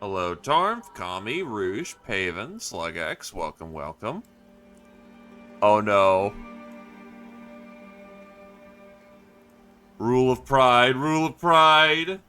Hello, Tarmf, Kami, Roosh, Paven, Slugx, welcome, welcome. Oh no. Rule of Pride, Rule of Pride!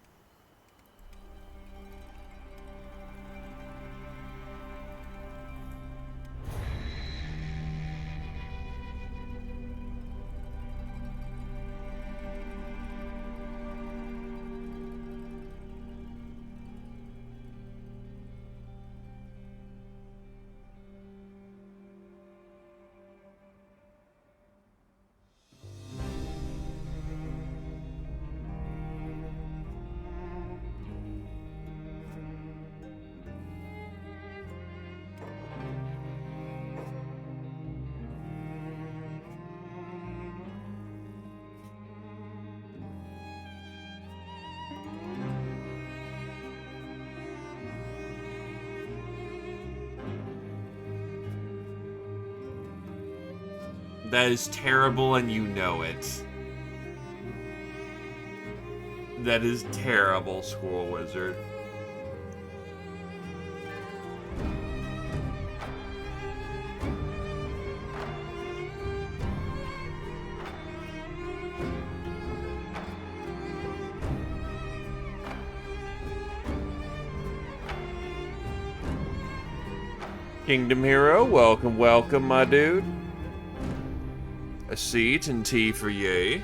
That is terrible and you know it. That is terrible, Squirrel Wizard. Kingdom Hero, welcome, welcome, my dude. A seat and tea for ye.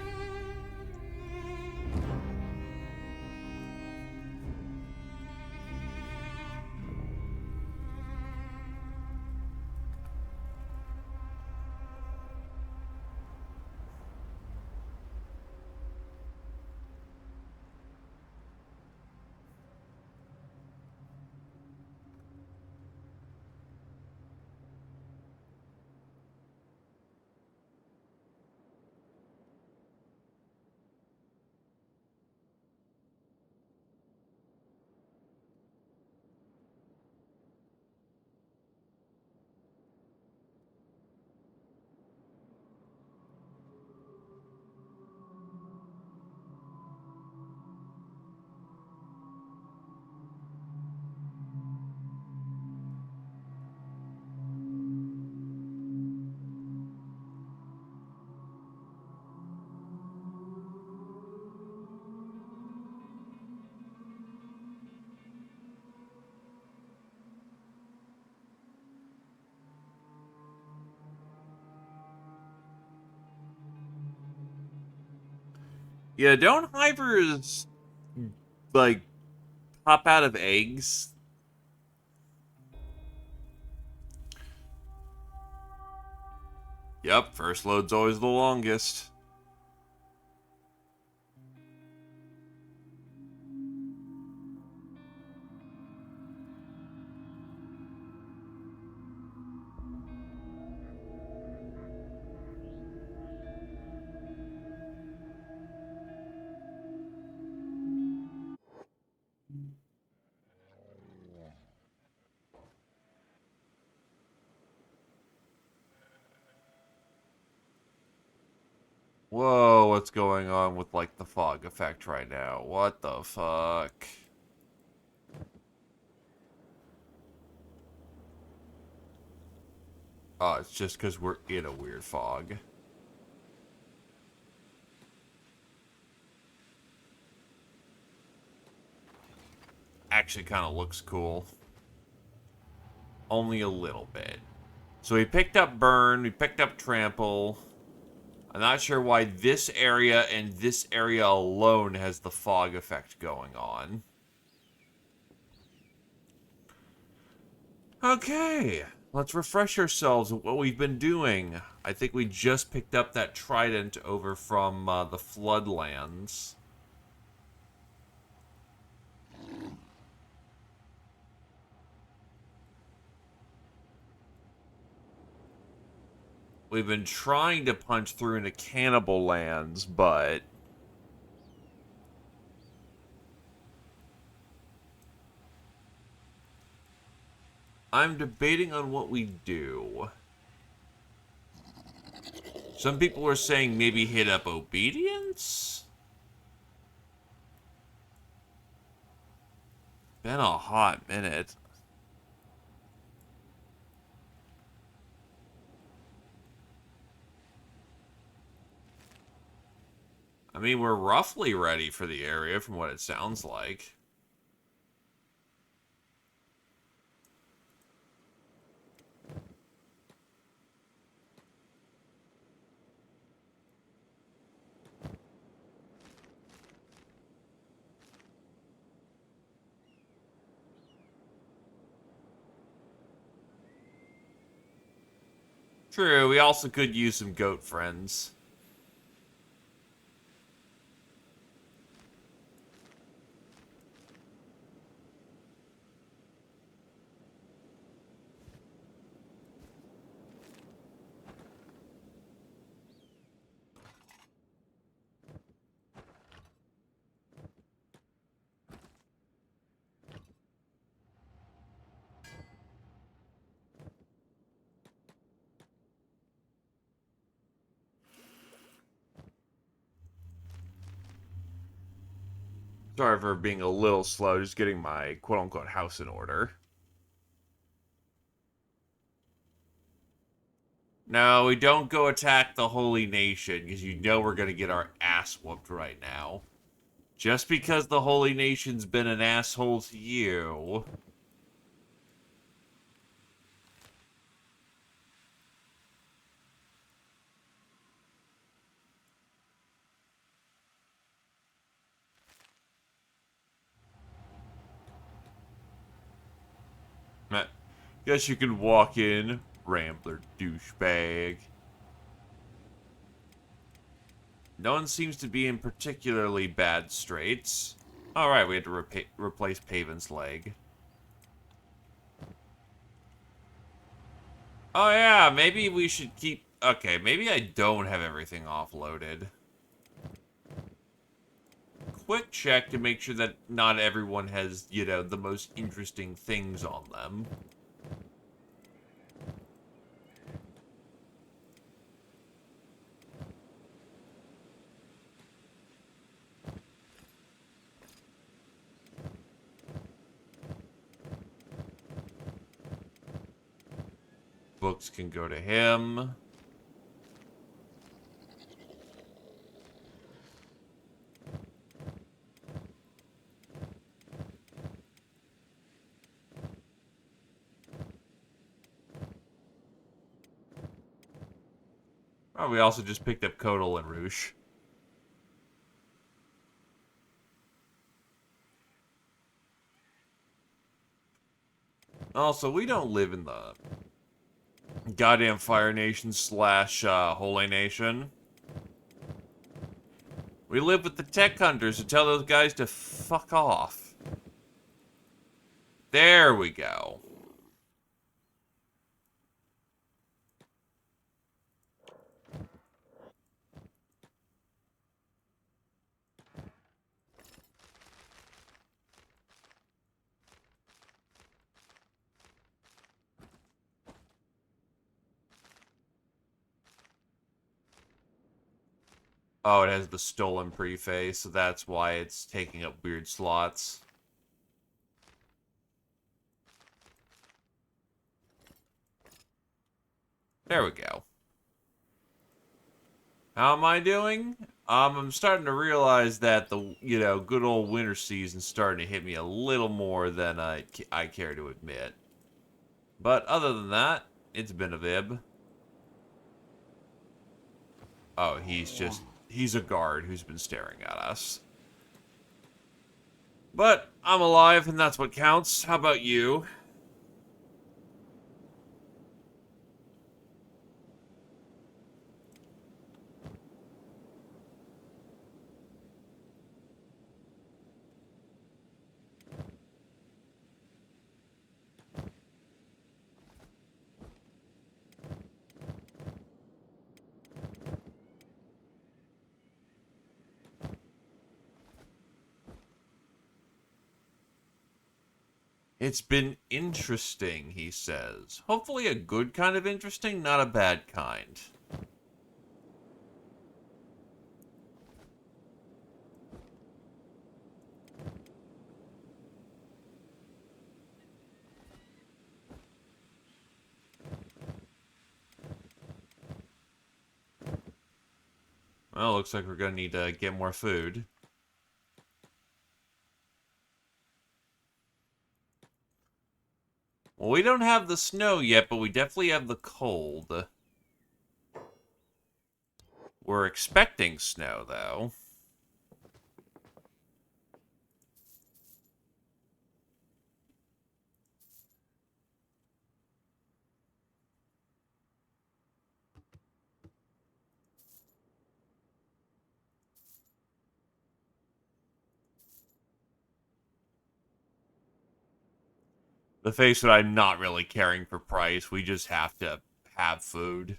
Yeah, don't hivers, like, pop out of eggs? Yep, first load's always the longest. Whoa, what's going on with, like, the fog effect right now? What the fuck? Oh, it's just because we're in a weird fog. Actually kind of looks cool. Only a little bit. So we picked up Burn, we picked up Trample. I'm not sure why this area and this area alone has the fog effect going on. Okay, let's refresh ourselves with what we've been doing. I think we just picked up that trident over from the Floodlands. We've been trying to punch through into Cannibal Lands, but I'm debating on what we do. Some people are saying maybe hit up Obedience? Been a hot minute. I mean, we're roughly ready for the area from what it sounds like. True, we also could use some goat friends. Sorry for being a little slow, just getting my quote-unquote house in order. No, we don't go attack the Holy Nation, because you know we're going to get our ass whooped right now. Just because the Holy Nation's been an asshole to you. Guess you can walk in, Rambler douchebag. No one seems to be in particularly bad straits. Alright, we had to replace Paven's leg. Oh yeah, maybe we should keep... Okay, maybe I don't have everything offloaded. Quick check to make sure that not everyone has, you know, the most interesting things on them. Books can go to him. Oh, we also just picked up Kodal and Roosh. Also, we don't live in the goddamn Fire Nation slash Holy Nation. We live with the tech hunters who tell those guys to fuck off. There we go. Oh, it has the stolen preface, so that's why it's taking up weird slots. There we go. How am I doing? I'm starting to realize that the, you know, good old winter season's starting to hit me a little more than I care to admit. But other than that, it's been a vib. Oh, he's a guard who's been staring at us. But I'm alive, and that's what counts. How about you? It's been interesting, he says. Hopefully a good kind of interesting, not a bad kind. Well, looks like we're gonna need to get more food. Well, we don't have the snow yet, but we definitely have the cold. We're expecting snow, though. The face that I'm not really caring for price. We just have to have food.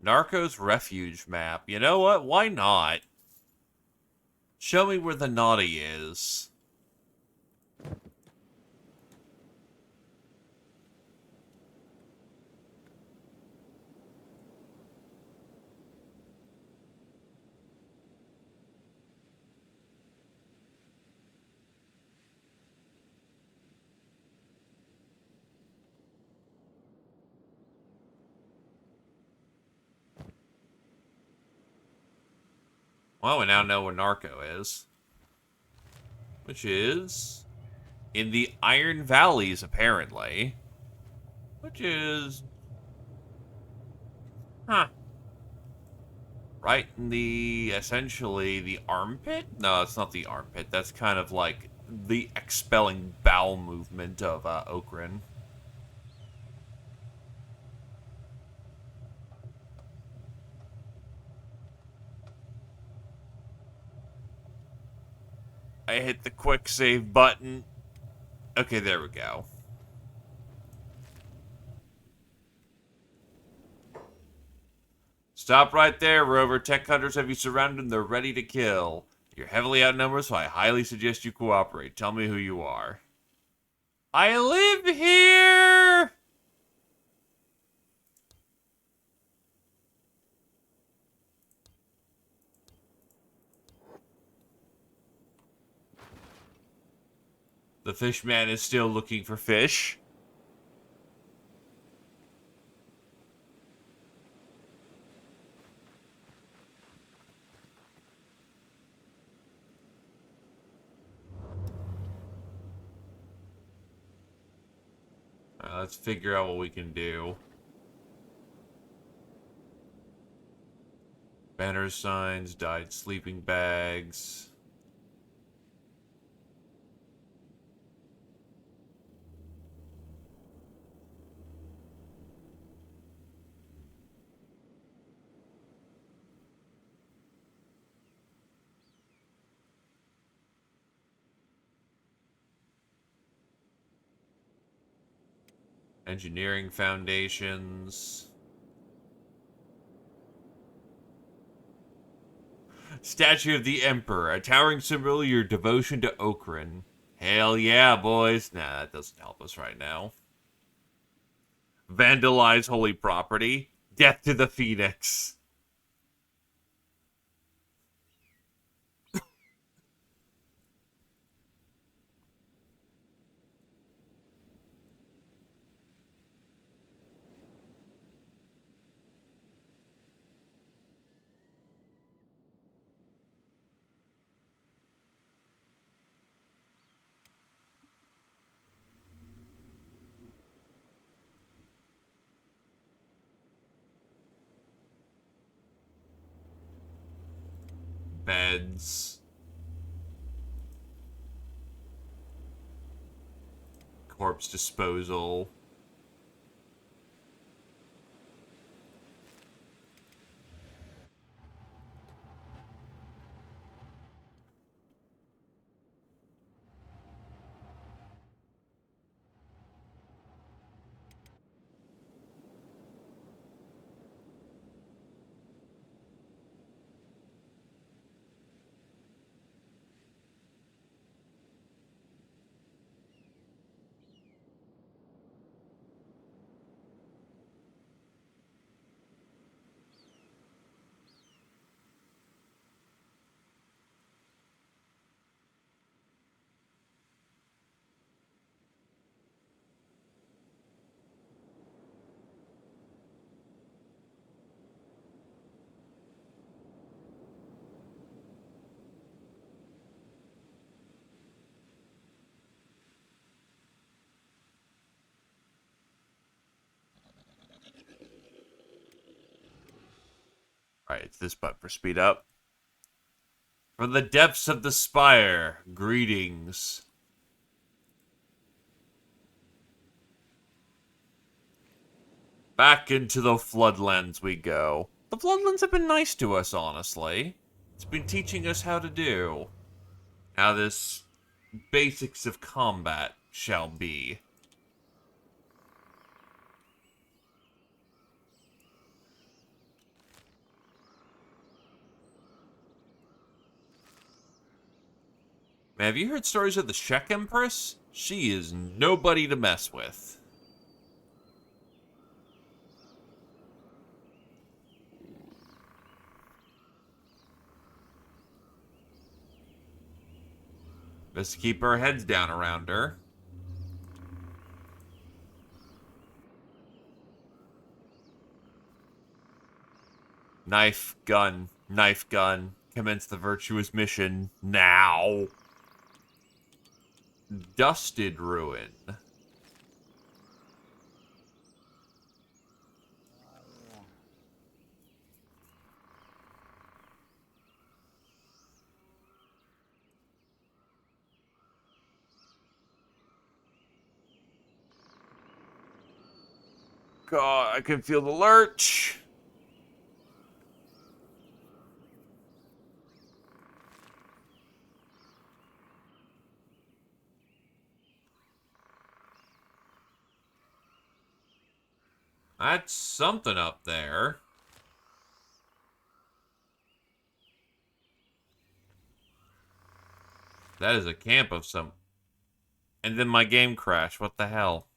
Narcos Refuge map. You know what? Why not? Show me where the naughty is. Well, we now know where Narco is. Which is in the Iron Valleys, apparently. Which is... Huh. Right in the, essentially, the armpit? No, it's not the armpit. That's kind of like the expelling bowel movement of Okran. I hit the quick save button. Okay, there we go. Stop right there, Rover. Tech hunters have you surrounded and they're ready to kill. You're heavily outnumbered, so I highly suggest you cooperate. Tell me who you are. I live here! The fish man is still looking for fish. Let's figure out what we can do. Banner signs, dyed sleeping bags. Engineering foundations. Statue of the Emperor, a towering symbol of your devotion to Okran. Hell yeah, boys. Nah, that doesn't help us right now. Vandalize holy property. Death to the Phoenix. Beds. Corpse disposal. Alright, it's this button for speed up. From the depths of the spire, greetings. Back into the Floodlands we go. The Floodlands have been nice to us, honestly. It's been teaching us how to do. How this basics of combat shall be. Man, have you heard stories of the Shek Empress? She is nobody to mess with. Best to keep our heads down around her. Knife, gun, knife, gun. Commence the virtuous mission now. Dusted ruin. God, I can feel the lurch. That's something up there. That is a camp of some... And then my game crashed. What the hell?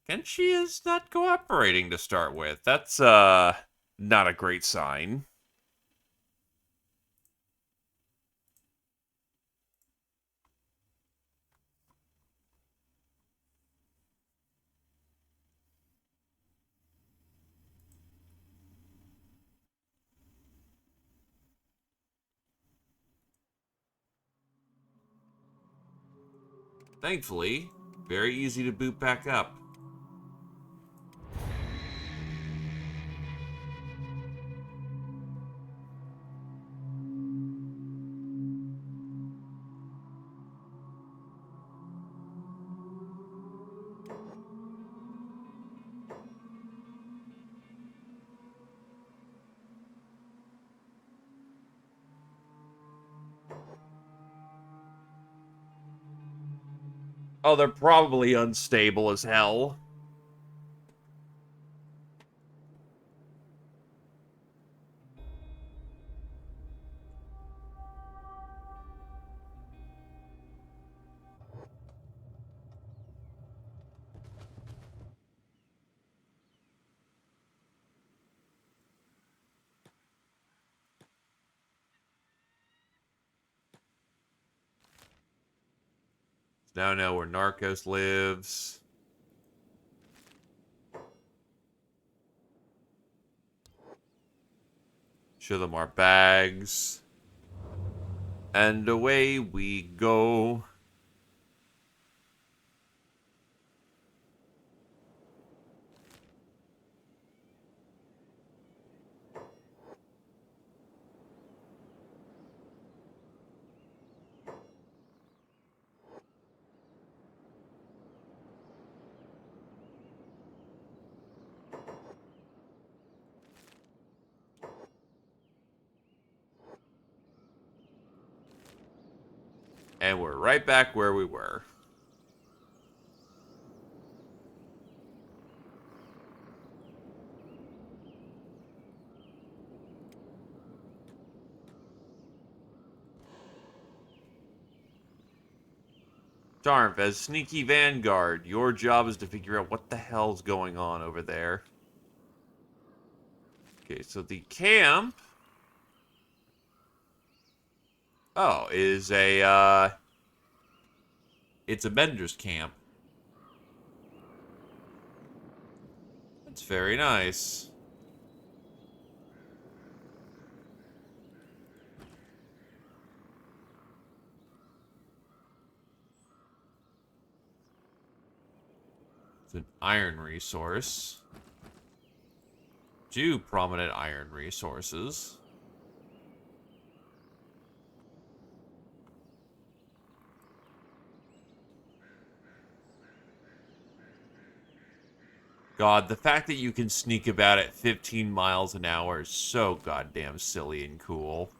Kenshi is not cooperating to start with. That's, not a great sign. Thankfully, very easy to boot back up. Oh, they're probably unstable as hell. Now know where Narcos lives. Show them our bags. And away we go. And we're right back where we were. Darn, as Sneaky Vanguard, your job is to figure out what the hell's going on over there. Okay, so the camp... Oh, is a, It's a Bender's camp. That's very nice. It's an iron resource. Two prominent iron resources. God, the fact that you can sneak about at 15 miles an hour is so goddamn silly and cool.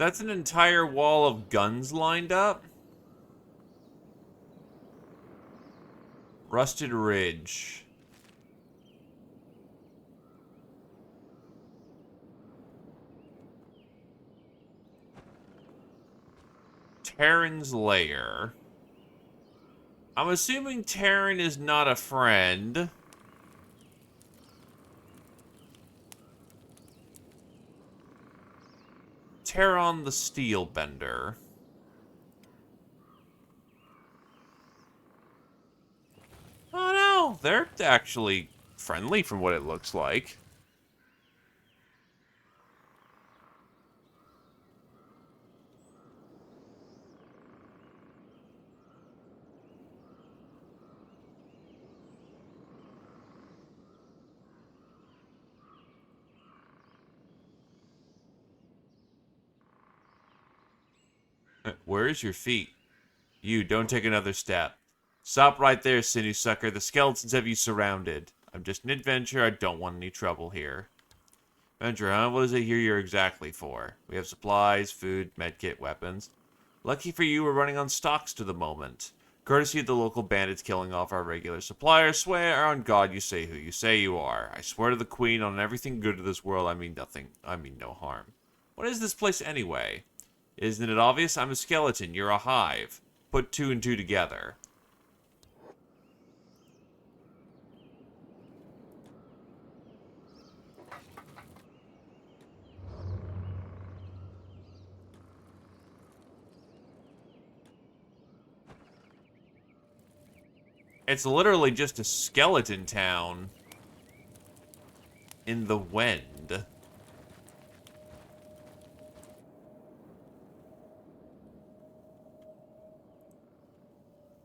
So that's an entire wall of guns lined up. Rusted Ridge. Terran's Lair. I'm assuming Terran is not a friend. Terran the Steelbender. Oh no, they're actually friendly from what it looks like. Where's your feet? You, don't take another step. Stop right there, sinew sucker. The skeletons have you surrounded. I'm just an adventurer. I don't want any trouble here. Adventurer, huh? What is it here you're exactly for? We have supplies, food, medkit, weapons. Lucky for you, we're running on stocks to the moment. Courtesy of the local bandits killing off our regular suppliers, swear on God you say who you say you are. I swear to the Queen on everything good to this world, I mean nothing. I mean no harm. What is this place anyway? Isn't it obvious? I'm a skeleton, you're a hive. Put two and two together. It's literally just a skeleton town in the Wend.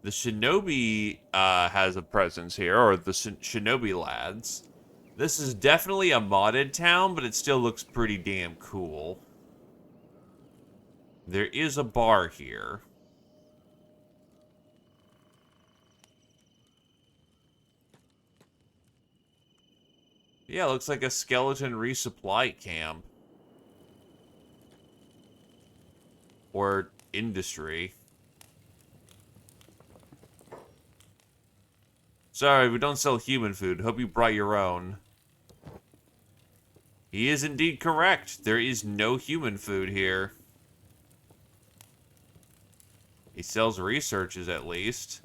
The Shinobi has a presence here, or the Shinobi lads. This is definitely a modded town, but it still looks pretty damn cool. There is a bar here. Yeah, looks like a skeleton resupply camp. Or industry. Sorry, we don't sell human food. Hope you brought your own. He is indeed correct. There is no human food here. He sells researches, at least.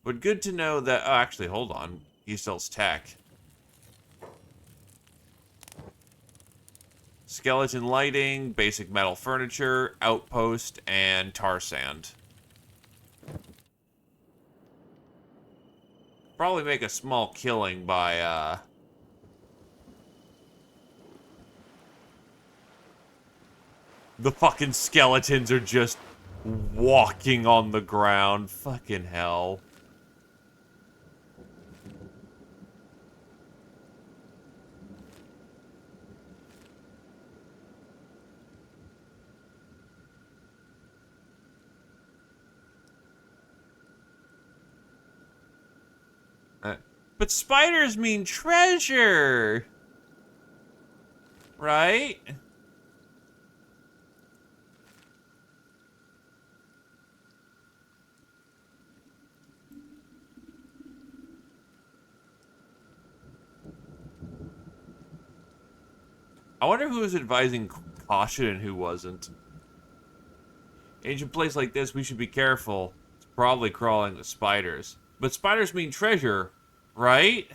But good to know that... Oh, actually, hold on. He sells tech. Skeleton lighting, basic metal furniture, outpost, and tar sand. Probably make a small killing by, The fucking skeletons are just walking on the ground. Fucking hell. But spiders mean treasure! Right? I wonder who was advising caution and who wasn't. Ancient place like this, we should be careful. It's probably crawling with spiders. But spiders mean treasure, right?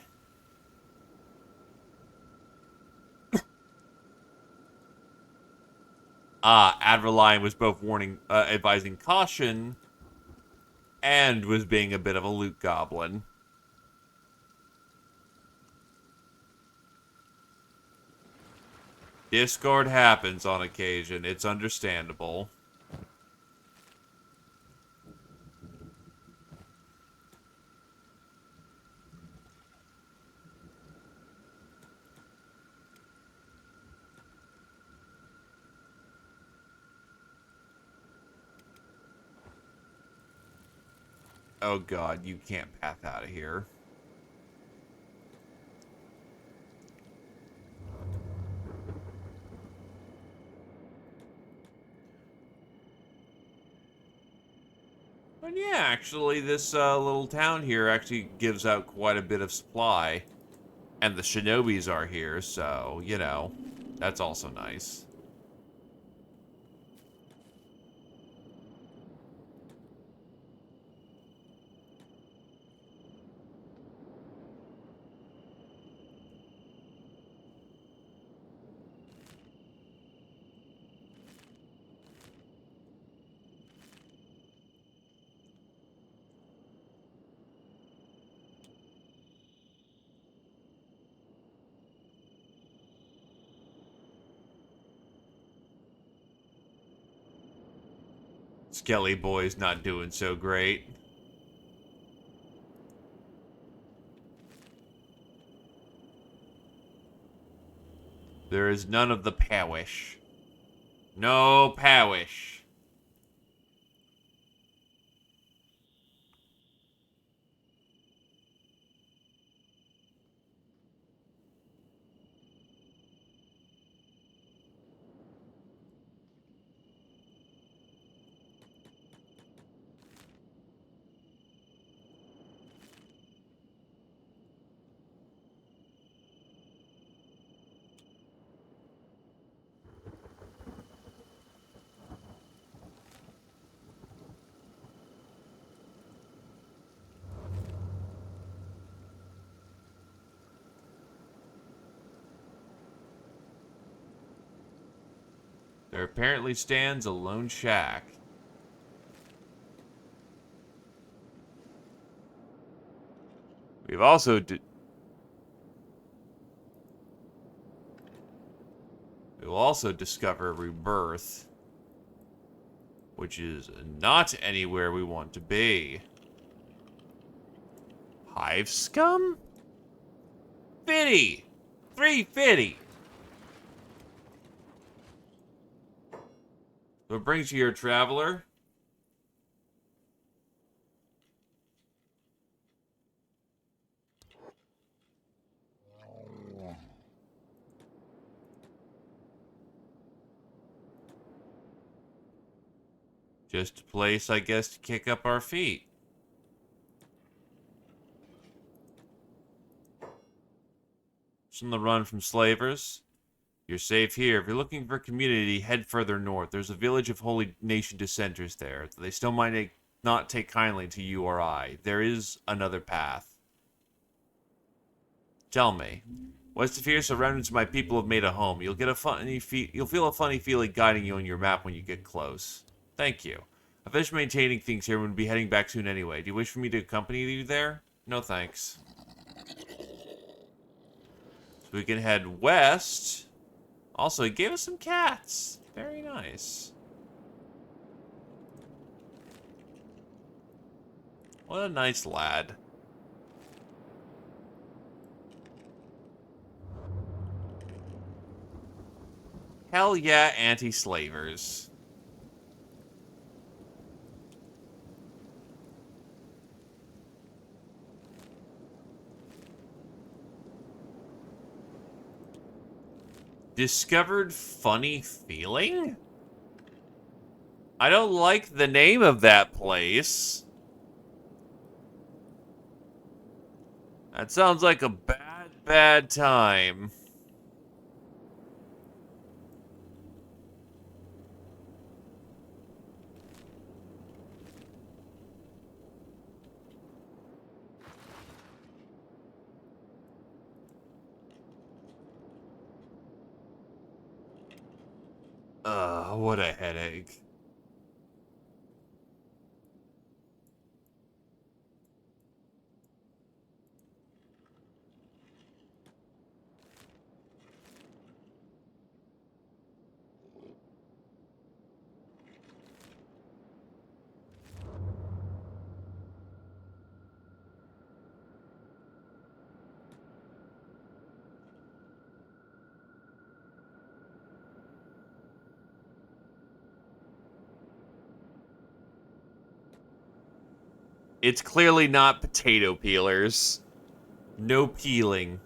Adrenaline was both advising caution, and was being a bit of a loot goblin. Discord happens on occasion. It's understandable. Oh god, you can't path out of here. But yeah, actually, this little town here actually gives out quite a bit of supply. And the shinobis are here, so, you know, that's also nice. Skelly Boy's not doing so great. There is none of the powish. No powish. There apparently stands a lone shack. We've also we will also discover rebirth, which is not anywhere we want to be. Hive scum? Fitty! 350! What brings you here, traveler? Just a place, I guess, to kick up our feet. Just on the run from slavers. You're safe here. If you're looking for a community, head further north. There's a village of Holy Nation dissenters there. They still might not take kindly to you or I. There is another path. Tell me, what's the fierce surroundings my people have made a home? You'll feel a funny feeling guiding you on your map when you get close. Thank you. I finished maintaining things here and would be heading back soon anyway. Do you wish for me to accompany you there? No thanks. So we can head west. Also, he gave us some cats. Very nice. What a nice lad. Hell yeah, anti-slavers. Discovered funny feeling? I don't like the name of that place. That sounds like a bad, bad time. What a headache. It's clearly not potato peelers. No peeling.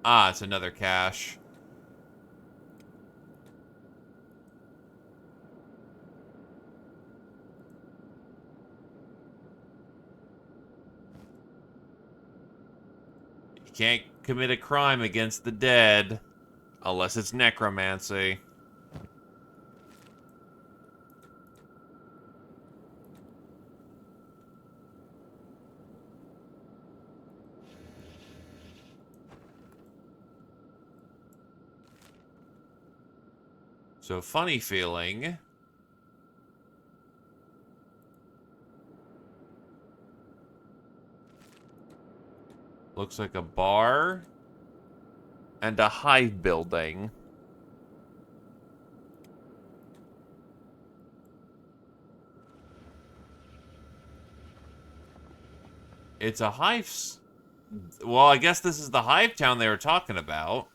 Ah, it's another cache. You can't commit a crime against the dead unless it's necromancy. So, funny feeling. Looks like a bar and a hive building. It's a hive. Well, I guess this is the hive town they were talking about.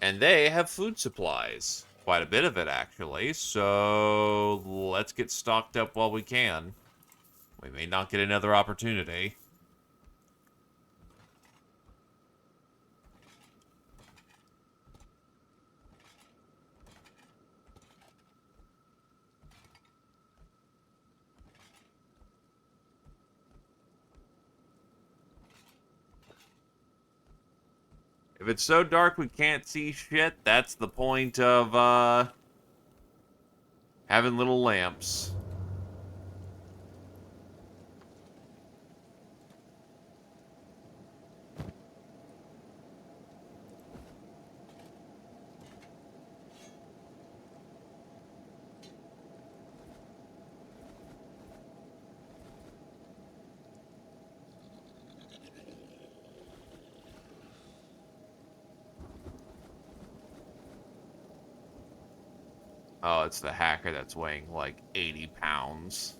And they have food supplies. Quite a bit of it, actually. So let's get stocked up while we can. We may not get another opportunity. If it's so dark we can't see shit, that's the point of, having little lamps. Oh, it's the hacker that's weighing like 80 pounds.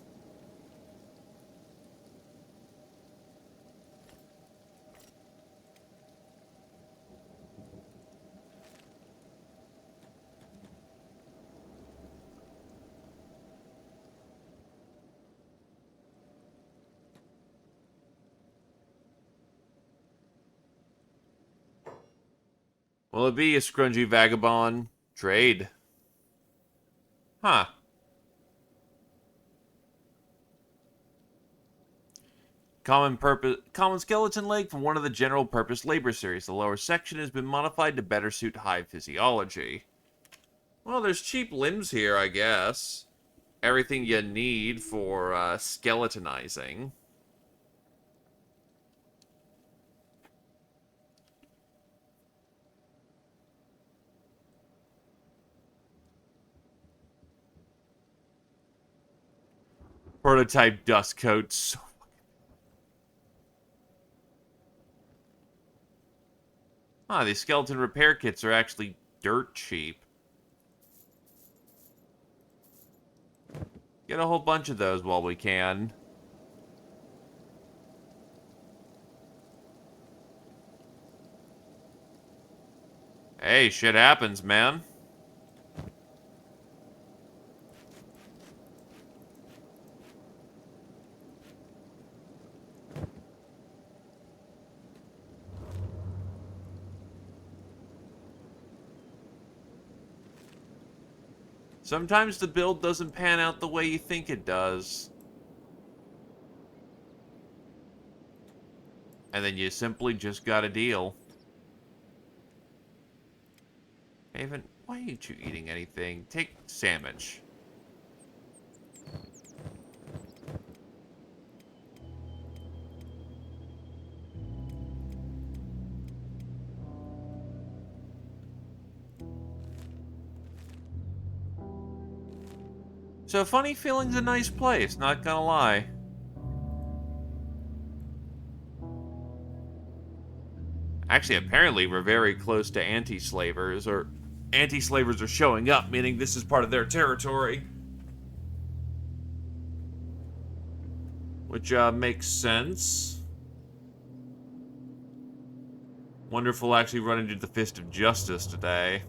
Will it be a scrungy vagabond? Trade. Huh. Common skeleton leg from one of the general purpose labor series. The lower section has been modified to better suit hive physiology. Well, there's cheap limbs here, I guess. Everything you need for skeletonizing. Prototype dust coats. Ah, these skeleton repair kits are actually dirt cheap. Get a whole bunch of those while we can. Hey, shit happens, man. Sometimes the build doesn't pan out the way you think it does. And then you simply just gotta deal. Haven, why aren't you eating anything? Take sandwich. So Funny Feeling's a nice place, not gonna lie. Actually, apparently we're very close to anti-slavers, or anti-slavers are showing up, meaning this is part of their territory. Which, makes sense. Wonder if we'll actually run into the Fist of Justice today.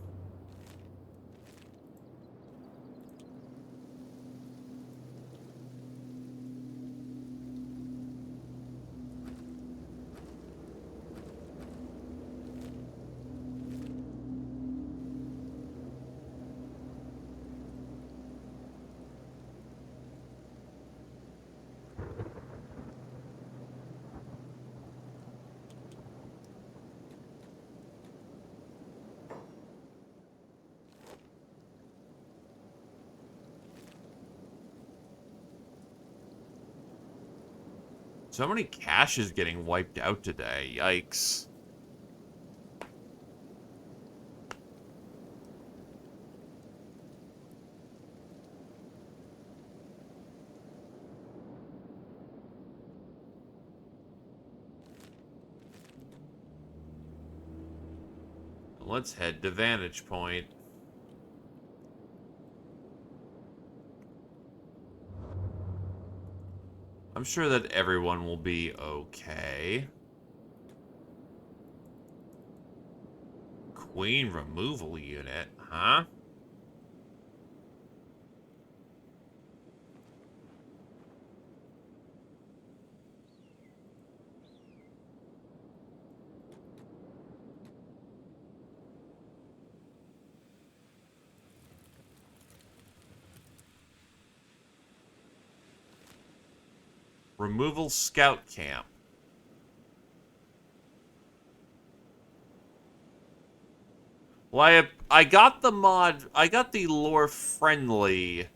So many caches getting wiped out today. Yikes. Let's head to Vantage Point. I'm sure that everyone will be okay. Queen removal unit, huh? Removal scout camp. Well, I got the mod, I got the lore-friendly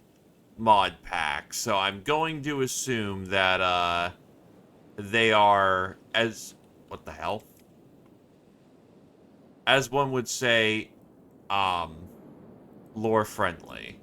mod pack, so I'm going to assume that, they are, what the hell? As one would say, um, lore-friendly.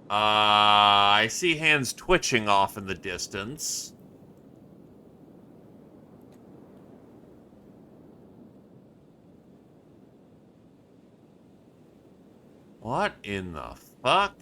I see hands twitching off in the distance. What in the fuck?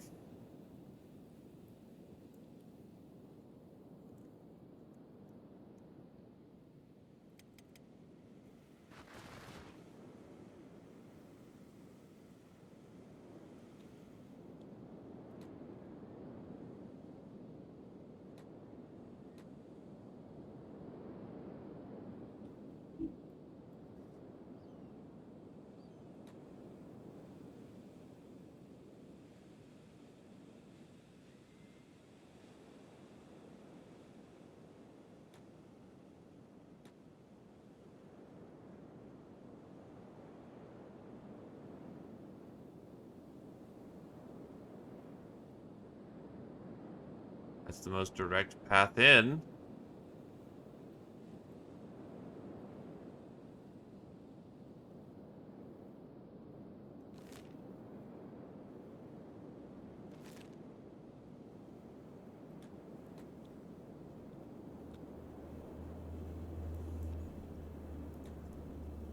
That's the most direct path in.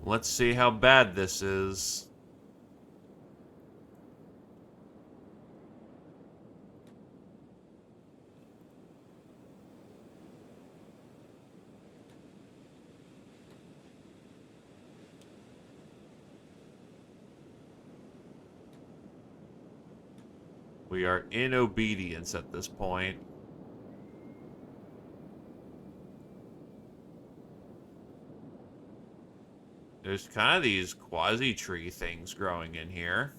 Let's see how bad this is. We are in obedience at this point. There's kind of these quasi-tree things growing in here.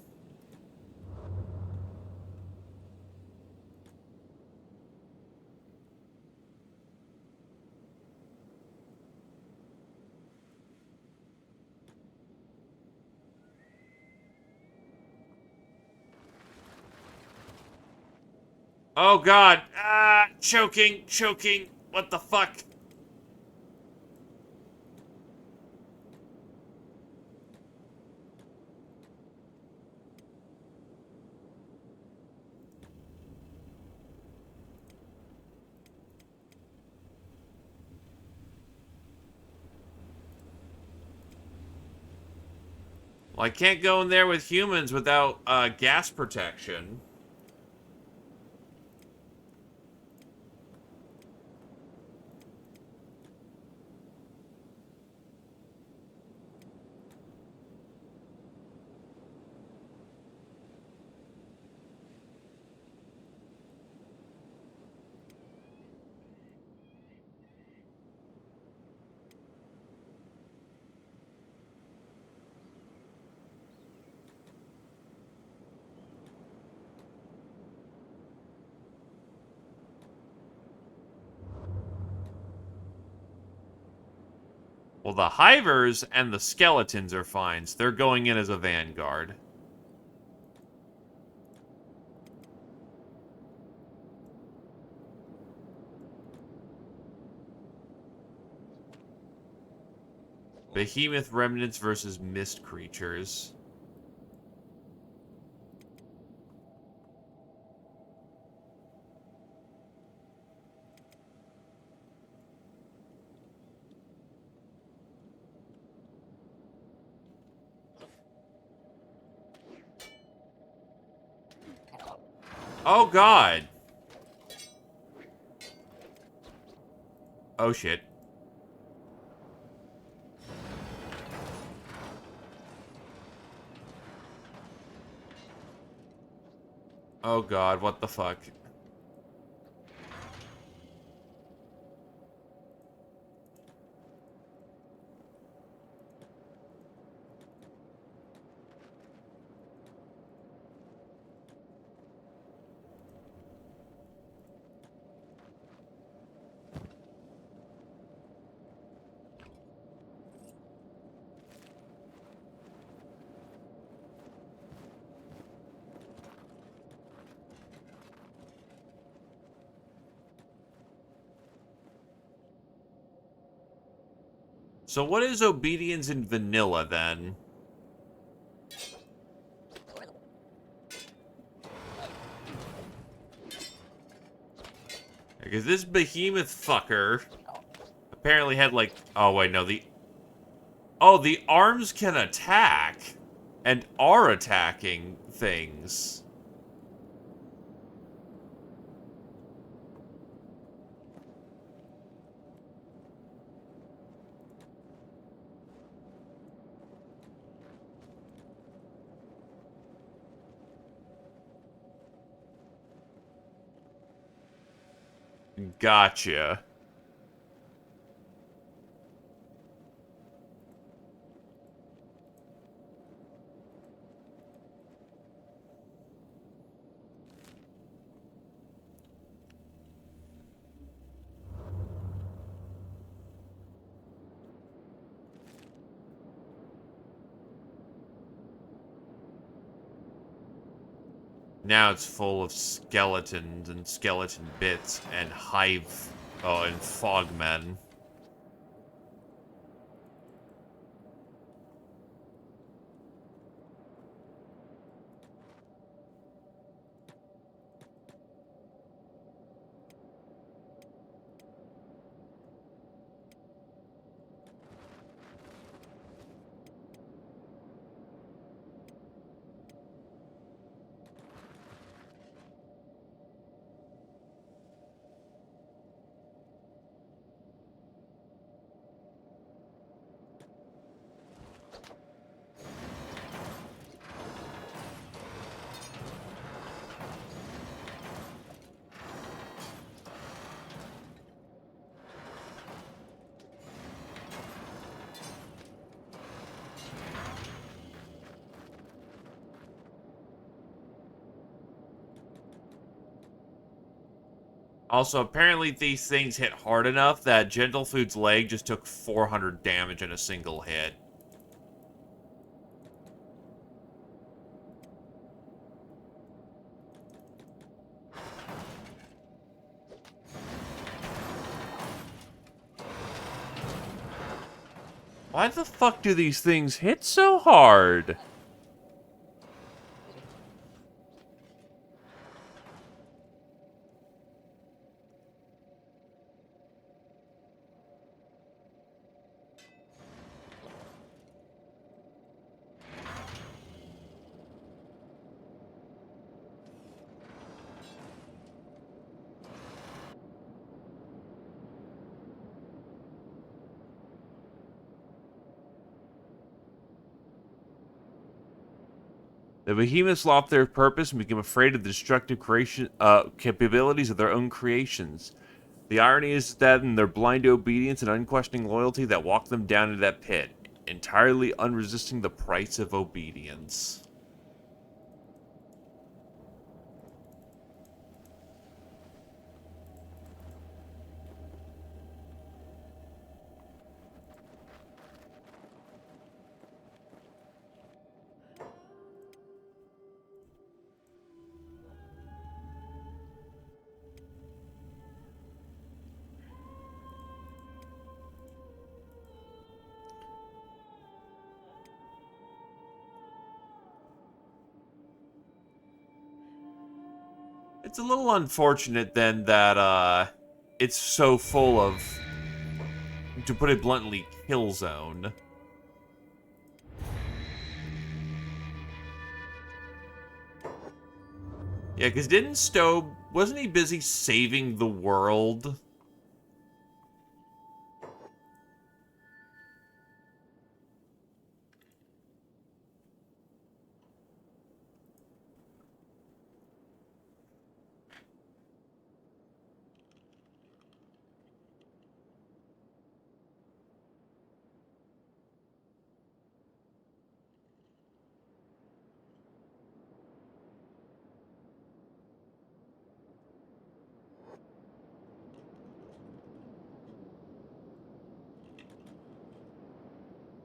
Oh god! Ah! Choking! Choking! What the fuck? Well, I can't go in there with humans without gas protection. Well, the Hivers and the Skeletons are fine, so they're going in as a vanguard. Behemoth Remnants versus Mist Creatures. Oh god! Oh shit. Oh god, what the fuck? So what is obedience in vanilla, then? Because this behemoth fucker apparently had, like... Oh, wait, no, the... Oh, the arms can attack and are attacking things. Gotcha. Now it's full of skeletons and skeleton bits and hive... Oh, and fogmen. Also, apparently these things hit hard enough that Gentlefood's leg just took 400 damage in a single hit. Why the fuck do these things hit so hard? The behemoths lost their purpose and became afraid of the destructive capabilities of their own creations. The irony is that in their blind obedience and unquestioning loyalty that walked them down into that pit, entirely unresisting the price of obedience. It's a little unfortunate then that it's so full of, to put it bluntly, kill zone. Yeah, because didn't Stowe, wasn't he busy saving the world?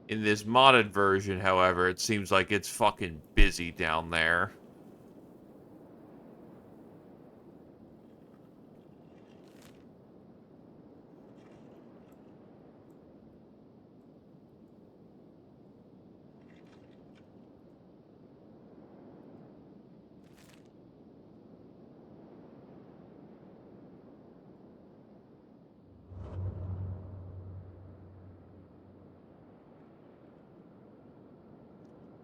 In this modded version, however, it seems like it's fucking busy down there.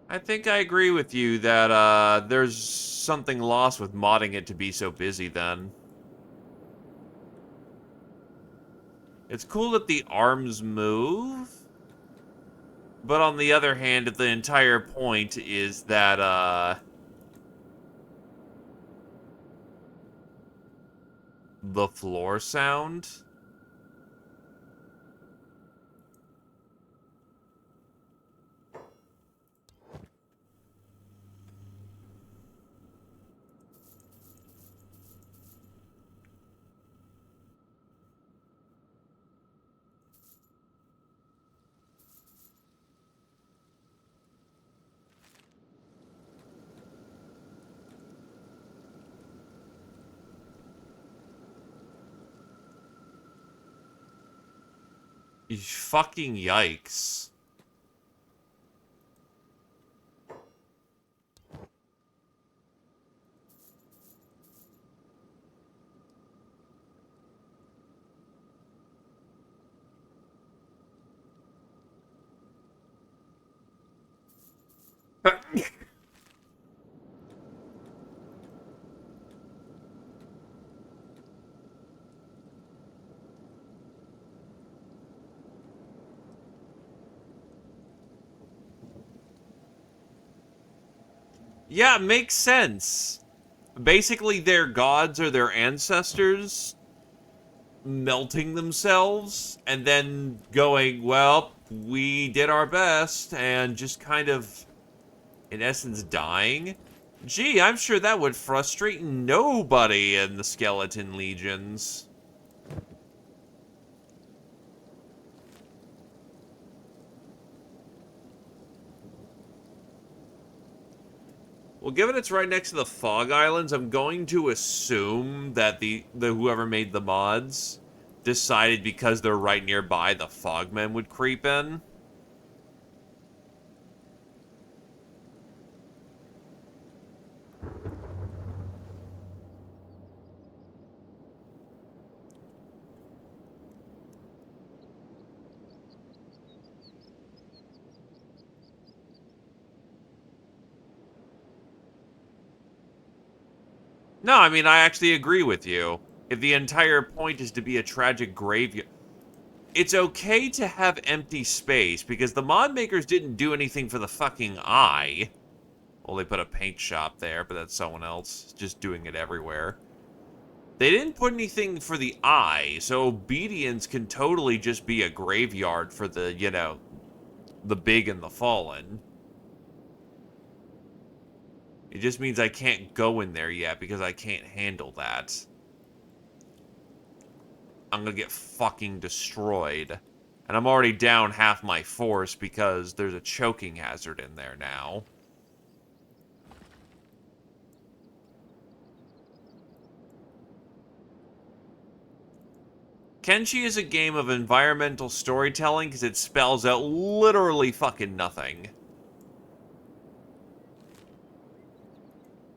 I think I agree with you that there's something lost with modding it to be so busy then. It's cool that the arms move, but on the other hand, the entire point is that the floor sound. Fucking yikes. Yeah, it makes sense. Basically, their gods are their ancestors melting themselves and then going, well, we did our best, and just kind of, in essence, dying. Gee, I'm sure that would frustrate nobody in the Skeleton Legions. Well, given it's right next to the Fog Islands, I'm going to assume that the whoever made the mods decided because they're right nearby, the Fogmen would creep in. No, I mean, I actually agree with you. If the entire point is to be a tragic graveyard, it's okay to have empty space because the mod makers didn't do anything for the fucking eye. Well, they put a paint shop there, but that's someone else just doing it everywhere. They didn't put anything for the eye, so Obedience can totally just be a graveyard for the, the big and the fallen. It just means I can't go in there yet because I can't handle that. I'm gonna get fucking destroyed. And I'm already down half my force because there's a choking hazard in there now. Kenshi is a game of environmental storytelling because it spells out literally fucking nothing.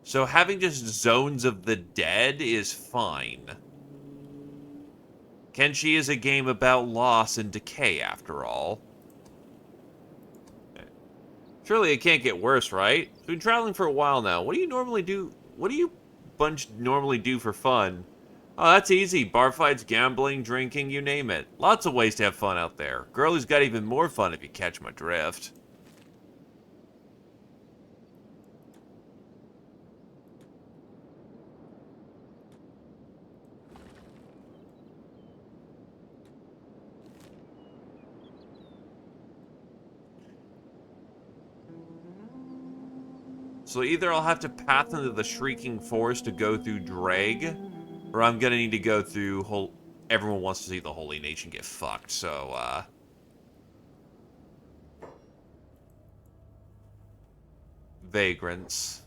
So having just zones of the dead is fine. Kenshi is a game about loss and decay, after all. Surely it can't get worse, right? We've been traveling for a while now. What do you normally do? What do you bunch normally do for fun? Oh, that's easy. Bar fights, gambling, drinking, you name it. Lots of ways to have fun out there. Girlie's got even more fun if you catch my drift. So either I'll have to path into the Shrieking Forest to go through Dreg, or I'm gonna need to go through everyone wants to see the Holy Nation get fucked, so, Vagrants.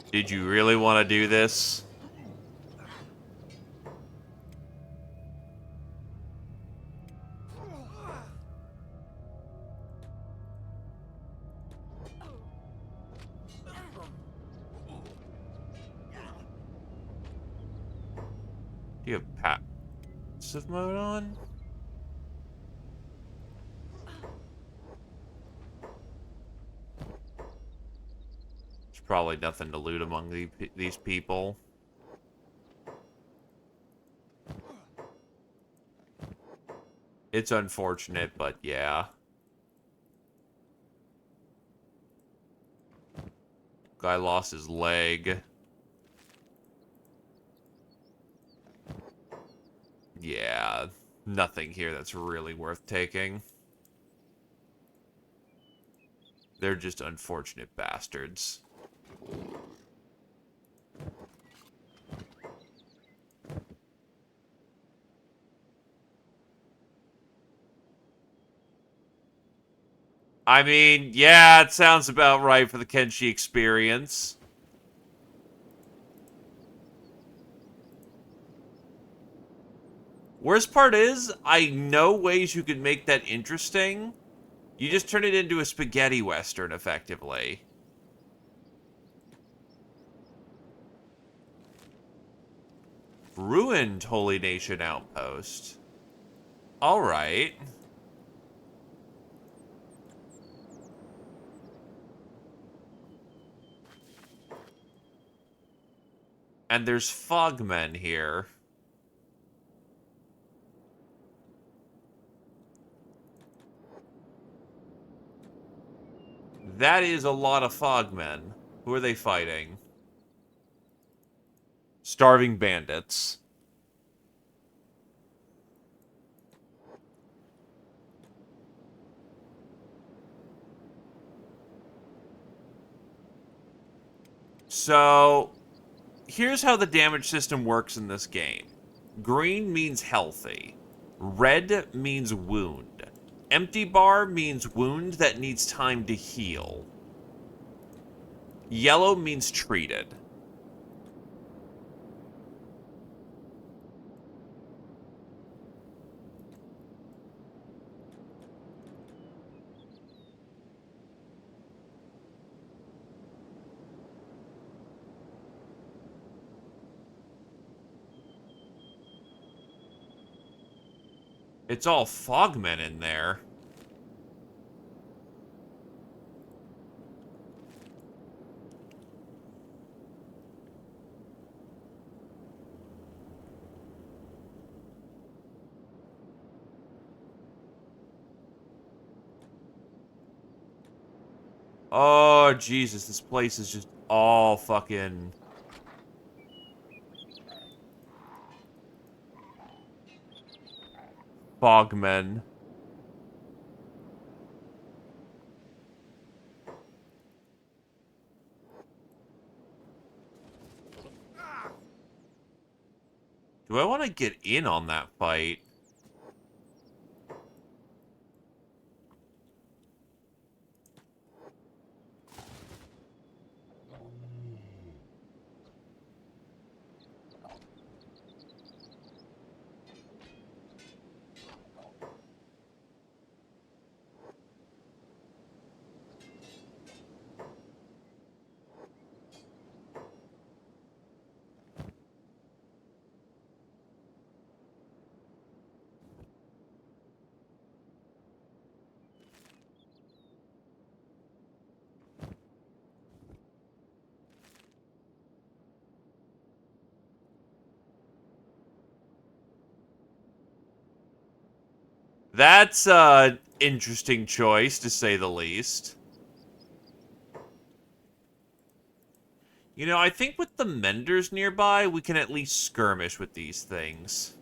Did you really want to do this? Do you have passive mode on? There's probably nothing to loot among these people. It's unfortunate, but yeah. Guy lost his leg. Yeah, nothing here that's really worth taking. They're just unfortunate bastards. I mean, yeah, it sounds about right for the Kenshi experience. Worst part is, I know ways you could make that interesting. You just turn it into a spaghetti western, effectively. Ruined Holy Nation Outpost. Alright. And there's fogmen here. That is a lot of fogmen. Who are they fighting? Starving bandits. So, here's how the damage system works in this game. Green means healthy. Red means wound. Empty bar means wound that needs time to heal. Yellow means treated. It's all fogmen in there. Oh, Jesus, this place is just all fucking... fogmen. Do I want to get in on that fight? That's a interesting choice, to say the least. You know, I think with the menders nearby, we can at least skirmish with these things.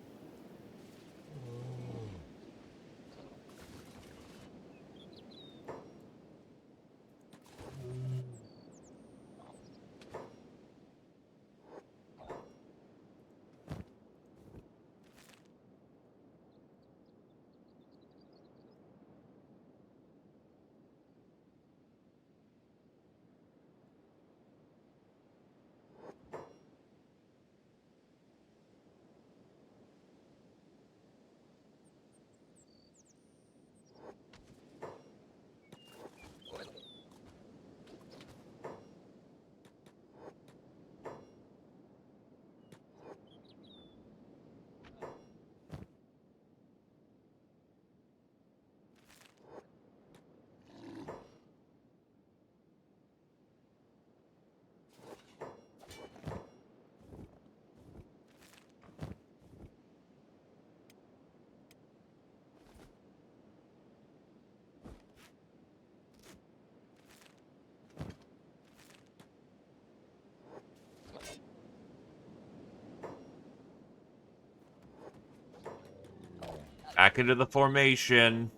Back into the formation.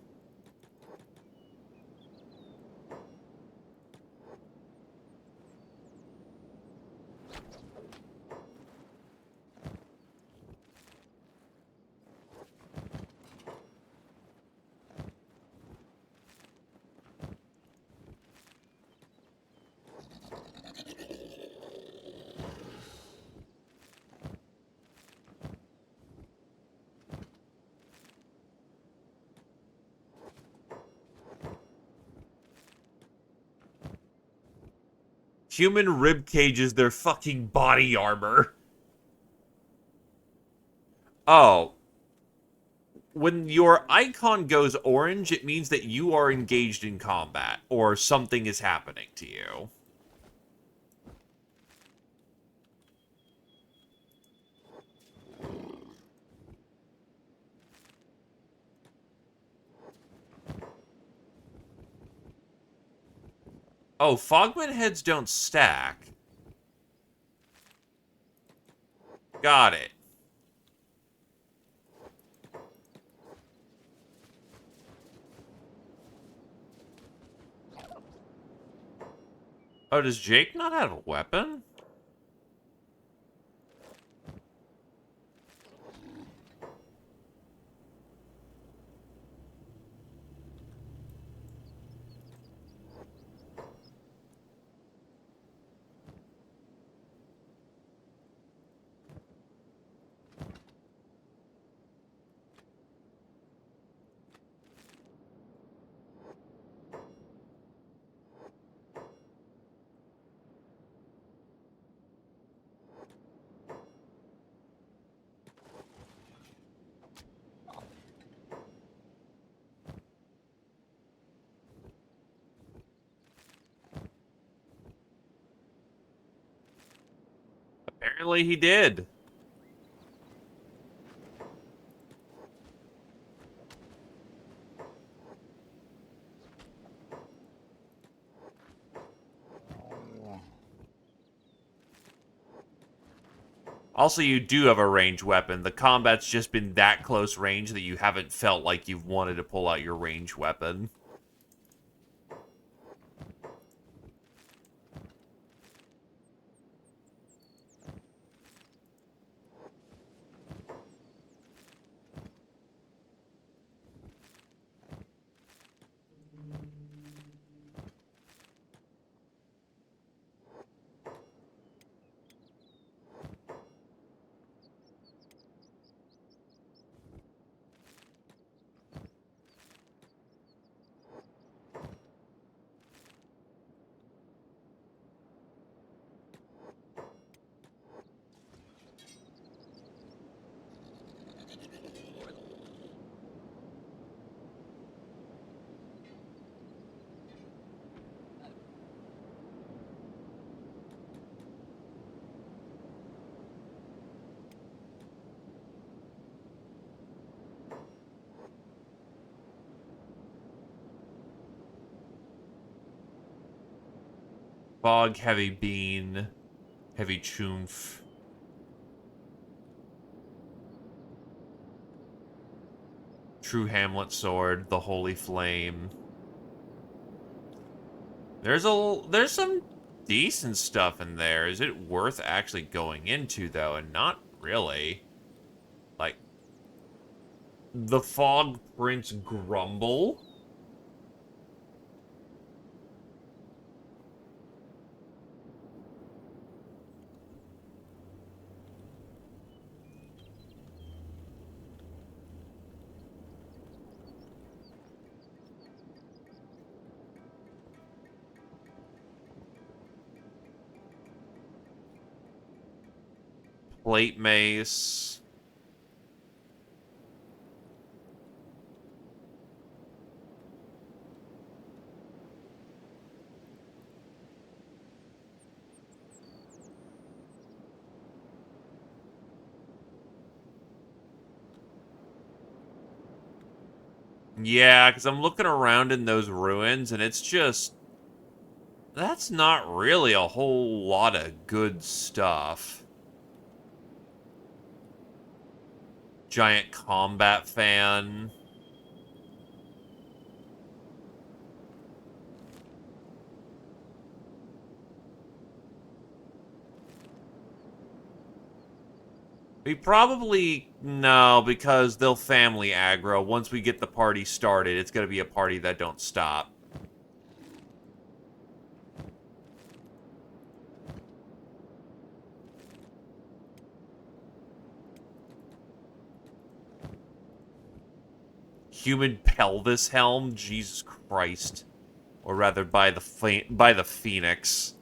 Human rib cages their fucking body armor. Oh. When your icon goes orange, it means that you are engaged in combat, or something is happening to you. Oh, Fogman heads don't stack. Got it. Oh, does Jake not have a weapon? Apparently he did. Also, you do have a ranged weapon. The combat's just been that close range that you haven't felt like you've wanted to pull out your ranged weapon. Fog, heavy bean, heavy choomph. True Hamlet sword, the holy flame. There's some decent stuff in there. Is it worth actually going into though? And not really. Like the Fog Prince Grumble. Plate mace. Yeah, because I'm looking around in those ruins and it's just... That's not really a whole lot of good stuff. Giant combat fan. We probably... No, because they'll family aggro. Once we get the party started, it's going to be a party that don't stop. Human pelvis helm? Jesus Christ. Or rather, by the Phoenix.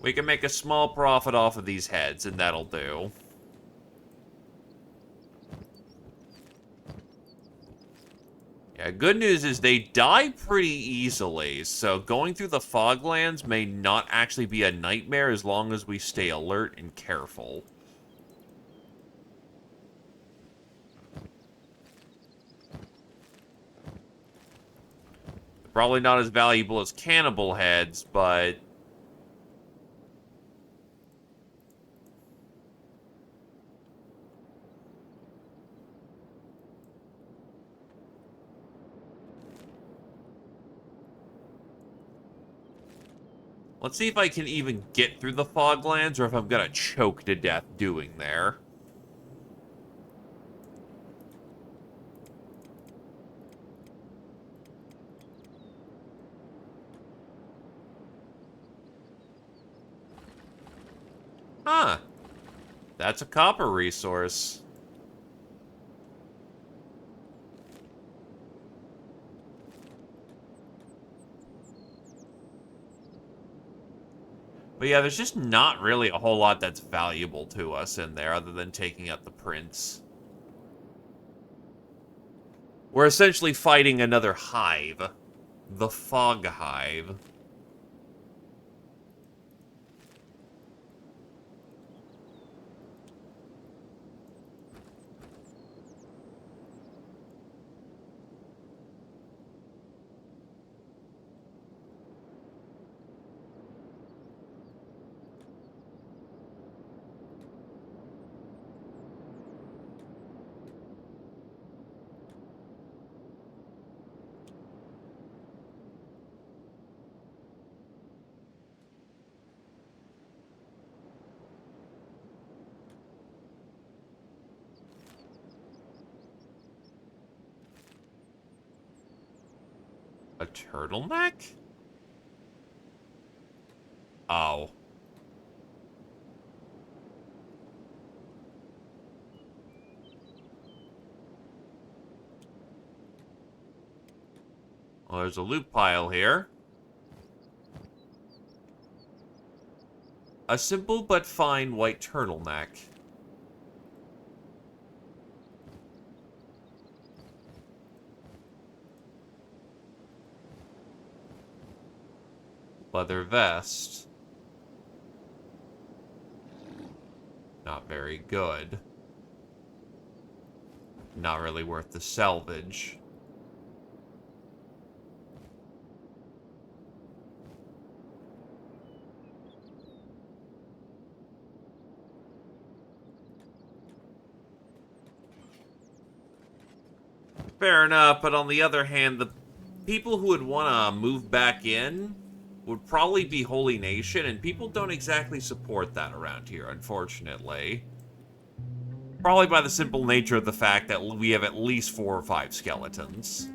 We can make a small profit off of these heads, and that'll do. Yeah, good news is they die pretty easily, so going through the foglands may not actually be a nightmare as long as we stay alert and careful. Probably not as valuable as cannibal heads, but... let's see if I can even get through the foglands, or if I'm gonna choke to death doing there. Huh. That's a copper resource. But yeah, there's just not really a whole lot that's valuable to us in there other than taking out the prints. We're essentially fighting another hive. The Fog Hive. A turtleneck? Oh. Well, there's a loot pile here. A simple but fine white turtleneck. Leather vest. Not very good. Not really worth the salvage. Fair enough, but on the other hand, the people who would want to move back in would probably be Holy Nation, and people don't exactly support that around here, unfortunately. Probably by the simple nature of the fact that we have at least 4 or 5 skeletons.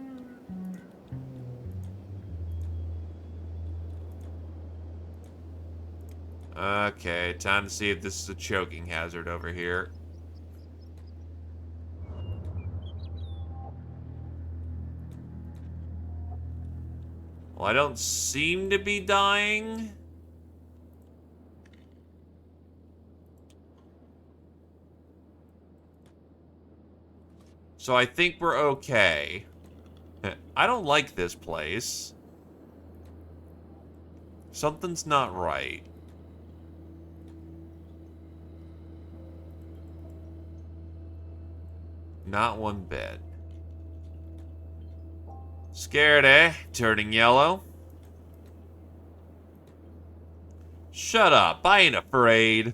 Okay, time to see if this is a choking hazard over here. Well, I don't seem to be dying. So I think we're okay. I don't like this place. Something's not right. Not one bit. Scared, eh? Turning yellow? Shut up, I ain't afraid.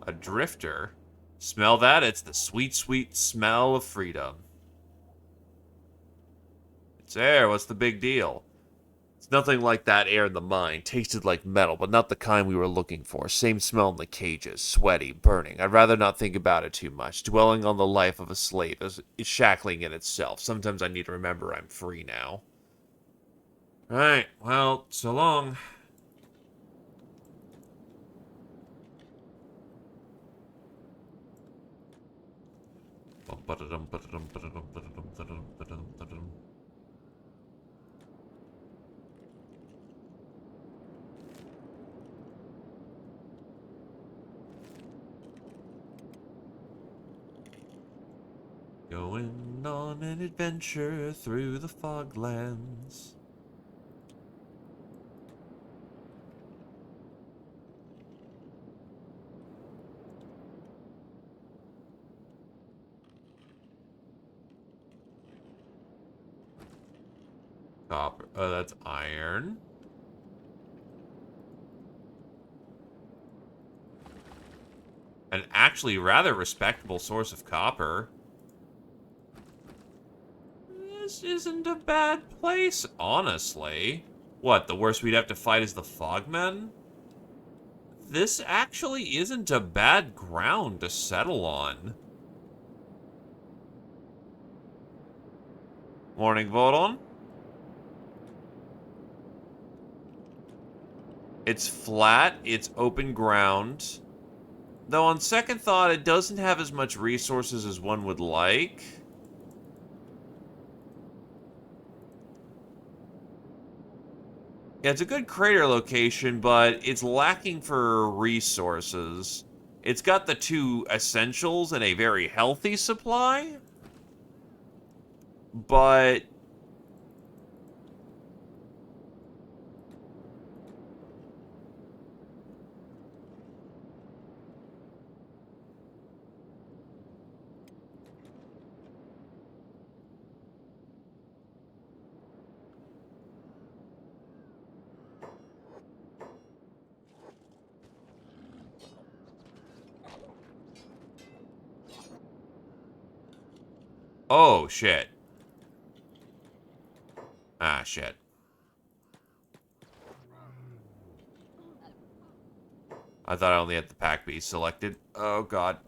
A drifter? Smell that? It's the sweet, sweet smell of freedom. It's air, what's the big deal? It's nothing like that air in the mine. Tasted like metal, but not the kind we were looking for. Same smell in the cages. Sweaty, burning. I'd rather not think about it too much. Dwelling on the life of a slave is shackling in itself. Sometimes I need to remember I'm free now. Alright, well, so long. Going on an adventure through the foglands. Copper. Oh, that's iron. An actually rather respectable source of copper. This isn't a bad place, honestly. What, the worst we'd have to fight is the Fogmen? This actually isn't a bad ground to settle on. Morning, Vodon. It's flat, it's open ground. Though on second thought, it doesn't have as much resources as one would like. Yeah, it's a good crater location, but it's lacking for resources. It's got the two essentials and a very healthy supply, but oh shit. Ah, shit. I thought I only had the pack beast selected. Oh god.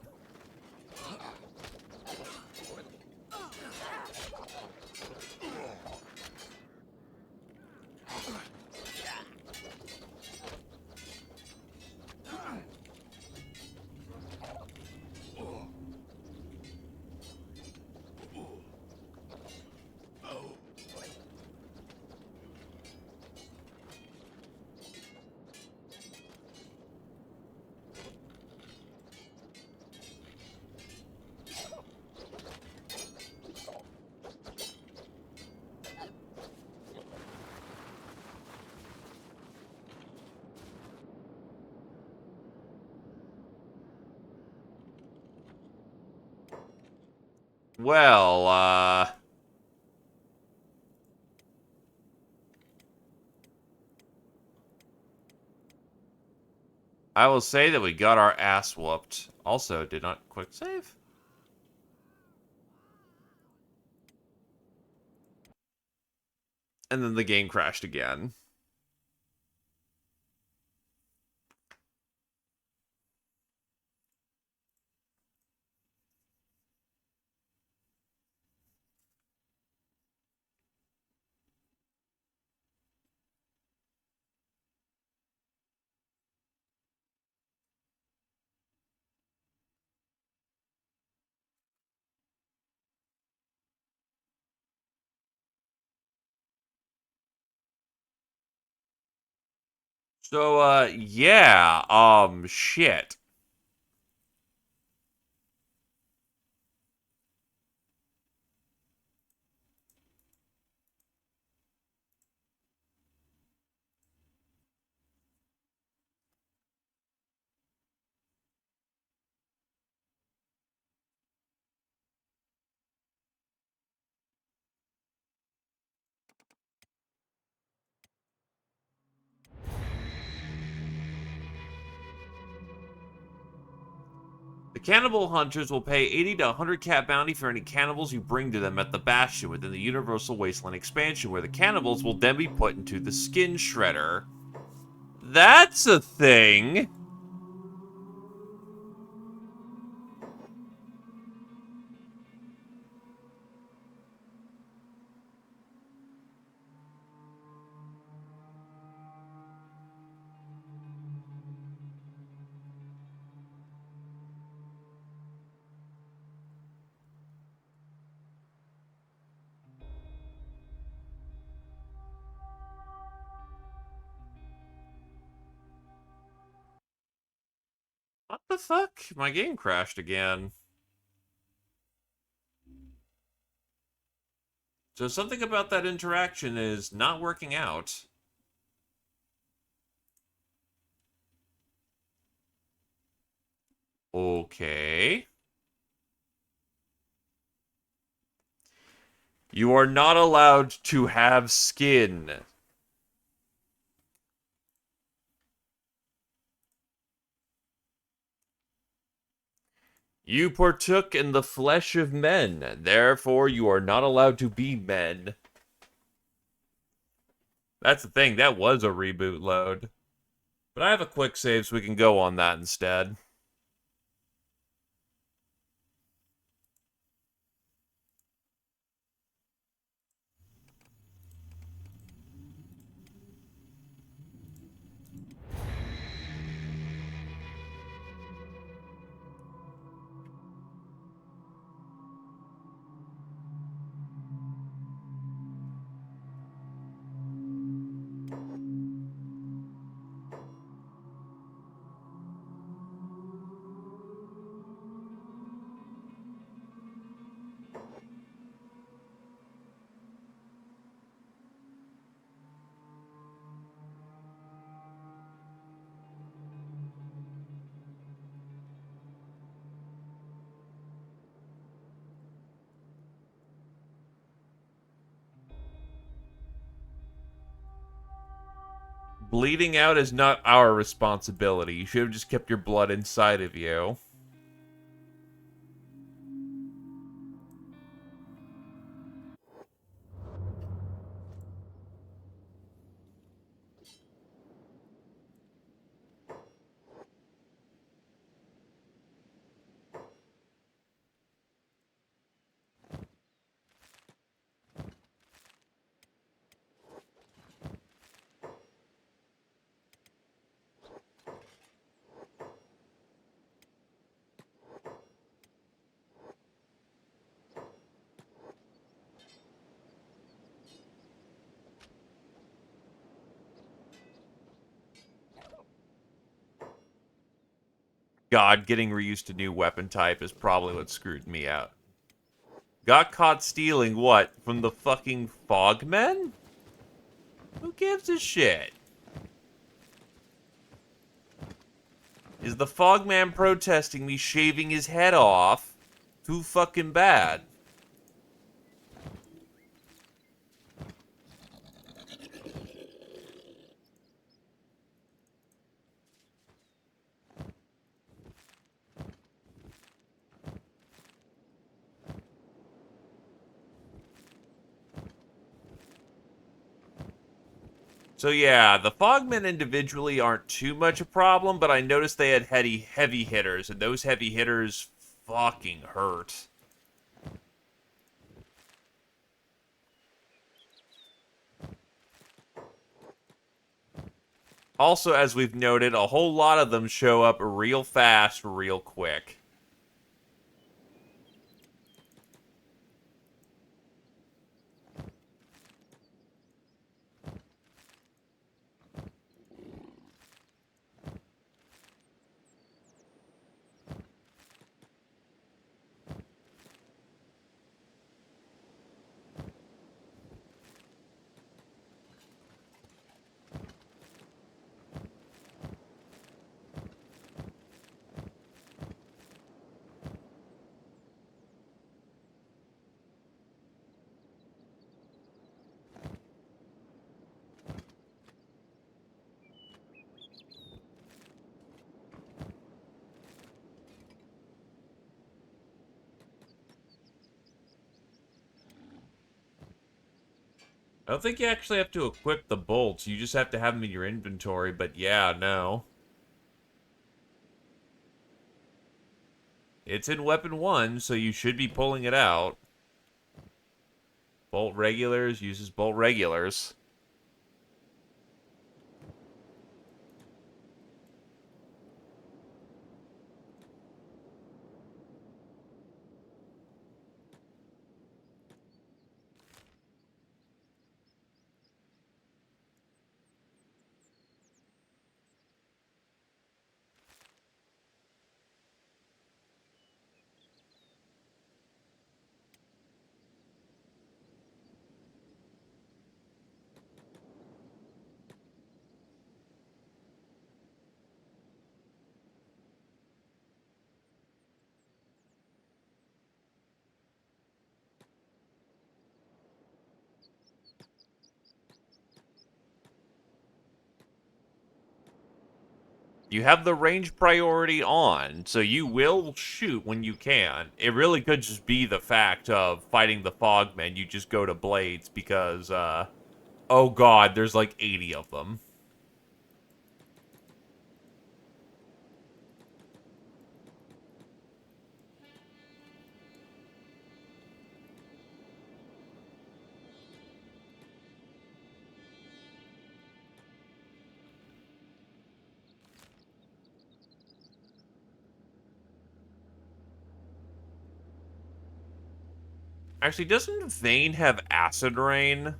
Well, I will say that we got our ass whooped. Also, did not quick save. And then the game crashed again. So, yeah, shit. The cannibal hunters will pay 80 to 100 cat bounty for any cannibals you bring to them at the Bastion within the Universal Wasteland expansion, where the cannibals will then be put into the skin shredder. That's a thing. What the fuck? My game crashed again. So something about that interaction is not working out. Okay. You are not allowed to have skin. You partook in the flesh of men, therefore you are not allowed to be men. That's the thing, that was a reboot load. But I have a quick save so we can go on that instead. Bleeding out is not our responsibility. You should have just kept your blood inside of you. God, getting reused to new weapon type is probably what screwed me out. Got caught stealing what? From the fucking Fogmen? Who gives a shit? Is the Fogman protesting me shaving his head off too fucking bad? So yeah, the Fogmen individually aren't too much a problem, but I noticed they had heavy hitters, and those heavy hitters fucking hurt. Also, as we've noted, a whole lot of them show up real fast, real quick. I don't think you actually have to equip the bolts. You just have to have them in your inventory, but yeah, no. It's in Weapon 1, so you should be pulling it out. Bolt regulars uses bolt regulars. You have the range priority on, so you will shoot when you can. It really could just be the fact of fighting the Fogmen. You just go to blades because, oh god, there's like 80 of them. Actually, doesn't Vane have acid rain?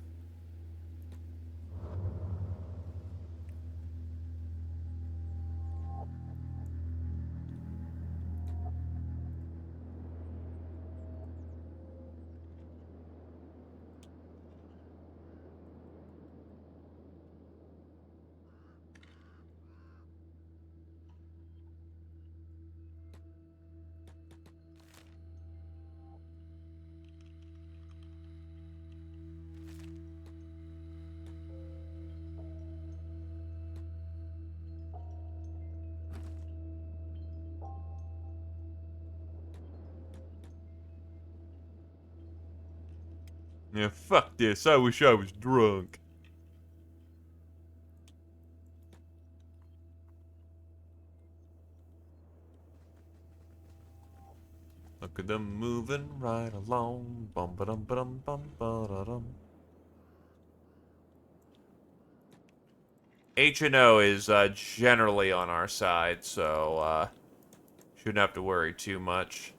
Yeah, fuck this. I wish I was drunk. Look at them moving right along. Bum ba dum ba dum bum ba da dum. H&O is generally on our side, so shouldn't have to worry too much.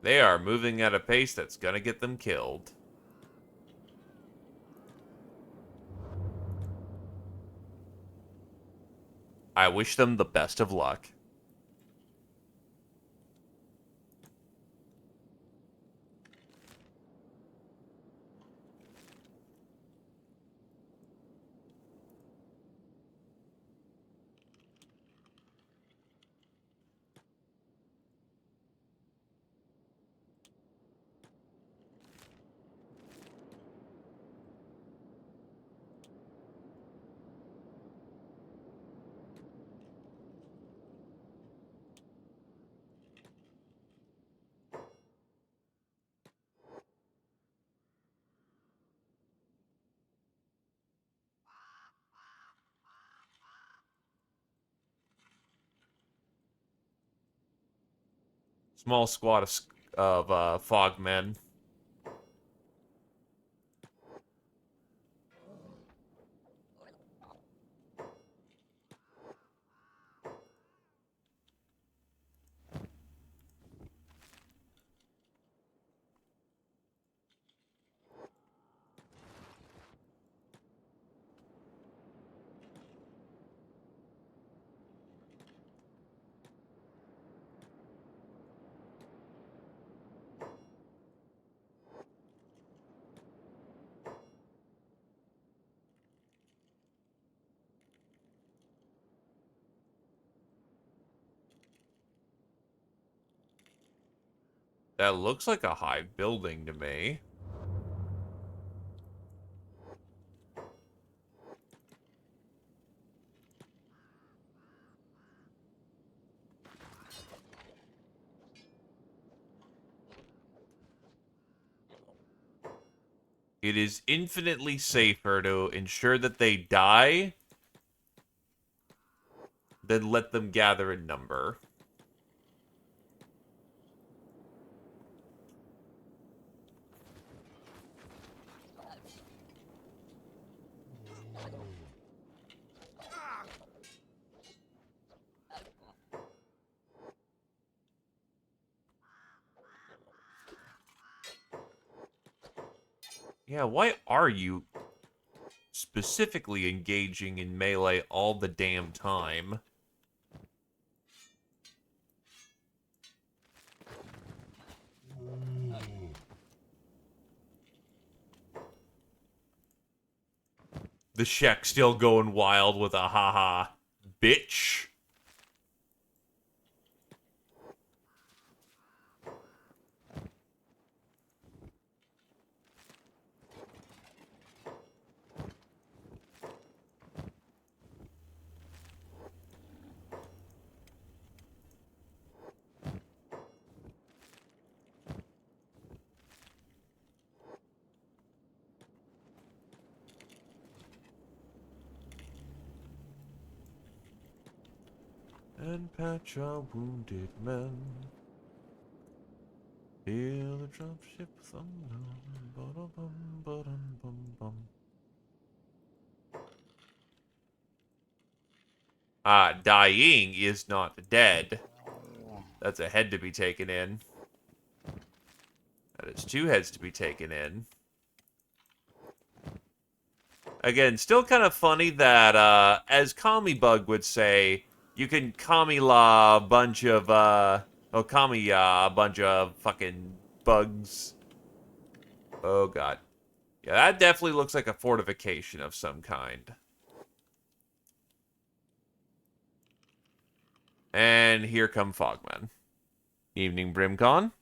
They are moving at a pace that's gonna get them killed. I wish them the best of luck. Small squad of fogmen. That looks like a high building to me. It is infinitely safer to ensure that they die than let them gather in number. Yeah, why are you specifically engaging in melee all the damn time? The Shek still going wild with a haha bitch. and patch our wounded men. Feel the dropship thunder. Ba-da-bum, ba-dum, bum, bum. Dying is not dead. That's a head to be taken in. That is 2 heads to be taken in. Again, still kind of funny that, as Kamibug would say, you can Kami-la a bunch of, Kami-ya a bunch of fucking bugs. Oh, God. Yeah, that definitely looks like a fortification of some kind. And here come Fogmen. Evening, Brimcon.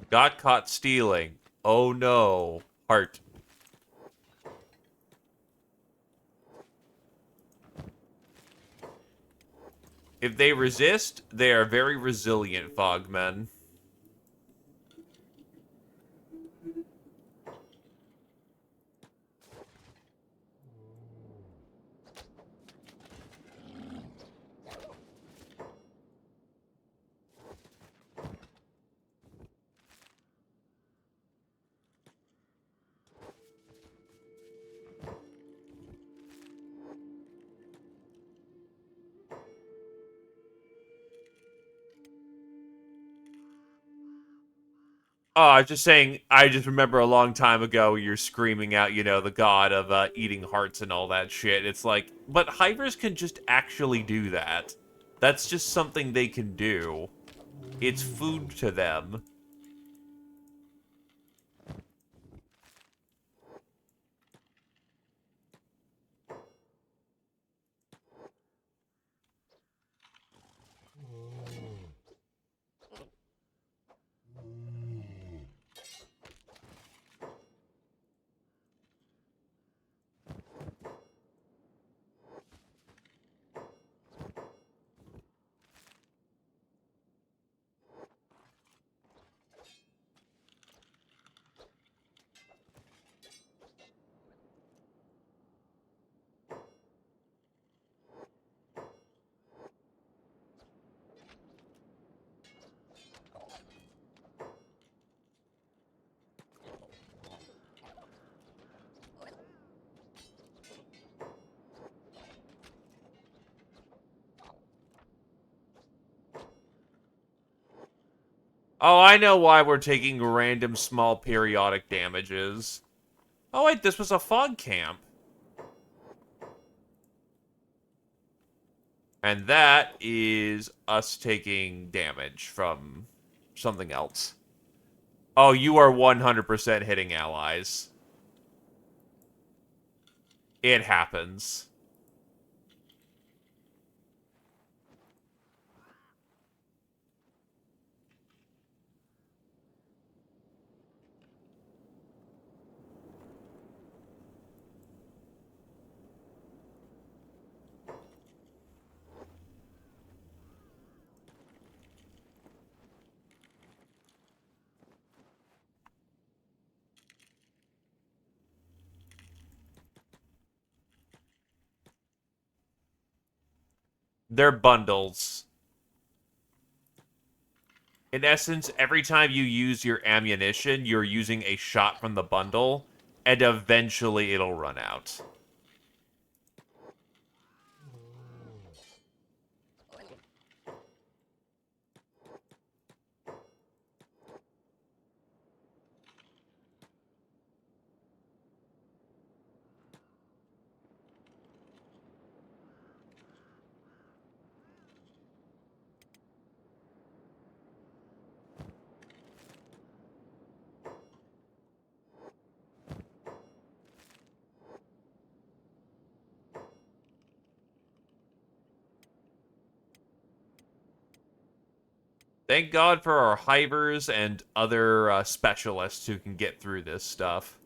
Got caught stealing. Oh no. Heart. If they resist, they are very resilient, Fogmen. Oh, I was just saying, I just remember a long time ago you're screaming out, you know, the god of eating hearts and all that shit. It's like, but hivers can just actually do that. That's just something they can do. It's food to them. Oh, I know why we're taking random small periodic damages. Oh wait, this was a fog camp. And that is us taking damage from something else. Oh, you are 100% hitting allies. It happens. They're bundles. In essence, every time you use your ammunition, you're using a shot from the bundle, and eventually it'll run out. Thank God for our hivers and other specialists who can get through this stuff.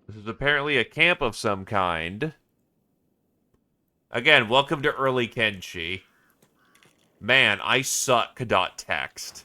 This is apparently a camp of some kind. Again, welcome to early Kenshi. Man, I suck .text.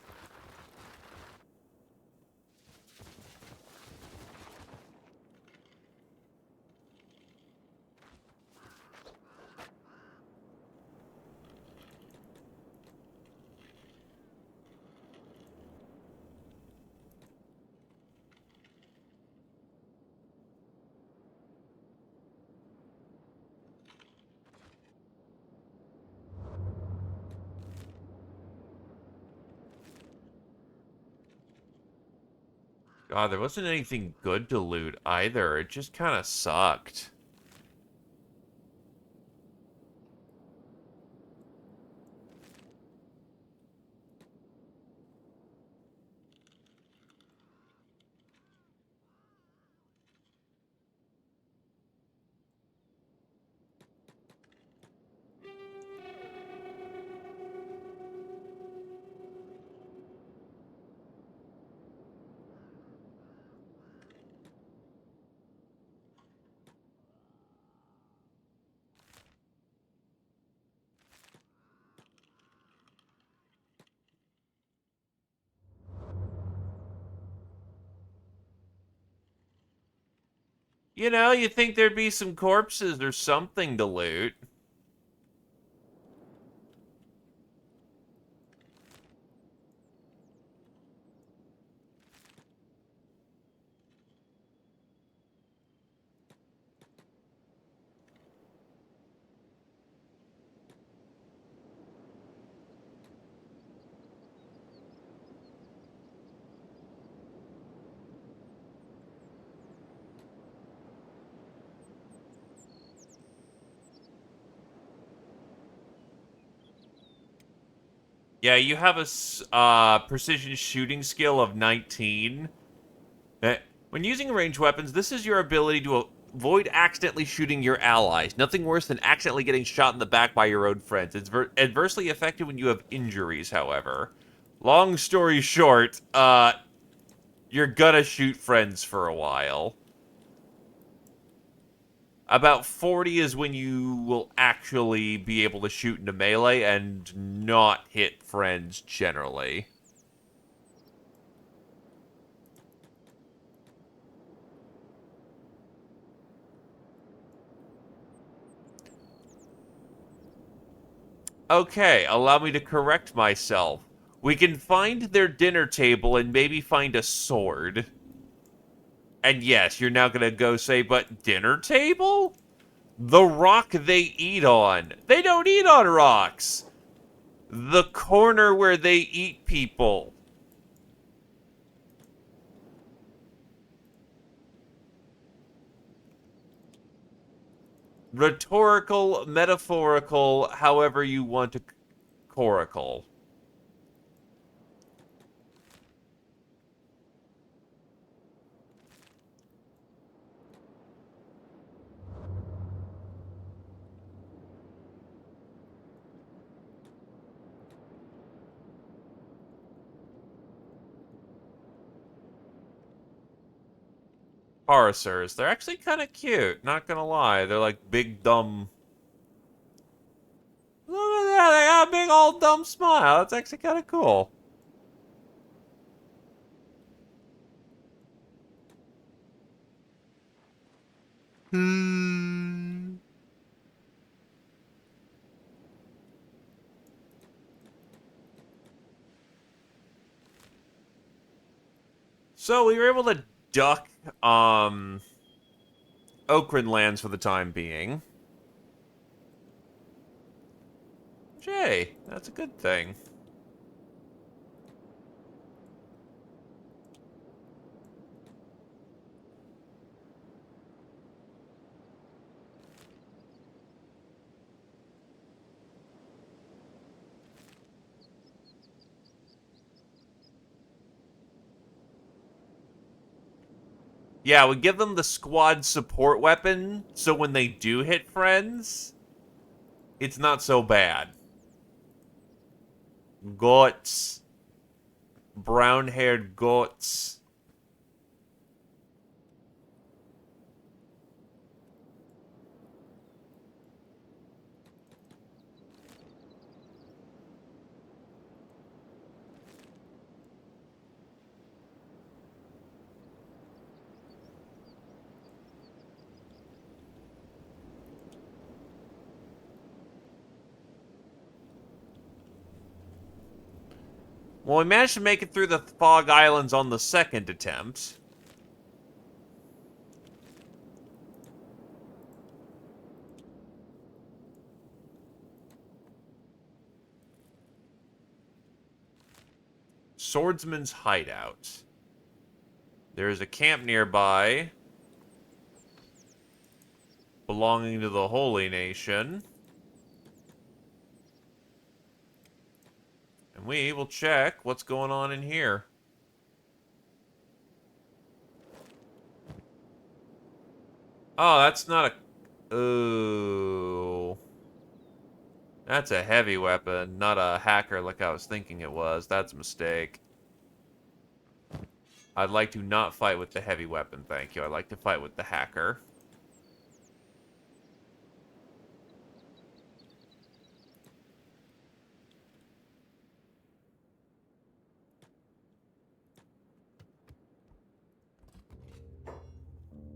God, there wasn't anything good to loot either. It just kind of sucked. You know, you think there'd be some corpses or something to loot. Yeah, you have a precision shooting skill of 19. When using ranged weapons, this is your ability to avoid accidentally shooting your allies. Nothing worse than accidentally getting shot in the back by your own friends. It's adversely affected when you have injuries, however. Long story short, you're gonna shoot friends for a while. About 40 is when you will actually be able to shoot into melee and not hit friends generally. Okay, allow me to correct myself. We can find their dinner table and maybe find a sword. And yes, you're now gonna go say, but dinner table? The rock they eat on. They don't eat on rocks. The corner where they eat people. Rhetorical, metaphorical, however you want to coracle. Parsers. They're actually kind of cute, not gonna lie. They're like big, dumb. Look at that, they got big old dumb smile. That's actually kind of cool. Hmm. So we were able to duck Okran lands for the time being. Jay, that's a good thing. Yeah, we give them the squad support weapon, so when they do hit friends, it's not so bad. Goats. Brown-haired goats. Well, we managed to make it through the Fog Islands on the second attempt. Swordsman's Hideout. There is a camp nearby belonging to the Holy Nation. And we will check what's going on in here. Oh, that's not a... Ooh. That's a heavy weapon, not a hacker like I was thinking it was. That's a mistake. I'd like to not fight with the heavy weapon, thank you. I'd like to fight with the hacker.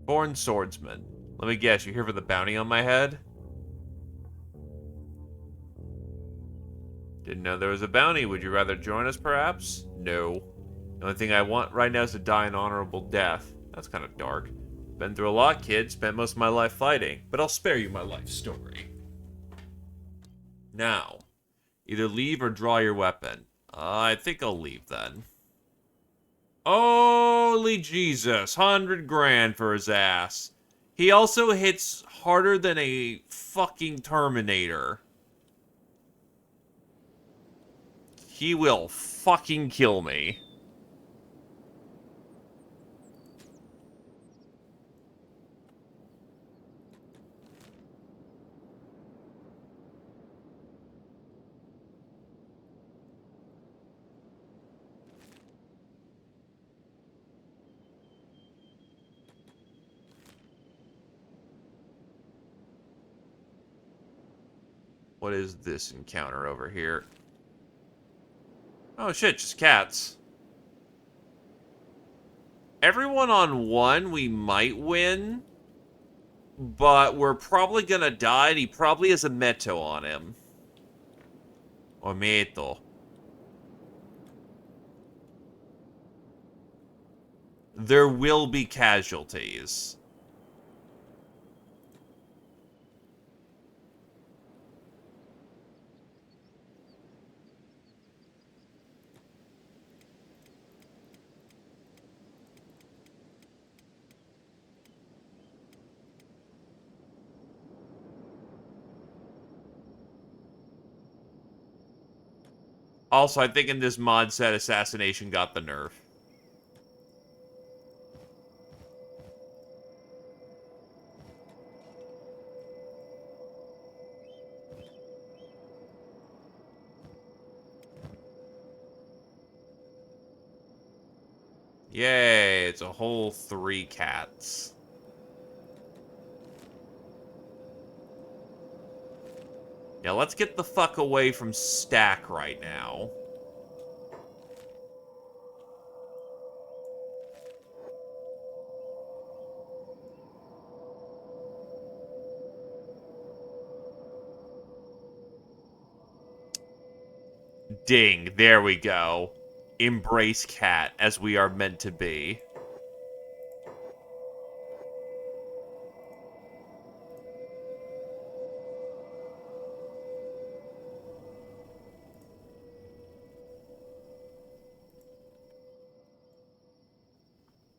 Born Swordsman. Let me guess, you're here for the bounty on my head? Didn't know there was a bounty. Would you rather join us, perhaps? No. The only thing I want right now is to die an honorable death. That's kind of dark. Been through a lot, kid. Spent most of my life fighting. But I'll spare you my life story. Now, either leave or draw your weapon. I think I'll leave then. Holy Jesus, 100 grand for his ass. He also hits harder than a fucking Terminator. He will fucking kill me. What is this encounter over here? Oh shit, just cats. Everyone on one, we might win. But we're probably gonna die, and he probably has a Meto on him. Or Meto. There will be casualties. Also, I think in this mod set, Assassination got the nerf. Yay, it's a whole 3 cats. Yeah, let's get the fuck away from Stack right now. Ding, there we go. Embrace cat, as we are meant to be.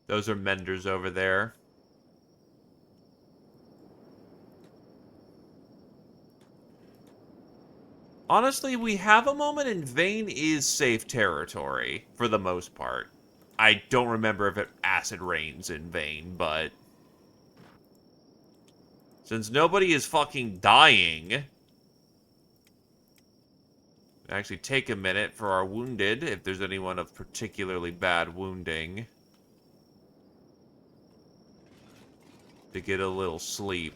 Those are menders over there. Honestly, we have a moment, and Vane is safe territory, for the most part. I don't remember if it acid rains in Vane, but... since nobody is fucking dying... actually take a minute for our wounded, if there's anyone of particularly bad wounding. To get a little sleep.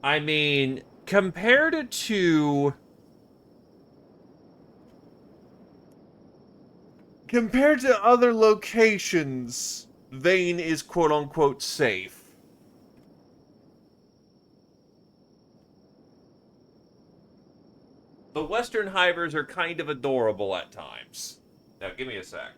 I mean, compared to... compared to other locations, Vane is quote-unquote safe. The Western Hivers are kind of adorable at times. Now, give me a sec.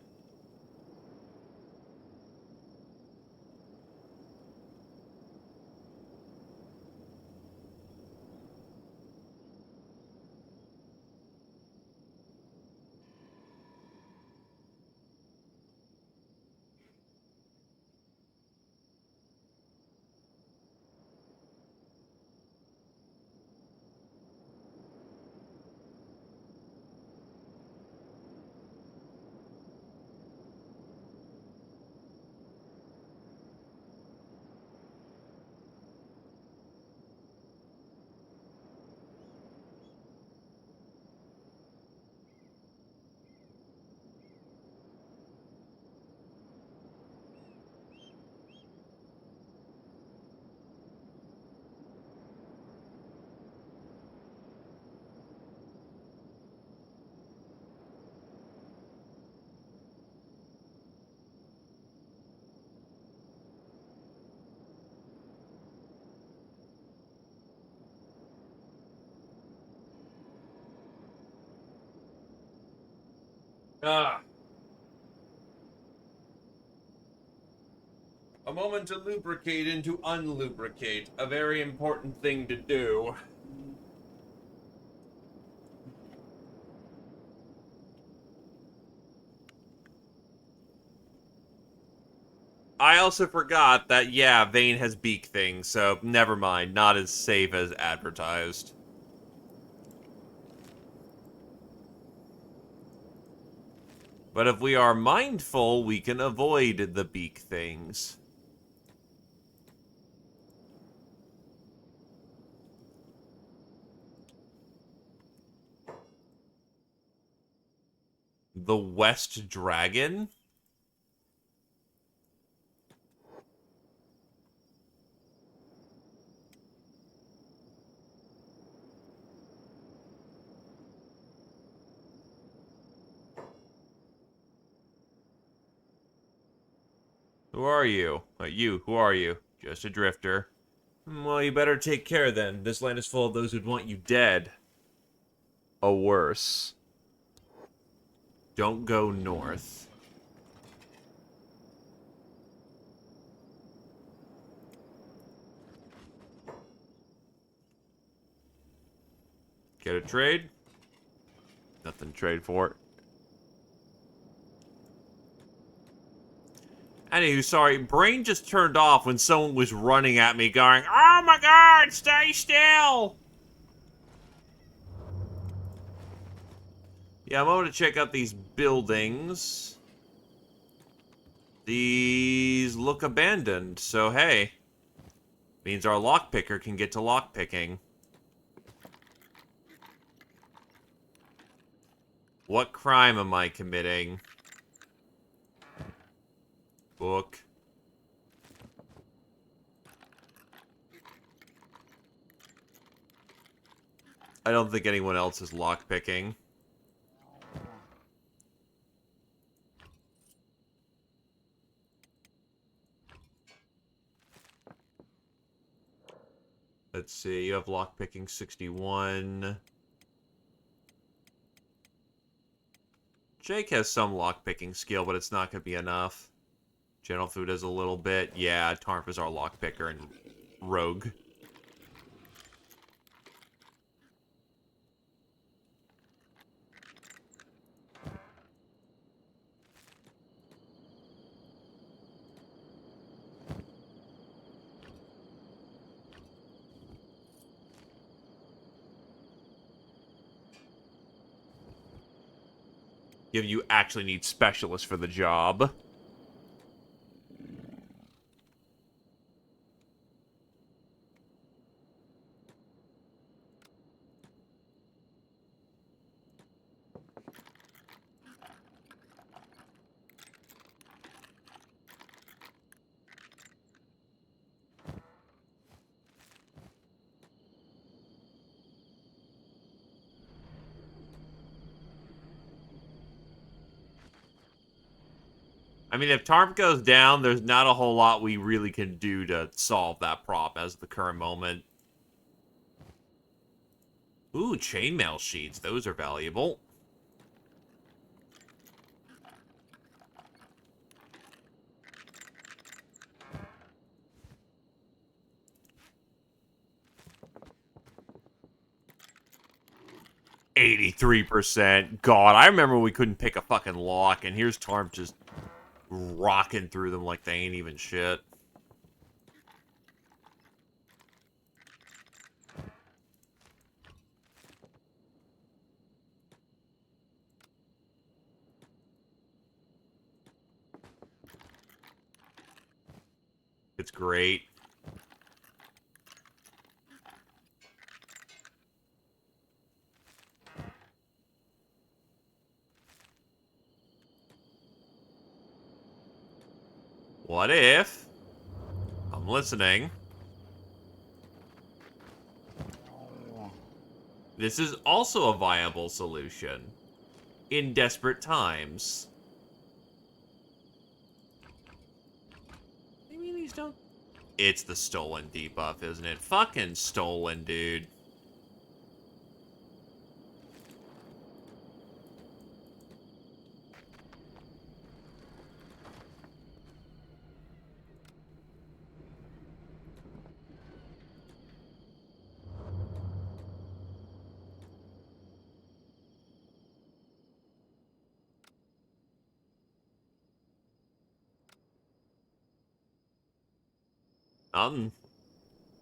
Ah. A moment to lubricate and to unlubricate. A very important thing to do. I also forgot that, yeah, Vane has beak things, so never mind. Not as safe as advertised. But if we are mindful, we can avoid the beak things. The West Dragon? Who are you? Who are you? Just a drifter. Well, you better take care then. This land is full of those who'd want you dead. Or worse. Don't go north. Get a trade? Nothing to trade for. Anywho, sorry, brain just turned off when someone was running at me going, "Oh my god, stay still!" Yeah, I'm going to check out these buildings. These look abandoned, so hey. Means our lockpicker can get to lockpicking. What crime am I committing? Book. I don't think anyone else is lockpicking. Let's see, you have lockpicking 61. Jake has some lockpicking skill, but it's not going to be enough. General Food has a little bit. Yeah, Tarp is our lockpicker and rogue. You actually need specialists for the job. I mean, if Tarp goes down, there's not a whole lot we really can do to solve that problem as the current moment. Ooh, chainmail sheets. Those are valuable. %. God, I remember we couldn't pick a fucking lock, and here's Tarp just rocking through them like they ain't even shit. It's great. What if... I'm listening. This is also a viable solution. In desperate times. Maybe these don't... It's the stolen debuff, isn't it? Fucking stolen, dude.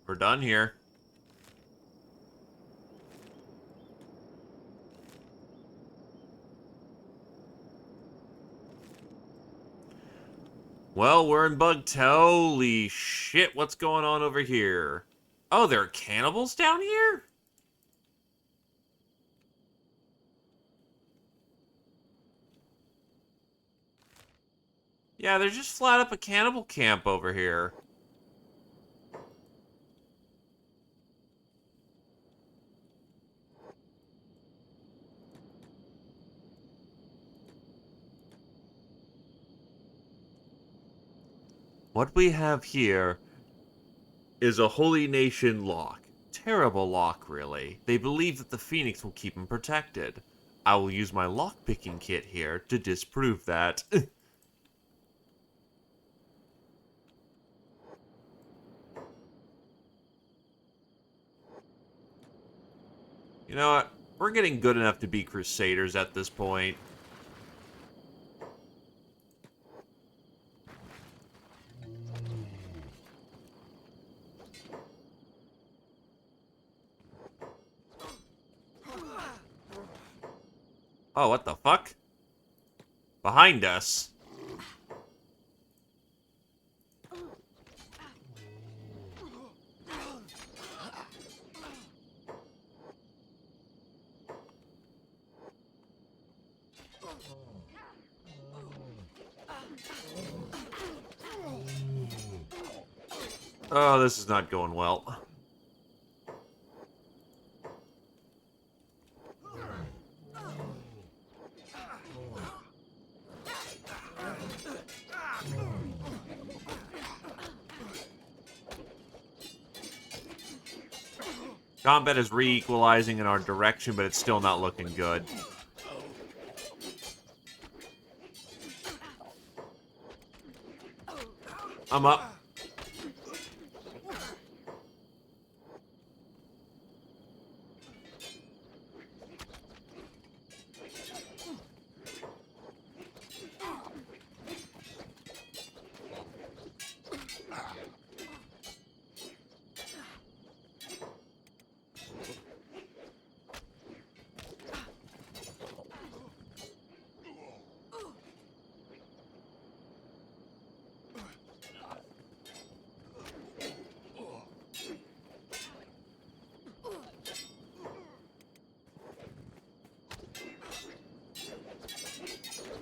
We're done here. Well, we're in Bug. Holy shit, what's going on over here? Oh, there are cannibals down here? Yeah, there's just flat up a cannibal camp over here. What we have here is a Holy Nation lock. Terrible lock, really. They believe that the Phoenix will keep them protected. I will use my lockpicking kit here to disprove that. You know what? We're getting good enough to be Crusaders at this point. Oh, what the fuck? Behind us. Oh, this is not going well. Combat is re-equalizing in our direction, but it's still not looking good. I'm up.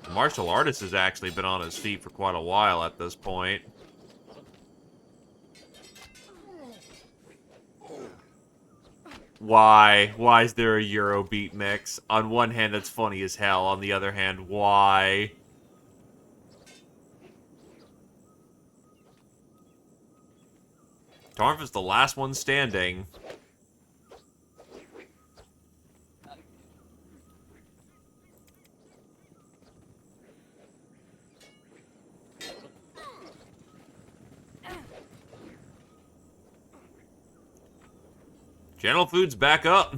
The martial artist has actually been on his feet for quite a while at this point. Why? Why is there a Eurobeat mix? On one hand, that's funny as hell. On the other hand, why? Tarnf is the last one standing. Channel Food's back up.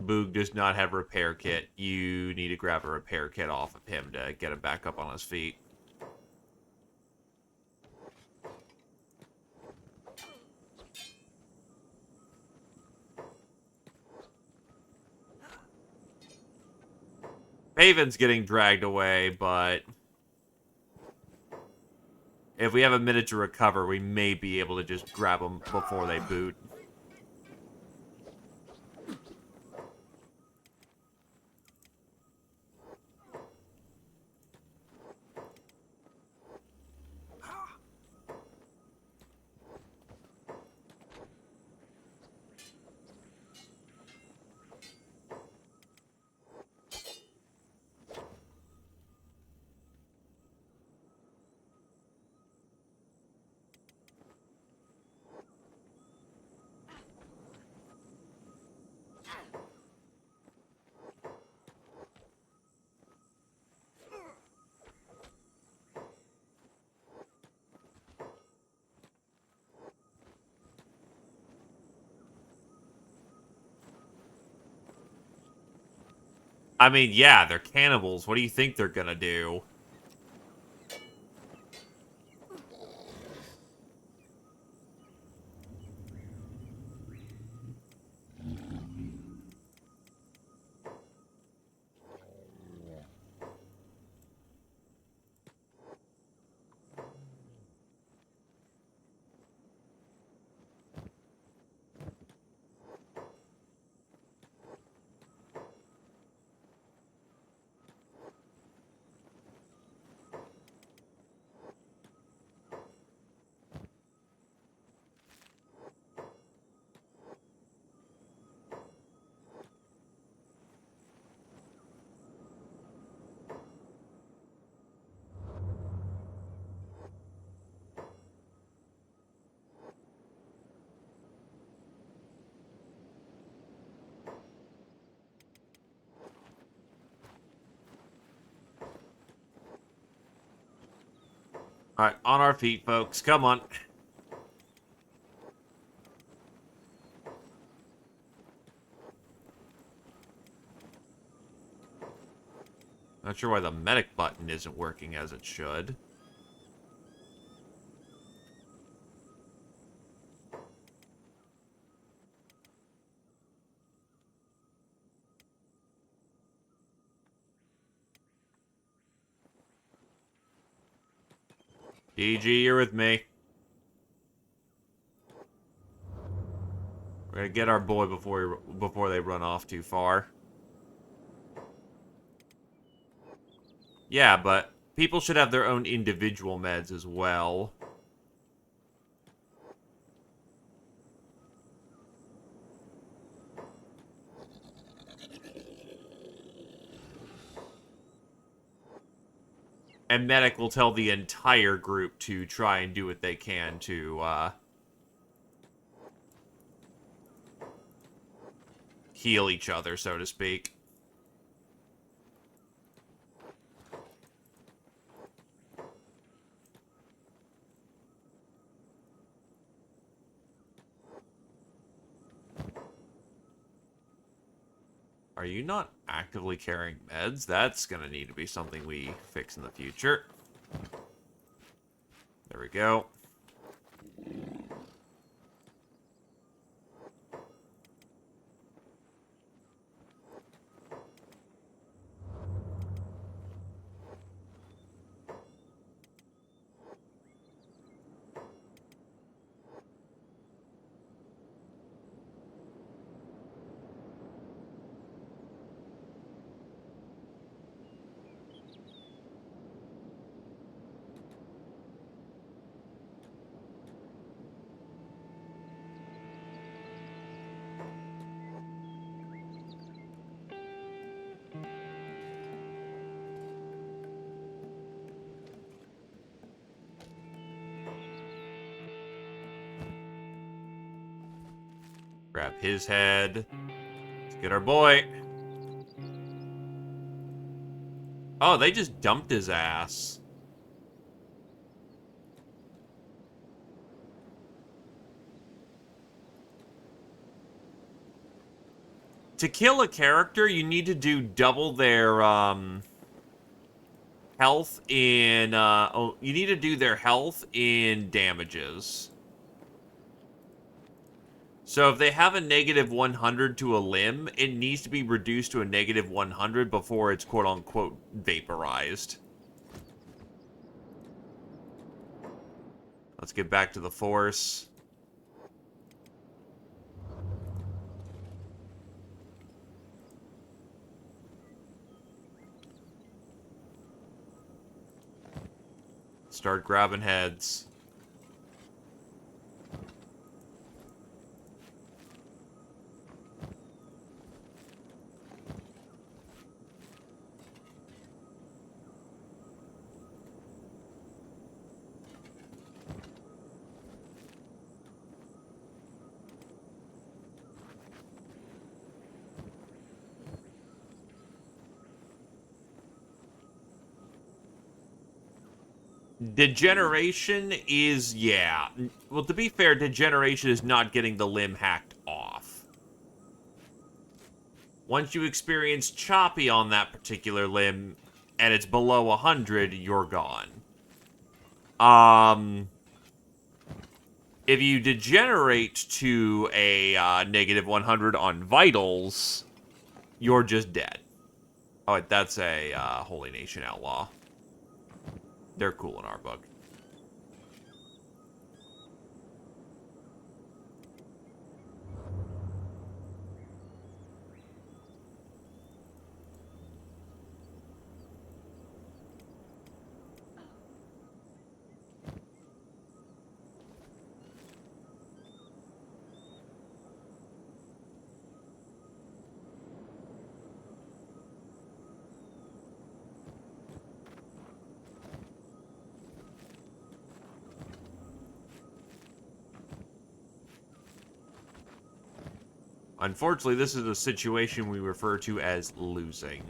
Boog does not have a repair kit. You need to grab a repair kit off of him to get him back up on his feet. Haven's getting dragged away, but if we have a minute to recover, we may be able to just grab them before they boot. I mean, yeah, they're cannibals. What do you think they're gonna do? Alright, on our feet, folks. Come on. Not sure why the medic button isn't working as it should. DG, you're with me. We're gonna get our boy before they run off too far. Yeah, but people should have their own individual meds as well. And medic will tell the entire group to try and do what they can to, heal each other, so to speak. Are you not actively carrying meds? That's gonna need to be something we fix in the future. There we go. Grab his head. Let's get our boy. Oh, they just dumped his ass. To kill a character, you need to do double their, health in, you need to do their health in damages. So if they have a negative 100 to a limb, it needs to be reduced to a negative 100 before it's quote-unquote vaporized. Let's get back to the force. Start grabbing heads. Degeneration is, yeah. Well, to be fair, degeneration is not getting the limb hacked off. Once you experience choppy on that particular limb, and it's below 100, you're gone. If you degenerate to a negative 100 on vitals, you're just dead. Oh, wait, that's a Holy Nation outlaw. They're cool in our book. Unfortunately, this is a situation we refer to as losing.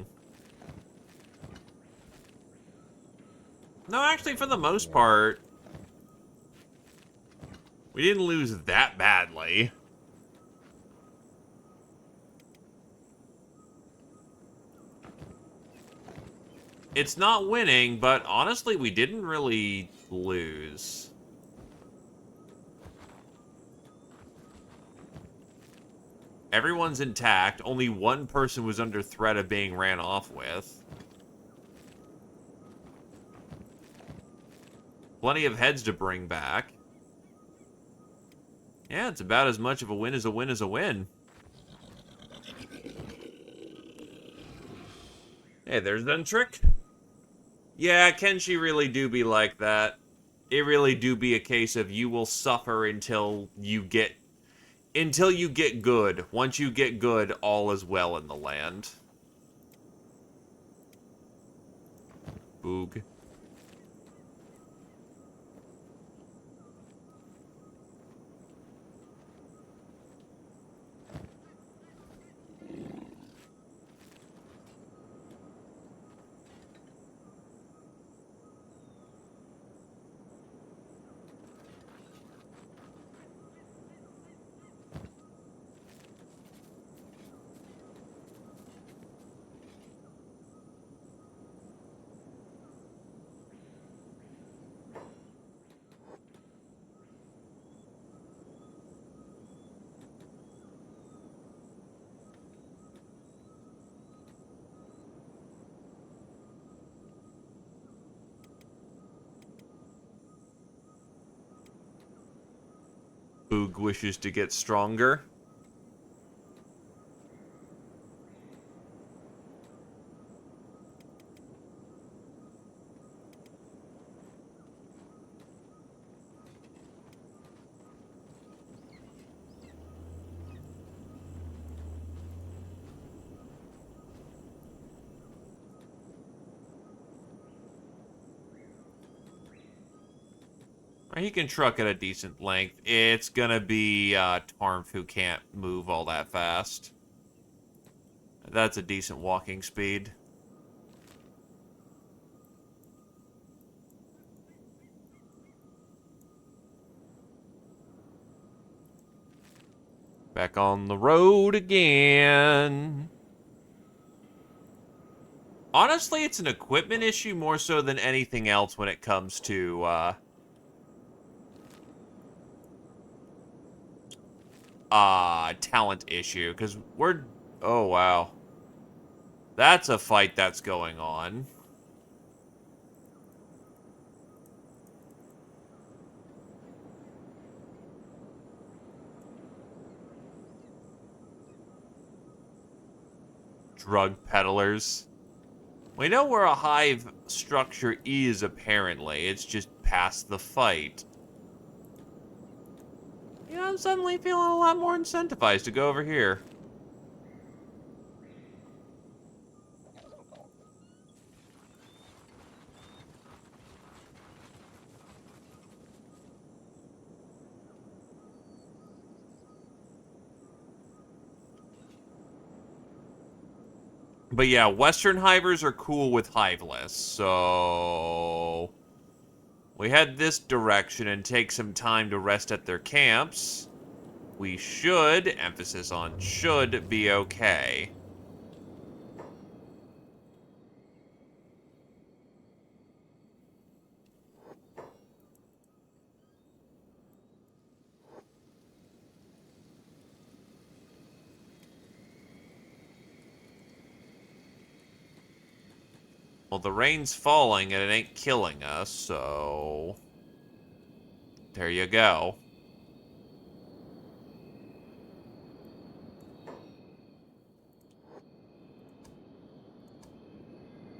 No, actually, for the most part, we didn't lose that badly. It's not winning, but honestly, we didn't really lose. Everyone's intact. Only one person was under threat of being ran off with. Plenty of heads to bring back. Yeah, it's about as much of a win as a win as a win. Hey, there's Dentrick. Yeah, Kenshi really do be like that. It really do be a case of you will suffer until you get good. Once you get good, all is well in the land. Boog. Boog wishes to get stronger. He can truck at a decent length. It's gonna be Tarmf who can't move all that fast. That's a decent walking speed. Back on the road again. Honestly, it's an equipment issue more so than anything else when it comes to talent issue, because oh wow. That's a fight that's going on. Drug peddlers. We know where a hive structure is, apparently. It's just past the fight. You know, I'm suddenly feeling a lot more incentivized to go over here. But yeah, Western hivers are cool with hiveless, so we head this direction and take some time to rest at their camps. We should, emphasis on should, be okay. Well, the rain's falling and it ain't killing us, so there you go.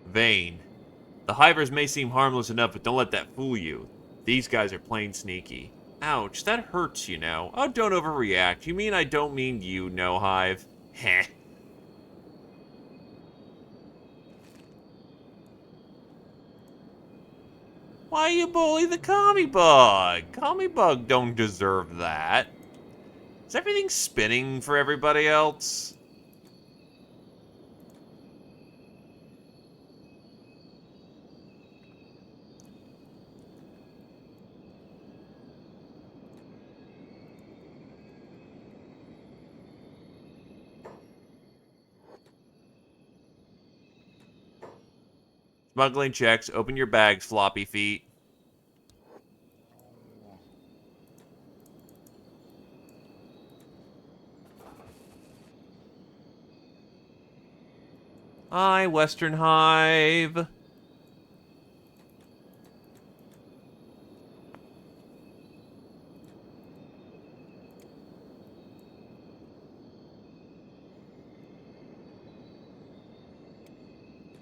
Vane. The hivers may seem harmless enough, but don't let that fool you. These guys are plain sneaky. Ouch, that hurts, you know. Oh, don't overreact. You mean I don't mean you, no hive? Heh. Why you bully the commie bug? Commie bug don't deserve that. Is everything spinning for everybody else? Smuggling checks. Open your bags, floppy feet. Hi, Western Hive.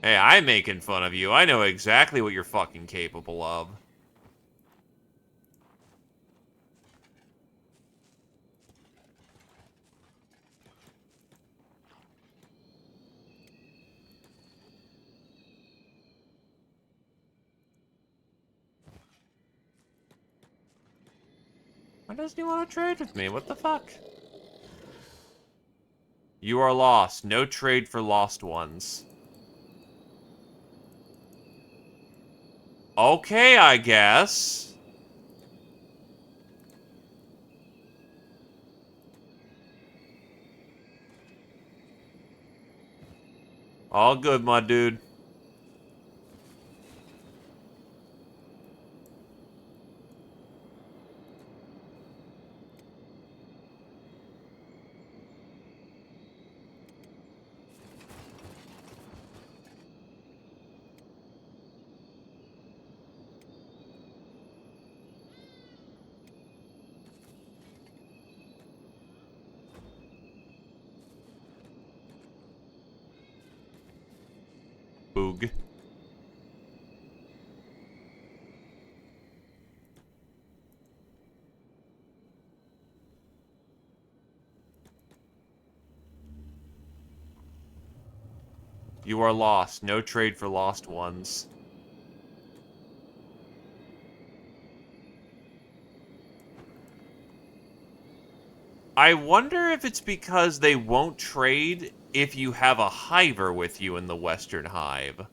Hey, I'm making fun of you. I know exactly what you're fucking capable of. Why doesn't he want to trade with me? What the fuck? You are lost. No trade for lost ones. Okay, I guess. All good, my dude. Boog. You are lost. No trade for lost ones. I wonder if it's because they won't trade if you have a hiver with you in the Western Hive.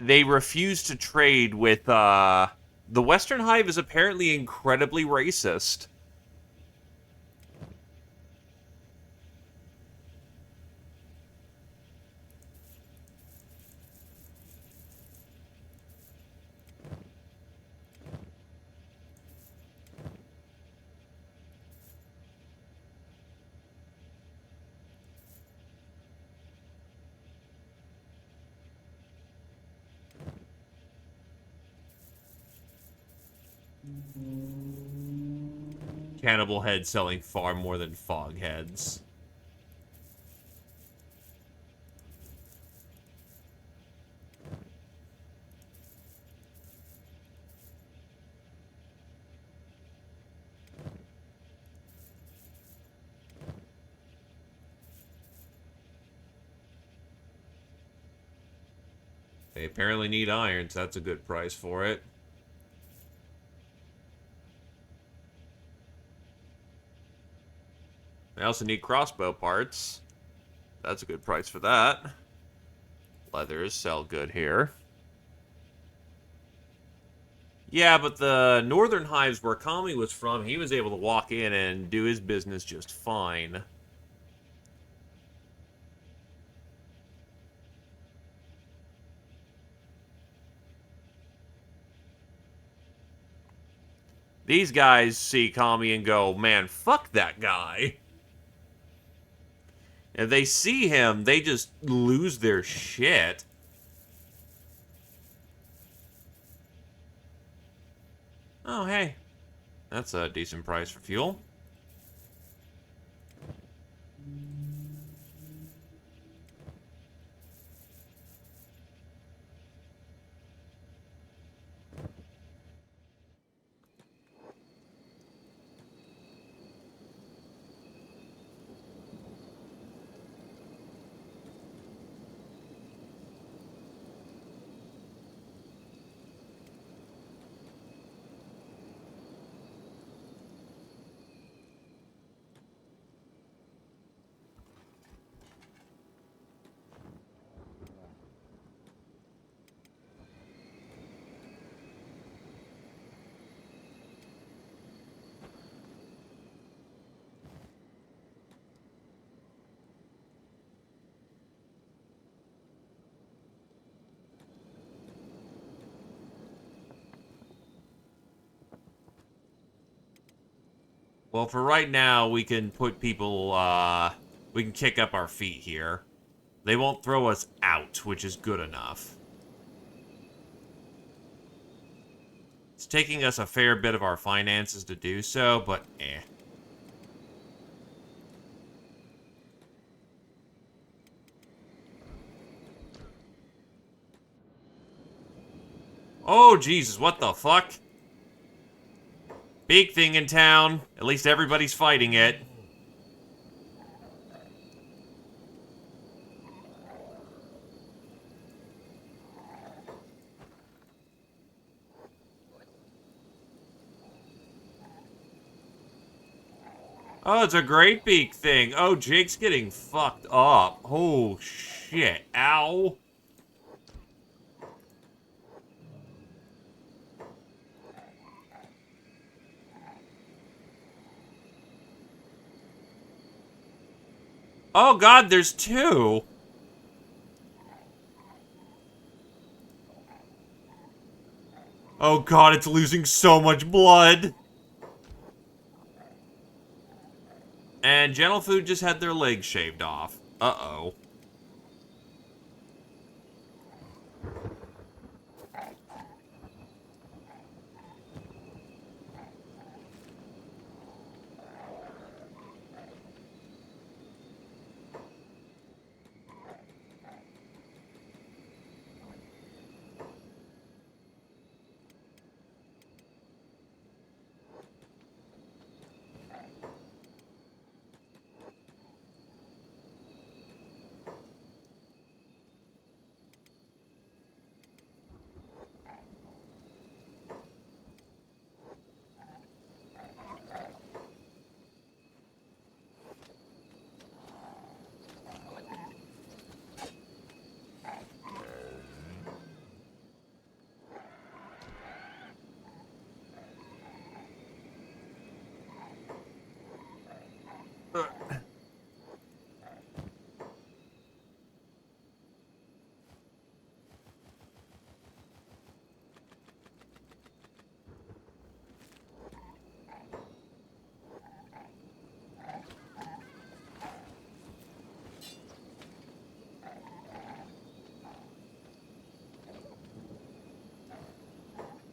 They refuse to trade with, the Western Hive is apparently incredibly racist. Cannibal heads selling far more than fog heads. They apparently need iron, so that's a good price for it. They also need crossbow parts. That's a good price for that. Leathers sell good here. Yeah, but the northern hives where Kami was from, he was able to walk in and do his business just fine. These guys see Kami and go, man, fuck that guy. If they see him, they just lose their shit. Oh, hey. That's a decent price for fuel. Well, for right now, we can put people, we can kick up our feet here. They won't throw us out, which is good enough. It's taking us a fair bit of our finances to do so, but eh. Oh, Jesus, what the fuck? Big thing in town. At least everybody's fighting it. Oh, it's a great beak thing. Oh, Jake's getting fucked up. Oh, shit. Ow. Oh, God, there's two. Oh, God, it's losing so much blood. And Gentle Food just had their legs shaved off. Uh-oh.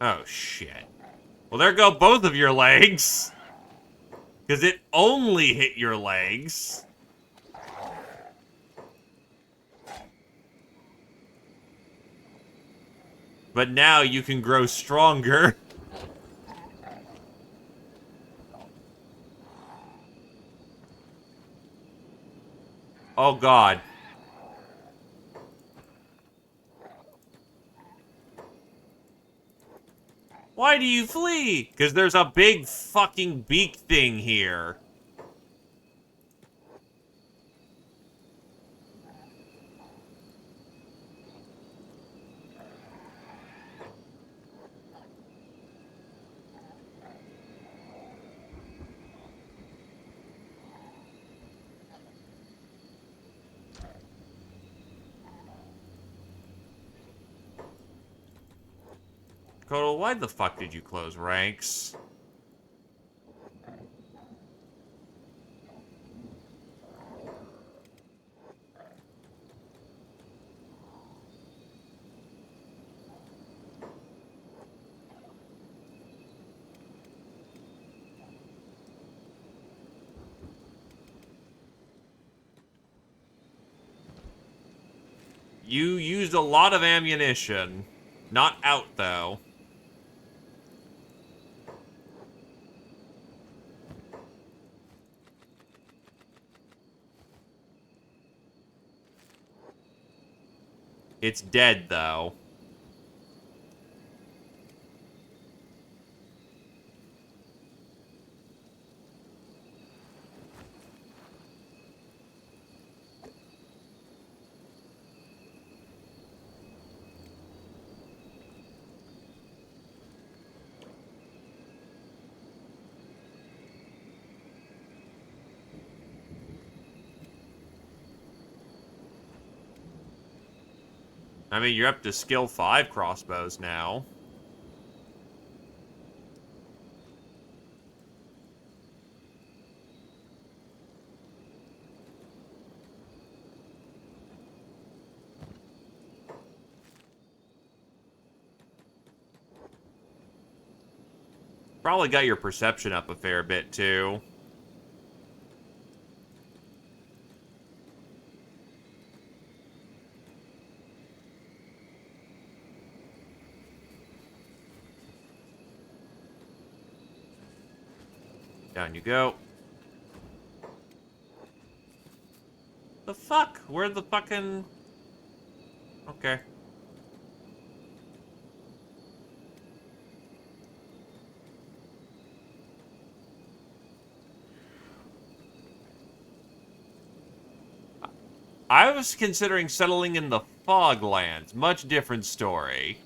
Oh, shit. Well, there go both of your legs. Because it only hit your legs. But now you can grow stronger. Oh, God. Why do you flee? Because there's a big fucking beak thing here. Kotal, why the fuck did you close ranks? You used a lot of ammunition. Not out, though. It's dead, though. I mean, you're up to skill 5 crossbows now. Probably got your perception up a fair bit, too. Down you go. The fuck? Where the fucking... Okay. I was considering settling in the Foglands. Much different story.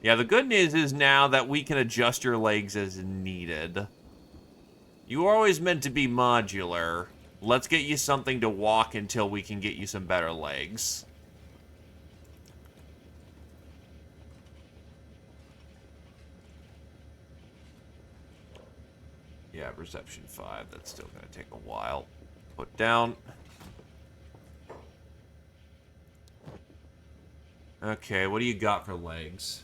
Yeah, the good news is now that we can adjust your legs as needed. You were always meant to be modular. Let's get you something to walk until we can get you some better legs. Yeah, Perception 5. That's still going to take a while. Put down. Okay, what do you got for legs?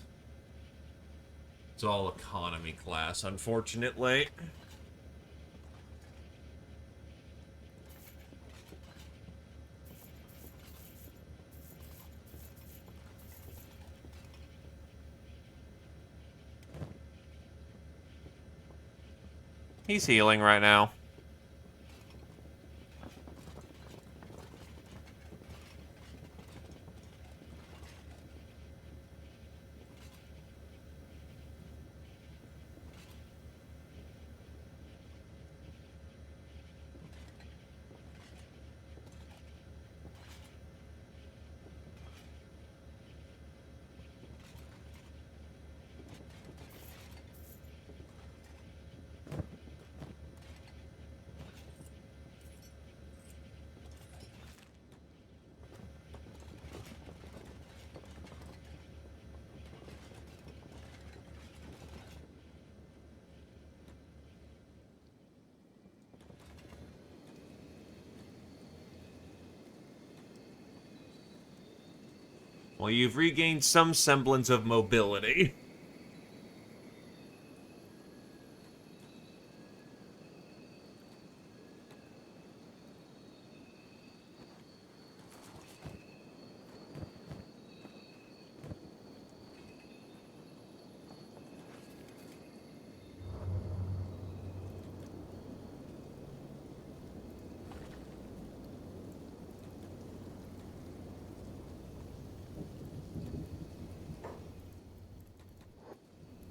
It's all economy class, unfortunately. He's healing right now. Well, you've regained some semblance of mobility.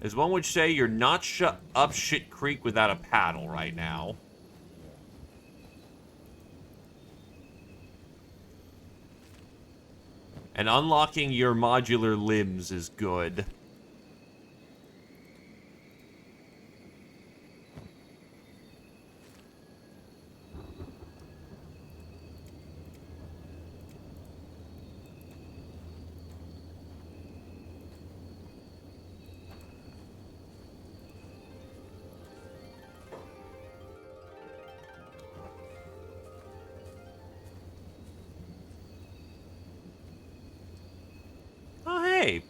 As one would say, you're not shut up shit creek without a paddle right now. And unlocking your modular limbs is good. Oh, hey,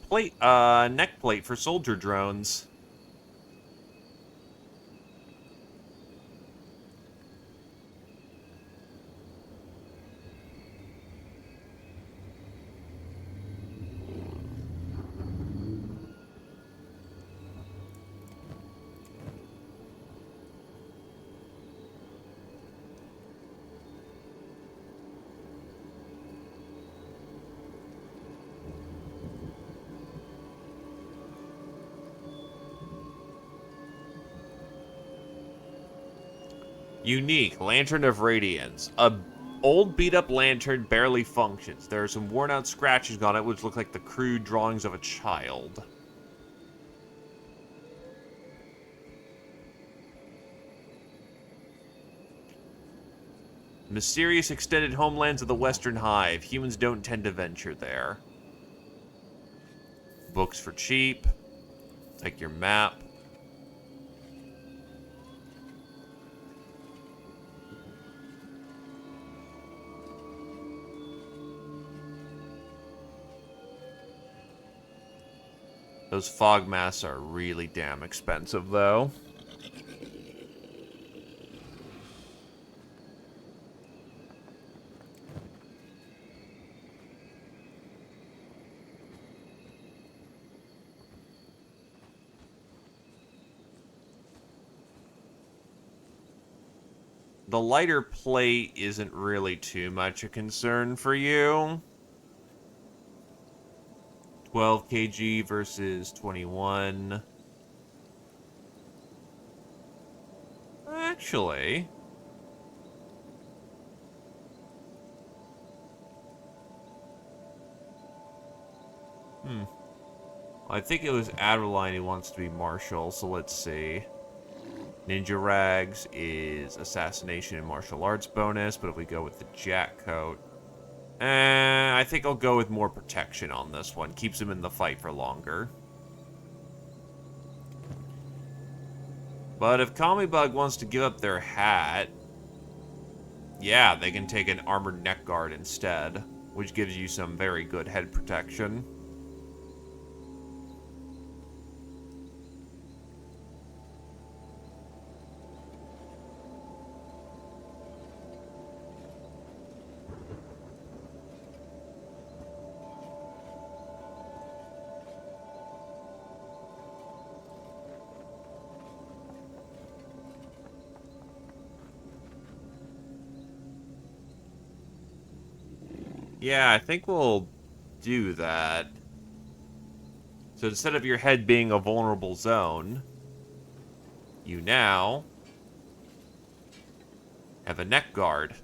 neck plate for soldier drones. Unique, Lantern of Radiance. A old beat-up lantern barely functions. There are some worn-out scratches on it which look like the crude drawings of a child. Mysterious extended homelands of the Western Hive. Humans don't tend to venture there. Books for cheap. Take your map. Those fog masks are really damn expensive, though. The lighter plate isn't really too much a concern for you. 12 kg versus 21. Actually, I think it was Adeline who wants to be Marshal, so let's see. Ninja Rags is Assassination and Martial Arts bonus, but if we go with the Jack Coat, I think I'll go with more protection on this one. Keeps him in the fight for longer. But if Commie-Bug wants to give up their hat, yeah, they can take an Armored Neck Guard instead, which gives you some very good head protection. Yeah, I think we'll do that. So instead of your head being a vulnerable zone, you now have a neck guard.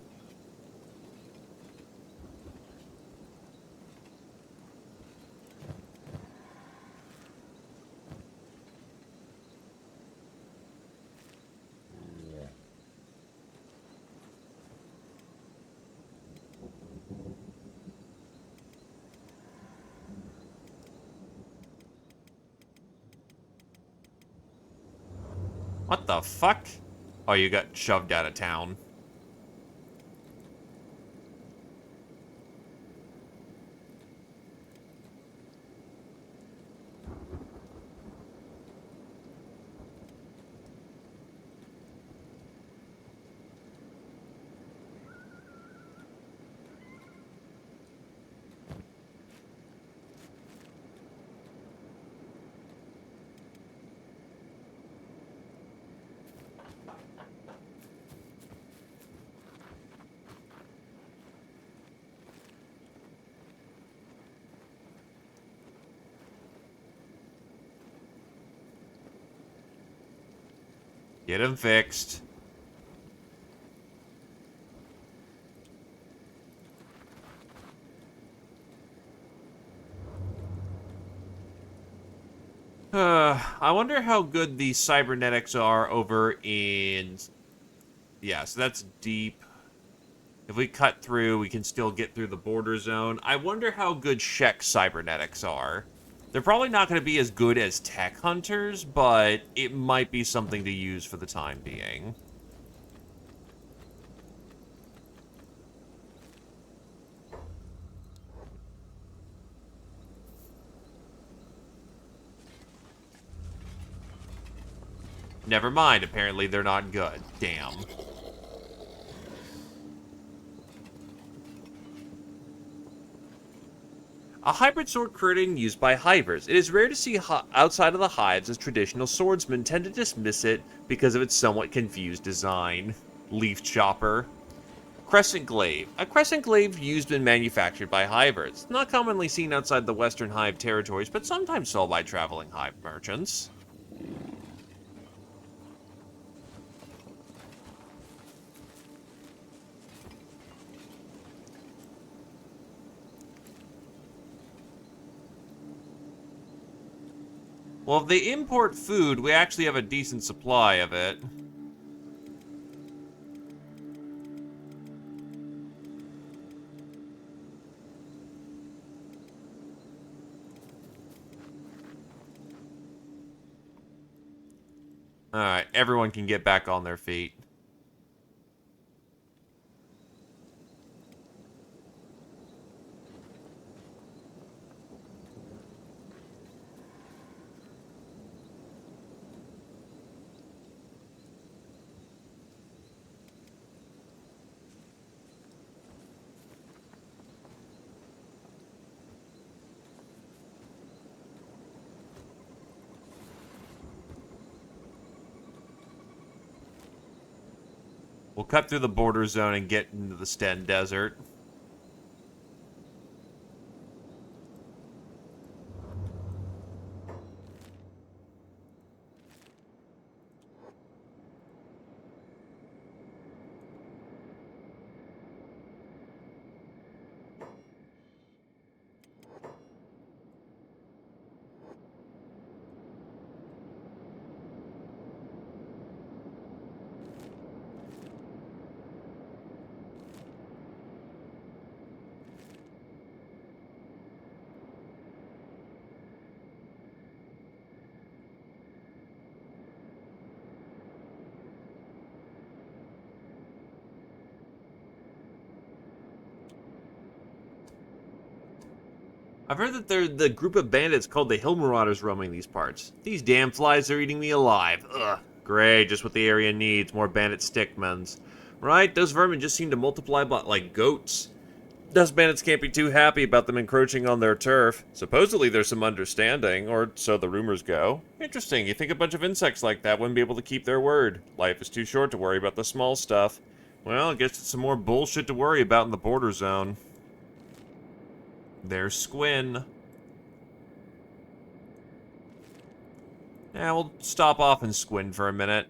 What the fuck? Oh, you got shoved out of town. Get him fixed. I wonder how good the cybernetics are over in... Yeah, so that's deep. If we cut through, we can still get through the border zone. I wonder how good Shek cybernetics are. They're probably not going to be as good as Tech Hunters, but it might be something to use for the time being. Never mind, apparently they're not good. Damn. A hybrid sword curtain used by hivers. It is rare to see outside of the hives, as traditional swordsmen tend to dismiss it because of its somewhat confused design. Leaf chopper. Crescent glaive. A crescent glaive used and manufactured by hivers. Not commonly seen outside the western hive territories, but sometimes sold by traveling hive merchants. Well, if they import food, we actually have a decent supply of it. Alright, everyone can get back on their feet. We'll cut through the border zone and get into the Sten Desert. I've heard that they're the group of bandits called the Hill Marauders roaming these parts. These damn flies are eating me alive. Ugh. Great, just what the area needs. More bandit stickmans. Right? Those vermin just seem to multiply like goats. Dust bandits can't be too happy about them encroaching on their turf. Supposedly there's some understanding, or so the rumors go. Interesting, you think a bunch of insects like that wouldn't be able to keep their word. Life is too short to worry about the small stuff. Well, I guess it's some more bullshit to worry about in the border zone. There's Squin. Yeah, we'll stop off and Squin for a minute.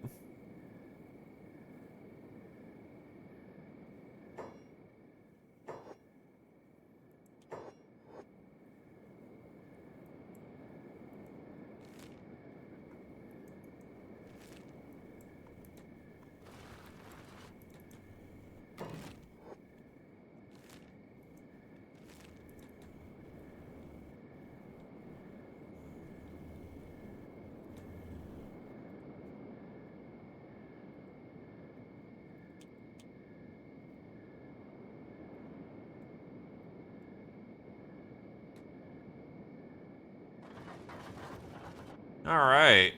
Alright.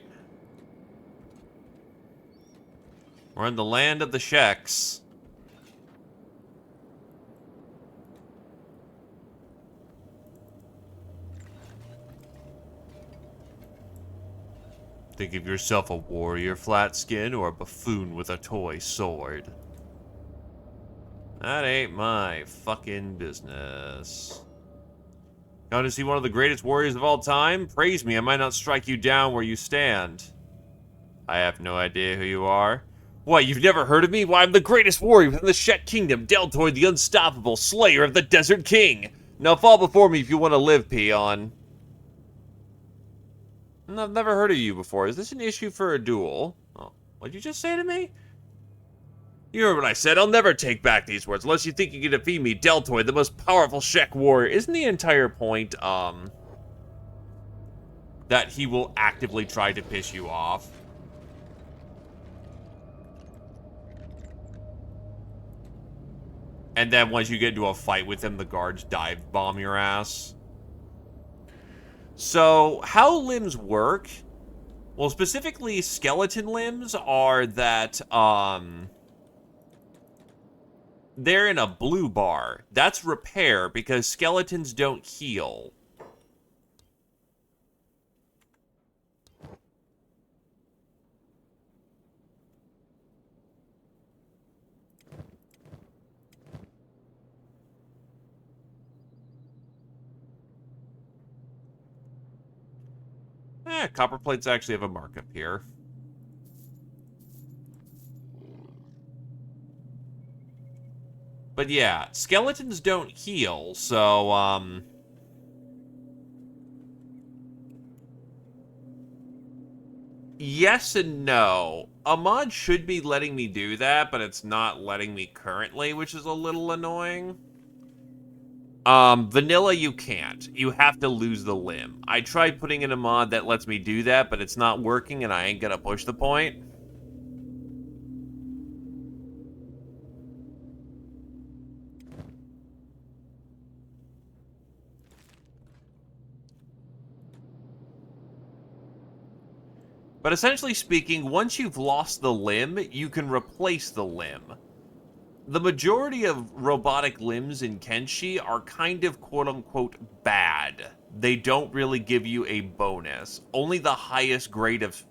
We're in the land of the Sheks. Think of yourself a warrior Flatskin or a buffoon with a toy sword. That ain't my fucking business. Going to see one of the greatest warriors of all time? Praise me, I might not strike you down where you stand. I have no idea who you are. What, you've never heard of me? Why, I'm the greatest warrior within the Shet Kingdom, Deltoid the Unstoppable, Slayer of the Desert King. Now fall before me if you want to live, peon. I've never heard of you before. Is this an issue for a duel? Oh, what'd you just say to me? You heard what I said. I'll never take back these words unless you think you can defeat me, Deltoid, the most powerful Shek warrior. Isn't the entire point, that he will actively try to piss you off? And then once you get into a fight with him, the guards dive bomb your ass. So, how limbs work? Well, specifically, skeleton limbs are that, they're in a blue bar. That's repair, because skeletons don't heal. Copper plates actually have a markup here. But yeah, skeletons don't heal, so, yes and no. A mod should be letting me do that, but it's not letting me currently, which is a little annoying. Vanilla you can't. You have to lose the limb. I tried putting in a mod that lets me do that, but it's not working and I ain't gonna push the point. But essentially speaking, once you've lost the limb, you can replace the limb. The majority of robotic limbs in Kenshi are kind of quote-unquote bad. They don't really give you a bonus. Only the highest grade of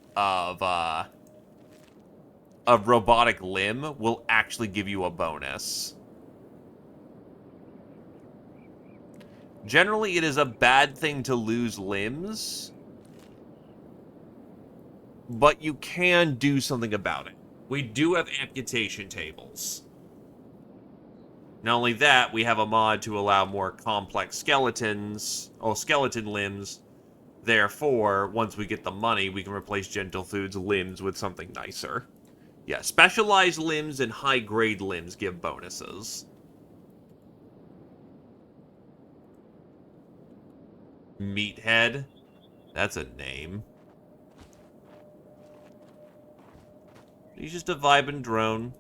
robotic limb will actually give you a bonus. Generally, it is a bad thing to lose limbs, but you can do something about it. We do have amputation tables. Not only that, we have a mod to allow more complex skeleton limbs. Therefore, once we get the money, we can replace Gentle Food's limbs with something nicer. Yeah, specialized limbs and high-grade limbs give bonuses. Meathead? That's a name. He's just a vibing drone.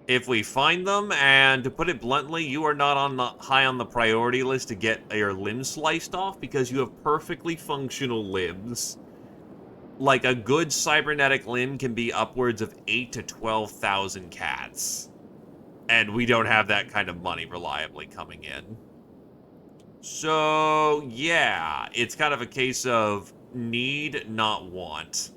If we find them, and to put it bluntly, you are not high on the priority list to get your limbs sliced off because you have perfectly functional limbs. Like, a good cybernetic limb can be upwards of 8 to 12,000 cats. And we don't have that kind of money reliably coming in. So, yeah, it's kind of a case of need, not want.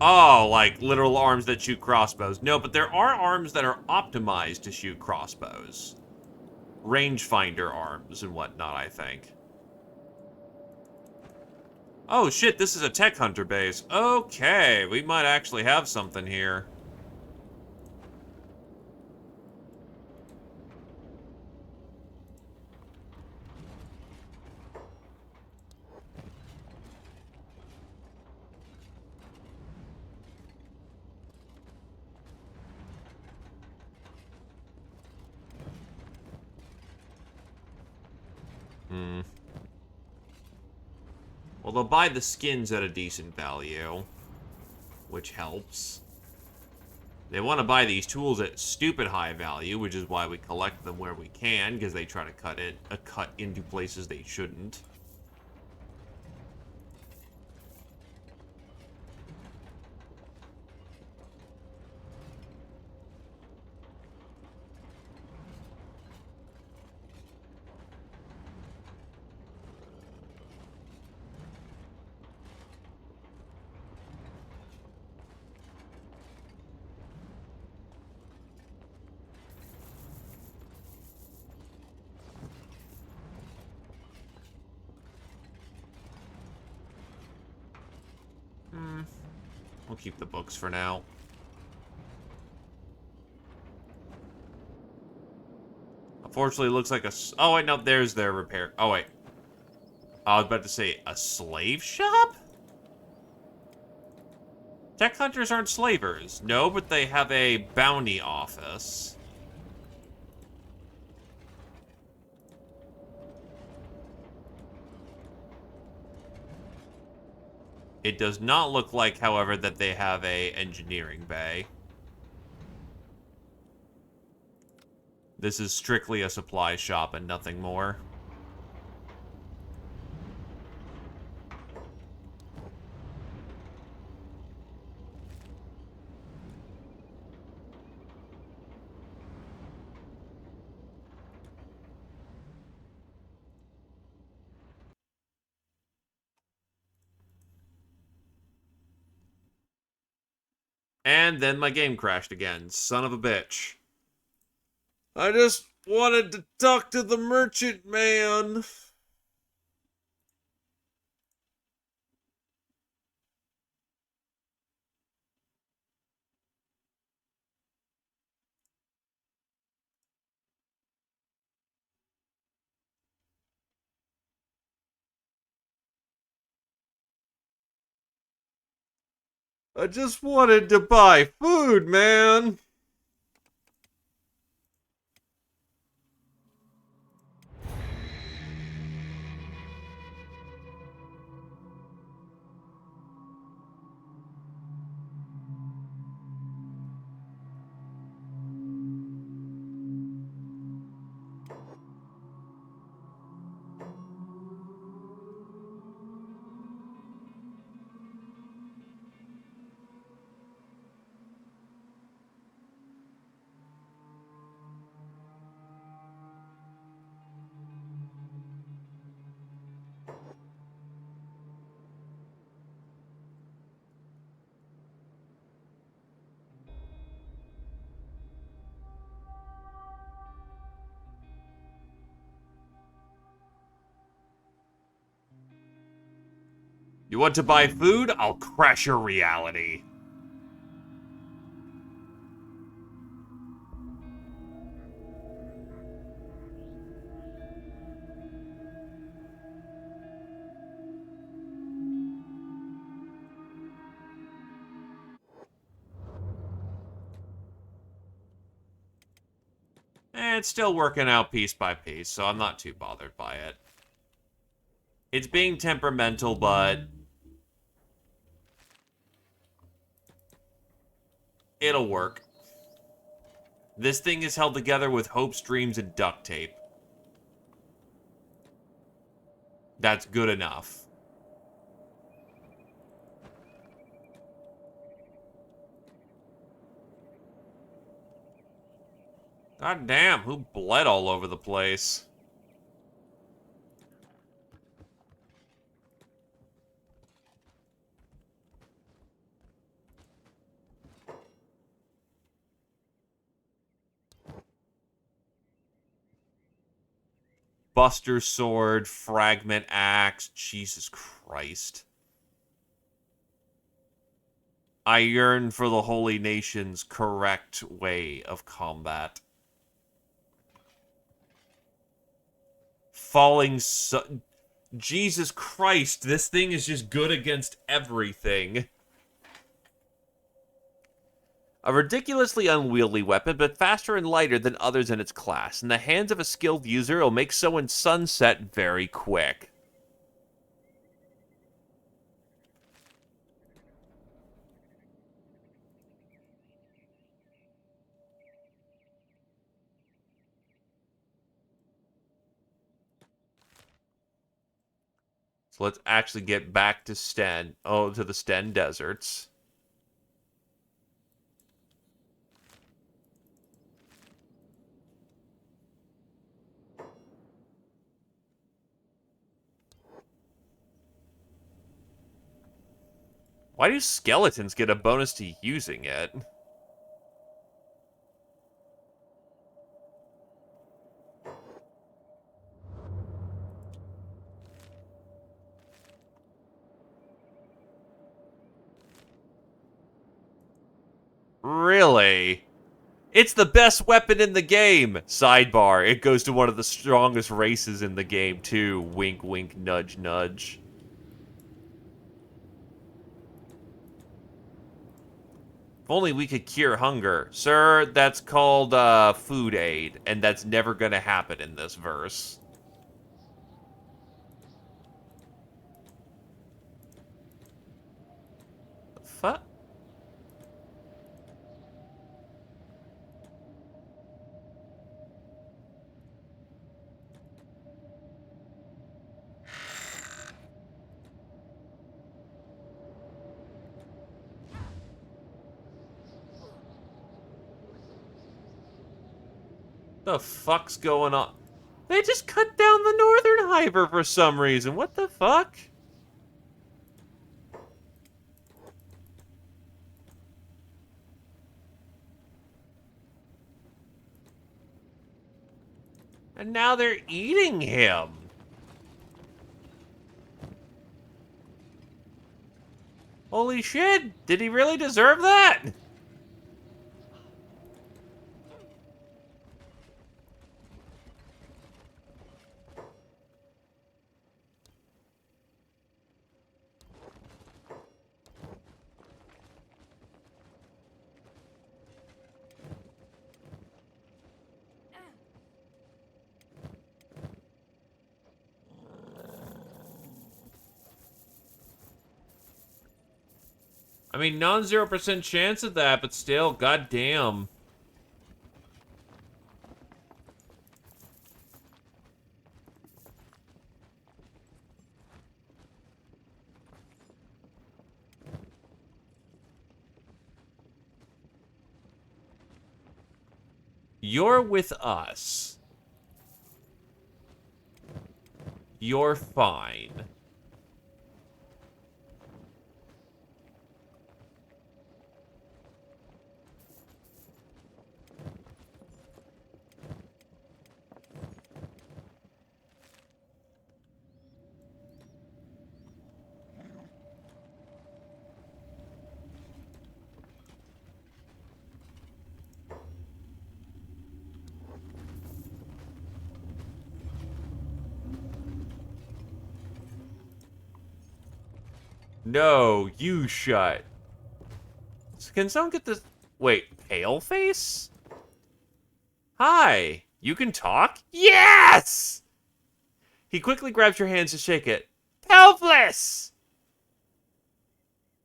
Oh, like literal arms that shoot crossbows. No, but there are arms that are optimized to shoot crossbows. Rangefinder arms and whatnot, I think. Oh shit, this is a tech hunter base. Okay, we might actually have something here. Well, they'll buy the skins at a decent value, which helps. They want to buy these tools at stupid high value, which is why we collect them where we can, because they try to cut into places they shouldn't. We'll keep the books for now. Unfortunately, it looks like a... Oh, wait, no, there's their repair. Oh, wait. I was about to say, a slave shop? Tech hunters aren't slavers. No, but they have a bounty office. It does not look like, however, that they have a engineering bay. This is strictly a supply shop and nothing more. And then my game crashed again. Son of a bitch. I just wanted to talk to the merchant man. I just wanted to buy food, man. You want to buy food? I'll crash your reality. It's still working out piece by piece, so I'm not too bothered by it. It's being temperamental, but it'll work. This thing is held together with hopes, dreams, and duct tape. That's good enough. God damn, who bled all over the place? Buster Sword, Fragment Axe, Jesus Christ. I yearn for the Holy Nation's correct way of combat. Falling so... Jesus Christ, this thing is just good against everything. A ridiculously unwieldy weapon, but faster and lighter than others in its class. In the hands of a skilled user, it'll make someone's sunset very quick. So let's actually get back to to the Sten Deserts. Why do skeletons get a bonus to using it? Really? It's the best weapon in the game! Sidebar, it goes to one of the strongest races in the game, too. Wink, wink, nudge, nudge. If only we could cure hunger. Sir, that's called, food aid, and that's never gonna happen in this verse. The fuck? The fuck's going on? They just cut down the northern hyper for some reason. What the fuck? And now they're eating him. Holy shit, did he really deserve that? I mean, non-0% chance of that, but still, goddamn. You're with us. You're fine. No, you shut. Can someone get this? Wait, Paleface? Hi, you can talk? Yes! He quickly grabs your hands to shake it. Helpless!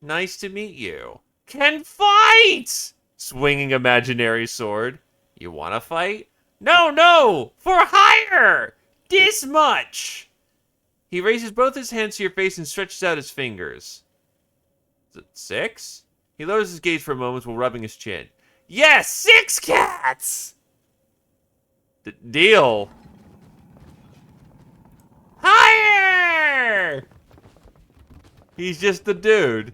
Nice to meet you. Can fight! Swinging imaginary sword. You wanna fight? No, no! For hire! This much! He raises both his hands to your face and stretches out his fingers. Is it 6? He lowers his gaze for a moment while rubbing his chin. Yes, 6 cats! Deal. Higher! He's just the dude.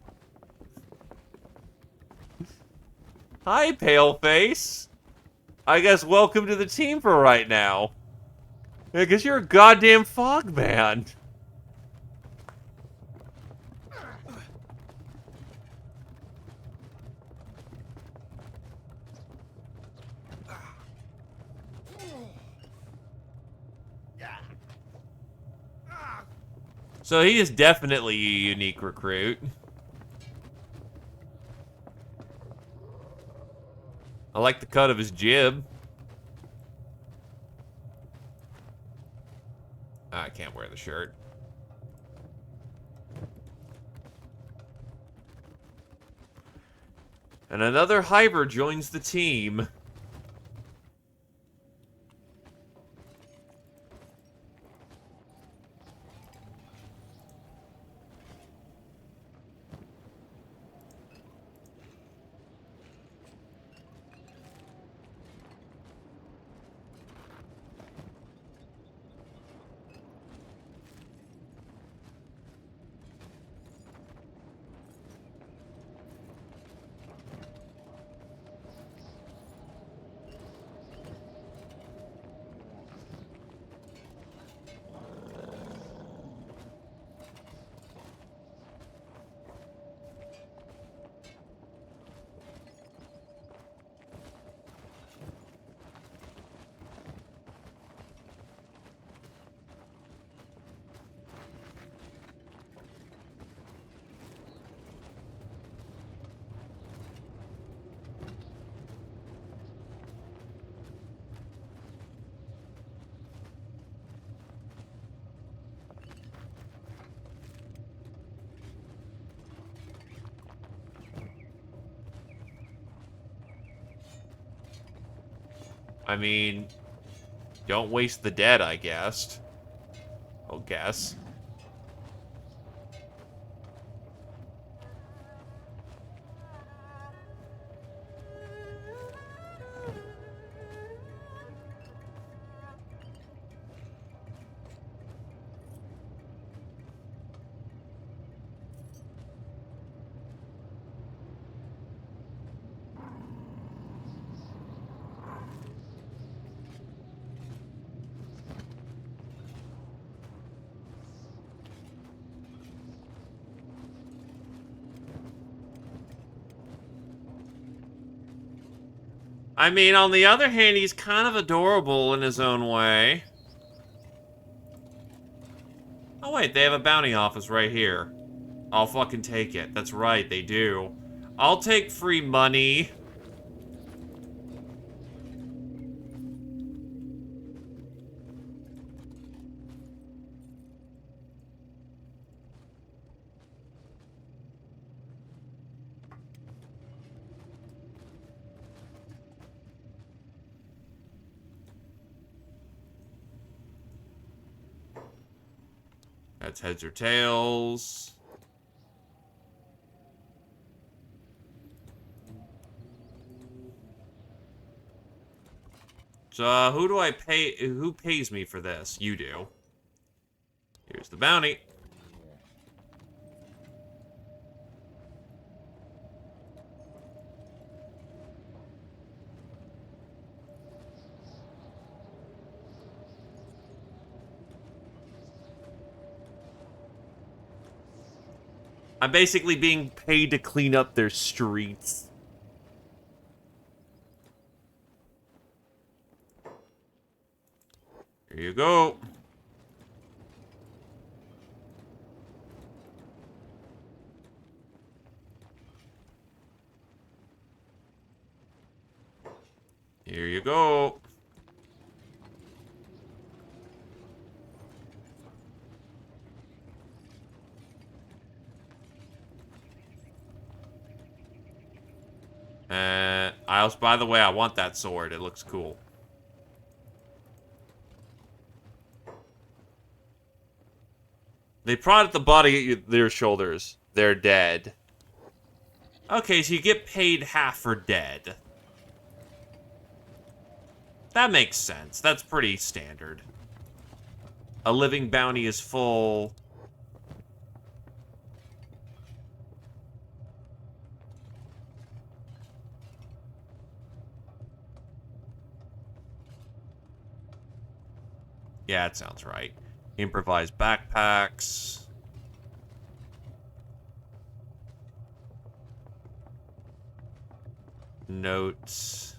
Hi, Paleface. I guess welcome to the team for right now. Yeah, 'cause you're a goddamn fog man. So he is definitely a unique recruit. I like the cut of his jib. I can't wear the shirt. And another Hyber joins the team. I mean, don't waste the dead, I guess. I'll guess. I mean, on the other hand, he's kind of adorable in his own way. Oh wait, they have a bounty office right here. I'll fucking take it. That's right, they do. I'll take free money. That's heads or tails. So, who do I pay? Who pays me for this? You do. Here's the bounty. I'm basically being paid to clean up their streets. Here you go. Here you go. I also, by the way, I want that sword. It looks cool. They prod at the body at their shoulders. They're dead. Okay, so you get paid half for dead. That makes sense. That's pretty standard. A living bounty is full. Yeah, that sounds right. Improvised backpacks. Notes.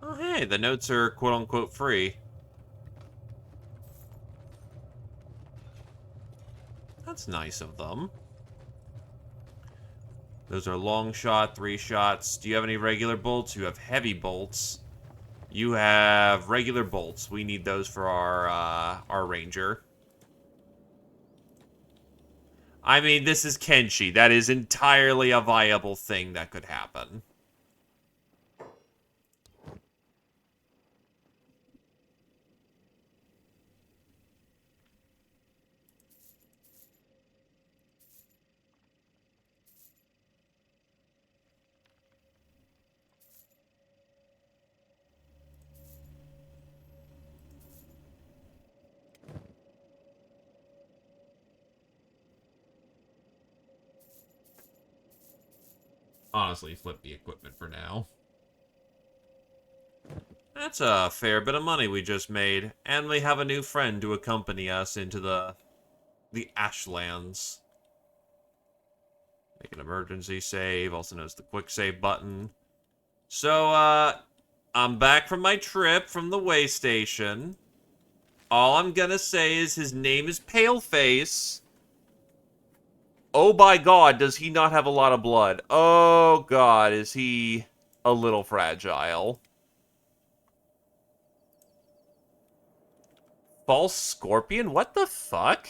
Oh, hey, the notes are quote-unquote free. That's nice of them. Those are long shot, 3 shots. Do you have any regular bolts? You have heavy bolts. You have regular bolts. We need those for our ranger. I mean, this is Kenshi. That is entirely a viable thing that could happen. Honestly, flip the equipment for now. That's a fair bit of money we just made. And we have a new friend to accompany us into the Ashlands. Make an emergency save. Also knows the quick save button. So, I'm back from my trip from the way station. All I'm gonna say is his name is Paleface. Oh my god, does he not have a lot of blood? Oh god, is he a little fragile? False Scorpion? What the fuck?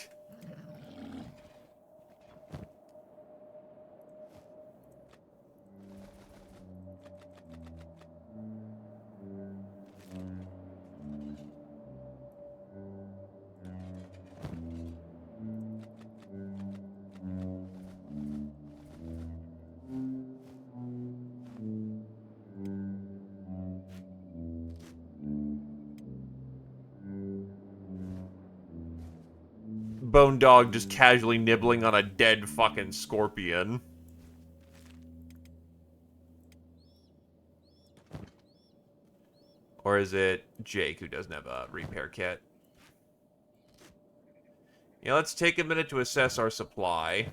Bone Dog just casually nibbling on a dead fucking scorpion. Or is it Jake who doesn't have a repair kit? Yeah, let's take a minute to assess our supply.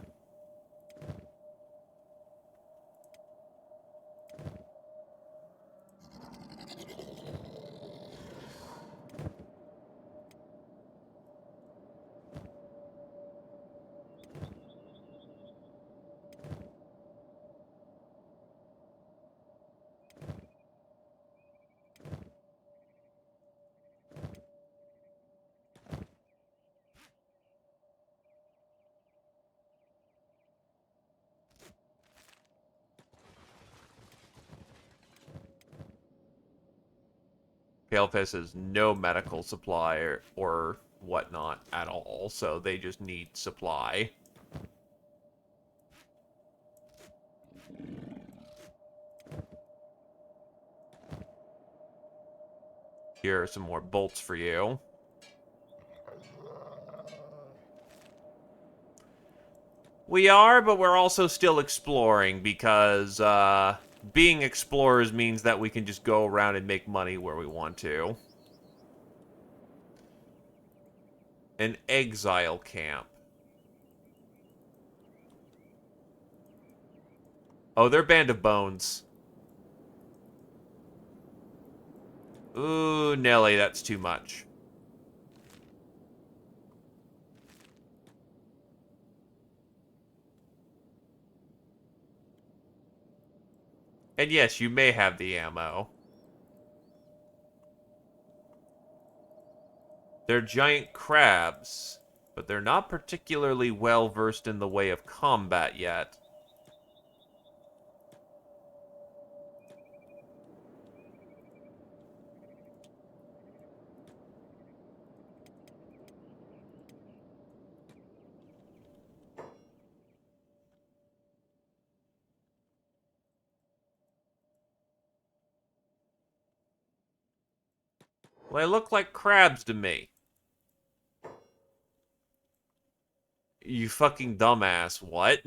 Paleface has no medical supply or whatnot at all, so they just need supply. Here are some more bolts for you. We are, but we're also still exploring because being explorers means that we can just go around and make money where we want to. An exile camp. Oh, they're Band of Bones. Ooh, Nelly, that's too much. And yes, you may have the ammo. They're giant crabs, but they're not particularly well versed in the way of combat yet. Well, they look like crabs to me. You fucking dumbass. What?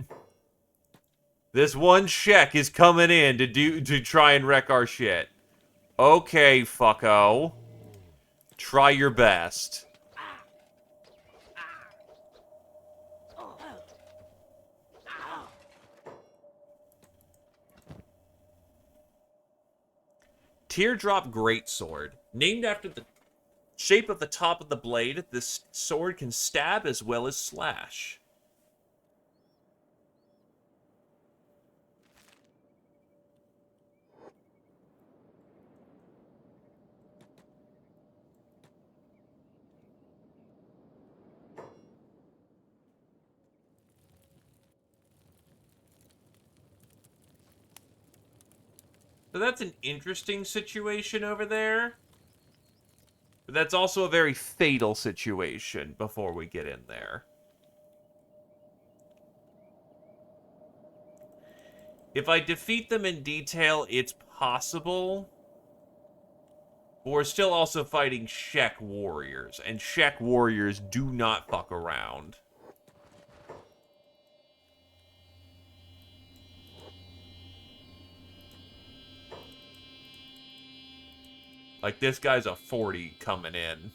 This one Shek is coming in to try and wreck our shit. Okay, fucko. Try your best. Teardrop Greatsword. Named after the shape of the top of the blade, this sword can stab as well as slash. So that's an interesting situation over there. But that's also a very fatal situation before we get in there. If I defeat them in detail, it's possible. But we're still also fighting Shek warriors, and Shek warriors do not fuck around. Like, this guy's a 40 coming in.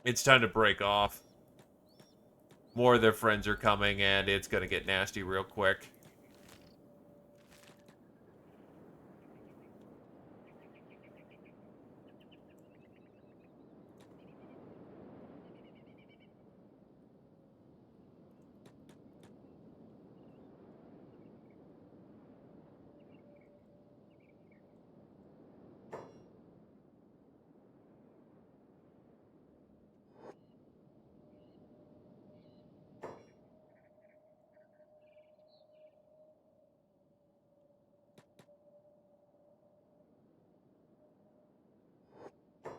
It's time to break off. More of their friends are coming, and it's gonna get nasty real quick.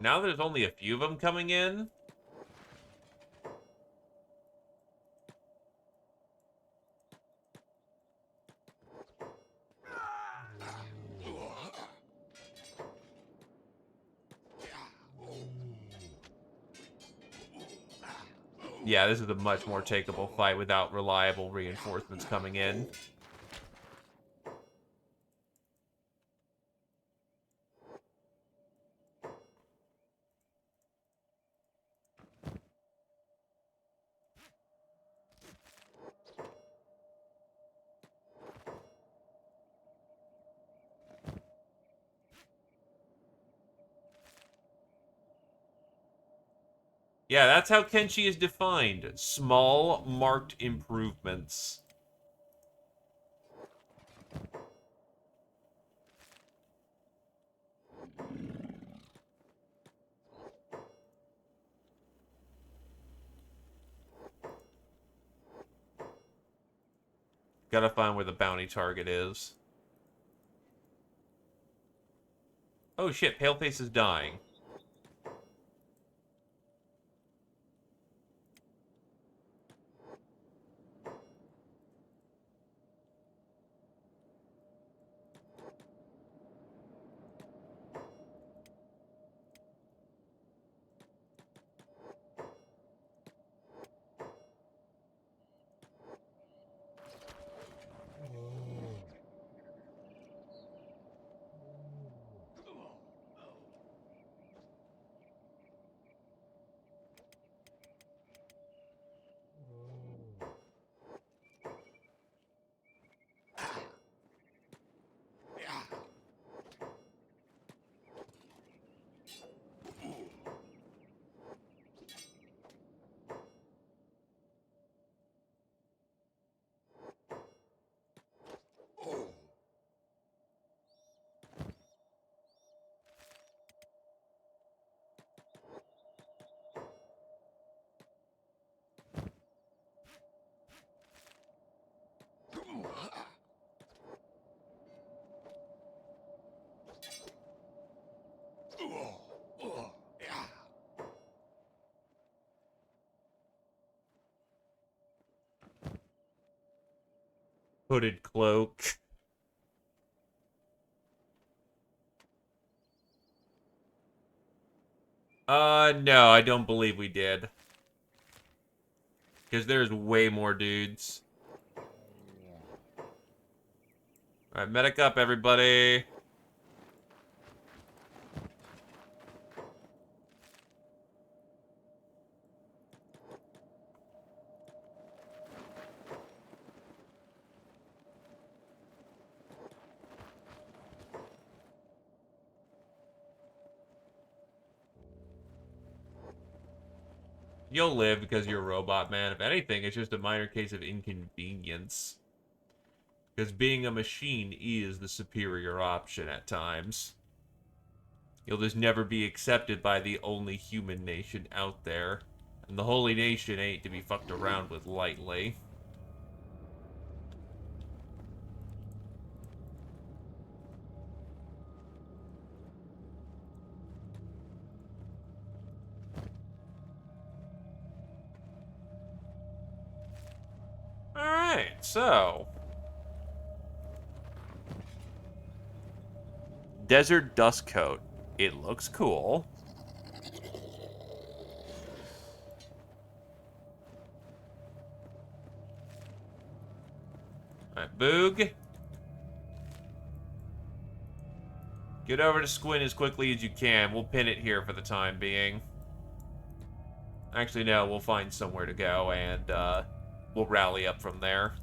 Now there's only a few of them coming in. Yeah, this is a much more takeable fight without reliable reinforcements coming in. Yeah, that's how Kenshi is defined. Small, marked improvements. Gotta find where the bounty target is. Oh shit, Paleface is dying. Hooded cloak. No, I don't believe we did. Because there's way more dudes. Alright, medic up, everybody. You'll live because you're a robot, man. If anything, it's just a minor case of inconvenience. Because being a machine is the superior option at times. You'll just never be accepted by the only human nation out there. And the holy nation ain't to be fucked around with lightly. Alright, so... Desert Dust Coat. It looks cool. Alright, Boog. Get over to Squint as quickly as you can. We'll pin it here for the time being. Actually, no, we'll find somewhere to go, and we'll rally up from there.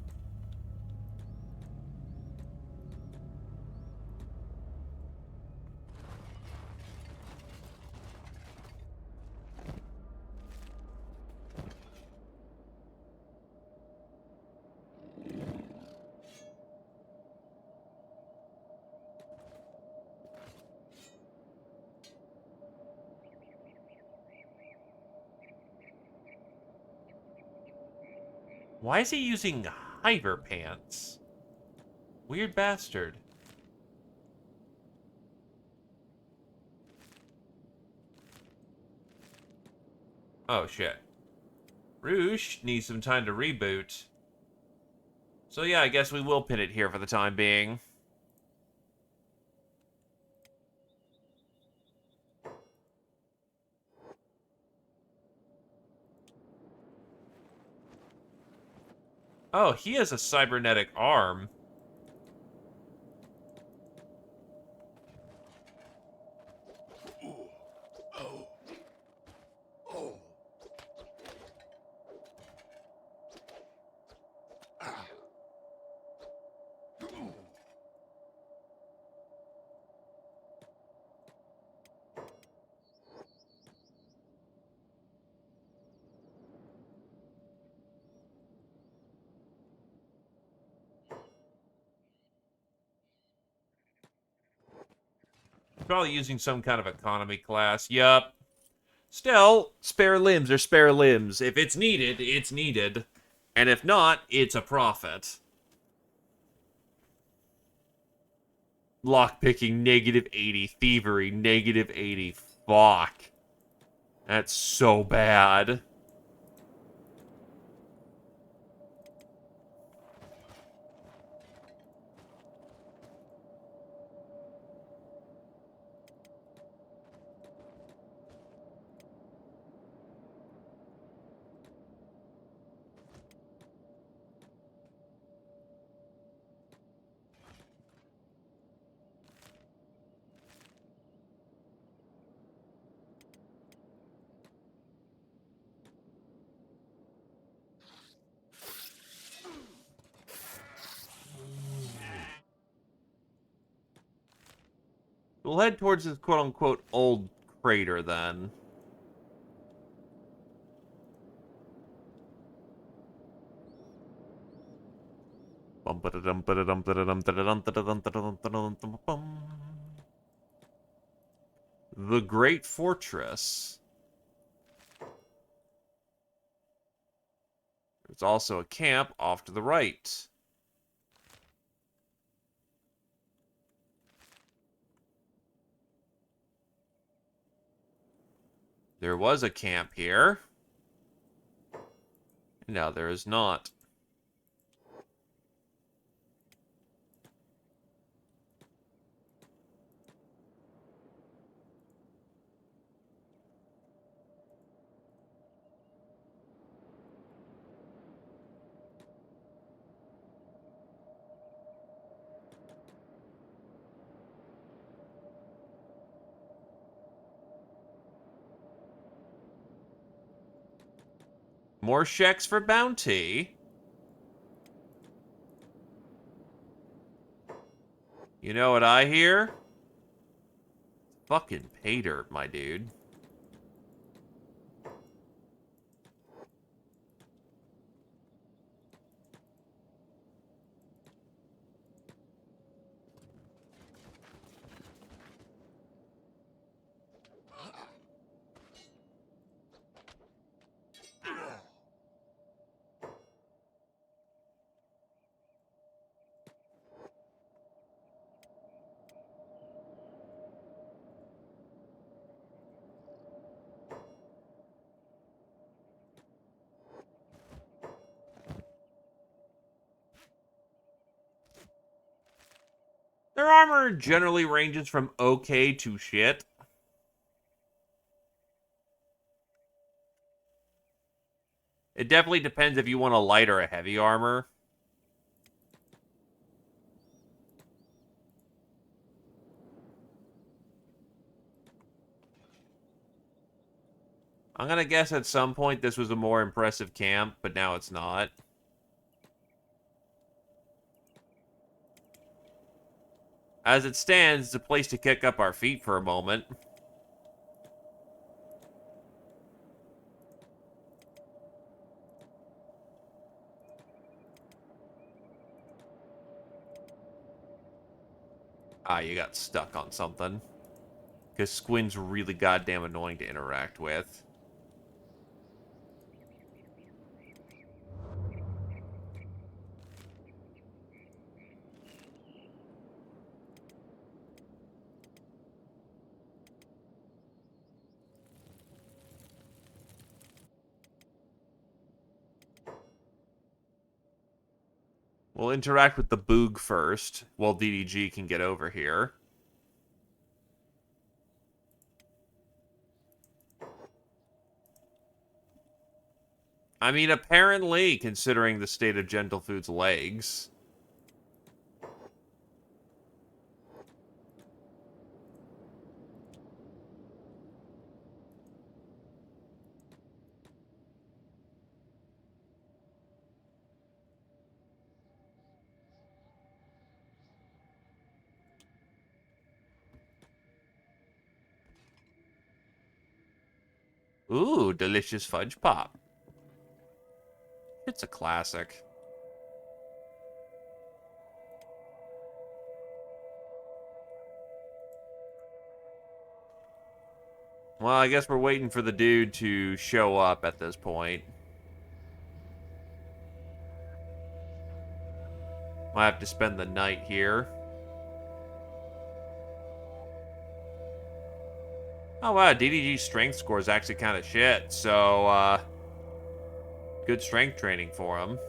Why is he using hiver pants? Weird bastard. Oh, shit. Roosh needs some time to reboot. So yeah, I guess we will pin it here for the time being. Oh, he has a cybernetic arm. Probably using some kind of economy class. Yup. Still, spare limbs are spare limbs. If it's needed, it's needed. And if not, it's a profit. Lockpicking, -80. Thievery, -80. Fuck. That's so bad. We'll head towards this quote-unquote old crater, then. The Great Fortress. There's also a camp off to the right. There was a camp here. Now there is not. More checks for bounty. You know what I hear? Fucking pay dirt, my dude. Their armor generally ranges from okay to shit. It definitely depends if you want a light or a heavy armor. I'm gonna guess at some point this was a more impressive camp, but now it's not. As it stands, it's a place to kick up our feet for a moment. Ah, you got stuck on something. Because Squin's really goddamn annoying to interact with. We'll interact with the Boog first, while DDG can get over here. I mean, apparently, considering the state of Gentlefood's legs. Ooh, delicious fudge pop. It's a classic. Well, I guess we're waiting for the dude to show up at this point. Might have to spend the night here. Oh, wow, DDG's strength score is actually kind of shit, so, good strength training for him.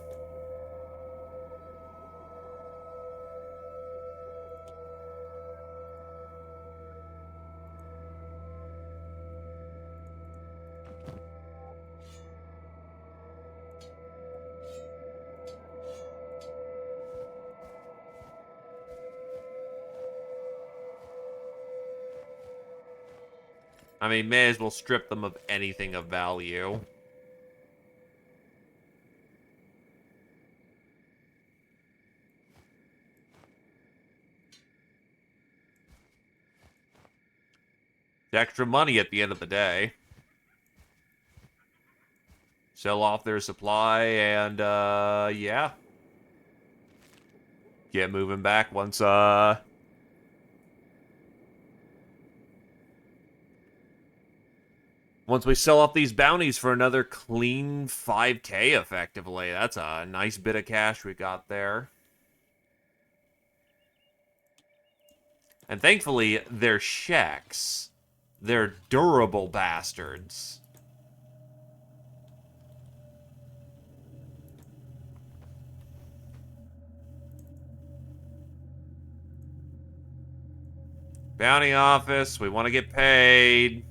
I mean, may as well strip them of anything of value. It's extra money at the end of the day. Sell off their supply and, yeah. Get moving back once, once we sell off these bounties for another clean 5K, effectively. That's a nice bit of cash we got there. And thankfully, they're sheks. They're durable bastards. Bounty office, we want to get paid.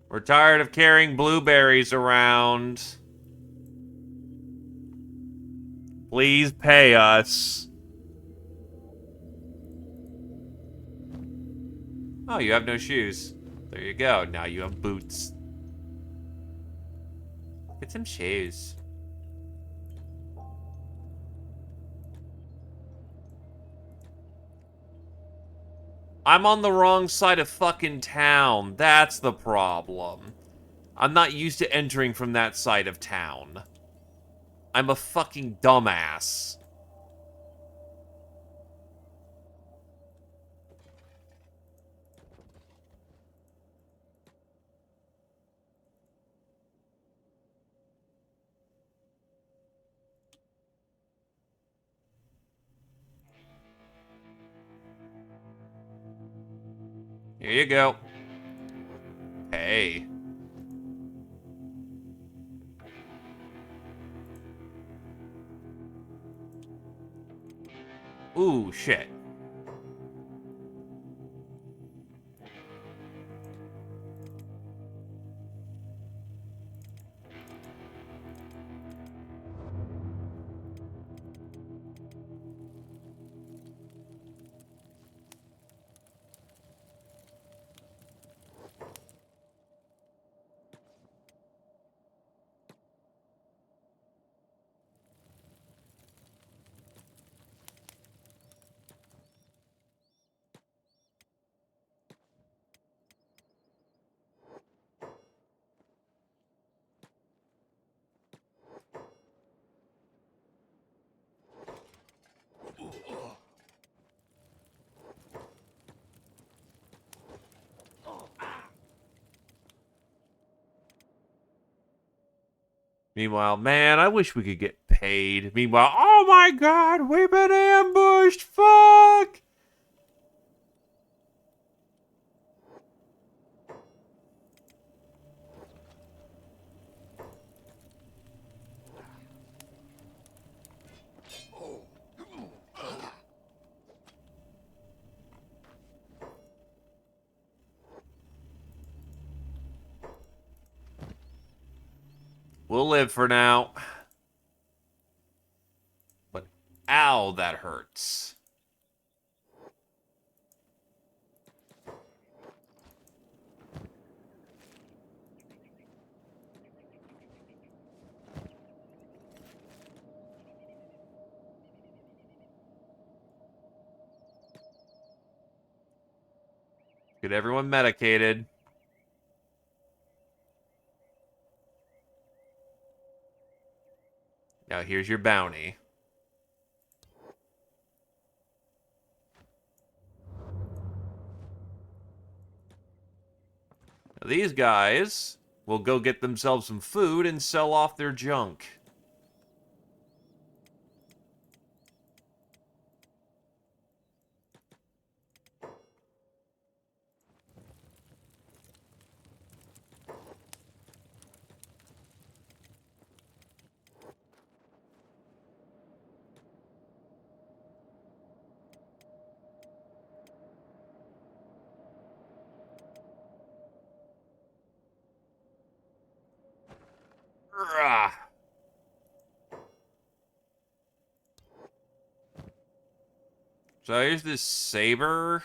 We're tired of carrying blueberries around. Please pay us. Oh, you have no shoes. There you go. Now you have boots. Get some shoes. I'm on the wrong side of fucking town. That's the problem. I'm not used to entering from that side of town. I'm a fucking dumbass. Here you go. Hey. Ooh, shit. Meanwhile, man, I wish we could get paid. Meanwhile, oh my god, we've been ambushed! Fuck! We'll live for now. But, ow, that hurts. Get everyone medicated. Now here's your bounty. Now, these guys will go get themselves some food and sell off their junk. Rah. So here's this saber,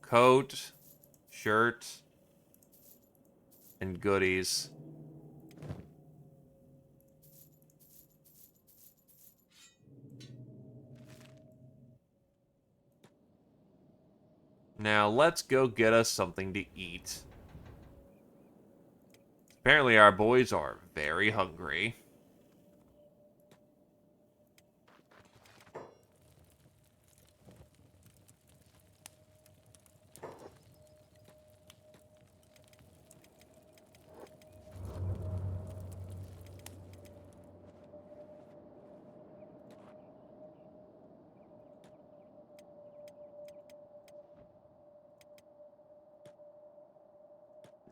coat, shirt, and goodies. Now let's go get us something to eat. Apparently our boys are very hungry.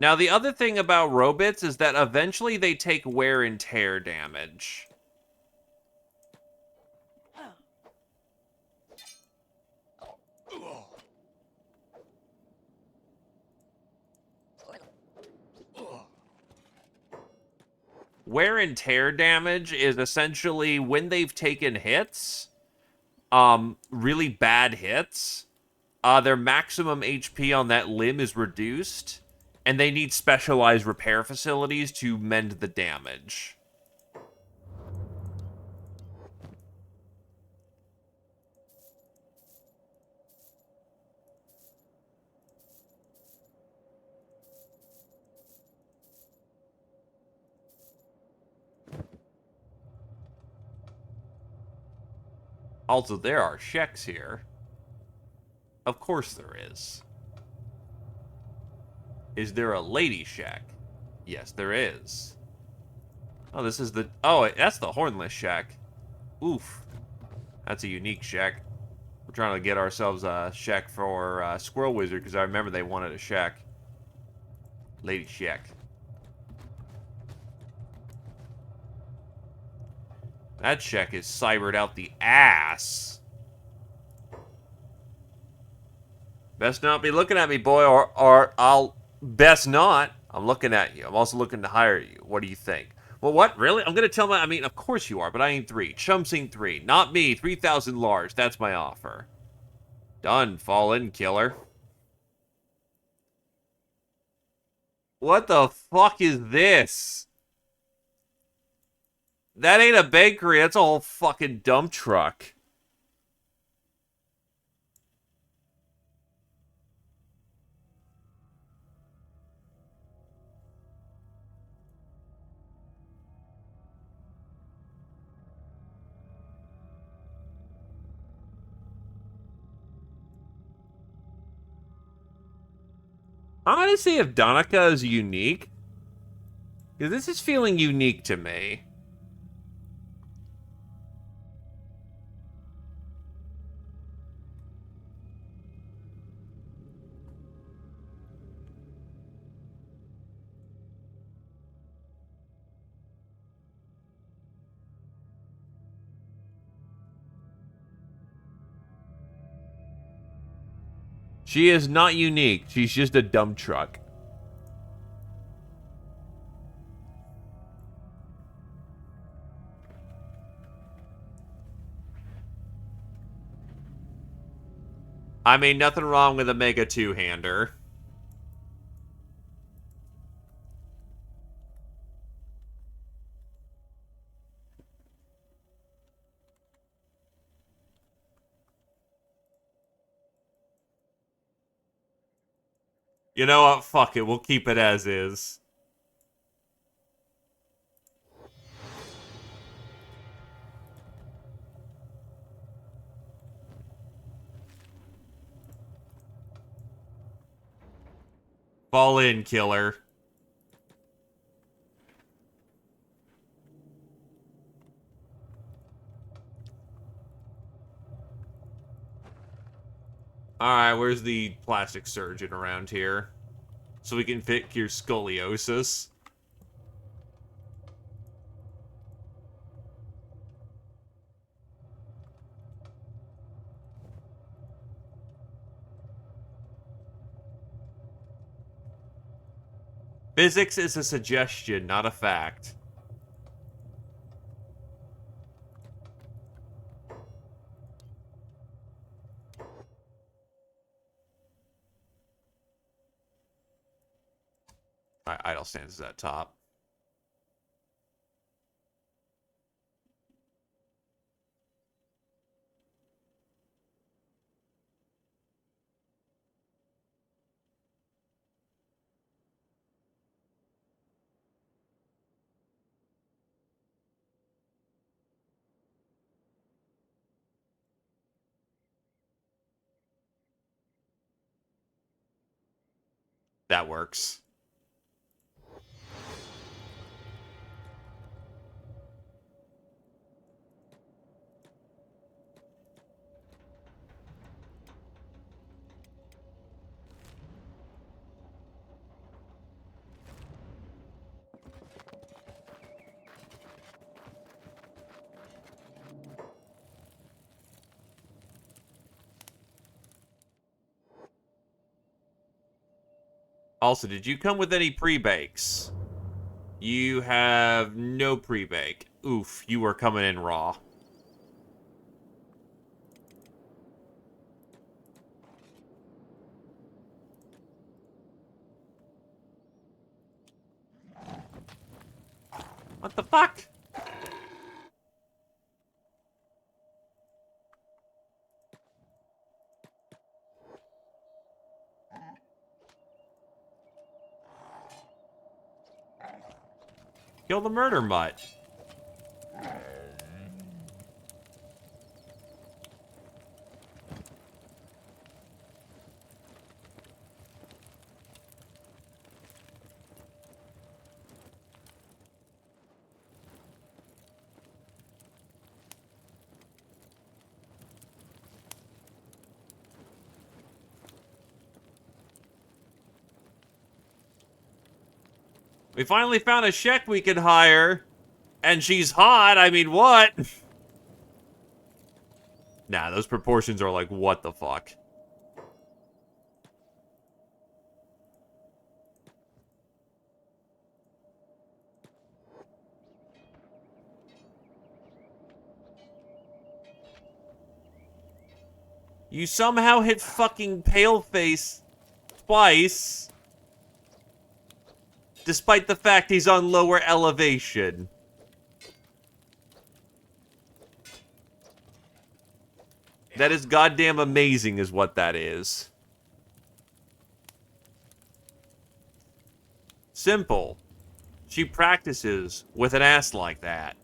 Now, the other thing about robots is that eventually they take wear and tear damage. Wear and tear damage is essentially when they've taken hits, really bad hits, their maximum HP on that limb is reduced, and they need specialized repair facilities to mend the damage. Also, there are sheks here. Of course there is. Is there a lady shack? Yes, there is. Oh, this is the... Oh, that's the hornless shack. Oof. That's a unique shack. We're trying to get ourselves a shack for Squirrel Wizard, because I remember they wanted a shack. Lady shack. That shack is cybered out the ass. Best not be looking at me, boy, or I'll... Best not. I'm looking at you. I'm also looking to hire you. What do you think? Well, what? Really? I'm going to tell my... I mean, of course you are, but I ain't 3. Chumps ain't 3. Not me. 3,000 large. That's my offer. Done. Fall in, killer. What the fuck is this? That ain't a bakery. That's a whole fucking dump truck. I'm going to see if Donica is unique. Because this is feeling unique to me. She is not unique. She's just a dump truck. I mean, nothing wrong with a Mega Two-hander. You know what? Fuck it. We'll keep it as is. Fall in, killer. Alright, where's the plastic surgeon around here? So we can fix your scoliosis. Physics is a suggestion, not a fact. Alright, idle stance is at top. That works. Also, did you come with any pre-bakes? You have no pre-bake. Oof, you are coming in raw. What the fuck? Kill the murder mutt. We finally found a Shek we could hire. And she's hot, I mean, what? Nah, those proportions are like, what the fuck? You somehow hit fucking Paleface twice. Despite the fact he's on lower elevation. That is goddamn amazing is what that is. Simple. She practices with an ass like that.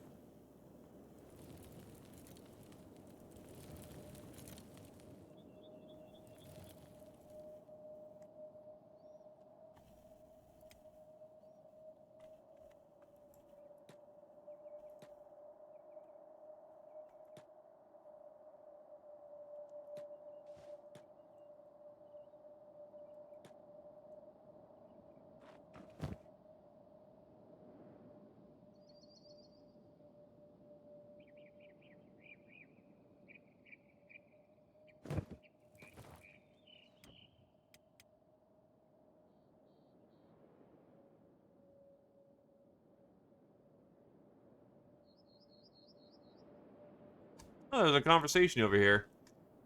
Oh, there's a conversation over here.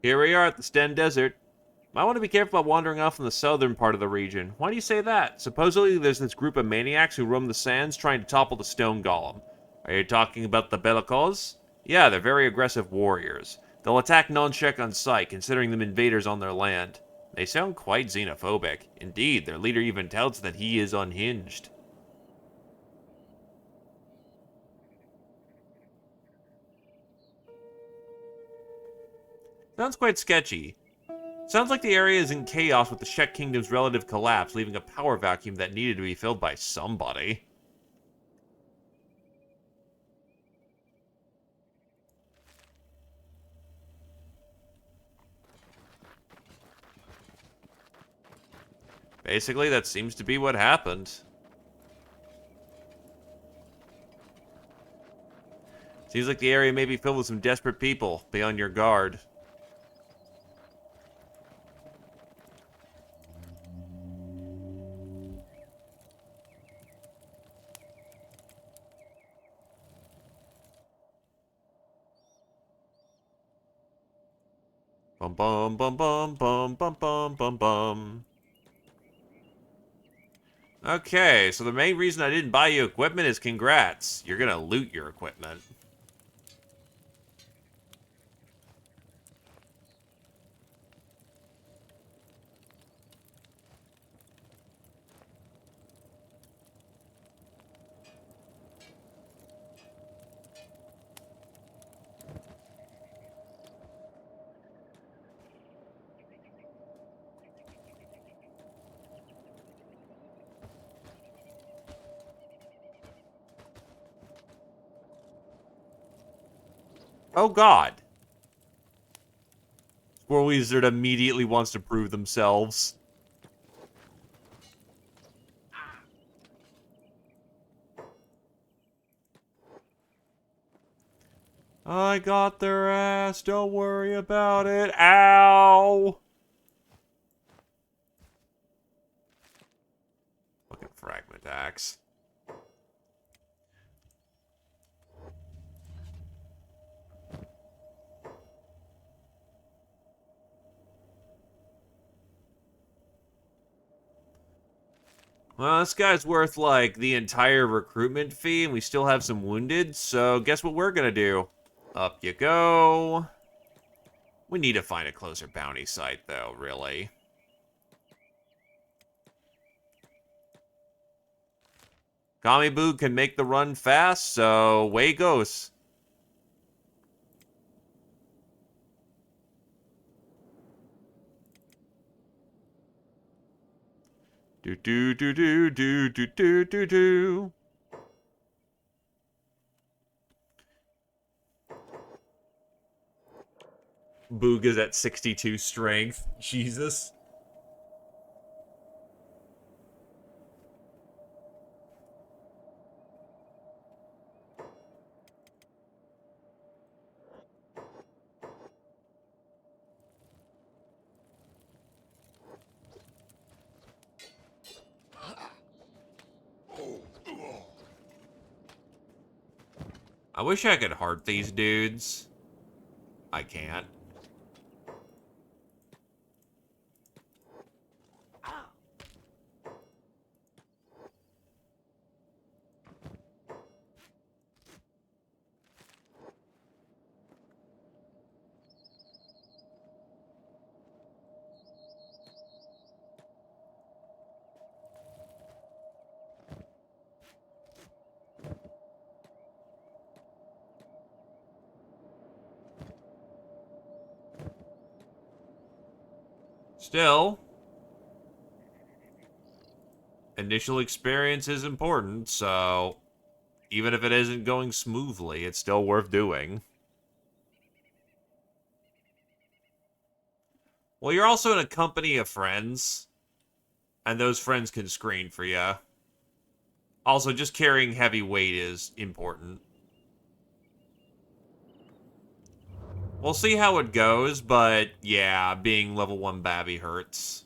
Here we are at the Sten Desert. Might want to be careful about wandering off in the southern part of the region. Why do you say that? Supposedly there's this group of maniacs who roam the sands trying to topple the stone golem. Are you talking about the Bellicos? Yeah, they're very aggressive warriors. They'll attack non-Shek on sight, considering them invaders on their land. They sound quite xenophobic. Indeed, their leader even tells that he is unhinged. Sounds quite sketchy. Sounds like the area is in chaos with the Shek Kingdom's relative collapse, leaving a power vacuum that needed to be filled by somebody. Basically, that seems to be what happened. Seems like the area may be filled with some desperate people. Be on your guard. Bum bum bum bum bum bum bum bum bum. Okay, so the main reason I didn't buy you equipment is congrats. You're gonna loot your equipment. Oh god. Squirrel Wizard immediately wants to prove themselves. I got their ass, don't worry about it. Ow! Fucking fragment axe. Well, this guy's worth, like, the entire recruitment fee, and we still have some wounded, so guess what we're gonna do? Up you go. We need to find a closer bounty site, though, really. Kamibu can make the run fast, so away he goes. Do do do do do do do do do. Boog is at 62 strength. Jesus. I wish I could heart these dudes. I can't. Still, initial experience is important, so even if it isn't going smoothly, it's still worth doing. Well, you're also in a company of friends, and those friends can screen for you. Also, just carrying heavy weight is important. We'll see how it goes, but yeah, being level 1 Babby hurts.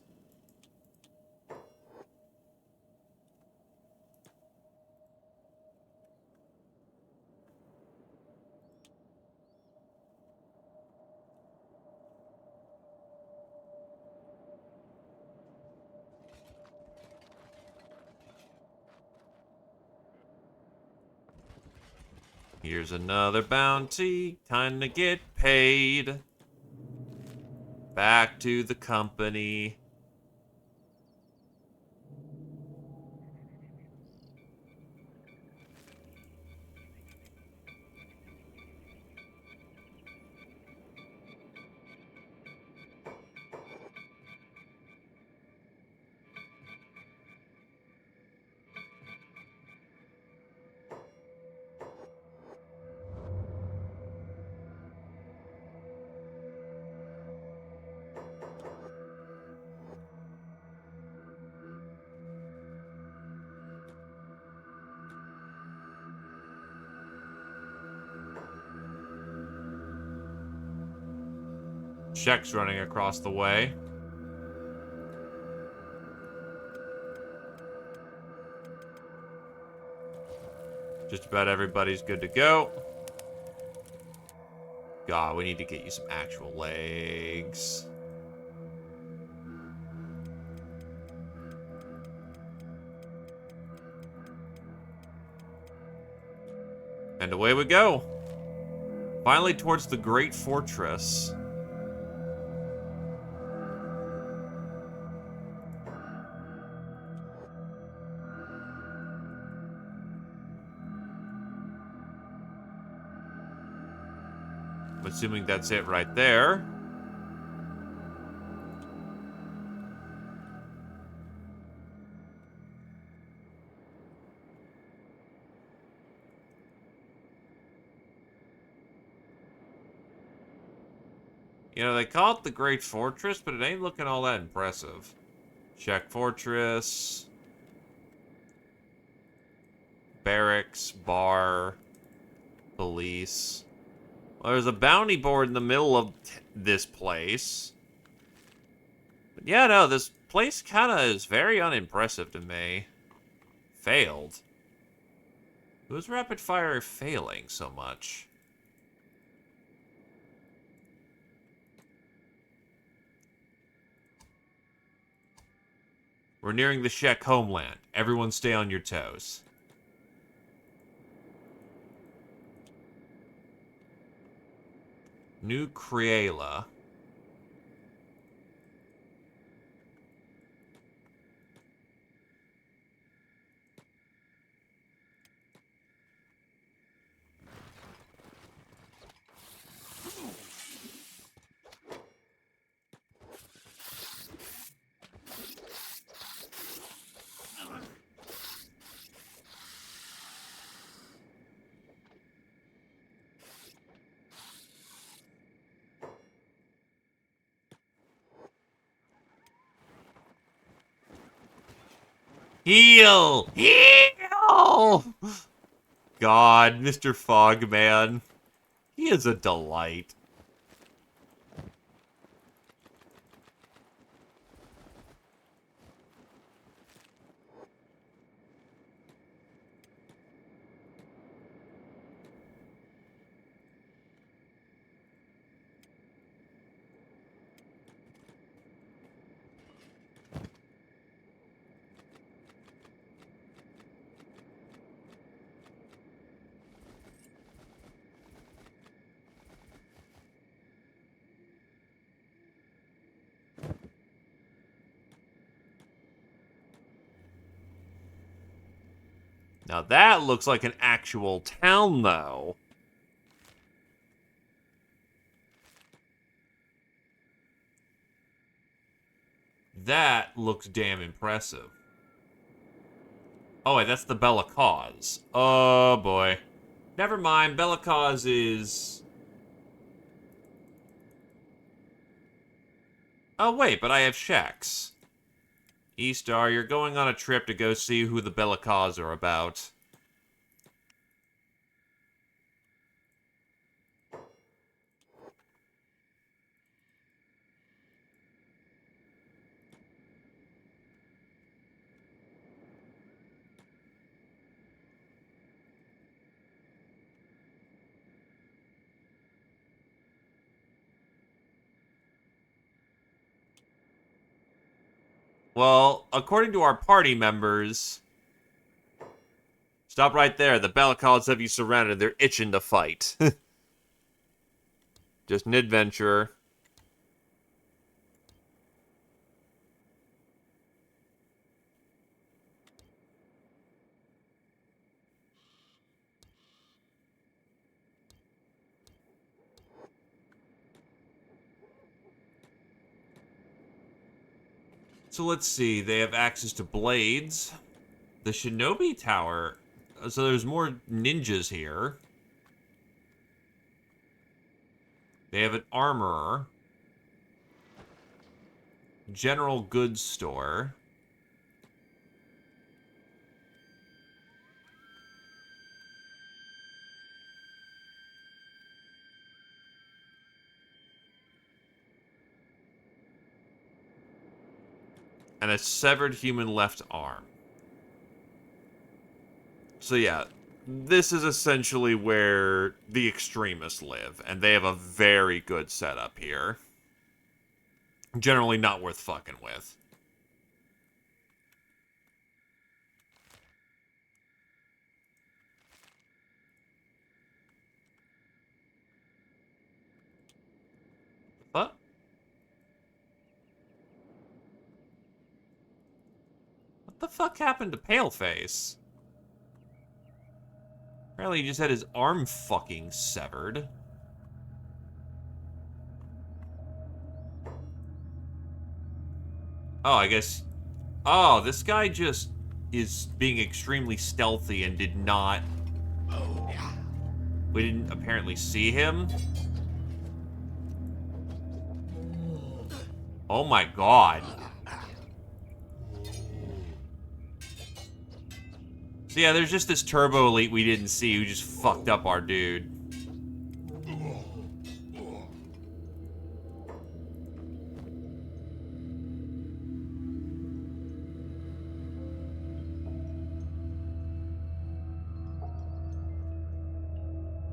Here's another bounty. Time to get paid. Back to the company. Shek's running across the way. Just about everybody's good to go. God, we need to get you some actual legs. And away we go. Finally towards the Great Fortress. I'm assuming that's it right there. You know, they call it the Great Fortress, but it ain't looking all that impressive. Check Fortress. Barracks, bar, police. Well, there's a bounty board in the middle of this place. But yeah, no, this place kind of is very unimpressive to me. Failed. Who's rapid fire failing so much? We're nearing the Shek homeland. Everyone stay on your toes. New Creala. Heal! Heal! God, Mr. Fogman. He is a delight. Now that looks like an actual town, though. That looks damn impressive. Oh, wait, that's the Bella Cause. Oh, boy. Never mind, Bella Cause is... Oh, wait, but I have Sheks. E-Star, you're going on a trip to go see who the Bella Cause are about. Well, according to our party members... Stop right there. The Bella Cause have you surrounded. They're itching to fight. Just an adventurer. So let's see. They have access to blades. The Shinobi Tower. So there's more ninjas here. They have an armorer. General goods store. and a severed human left arm. So yeah, this is essentially where the extremists live, and they have a very good setup here. Generally not worth fucking with. What? What the fuck happened to Paleface? Apparently he just had his arm fucking severed. Oh, I guess... Oh, this guy just is being extremely stealthy and did not... We didn't apparently see him. Oh my god. So yeah, there's just this Turbo Elite we didn't see who just fucked up our dude.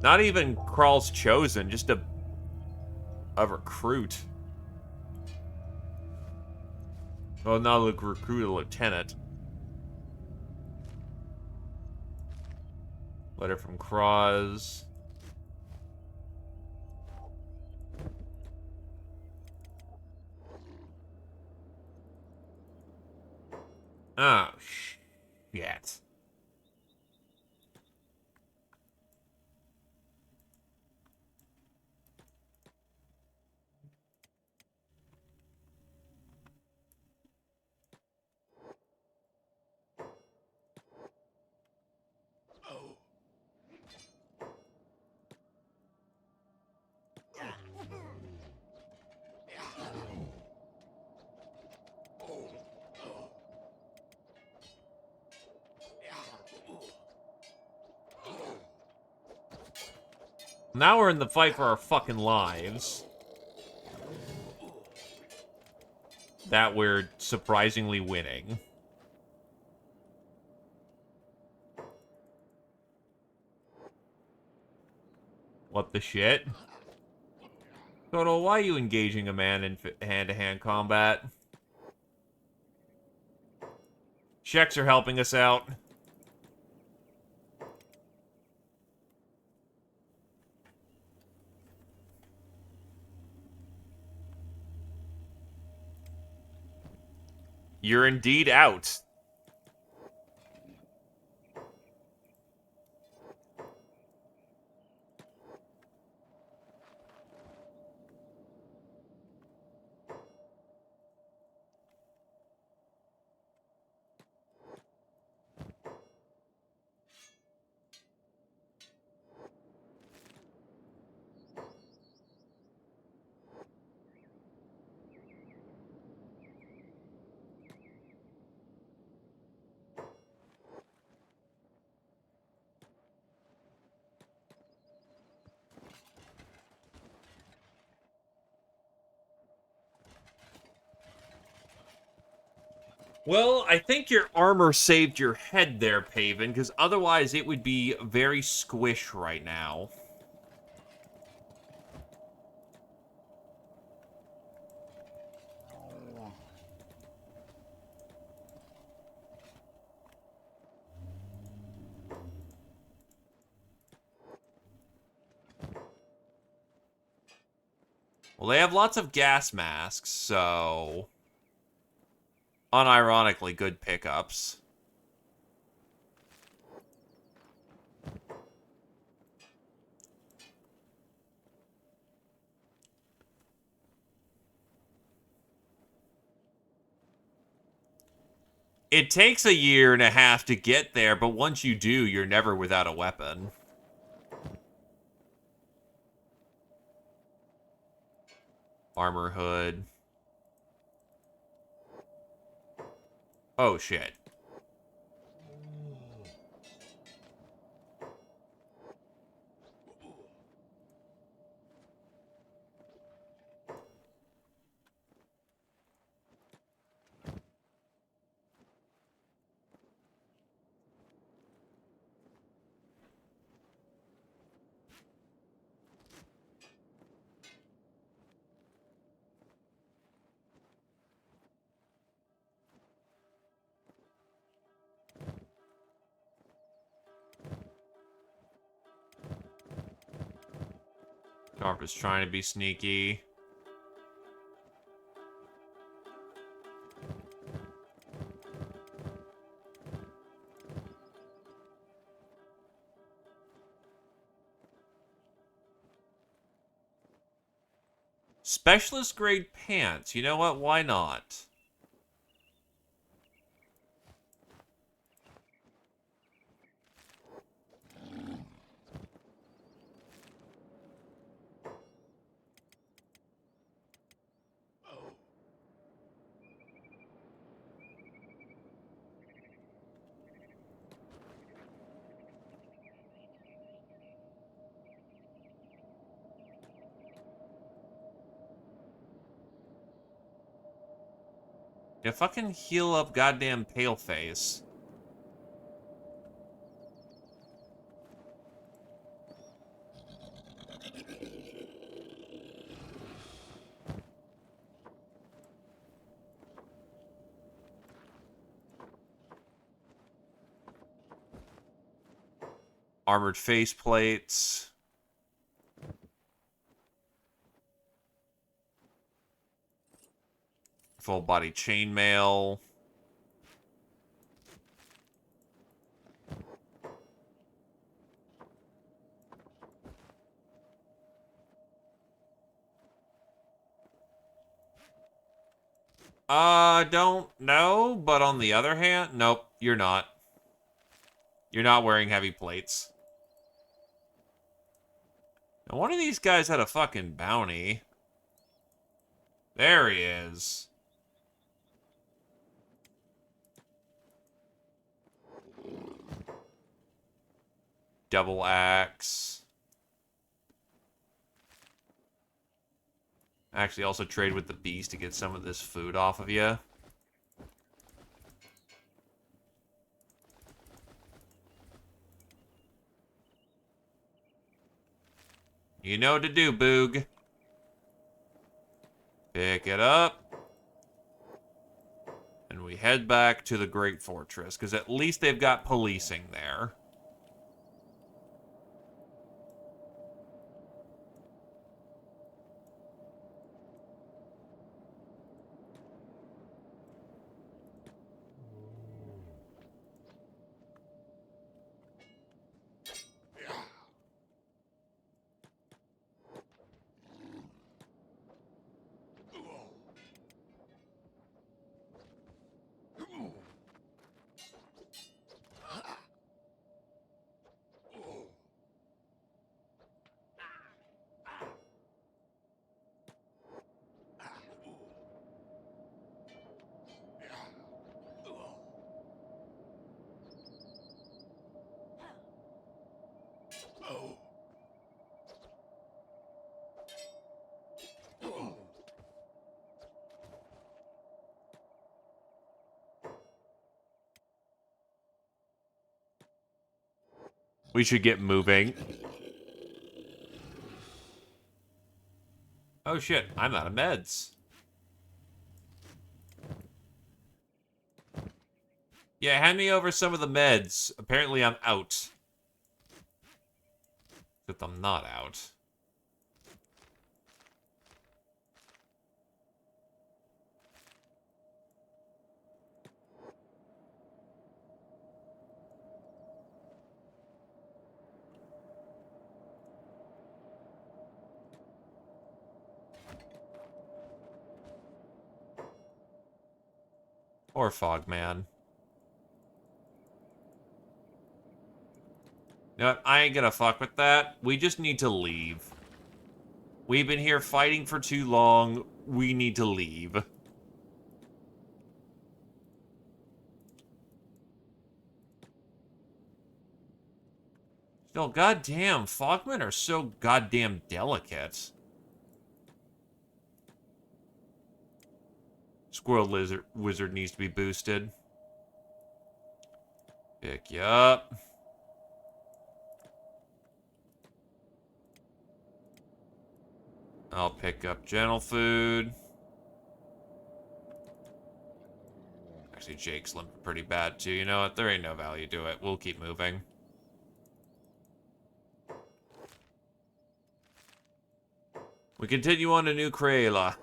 Not even Crawl's chosen, just a recruit. Well, not a recruit, a lieutenant. Letter from Cross. Oh, shit. Now we're in the fight for our fucking lives. That we're surprisingly winning. What the shit? Toto, why are you engaging a man in hand-to-hand combat? Sheks are helping us out. You're indeed out. Well, I think your armor saved your head there, Paven, because otherwise it would be very squish right now. Well, they have lots of gas masks, so... unironically good pickups. It takes a year and a half to get there, but once you do, you're never without a weapon. Armor hood. Oh, shit. Scarf is trying to be sneaky. Specialist grade pants. You know what? Why not? Yeah, fucking heal up goddamn Paleface. Armored face plates. Full body chainmail. Don't know, but on the other hand, nope, you're not. You're not wearing heavy plates. Now, one of these guys had a fucking bounty. There he is. Double axe. Actually, also trade with the beast to get some of this food off of you. You know what to do, Boog. Pick it up. And we head back to the Great Fortress, because at least they've got policing there. We should get moving. Oh shit, I'm out of meds. Yeah, hand me over some of the meds. Apparently I'm out. Except I'm not out. Or Fogman. You know what? I ain't gonna fuck with that. We just need to leave. We've been here fighting for too long. We need to leave. Still, goddamn, Fogmen are so goddamn delicate. Squirrel Wizard needs to be boosted. Pick you up. I'll pick up Gentle Food. Actually, Jake's limping pretty bad, too. You know what? There ain't no value to it. We'll keep moving. We continue on to New Craela.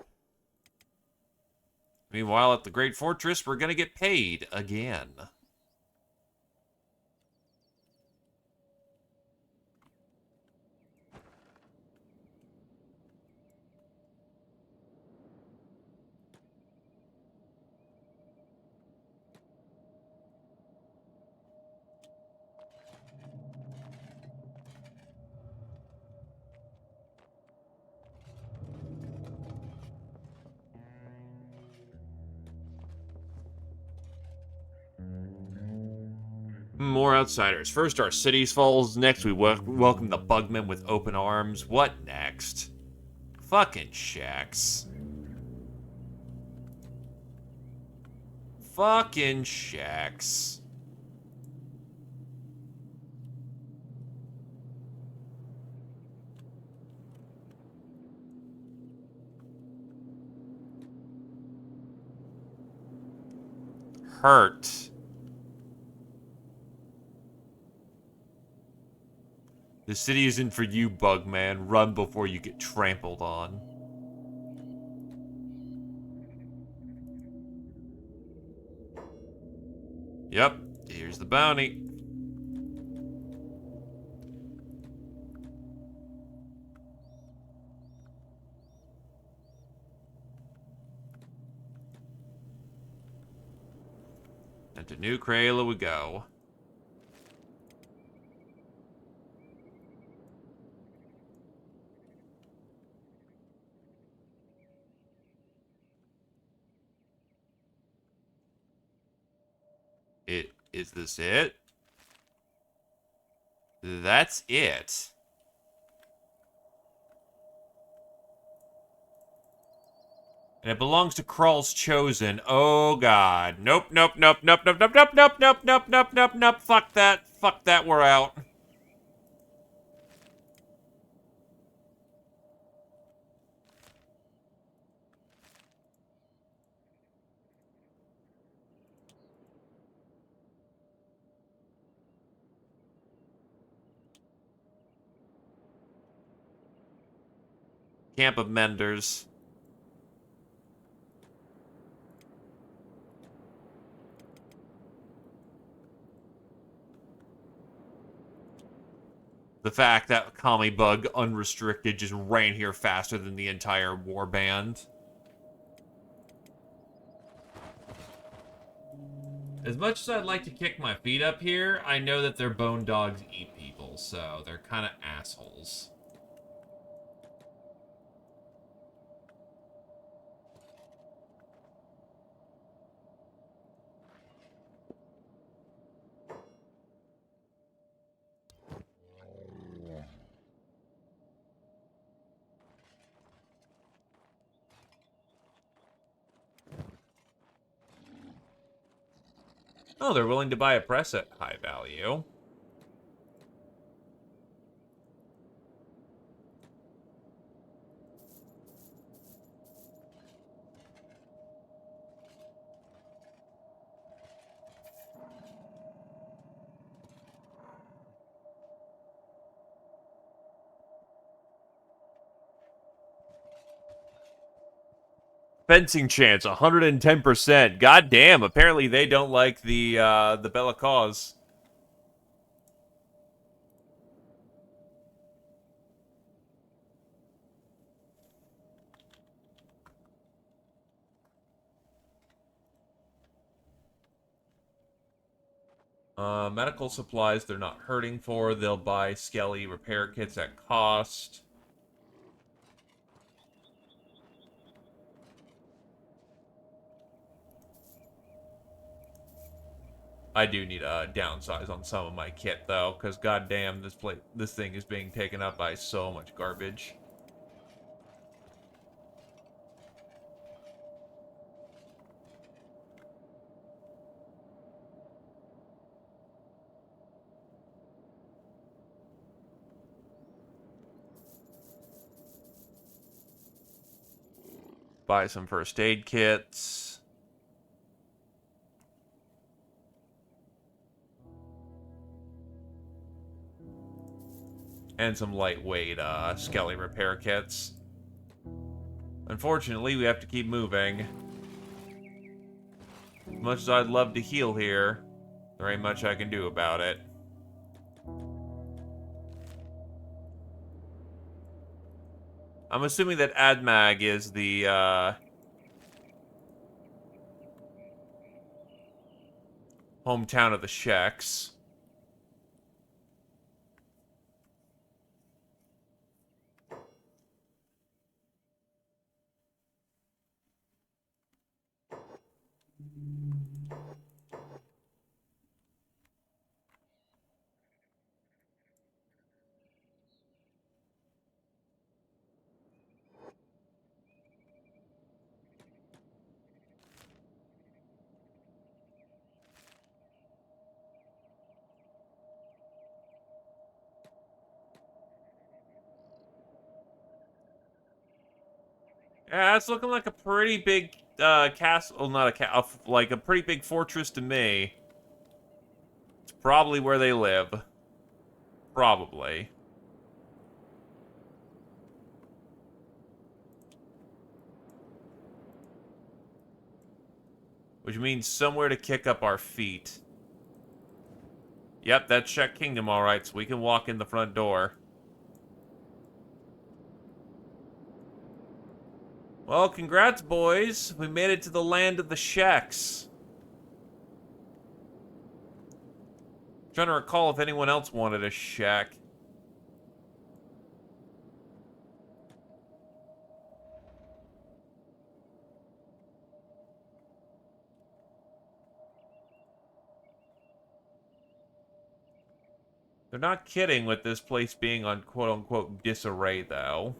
Meanwhile, at the Great Fortress, we're gonna get paid again. More outsiders. First, our cities falls. Next, we welcome the Bugmen with open arms. What next? Fucking shacks. Fucking shacks. Hurt. The city isn't for you, Bugman. Run before you get trampled on. Yep, here's the bounty. And to New Craela we go. Is this it? That's it. And it belongs to Krull's Chosen. Oh god. Nope, nope, nope, nope, nope, nope, nope, nope, nope, nope, nope, nope, nope. Fuck that. Fuck that, we're out. Camp of Menders. The fact that Kami Bug unrestricted just ran here faster than the entire warband. As much as I'd like to kick my feet up here, I know that their bone dogs eat people, so they're kind of assholes. Oh, they're willing to buy a press at high value. Fencing chance, 110%. God damn, apparently they don't like the Bella Cause. Medical supplies they're not hurting for. They'll buy Skelly repair kits at cost. I do need a downsize on some of my kit though, because goddamn, this thing is being taken up by so much garbage. Buy some first aid kits. And some lightweight Skelly repair kits. Unfortunately, we have to keep moving. As much as I'd love to heal here, there ain't much I can do about it. I'm assuming that Admag is the, hometown of the Sheks. Yeah, it's looking like a pretty big, castle. Well, not a castle, like a pretty big fortress to me. It's probably where they live. Probably. Which means somewhere to kick up our feet. Yep, that's Czech Kingdom, alright, so we can walk in the front door. Well, congrats, boys. We made it to the land of the Czechs. Trying to recall if anyone else wanted a shack. They're not kidding with this place being on quote-unquote disarray, though.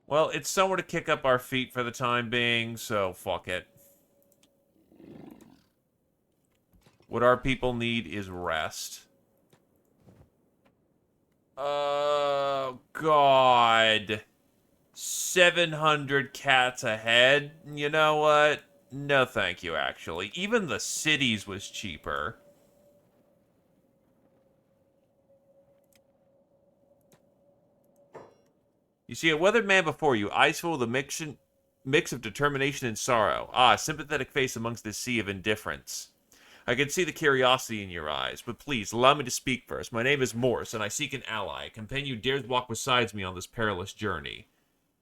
Well, it's somewhere to kick up our feet for the time being, so fuck it. What our people need is rest. Oh, God. 700 cats ahead? You know what? No thank you, actually. Even the cities was cheaper. You see a weathered man before you, eyes full of a mix of determination and sorrow. Ah, a sympathetic face amongst this sea of indifference. I can see the curiosity in your eyes, but please, allow me to speak first. My name is Morse, and I seek an ally, a companion who dares walk beside me on this perilous journey.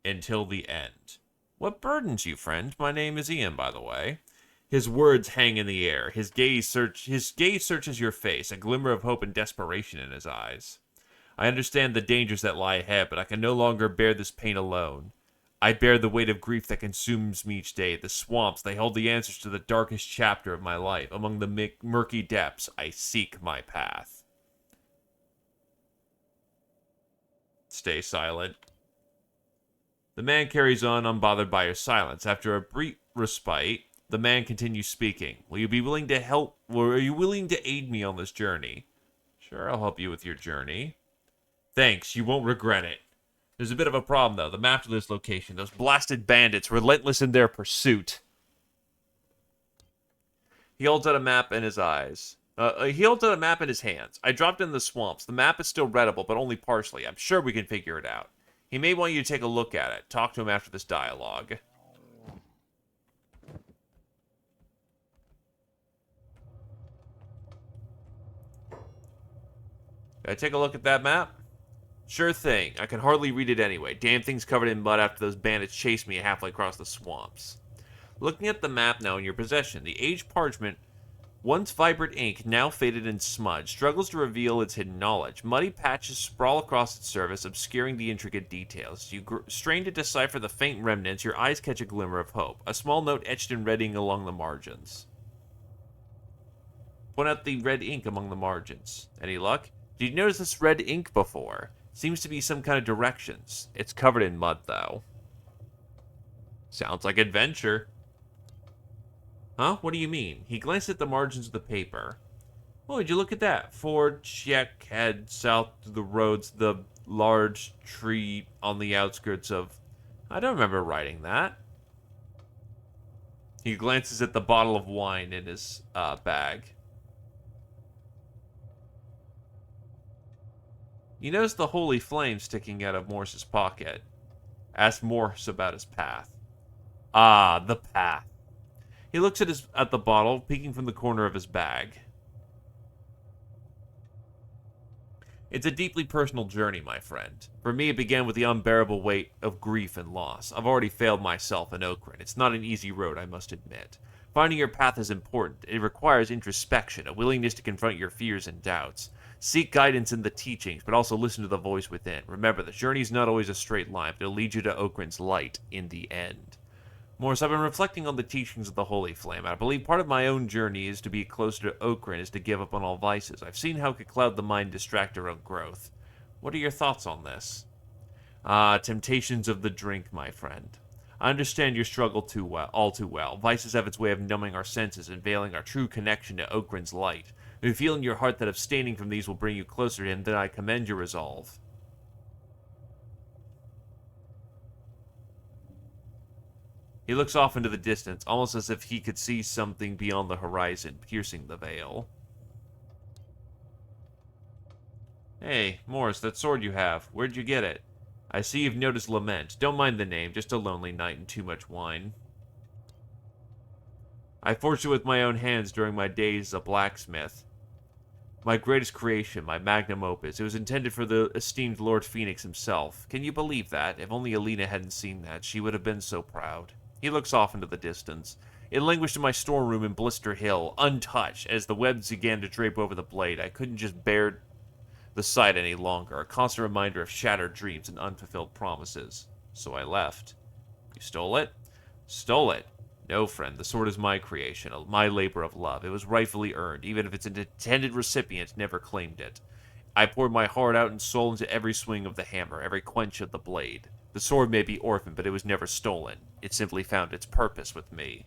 Until the end. What burdens you, friend? My name is Ian, by the way. His words hang in the air. His gaze searches your face, a glimmer of hope and desperation in his eyes. I understand the dangers that lie ahead, but I can no longer bear this pain alone. I bear the weight of grief that consumes me each day. The swamps, they hold the answers to the darkest chapter of my life. Among the murky depths, I seek my path. Stay silent. The man carries on, unbothered by your silence. After a brief respite, the man continues speaking. Will you be willing to help, or are you willing to aid me on this journey? Sure, I'll help you with your journey. Thanks, you won't regret it. There's a bit of a problem, though. The map to this location. Those blasted bandits, relentless in their pursuit. He holds out a map in his eyes. He holds out a map in his hands. I dropped in the swamps. The map is still readable, but only partially. I'm sure we can figure it out. He may want you to take a look at it. Talk to him after this dialogue. Can I take a look at that map? Sure thing. I can hardly read it anyway. Damn thing's covered in mud after those bandits chased me halfway across the swamps. Looking at the map now in your possession, the aged parchment, once vibrant ink, now faded and smudged, struggles to reveal its hidden knowledge. Muddy patches sprawl across its surface, obscuring the intricate details. As you strain to decipher the faint remnants, your eyes catch a glimmer of hope. A small note etched in red ink along the margins. Point out the red ink among the margins. Any luck? Did you notice this red ink before? Seems to be some kind of directions. It's covered in mud, though. Sounds like adventure. Huh? What do you mean? He glanced at the margins of the paper. Oh, would you look at that? Ford, Czech, head south to the roads, the large tree on the outskirts of... I don't remember writing that. He glances at the bottle of wine in his bag. He noticed the holy flame sticking out of Morse's pocket. Asked Morse about his path. Ah, the path. He looks at the bottle, peeking from the corner of his bag. It's a deeply personal journey, my friend. For me, it began with the unbearable weight of grief and loss. I've already failed myself in Okran. It's not an easy road, I must admit. Finding your path is important. It requires introspection, a willingness to confront your fears and doubts. Seek guidance in the teachings, but also listen to the voice within. Remember, the journey is not always a straight line, but it'll lead you to Okran's light in the end. Morris, I've been reflecting on the teachings of the Holy Flame. I believe part of my own journey is to be closer to Okran, is to give up on all vices. I've seen how it could cloud the mind, distract our own growth. What are your thoughts on this? Temptations of the drink, my friend. I understand your struggle all too well. Vices have its way of numbing our senses and veiling our true connection to Okran's light. If you feel in your heart that abstaining from these will bring you closer to him, then I commend your resolve. He looks off into the distance, almost as if he could see something beyond the horizon, piercing the veil. Hey, Morris, that sword you have, where'd you get it? I see you've noticed Lament. Don't mind the name, just a lonely night and too much wine. I forged it with my own hands during my days as a blacksmith. My greatest creation, my magnum opus. It was intended for the esteemed Lord Phoenix himself. Can you believe that? If only Alina hadn't seen that, she would have been so proud. He looks off into the distance. It languished in my storeroom in Blister Hill, untouched, as the webs began to drape over the blade. I couldn't just bear the sight any longer, a constant reminder of shattered dreams and unfulfilled promises. So I left. You stole it? Stole it. No, friend, the sword is my creation, my labor of love. It was rightfully earned, even if its intended recipient never claimed it. I poured my heart out and soul into every swing of the hammer, every quench of the blade. The sword may be orphaned, but it was never stolen. It simply found its purpose with me.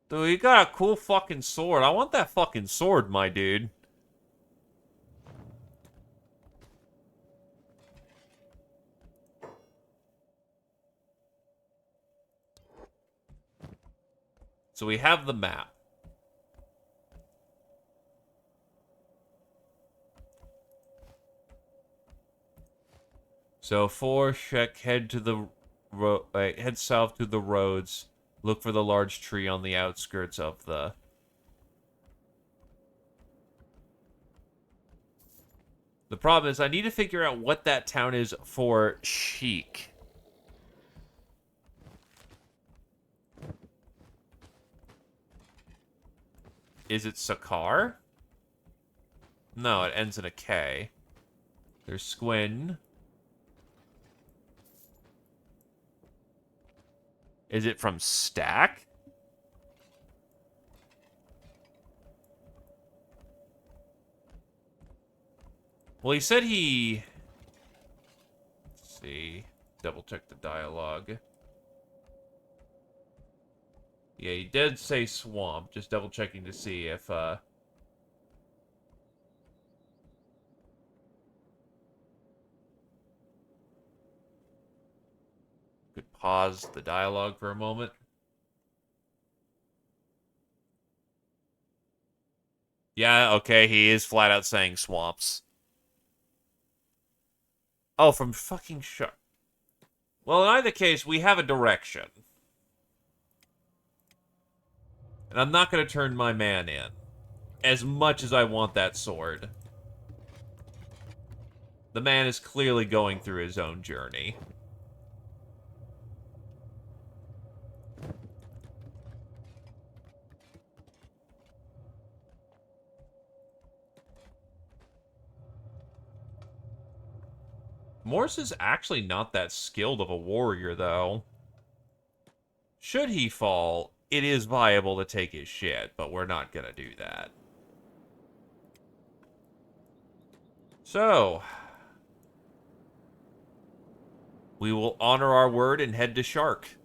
Dude, you got a cool fucking sword. I want that fucking sword, my dude. So we have the map. So for Shek, head to the head south to the roads. Look for the large tree on the outskirts of the. The problem is I need to figure out what that town is for Sheik. Is it Sakar? No, it ends in a K. There's Squin. Is it from Stack? Well, he said he... Let's see. Double check the dialogue. Yeah, he did say swamp. Just double checking to see if, could pause the dialogue for a moment. Yeah, okay, he is flat out saying swamps. Oh, from fucking Shark. Well, in either case, we have a direction. And I'm not going to turn my man in. As much as I want that sword. The man is clearly going through his own journey. Morse is actually not that skilled of a warrior, though. Should he fall, it is viable to take his shit, but we're not gonna do that. So, we will honor our word and head to Shark.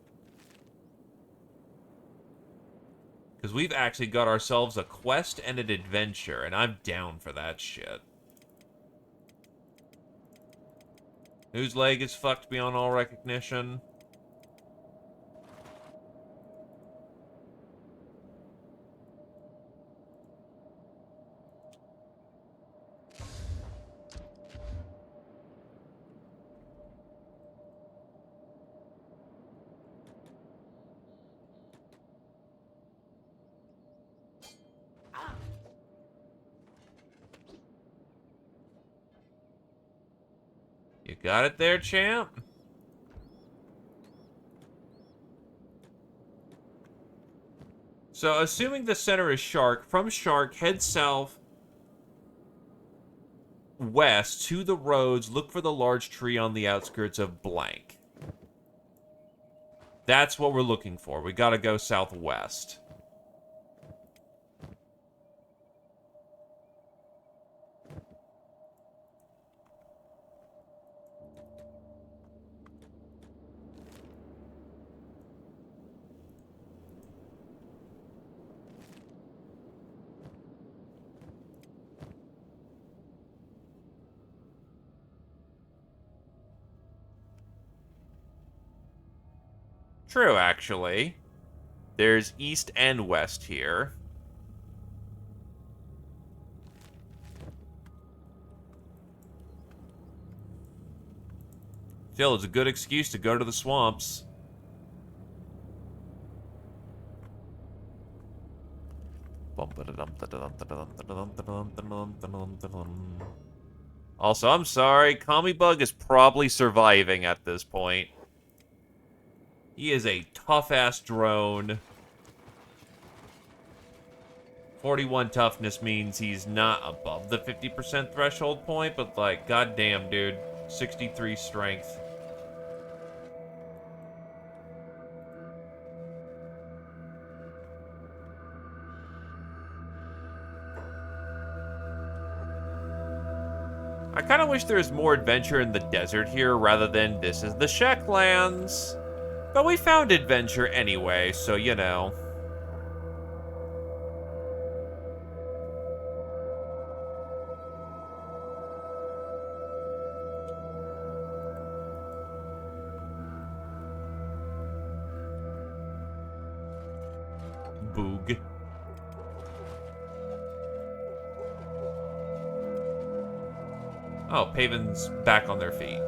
Because we've actually got ourselves a quest and an adventure, and I'm down for that shit. Whose leg is fucked beyond all recognition? You got it there, champ? So, assuming the center is Shark, from Shark, head south west to the roads, look for the large tree on the outskirts of blank. That's what we're looking for. We gotta go southwest. True, actually. There's east and west here. Still, it's a good excuse to go to the swamps. Also, I'm sorry, Commie-Bug is probably surviving at this point. He is a tough-ass drone. 41 toughness means he's not above the 50% threshold point, but like, goddamn, dude. 63 strength. I kind of wish there was more adventure in the desert here rather than this is the Shecklands. But we found adventure anyway, so you know. Boog. Oh, Paven's back on their feet.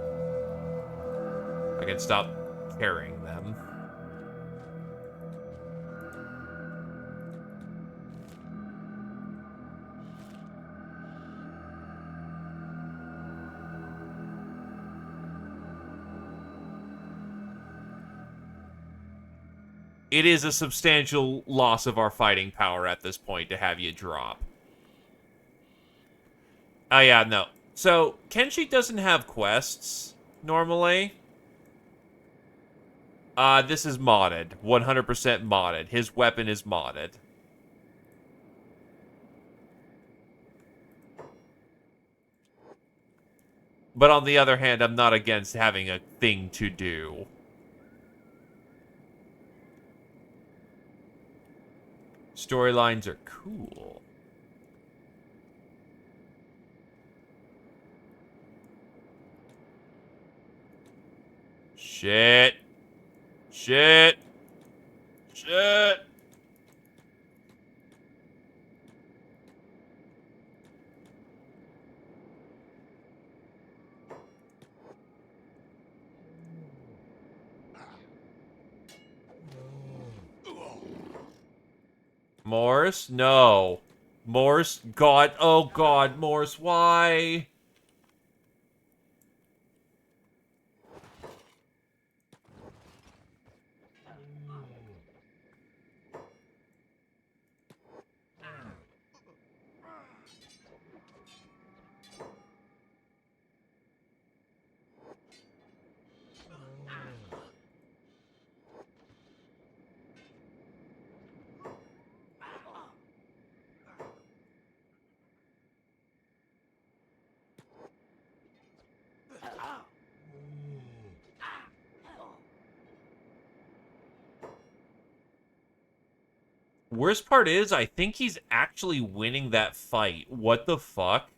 I can stop carrying them. It is a substantial loss of our fighting power at this point to have you drop. Oh yeah, no. So, Kenshi doesn't have quests, normally. This is modded. 100% modded. His weapon is modded. But on the other hand, I'm not against having a thing to do. Storylines are cool. Shit. Shit. Shit. Morse? No. Morse? God. Oh, God. Morse, why? Worst part is, I think he's actually winning that fight. What the fuck?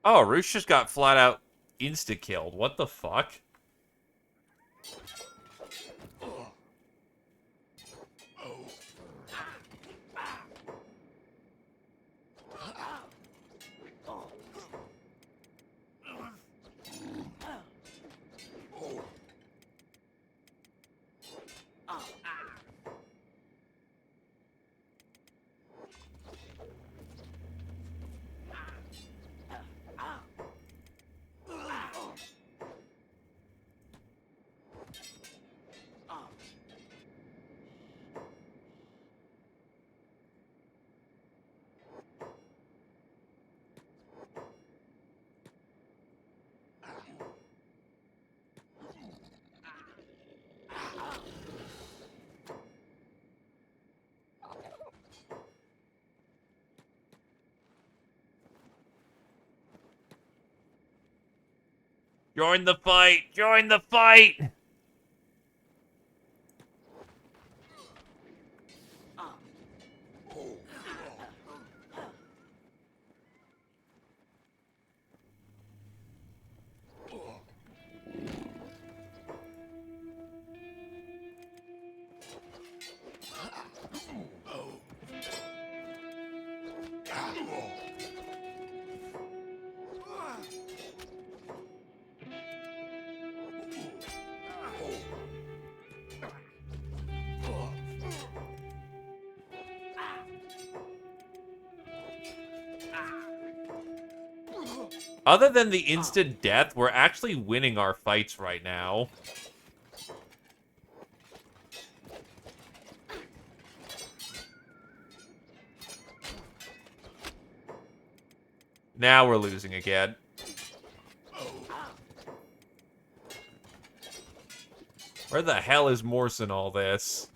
Oh, Roosh just got flat out insta-killed. What the fuck? Join the fight! Join the fight! Other than the instant death, we're actually winning our fights right now. Now we're losing again. Where the hell is Morse in all this?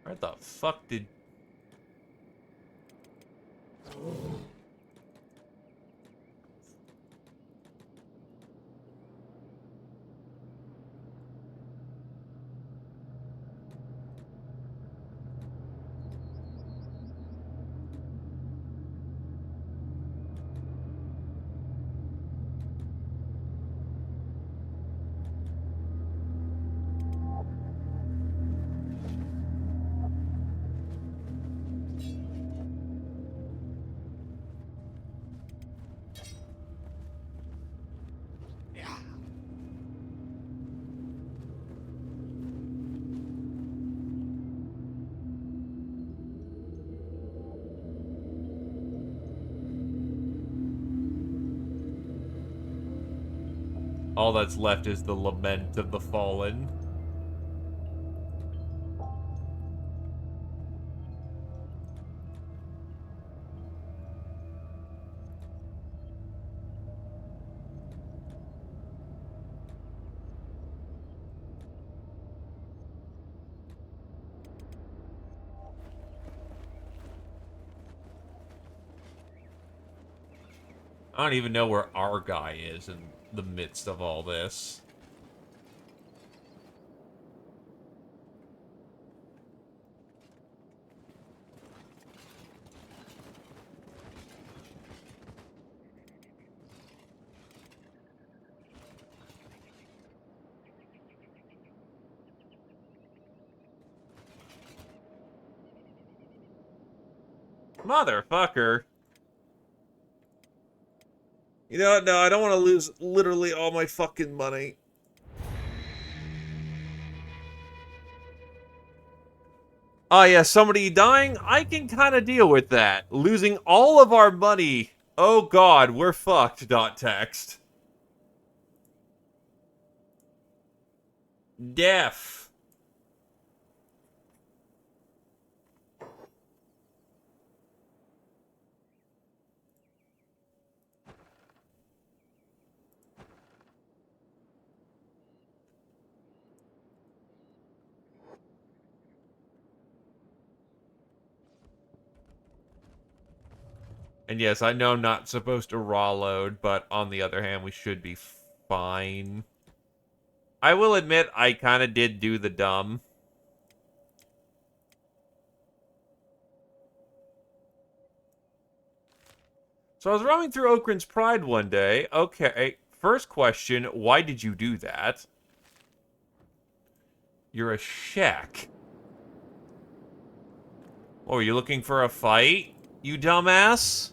Where the fuck did... All that's left is the lament of the fallen. I don't even know where our guy is in the midst of all this. Motherfucker. You know what? No, I don't want to lose literally all my fucking money. Oh, yeah, somebody dying? I can kind of deal with that. Losing all of our money. Oh, God, we're fucked, dot text. Deaf. And yes, I know I'm not supposed to raw load, but on the other hand, we should be fine. I will admit, I kind of did do the dumb. So I was roaming through Okran's Pride one day. Okay, first question, why did you do that? You're a shack. Oh, are you looking for a fight, you dumbass?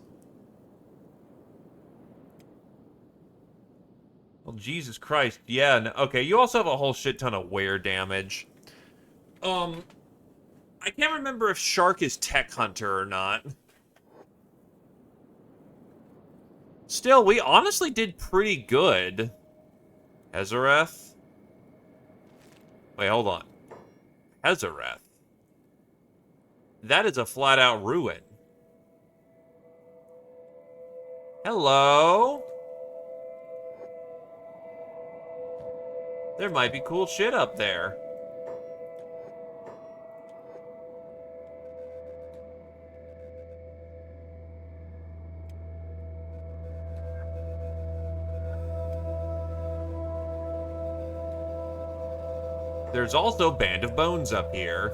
Well, Jesus Christ. Yeah, no, okay, you also have a whole shit ton of wear damage. I can't remember if Shark is Tech Hunter or not. Still, we honestly did pretty good. Hezareth? Wait, hold on. Hezareth? That is a flat-out ruin. Hello? There might be cool shit up there. There's also Band of Bones up here.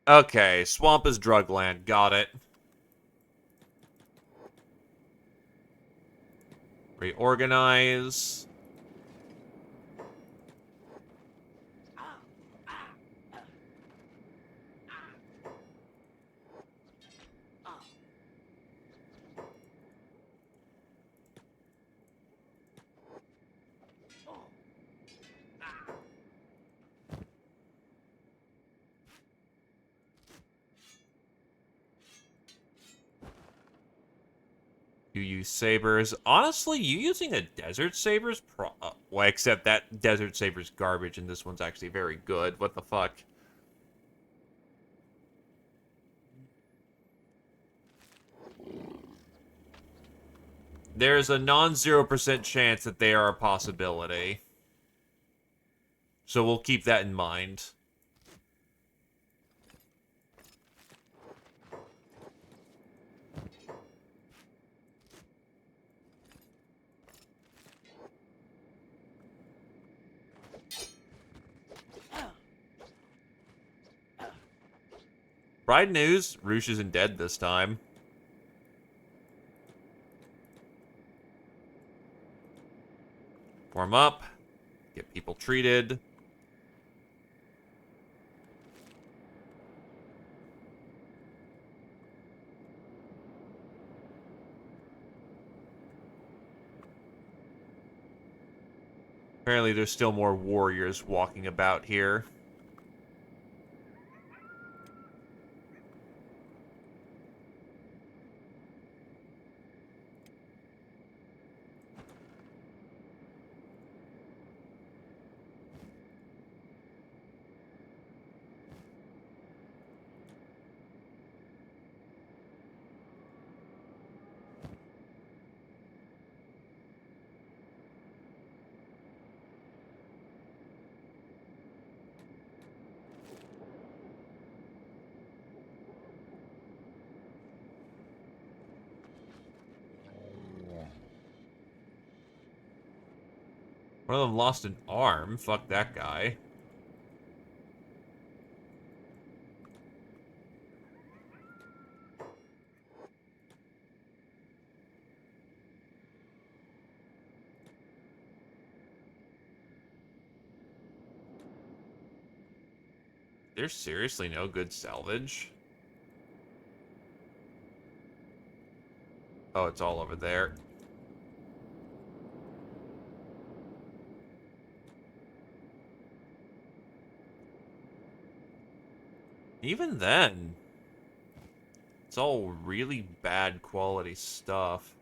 Okay, Swamp is Drugland. Got it. Reorganize. You use sabers. Honestly, you using a desert saber's well, except that desert saber's garbage and this one's actually very good. What the fuck? There's a non-0% chance that they are a possibility. So we'll keep that in mind. Bride news, Roosh isn't dead this time. Warm up. Get people treated. Apparently there's still more warriors walking about here. One of them lost an arm. Fuck that guy. There's seriously no good salvage. Oh, it's all over there. Even then, it's all really bad quality stuff.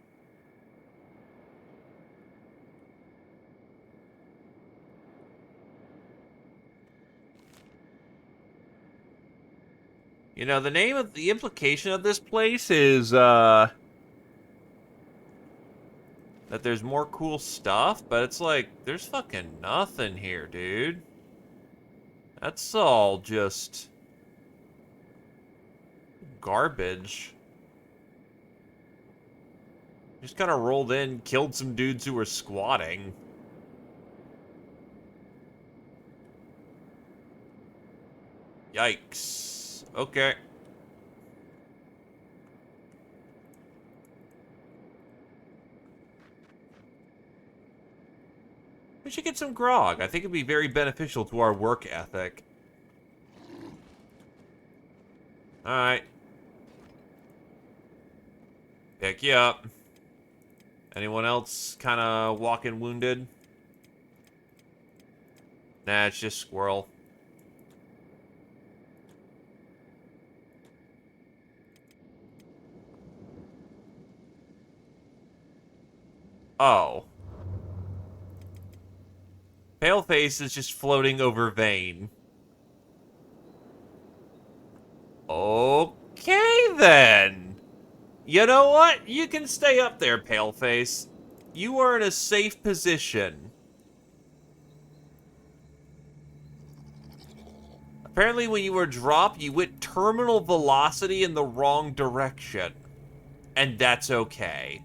You know, the name of the implication of this place is, that there's more cool stuff, but it's like, there's fucking nothing here, dude. That's all just garbage. Just kind of rolled in, killed some dudes who were squatting. Yikes. Okay. We should get some grog. I think it'd be very beneficial to our work ethic. Alright. Pick you up. Anyone else kind of walking wounded? Nah, it's just squirrel. Oh. Paleface is just floating over Vane. Okay, then. You know what? You can stay up there, Paleface. You are in a safe position. Apparently, when you were dropped, you went terminal velocity in the wrong direction. And that's okay.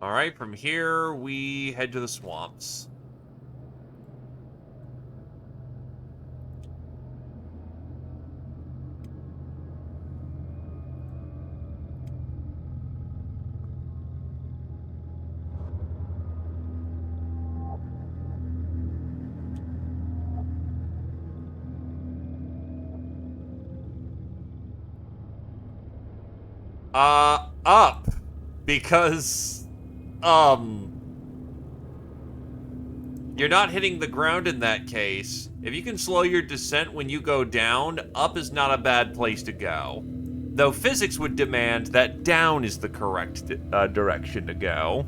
Alright, from here, we head to the swamps. Up. Because, you're not hitting the ground in that case. If you can slow your descent when you go down, up is not a bad place to go. Though physics would demand that down is the correct direction to go.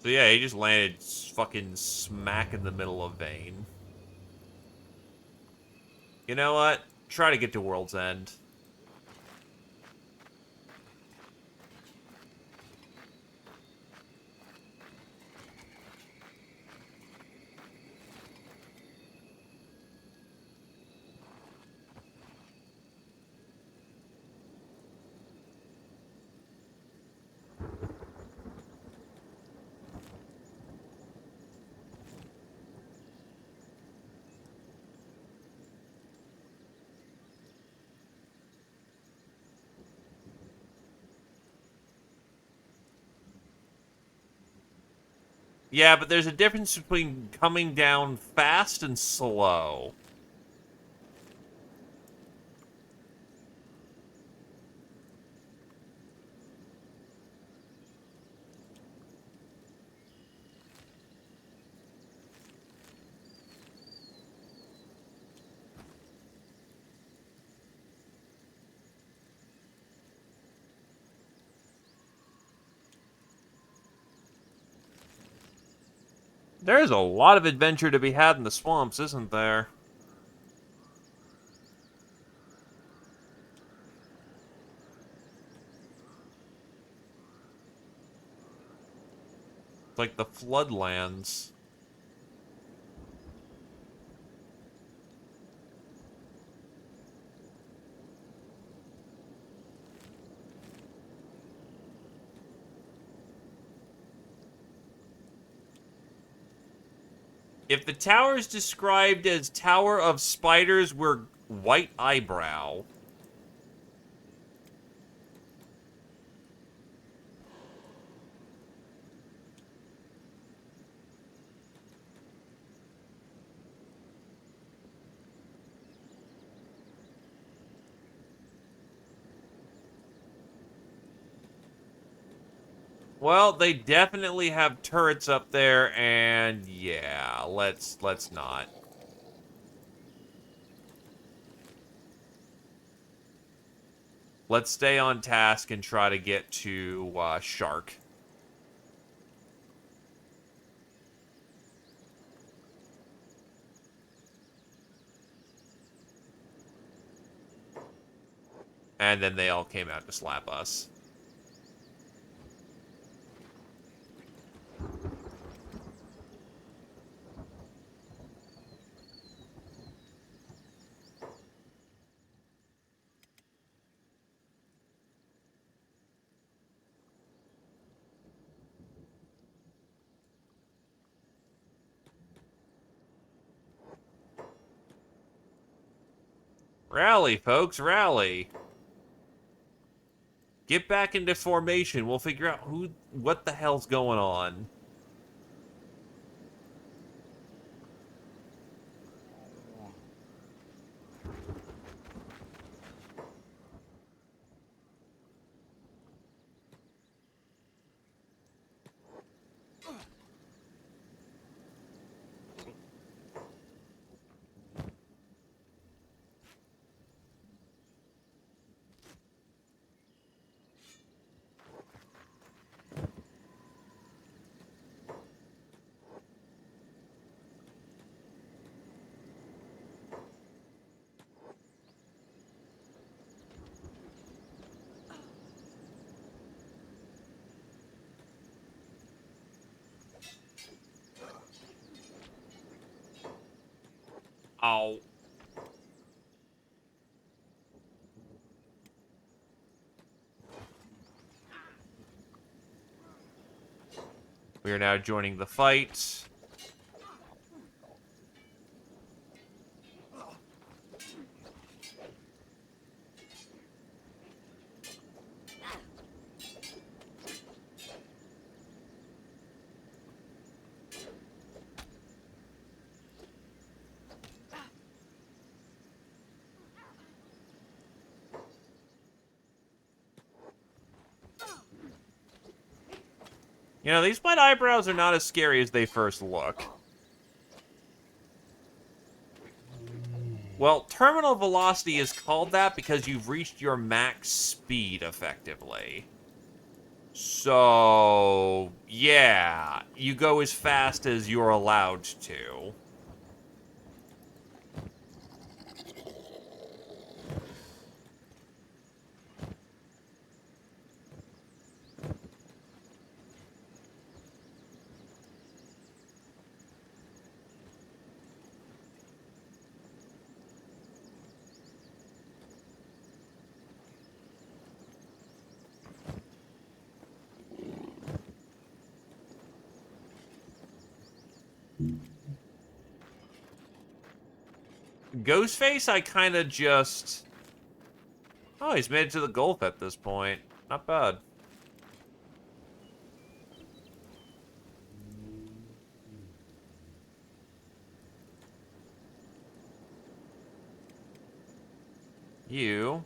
So yeah, he just landed fucking smack in the middle of Vane. You know what? Try to get to World's End. Yeah, but there's a difference between coming down fast and slow. There's a lot of adventure to be had in the swamps, isn't there? It's like the Floodlands. If the tower is described as Tower of Spiders, we're White Eyebrow. Well, they definitely have turrets up there, and yeah, let's not. Let's stay on task and try to get to Shark. And then they all came out to slap us. Rally, folks, rally. Get back into formation. We'll figure out what the hell's going on. Oh. We are now joining the fight. You know, these white eyebrows are not as scary as they first look. Well, terminal velocity is called that because you've reached your max speed, effectively. So, yeah, you go as fast as you're allowed to. Ghostface, I kind of just... Oh, he's made it to the Gulf at this point. Not bad. You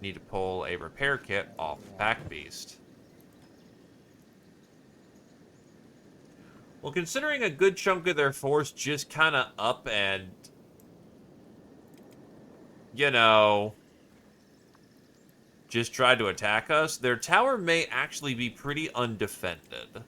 need to pull a repair kit off the pack beast. Well, considering a good chunk of their force just kind of up and, you know, just tried to attack us, their tower may actually be pretty undefended.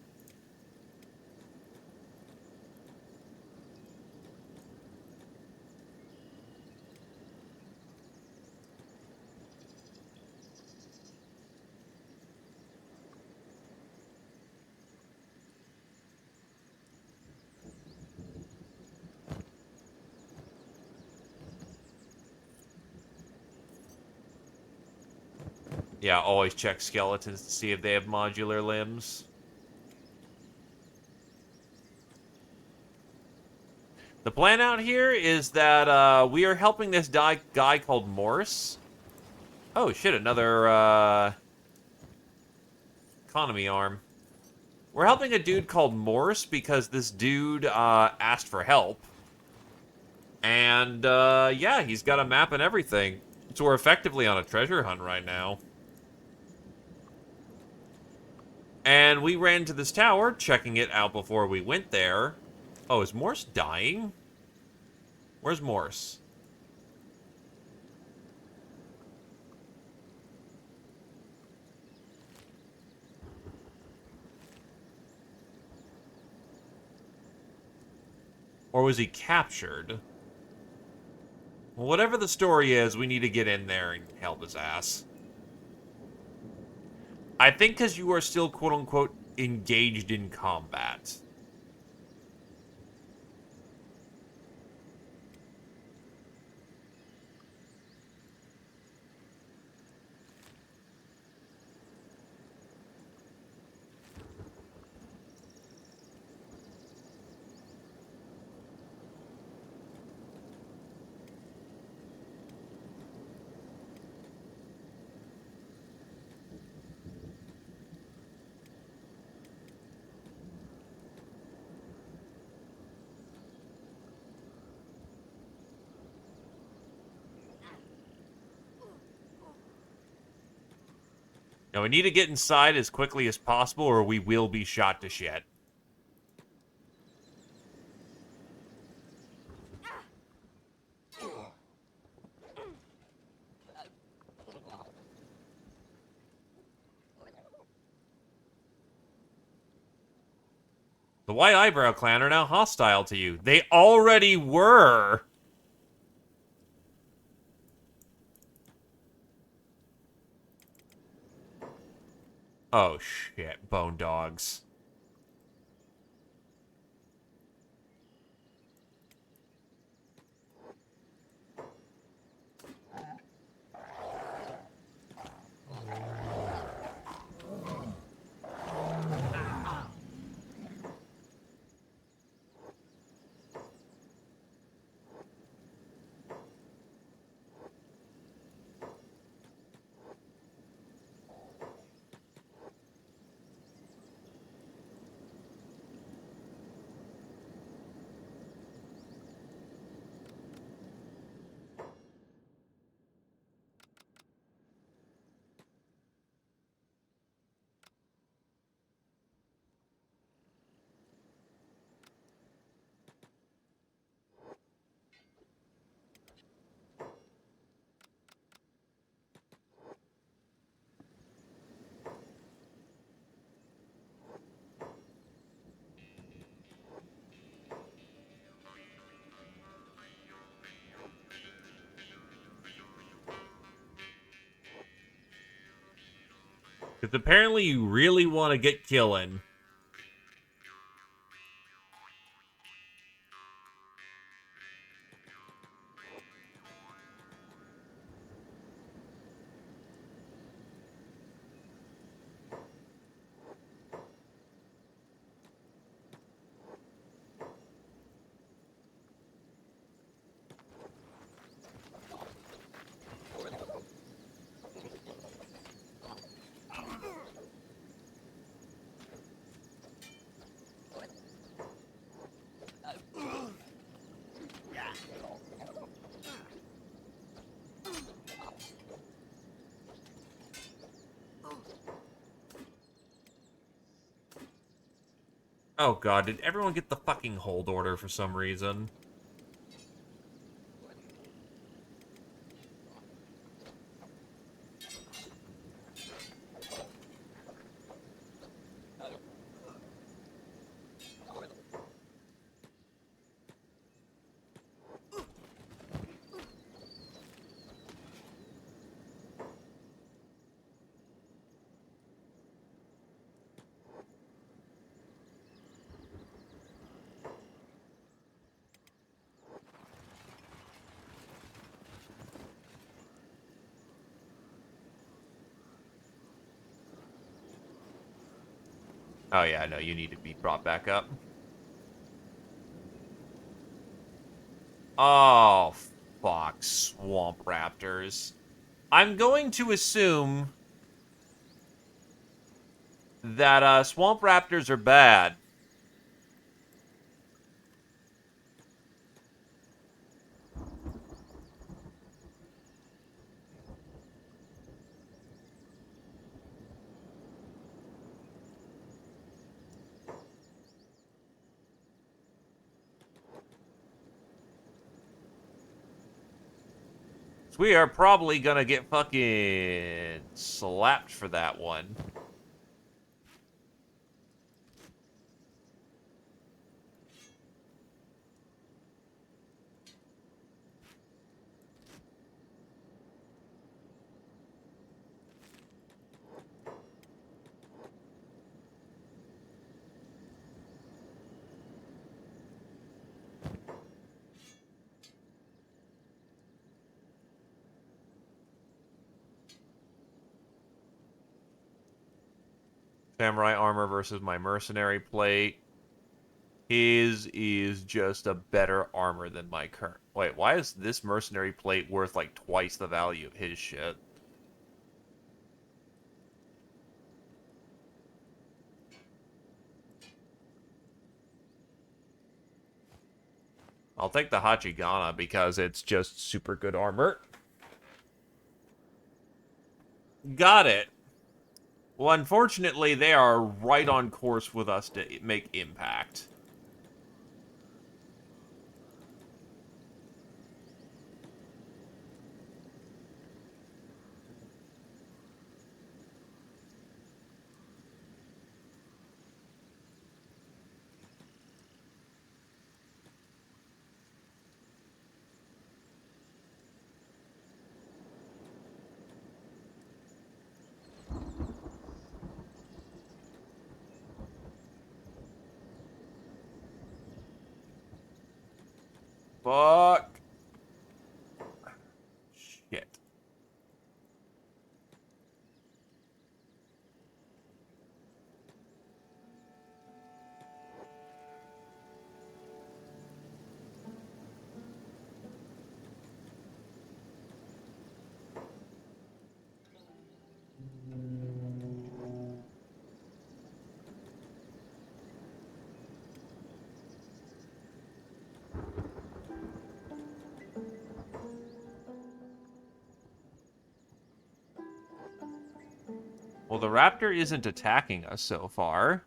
Yeah, always check skeletons to see if they have modular limbs. The plan out here is that we are helping this guy called Morse. Oh shit, another economy arm. We're helping a dude called Morse because this dude asked for help. And yeah, he's got a map and everything. So we're effectively on a treasure hunt right now. And we ran to this tower, checking it out before we went there. Oh, is Morse dying? Where's Morse? Or was he captured? Well, whatever the story is, we need to get in there and help his ass. I think because you are still, quote-unquote, engaged in combat. Now, we need to get inside as quickly as possible or we will be shot to shit. The White Eyebrow Clan are now hostile to you. They already were! Oh, shit. Bone dogs. Because apparently you really want to get killing. Oh god, did everyone get the fucking hold order for some reason? Oh yeah, no, you need to be brought back up. Oh, fuck, swamp raptors. I'm going to assume that swamp raptors are bad. So we are probably gonna get fucking slapped for that one. Samurai armor versus my mercenary plate. His is just a better armor than my current. Wait, why is this mercenary plate worth like twice the value of his shit? I'll take the Hachigana because it's just super good armor. Got it. Well, unfortunately, they are right on course with us to make impact. Fuck. Shit. Well, the raptor isn't attacking us so far.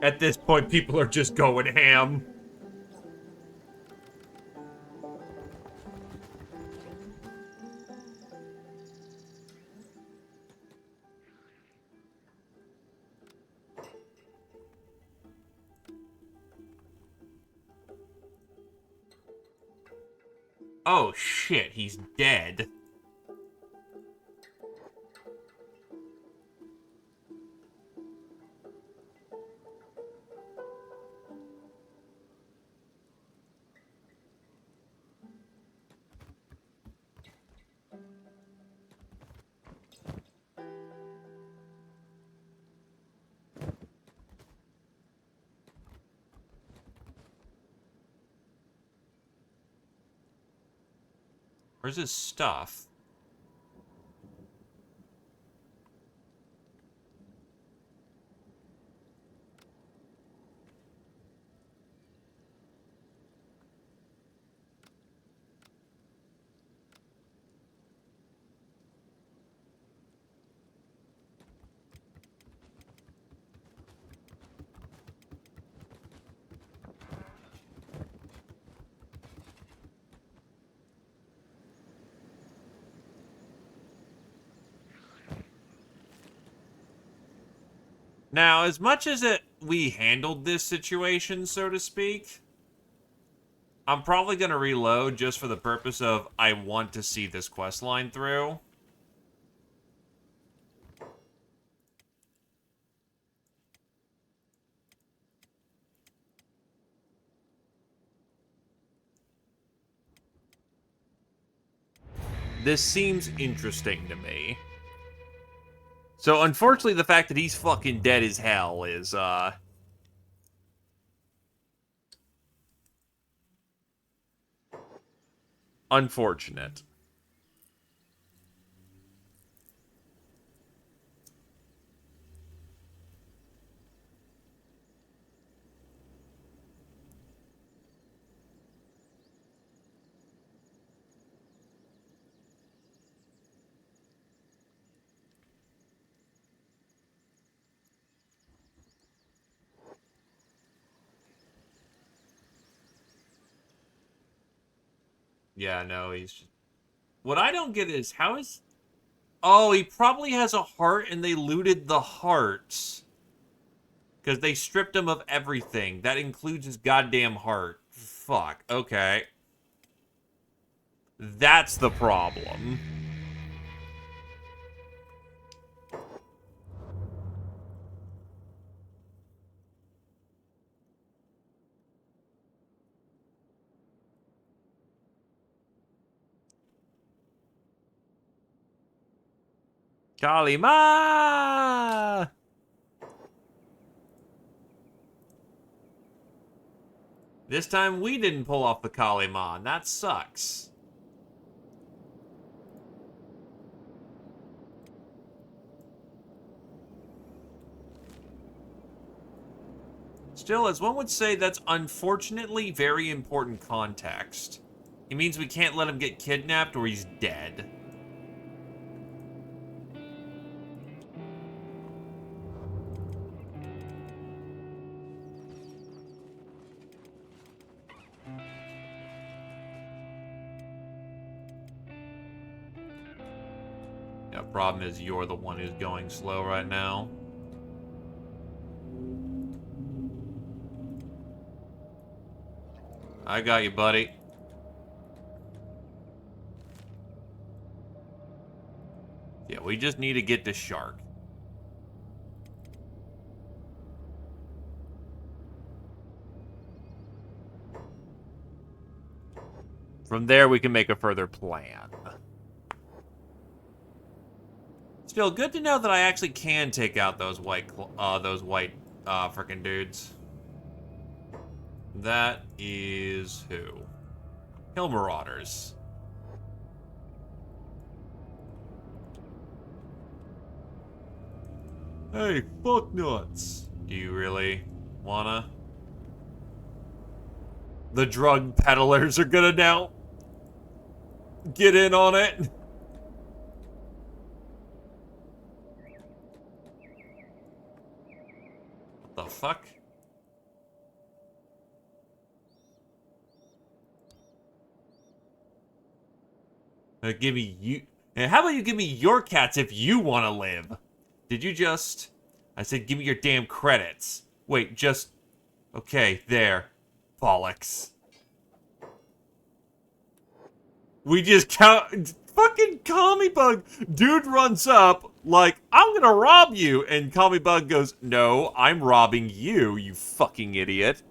At this point, people are just going ham. Oh, shit, he's dead. Where's his stuff? Now, as much as we handled this situation, so to speak, I'm probably going to reload just for the purpose of I want to see this quest line through. This seems interesting to me. So, unfortunately, the fact that he's fucking dead as hell is, unfortunate. Yeah, no, he's just... What I don't get is, how is... Oh, he probably has a heart and they looted the hearts. Because they stripped him of everything. That includes his goddamn heart. Fuck, okay. That's the problem. Kalima! This time we didn't pull off the Kalima, and that sucks. Still, as one would say, that's unfortunately very important context. It means we can't let him get kidnapped or he's dead. Yeah, problem is you're the one who's going slow right now. I got you, buddy. Yeah, we just need to get the shark. From there, we can make a further plan. Still, good to know that I actually can take out those white frickin' dudes. That is who? Hill Marauders. Hey, fuck nuts. Do you really wanna? The drug peddlers are gonna now get in on it. What the fuck? Give me you. And how about you give me your cats if you want to live? Did you just... I said give me your damn credits. Wait, just... Okay, there. Bollocks. We just count. Fucking Commie Bug. Dude runs up like, I'm gonna rob you. And Commie Bug goes, no, I'm robbing you, you fucking idiot.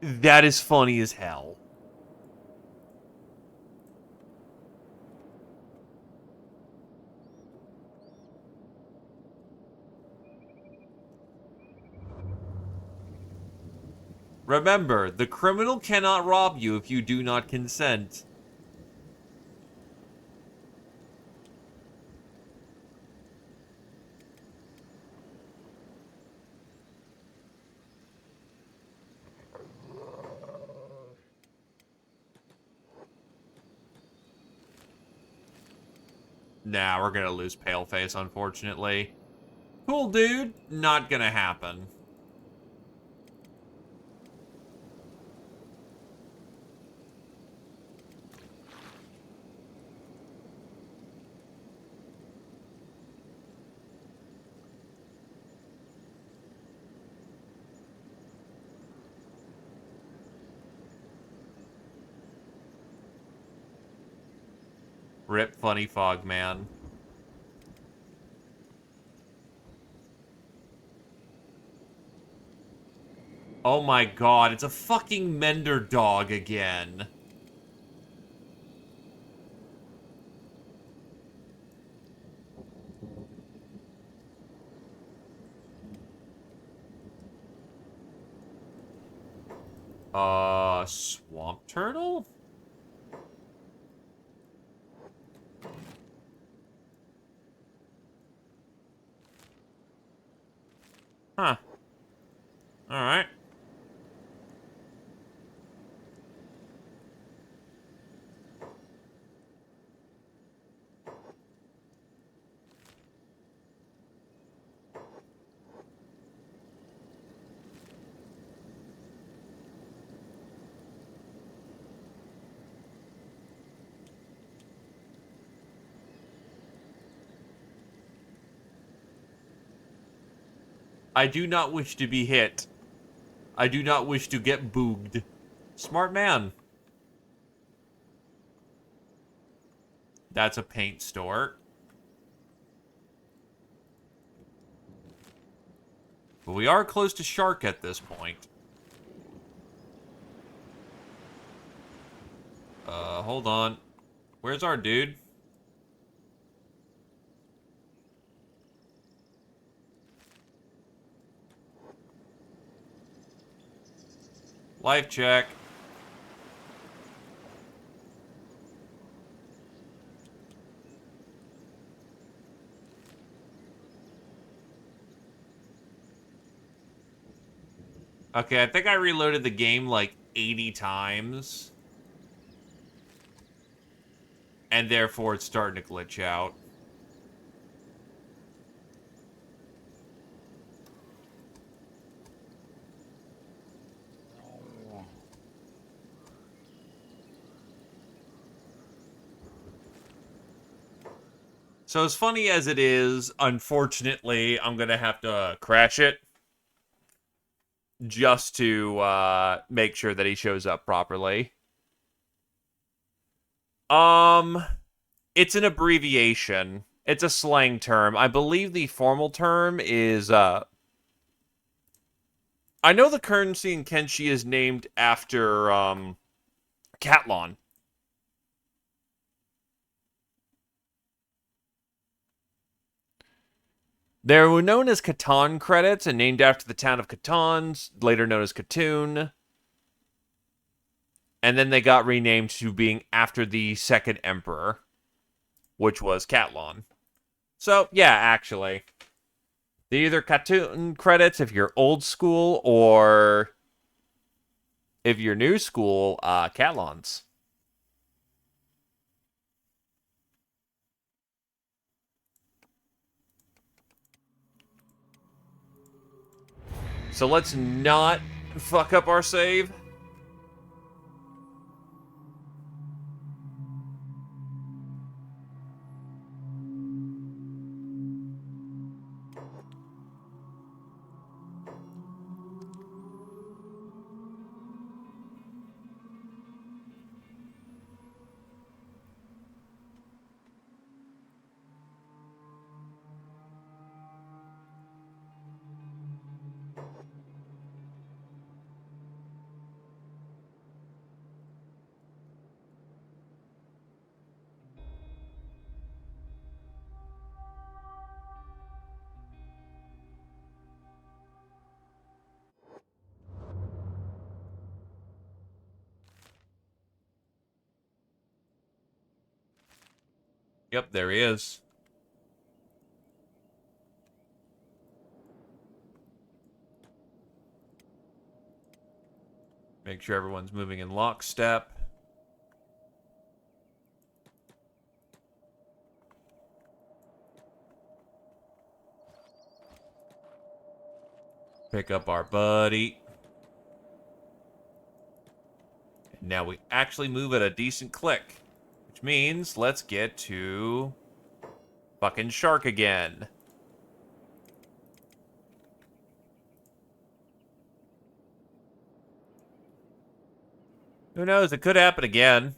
That is funny as hell. Remember, the criminal cannot rob you if you do not consent. Nah, we're gonna lose Paleface, unfortunately. Cool, dude. Not gonna happen. Rip Funny Fog Man. Oh my god, it's a fucking Mender dog again. Swamp Turtle? Huh. Alright. I do not wish to be hit. I do not wish to get booged. Smart man. That's a paint store. But we are close to Shark at this point. Hold on. Where's our dude? Life check. Okay, I think I reloaded the game like 80 times. And therefore it's starting to glitch out. So as funny as it is, unfortunately, I'm going to have to crash it. Just to make sure that he shows up properly. It's an abbreviation. It's a slang term. I believe the formal term is, I know the currency in Kenshi is named after, Catlon. They were known as Catan credits and named after the town of Catan, later known as Katoon. And then they got renamed to being after the second emperor, which was Catlon. So, yeah, actually. They're either Katoon credits if you're old school, or if you're new school, Catlons. So let's not fuck up our save. Yep, there he is. Make sure everyone's moving in lockstep. Pick up our buddy. And now we actually move at a decent click. Which means let's get to fucking shark again. Who knows? It could happen again.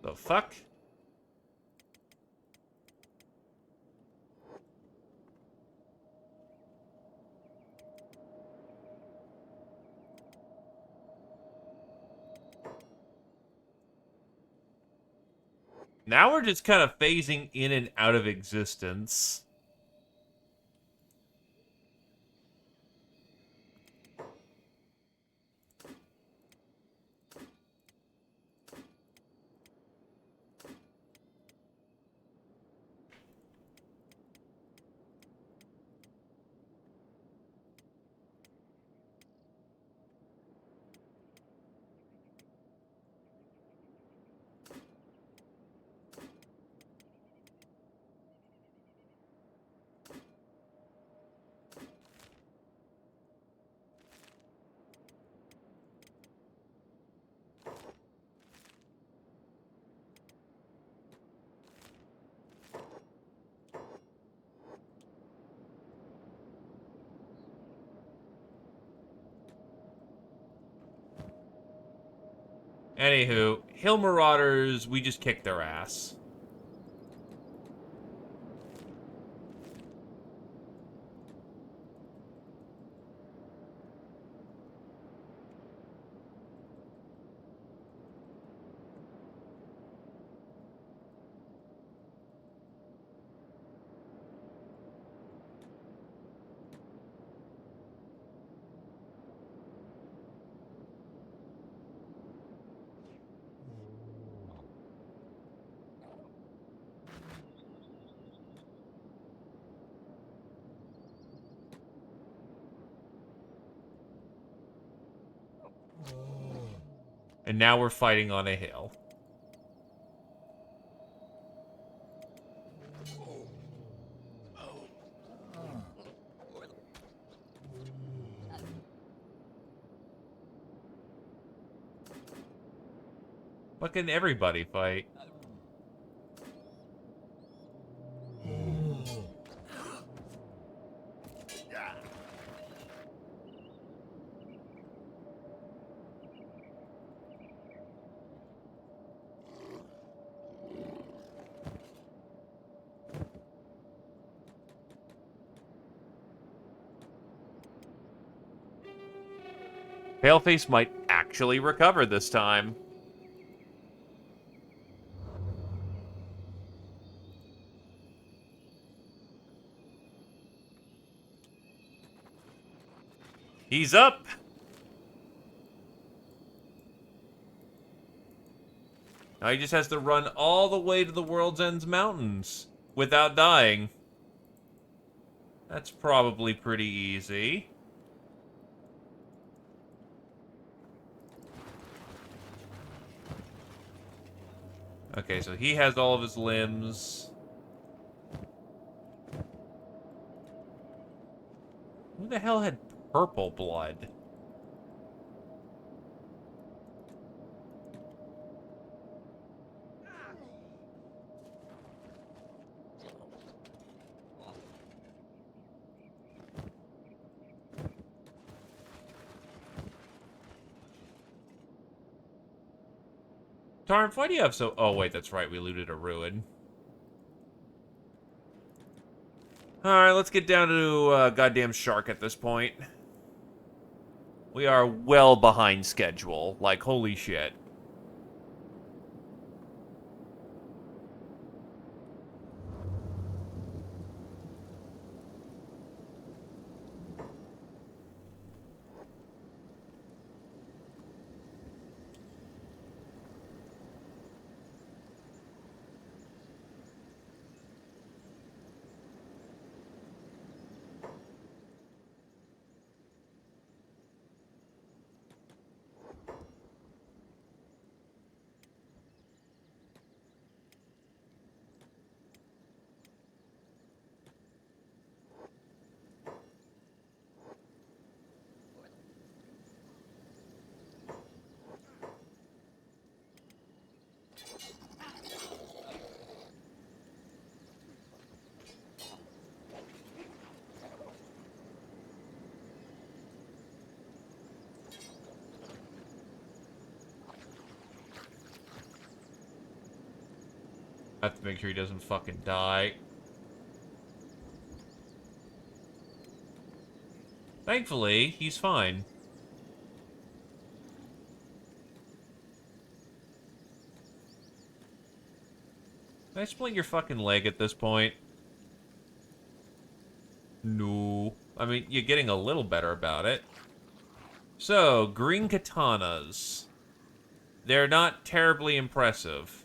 The fuck? Now we're just kind of phasing in and out of existence. Anywho, Hill Marauders, we just kicked their ass. And now we're fighting on a hill. Fucking everybody fight. Paleface might actually recover this time. He's up! Now he just has to run all the way to the World's End's mountains without dying. That's probably pretty easy. Okay, so he has all of his limbs. Who the hell had purple blood? Tarnf, why do you have so... Oh, wait, that's right. We looted a ruin. Alright, let's get down to goddamn shark at this point. We are well behind schedule. Like, holy shit. I have to make sure he doesn't fucking die. Thankfully, he's fine. Can I split your fucking leg at this point? No. I mean, you're getting a little better about it. So, green katanas. They're not terribly impressive.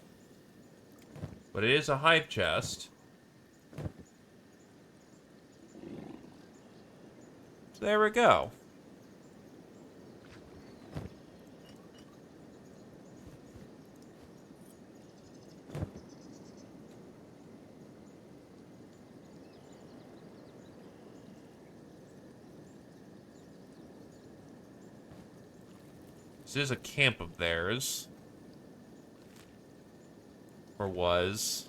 But it is a hype chest. So there we go. This is a camp of theirs. Or was.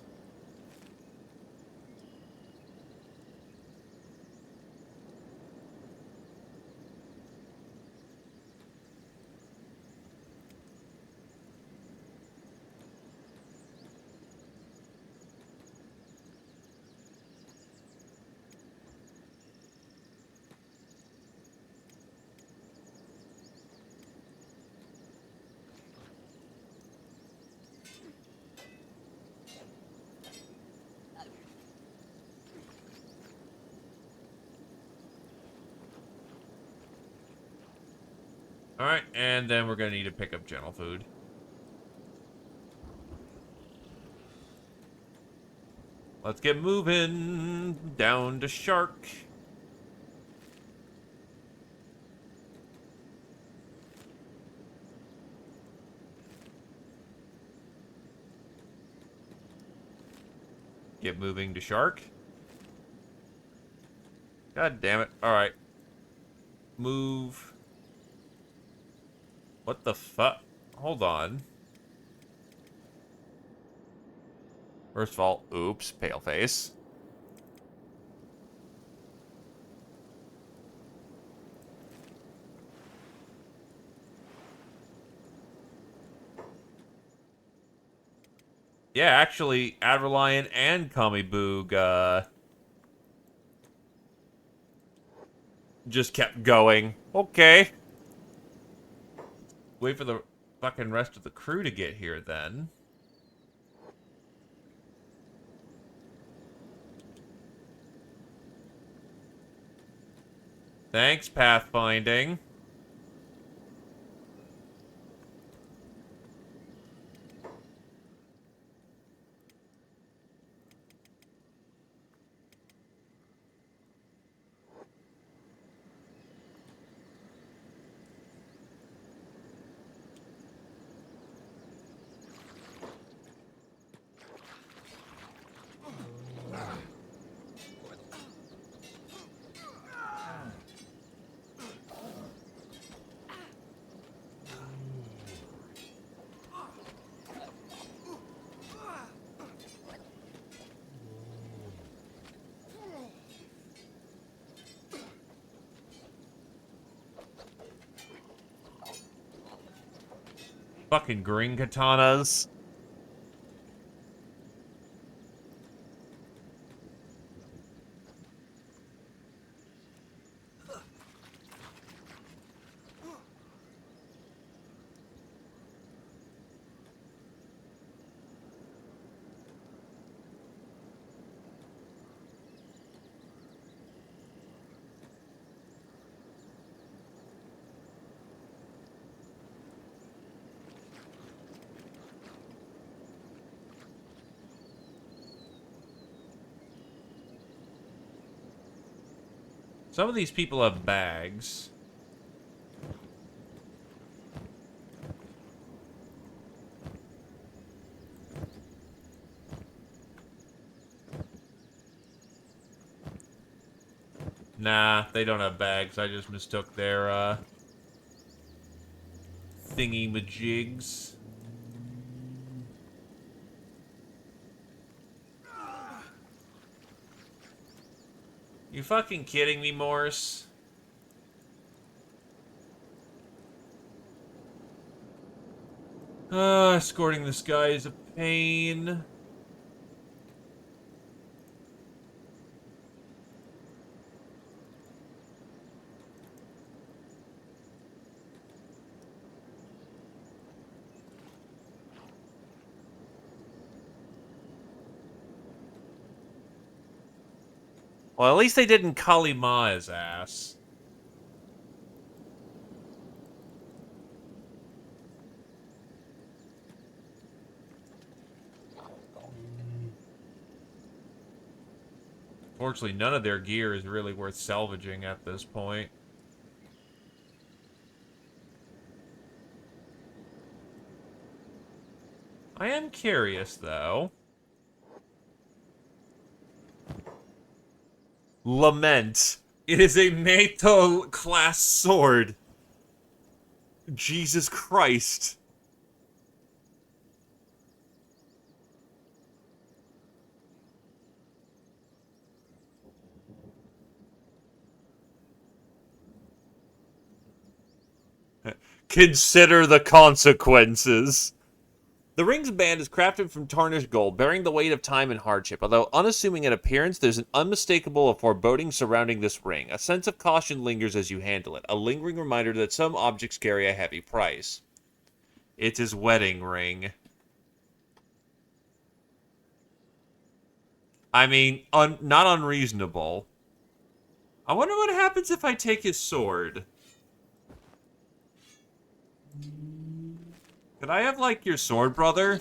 Alright, and then we're gonna need to pick up general food. Let's get moving down to Shark. Get moving to Shark. God damn it. Alright. Move. What the fuck? Hold on. First of all, oops, paleface. Yeah, actually, Adverlion and Kamiboog, just kept going. Okay. Wait for the fucking rest of the crew to get here, then. Thanks, pathfinding. Fucking green katanas. Some of these people have bags. Nah, they don't have bags. I just mistook their, thingy-majigs. You fucking kidding me, Morse? Escorting this guy is a pain. Well, at least they didn't Kali Ma his ass. Fortunately, none of their gear is really worth salvaging at this point. I am curious, though. Lament. It is a Meito-class sword. Jesus Christ. Consider the consequences. The ring's band is crafted from tarnished gold, bearing the weight of time and hardship. Although unassuming in appearance, there's an unmistakable foreboding surrounding this ring. A sense of caution lingers as you handle it, a lingering reminder that some objects carry a heavy price. It's his wedding ring. I mean, not unreasonable. I wonder what happens if I take his sword. Could I have, like, your sword, brother?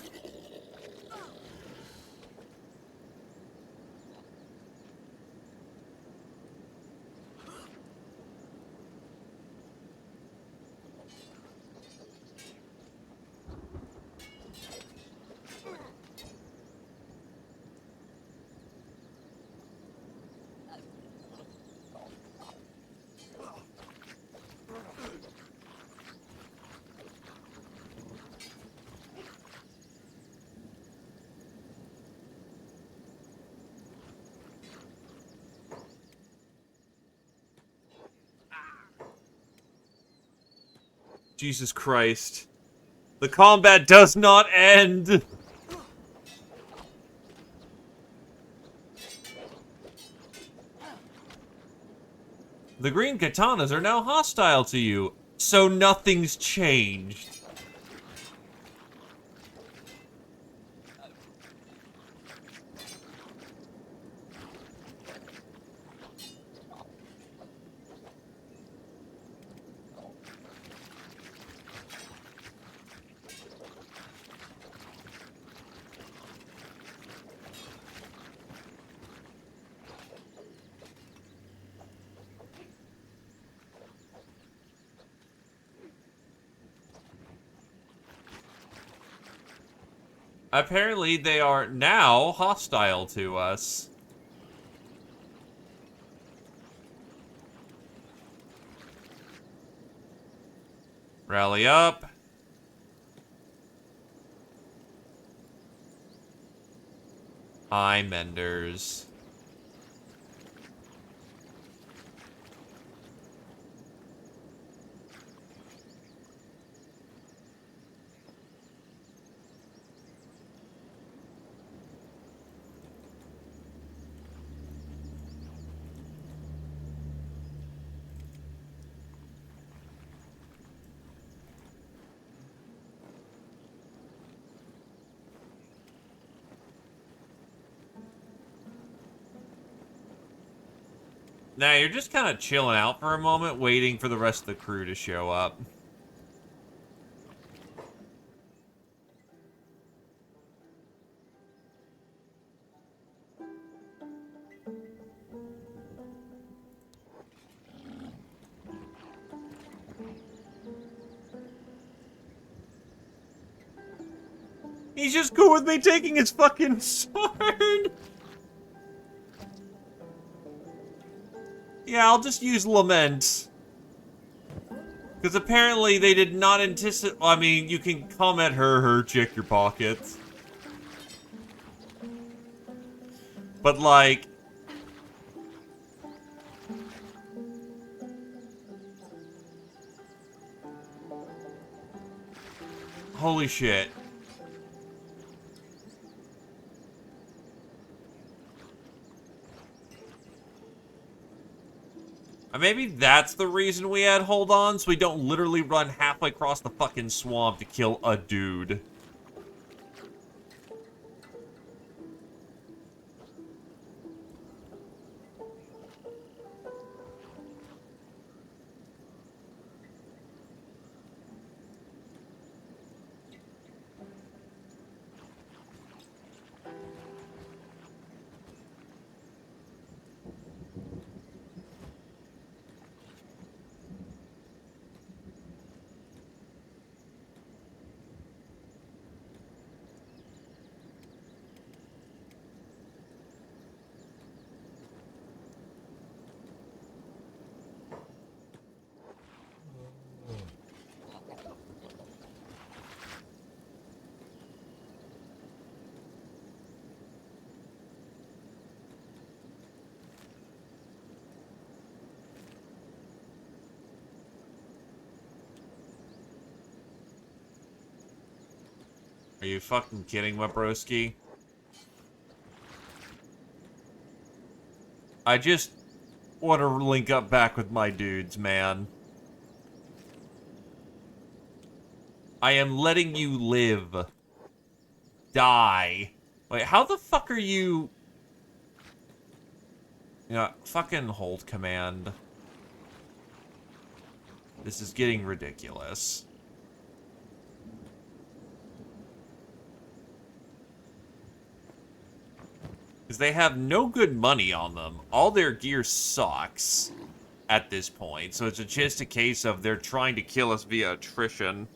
Jesus Christ. The combat does not end! The green katanas are now hostile to you, so nothing's changed. Apparently, they are now hostile to us. Rally up. Hi, Menders. Now you're just kind of chilling out for a moment, waiting for the rest of the crew to show up. He's just cool with me taking his fucking sword. Yeah, I'll just use Lament. Because apparently they did not anticipate... I mean, you can comment her, check your pockets. But, like... Holy shit. Maybe that's the reason we had hold on, so we don't literally run halfway across the fucking swamp to kill a dude. Are you fucking kidding, my broski? I just want to link up back with my dudes, man. I am letting you live. Die. Wait, how the fuck are you... Yeah, fucking hold command. This is getting ridiculous. Because they have no good money on them. All their gear sucks at this point. So it's just a case of they're trying to kill us via attrition.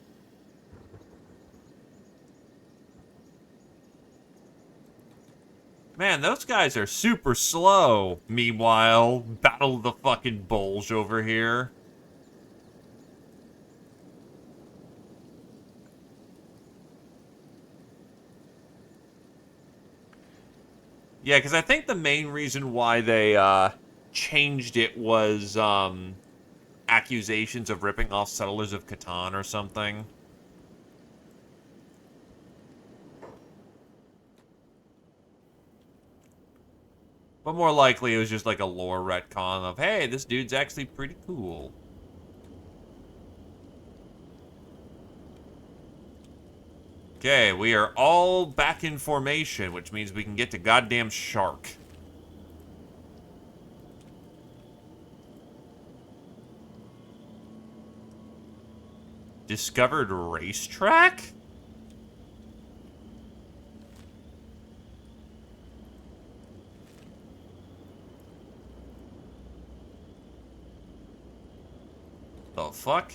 Man, those guys are super slow. Meanwhile, battle the fucking bulge over here. Yeah, because I think the main reason why they changed it was accusations of ripping off Settlers of Catan or something. But more likely it was just like a lore retcon of, hey, this dude's actually pretty cool. Okay, we are all back in formation, which means we can get to goddamn Shark. Discovered racetrack? The fuck?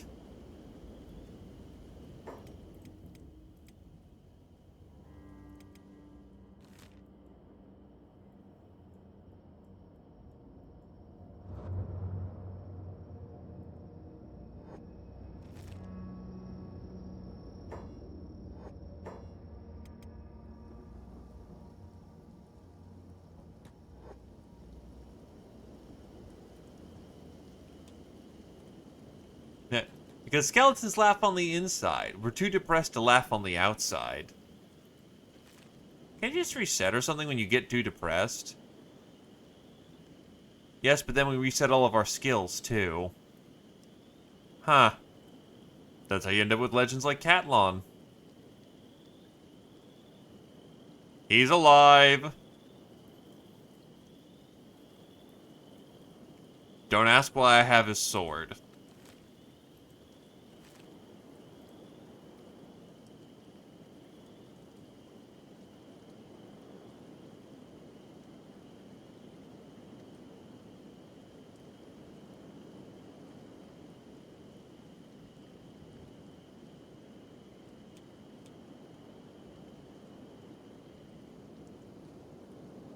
Yeah, because skeletons laugh on the inside. We're too depressed to laugh on the outside. Can't you just reset or something when you get too depressed? Yes, but then we reset all of our skills, too. Huh. That's how you end up with legends like Catlon. He's alive. Don't ask why I have his sword.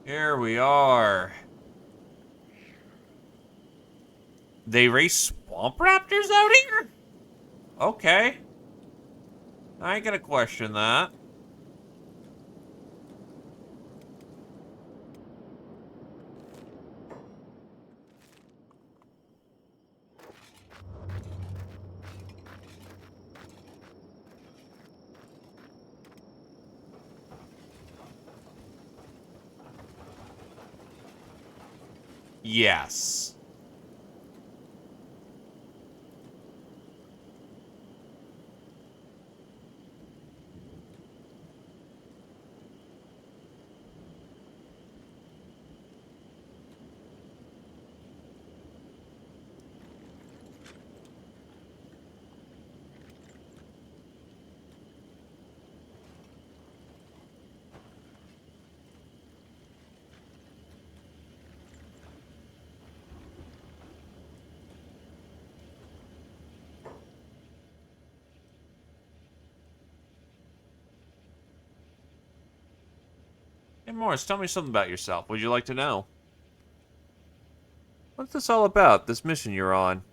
Here we are. They race swamp raptors out here? Okay. I ain't gonna question that. Yes. Hey, Morris, tell me something about yourself. Would you like to know? What's this all about, this mission you're on?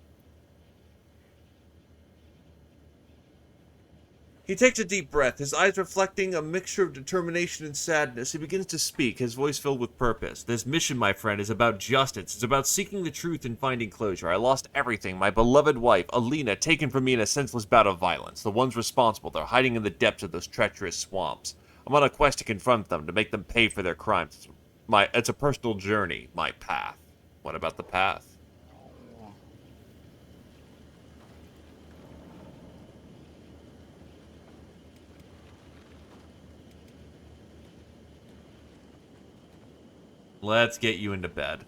He takes a deep breath, his eyes reflecting a mixture of determination and sadness. He begins to speak, his voice filled with purpose. This mission, my friend, is about justice. It's about seeking the truth and finding closure. I lost everything. My beloved wife, Alina, taken from me in a senseless bout of violence. The ones responsible, they're hiding in the depths of those treacherous swamps. I'm on a quest to confront them, to make them pay for their crimes. It's a personal journey, my path. What about the path? Let's get you into bed.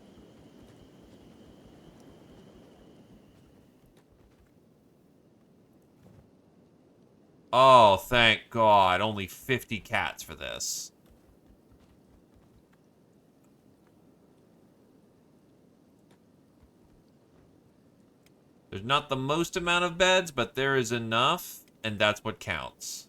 Oh, thank God. Only 50 cats for this. There's not the most amount of beds, but there is enough, and that's what counts.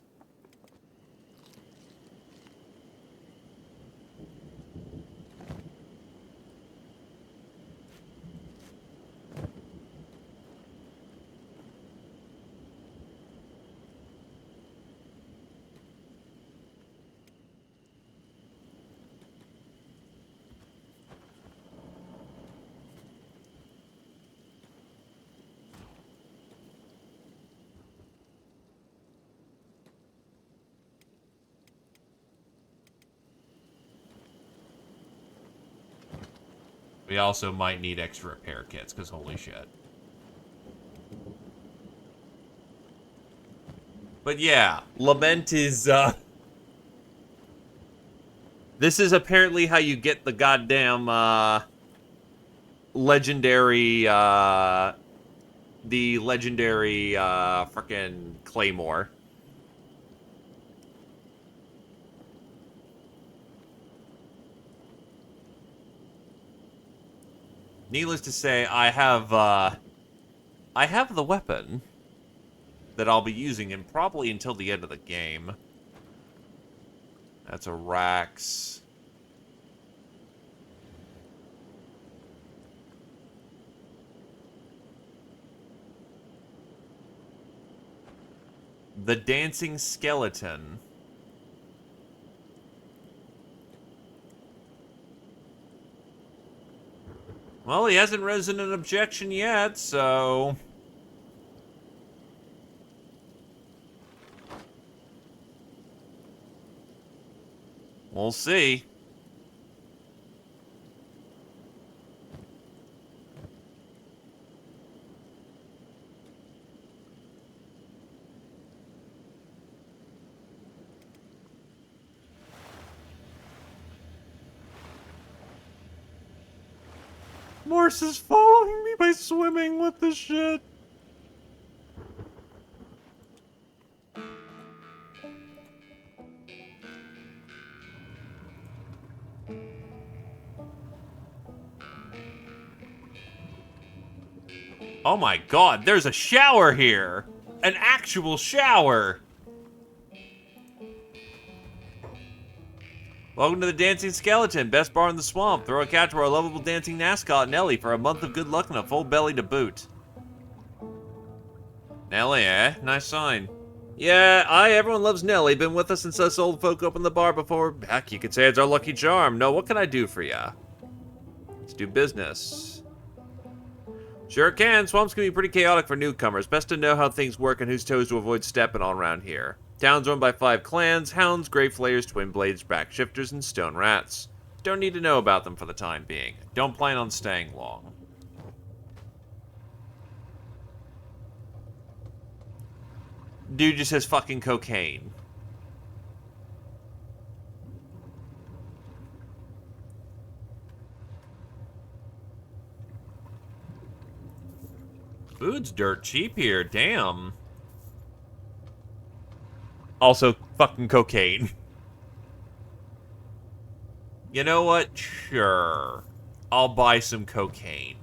We also might need extra repair kits, because holy shit. But yeah, Lament is, this is apparently how you get the goddamn, legendary, the legendary, frickin' Claymore. Needless to say, I have the weapon that I'll be using in probably until the end of the game. That's a Rax. The Dancing Skeleton. Well, he hasn't risen an objection yet, so... we'll see. remorse is following me by swimming with this shit. Oh my god, there's a shower here! An actual shower! Welcome to the Dancing Skeleton, best bar in the swamp. Throw a catch for our lovable dancing mascot, Nelly, for a month of good luck and a full belly to boot. Nelly, eh? Nice sign. Yeah, everyone loves Nelly. Been with us since us old folk opened the bar before. Heck, you could say it's our lucky charm. No, what can I do for ya? Let's do business. Sure can. Swamps can be pretty chaotic for newcomers. Best to know how things work and whose toes to avoid stepping on around here. Town's run by 5 clans: Hounds, Grey Flayers, Twin Blades, Back Shifters, and Stone Rats. Don't need to know about them for the time being. Don't plan on staying long. Dude just says fucking cocaine. Food's dirt cheap here, damn. Also, fucking cocaine. You know what? Sure. I'll buy some cocaine.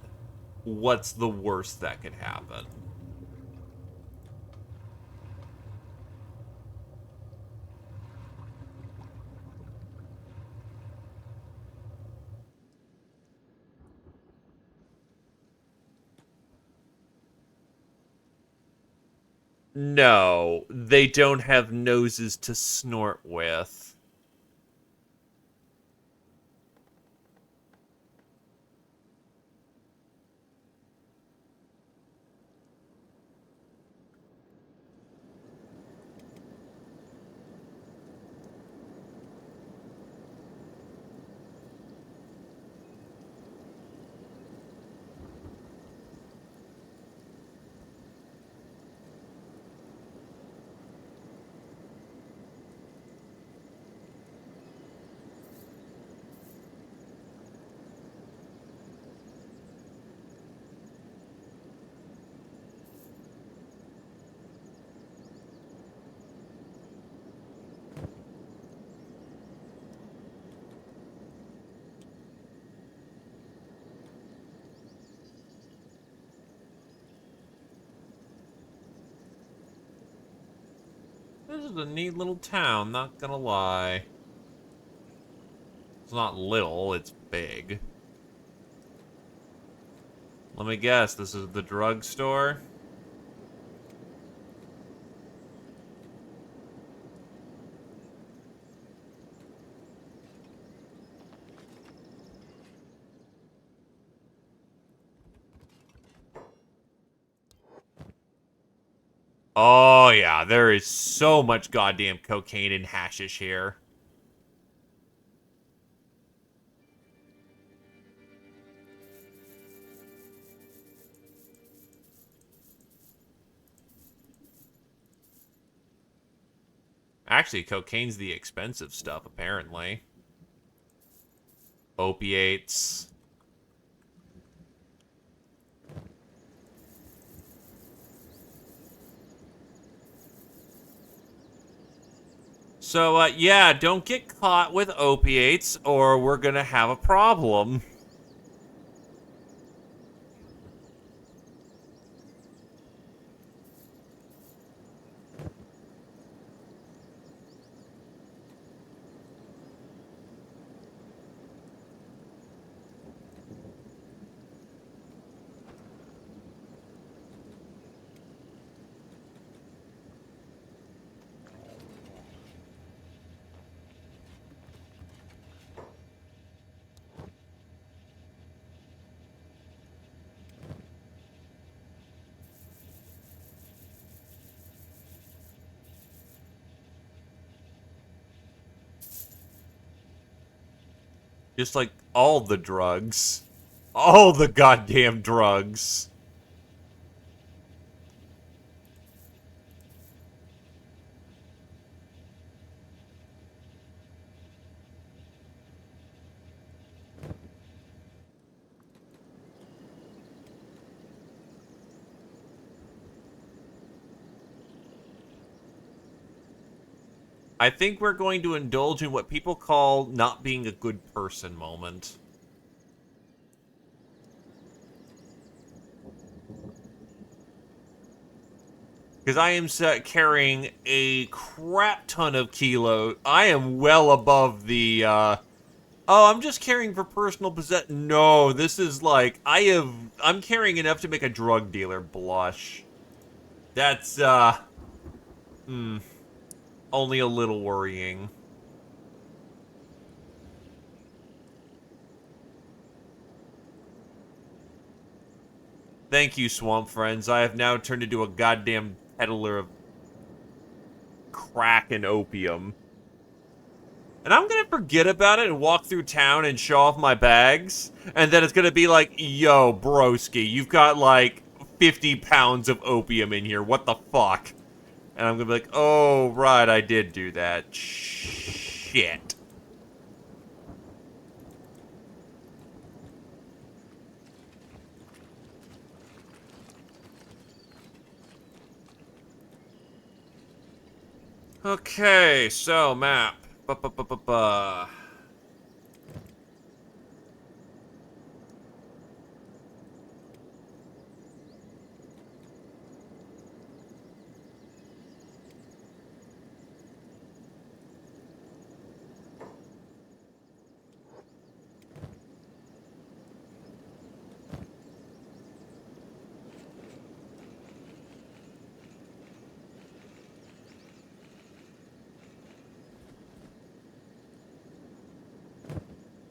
What's the worst that could happen? No, they don't have noses to snort with. This is a neat little town, not gonna lie. It's not little, it's big. Let me guess, this is the drugstore? Oh yeah, there is so much goddamn cocaine and hashish here. Actually, cocaine's the expensive stuff, apparently. Opiates. So, yeah, don't get caught with opiates or we're gonna have a problem. Just like all the drugs. All the goddamn drugs. I think we're going to indulge in what people call not being a good person moment. Because I am carrying a crap ton of kilos. I am well above the, oh, I'm just carrying for personal possession. No, this is like, I'm carrying enough to make a drug dealer blush. That's, only a little worrying. Thank you, swamp friends. I have now turned into a goddamn peddler of crack and opium. And I'm gonna forget about it and walk through town and show off my bags. And then it's gonna be like, yo, broski, you've got like 50 pounds of opium in here. What the fuck? And I'm gonna be like, oh, right, I did do that. Shit. Okay, so map. Ba-ba-ba-ba-ba.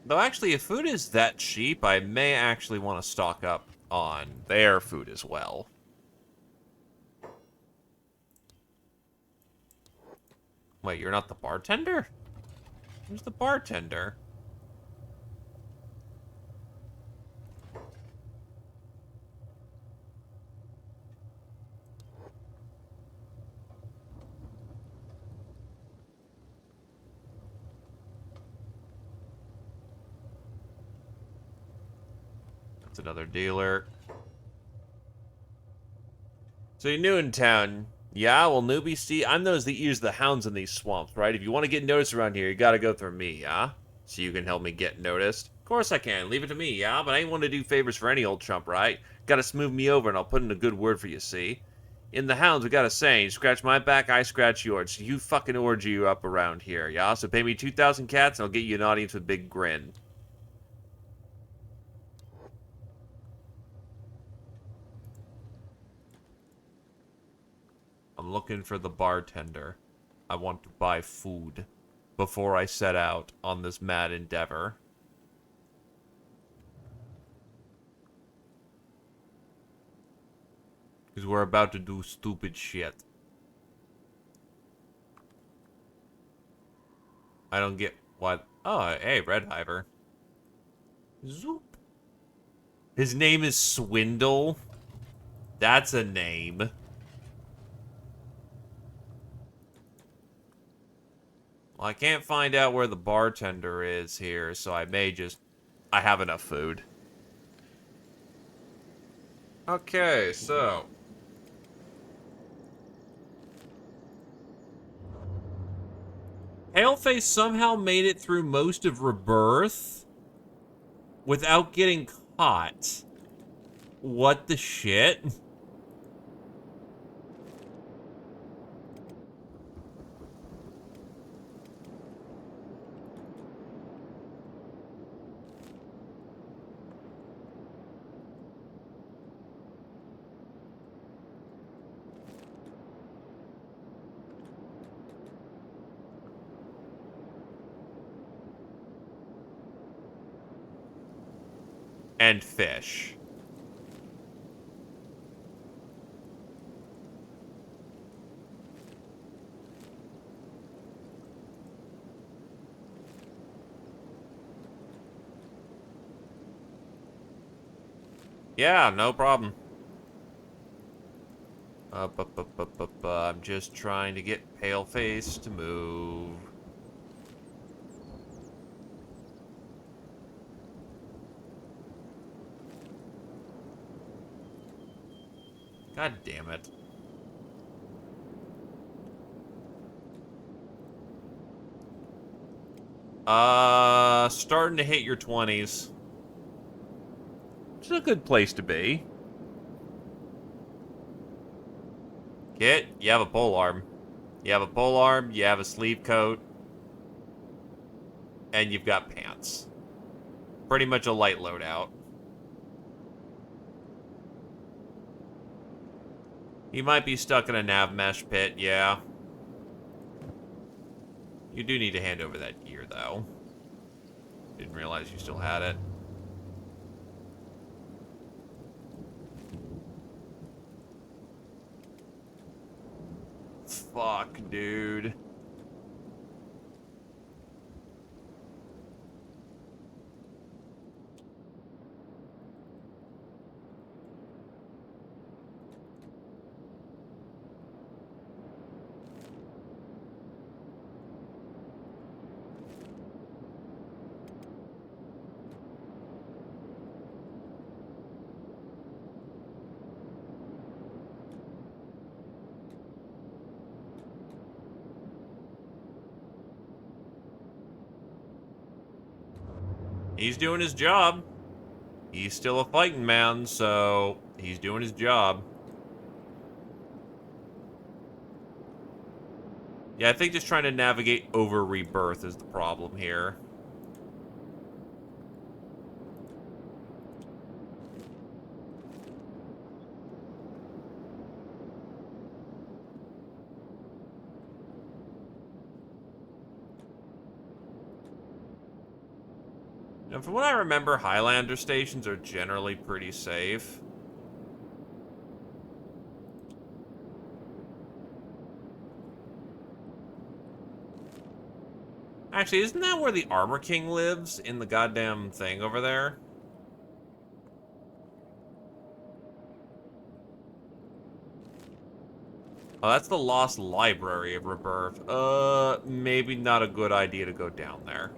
Though actually, if food is that cheap, I may actually want to stock up on their food as well. Wait, you're not the bartender? Who's the bartender? That's another dealer. So you're new in town. Yeah, well, newbie, see, I'm those that use the hounds in these swamps, right? If you want to get noticed around here, you gotta go through me, yeah? So you can help me get noticed? Of course I can. Leave it to me, yeah? But I ain't one to do favors for any old chump, right? Gotta smooth me over and I'll put in a good word for you, see? In the hounds, we got a saying, you scratch my back, I scratch yours. So you fucking orgy you up around here, yeah? So pay me 2,000 cats and I'll get you an audience with a big grin. I'm looking for the bartender. I want to buy food before I set out on this mad endeavor. Because we're about to do stupid shit. I don't get what. Oh, hey, Red Hiver. Zoop. His name is Swindle. That's a name. Well, I can't find out where the bartender is here, so I may just... I have enough food. Okay, so... Paleface somehow made it through most of Rebirth without getting caught. What the shit? And fish. Yeah, no problem. I'm just trying to get Paleface to move. God damn it. Starting to hit your 20s. Which is a good place to be. Kit, you have a polearm. You have a polearm, you have a sleeve coat, and you've got pants. Pretty much a light loadout. You might be stuck in a nav mesh pit, yeah. You do need to hand over that gear, though. Didn't realize you still had it. Fuck, dude. He's doing his job. He's still a fighting man, so he's doing his job. Yeah, I think just trying to navigate over Rebirth is the problem here. And from what I remember, Highlander stations are generally pretty safe. Actually, isn't that where the Armor King lives? In the goddamn thing over there? Oh, that's the Lost Library of Rebirth. Maybe not a good idea to go down there.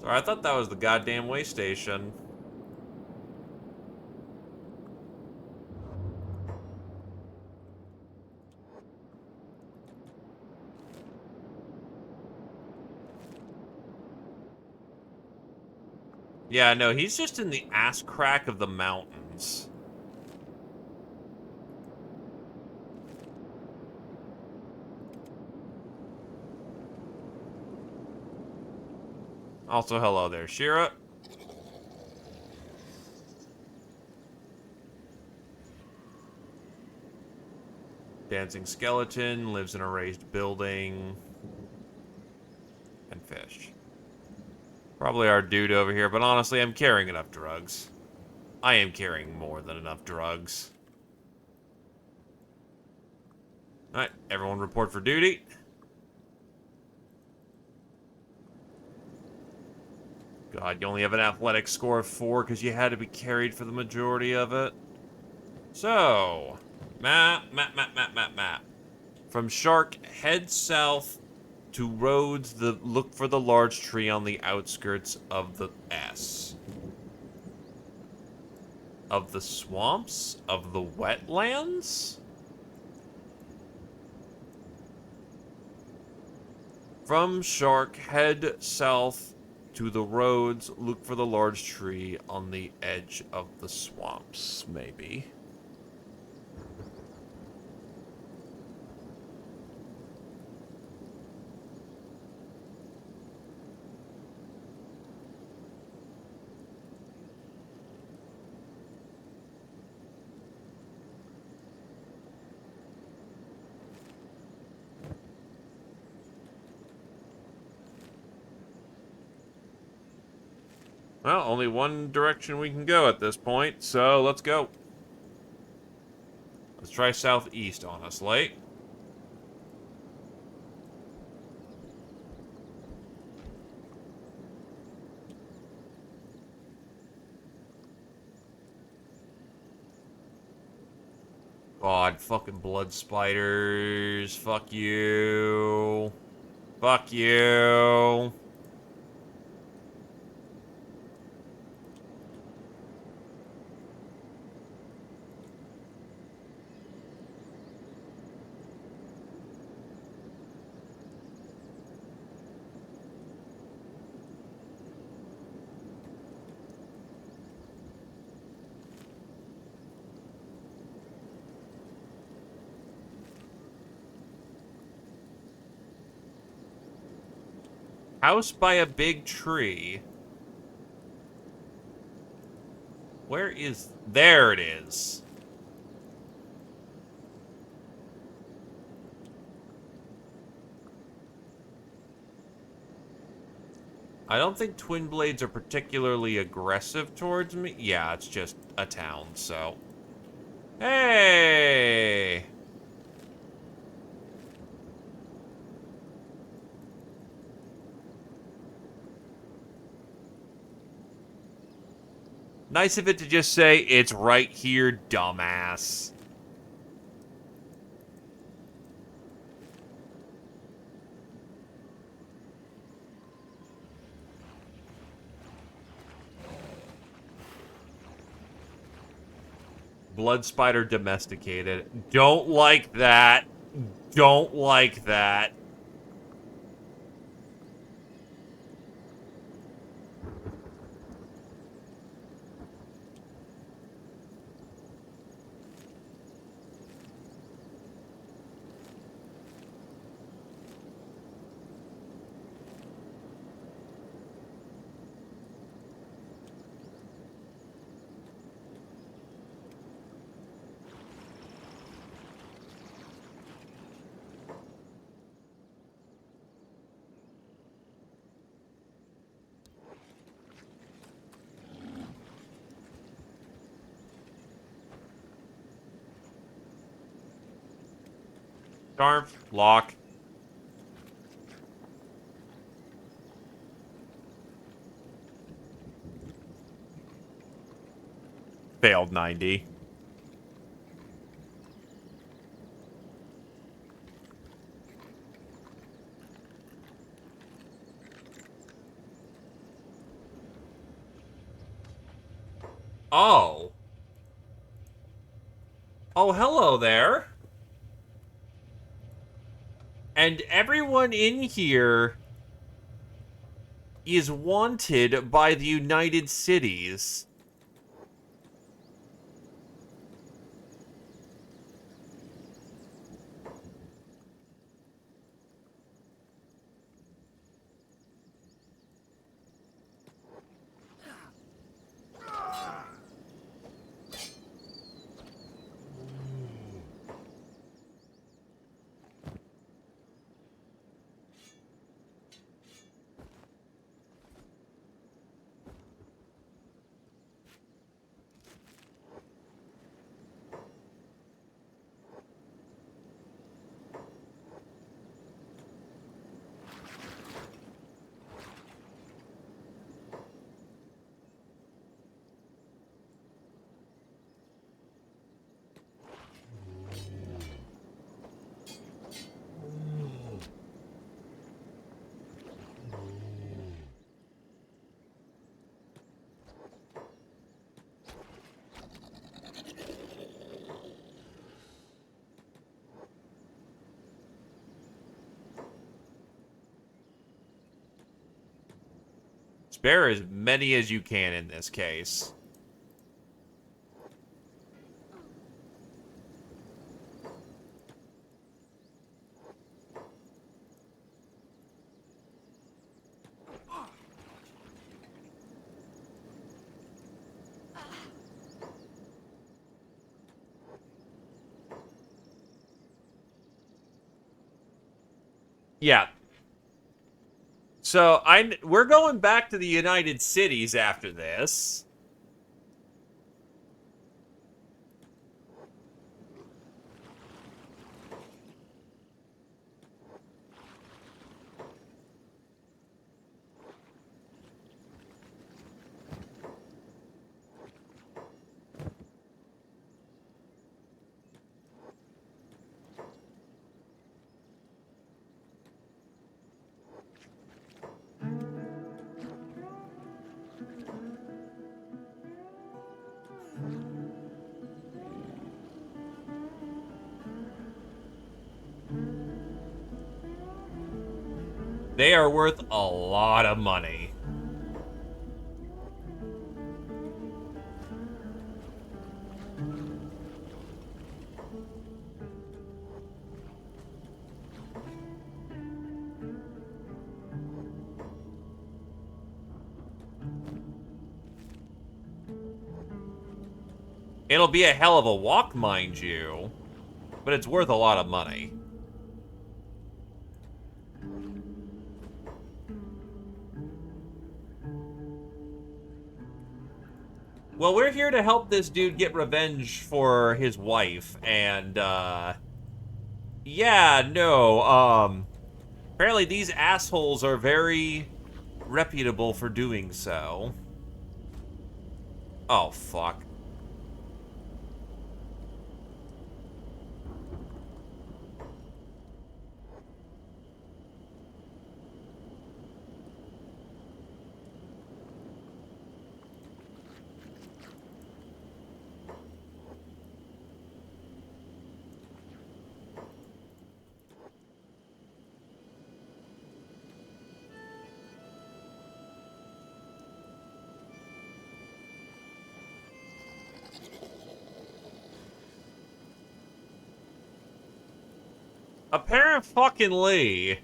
Sorry, I thought that was the goddamn way station. Yeah, no, he's just in the ass crack of the mountains. Also, hello there, Shira. Dancing skeleton, lives in a raised building. And fish. Probably our dude over here, but honestly, I'm carrying enough drugs. I am carrying more than enough drugs. Alright, everyone report for duty. God, you only have an athletics score of 4 because you had to be carried for the majority of it. So, map. From Shark, head south to roads that look for the large tree on the outskirts of the S. Of the swamps? Of the wetlands? From Shark, head south to the roads, look for the large tree on the edge of the swamps, maybe. Well, only one direction we can go at this point, so let's go. Let's try southeast, honestly. God, fucking blood spiders. Fuck you. Fuck you. House by a big tree. Where is... There it is. I don't think Twin Blades are particularly aggressive towards me. Yeah, it's just a town, so... Hey! Nice of it to just say, it's right here, dumbass. Blood spider domesticated. Don't like that. Don't like that. Darn. Lock. Failed 90. Oh. Oh, hello there. And everyone in here is wanted by the United Cities. Spare as many as you can in this case. Yeah. So we're going back to the United Cities after this. They are worth a lot of money. It'll be a hell of a walk, mind you, but it's worth a lot of money. Well, we're here to help this dude get revenge for his wife, and, yeah, no, apparently these assholes are very reputable for doing so. Oh, fuck. Apparent-fucking-ly.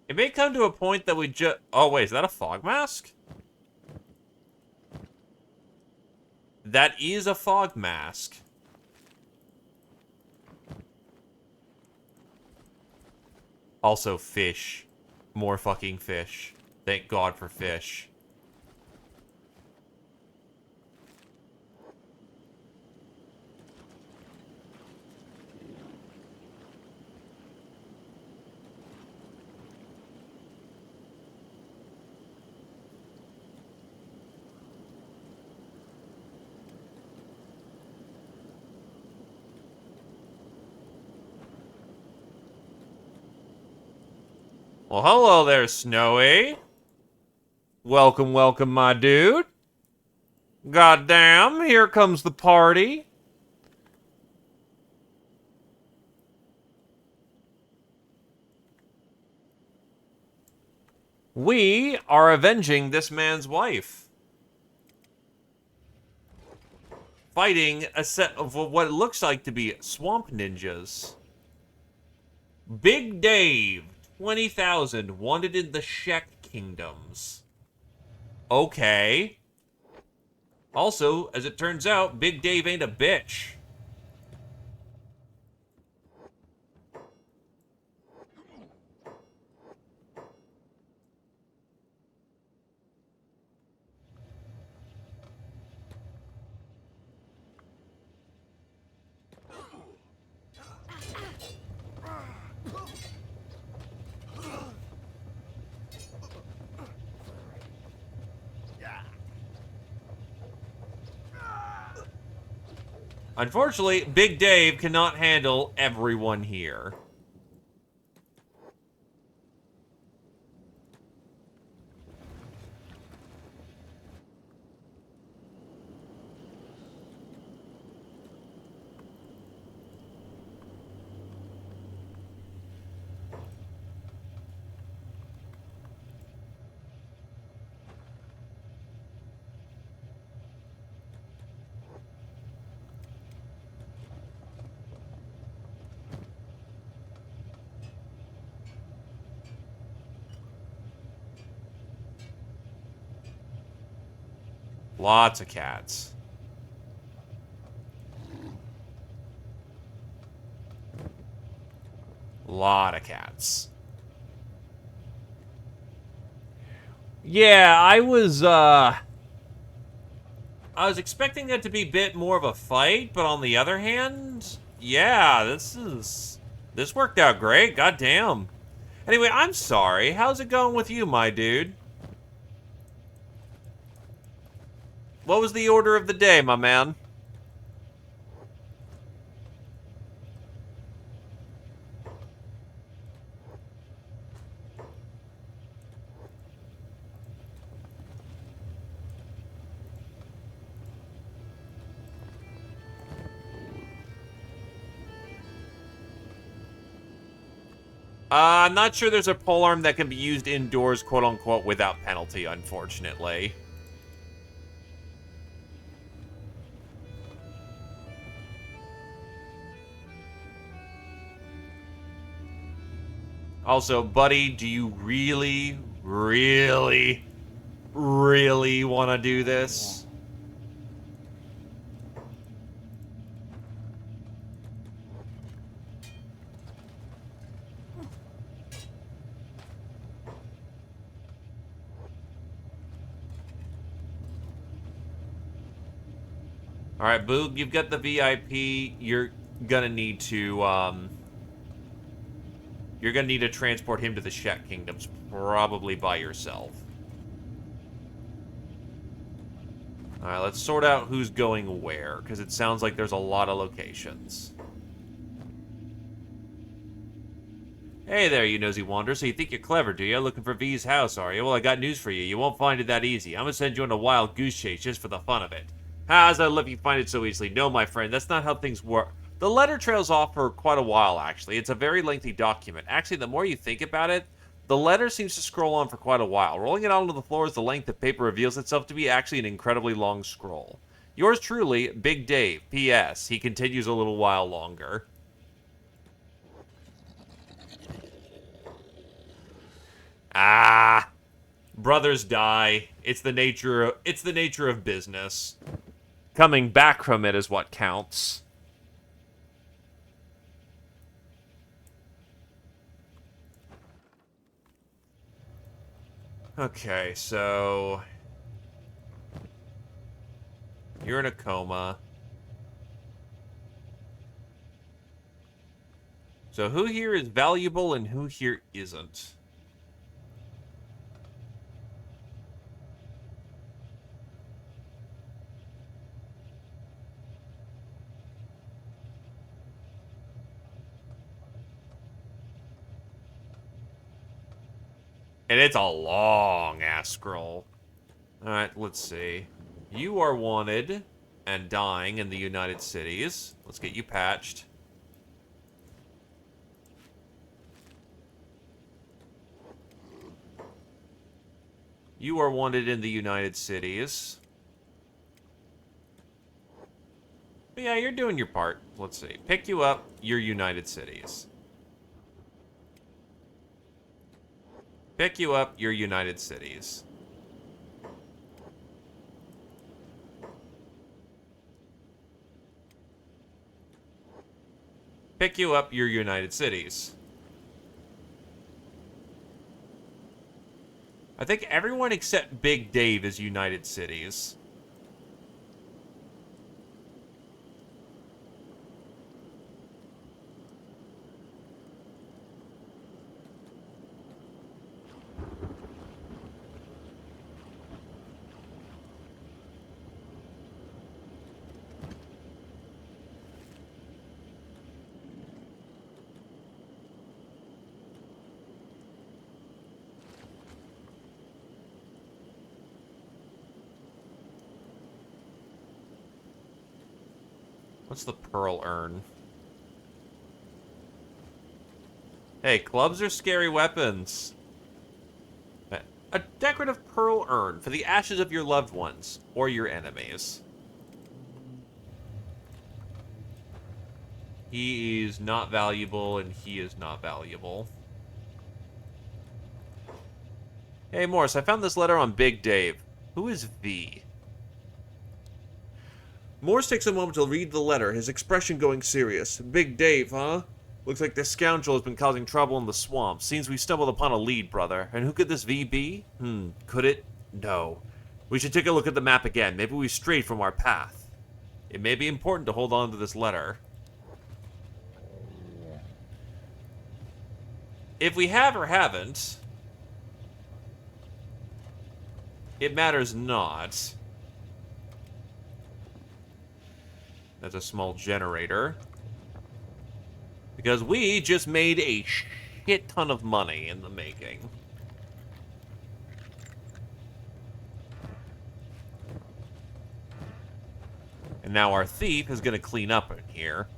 It may come to a point that we just... Oh, wait, is that a fog mask? That is a fog mask. Also, fish. More fucking fish. Thank God for fish. Well, hello there, Snowy. Welcome, welcome, my dude. Goddamn, here comes the party. We are avenging this man's wife. Fighting a set of what it looks like to be swamp ninjas. Big Dave, 20,000, wanted in the Sheck Kingdoms. Okay. Also, as it turns out, Big Dave ain't a bitch. Unfortunately, Big Dave cannot handle everyone here. Lots of cats. Lot of cats. Yeah, I was expecting that to be a bit more of a fight, but on the other hand, yeah, this worked out great. Goddamn. Anyway, I'm sorry. How's it going with you, my dude? What was the order of the day, my man? I'm not sure there's a polearm that can be used indoors, quote-unquote, without penalty, unfortunately. Also, buddy, do you really, really, really want to do this? All right, Boog, you've got the VIP. You're gonna need to transport him to the Shet Kingdoms, probably by yourself. All right, let's sort out who's going where, because it sounds like there's a lot of locations. Hey there, you nosy wanderer. So you think you're clever, do you? Looking for V's house, are you? Well, I got news for you. You won't find it that easy. I'm gonna send you on a wild goose chase just for the fun of it. How's that let you find it so easily? No, my friend, that's not how things work. The letter trails off for quite a while, actually. It's a very lengthy document. Actually, the more you think about it, the letter seems to scroll on for quite a while. Rolling it out onto the floor as the length of paper reveals itself to be actually an incredibly long scroll. Yours truly, Big Dave. P.S. He continues a little while longer. Ah, brothers die. It's the nature of business. Coming back from it is what counts. Okay, so you're in a coma. So who here is valuable and who here isn't? And it's a long-ass scroll. Alright, let's see. You are wanted and dying in the United Cities. Let's get you patched. You are wanted in the United Cities. But yeah, you're doing your part. Let's see. Pick you up, your United Cities. Pick you up, your United Cities. Pick you up, your United Cities. I think everyone except Big Dave is United Cities. What's the pearl urn? Hey, clubs are scary weapons. A decorative pearl urn for the ashes of your loved ones or your enemies. He is not valuable and he is not valuable. Hey, Morris, I found this letter on Big Dave. Who is V? Morse takes a moment to read the letter, his expression going serious. Big Dave, huh? Looks like this scoundrel has been causing trouble in the swamp. Seems we stumbled upon a lead, brother. And who could this V be? Could it? No. We should take a look at the map again. Maybe we strayed from our path. It may be important to hold on to this letter. If we have or haven't, it matters not. That's a small generator. Because we just made a shit ton of money in the making. And now our thief is going to clean up in here.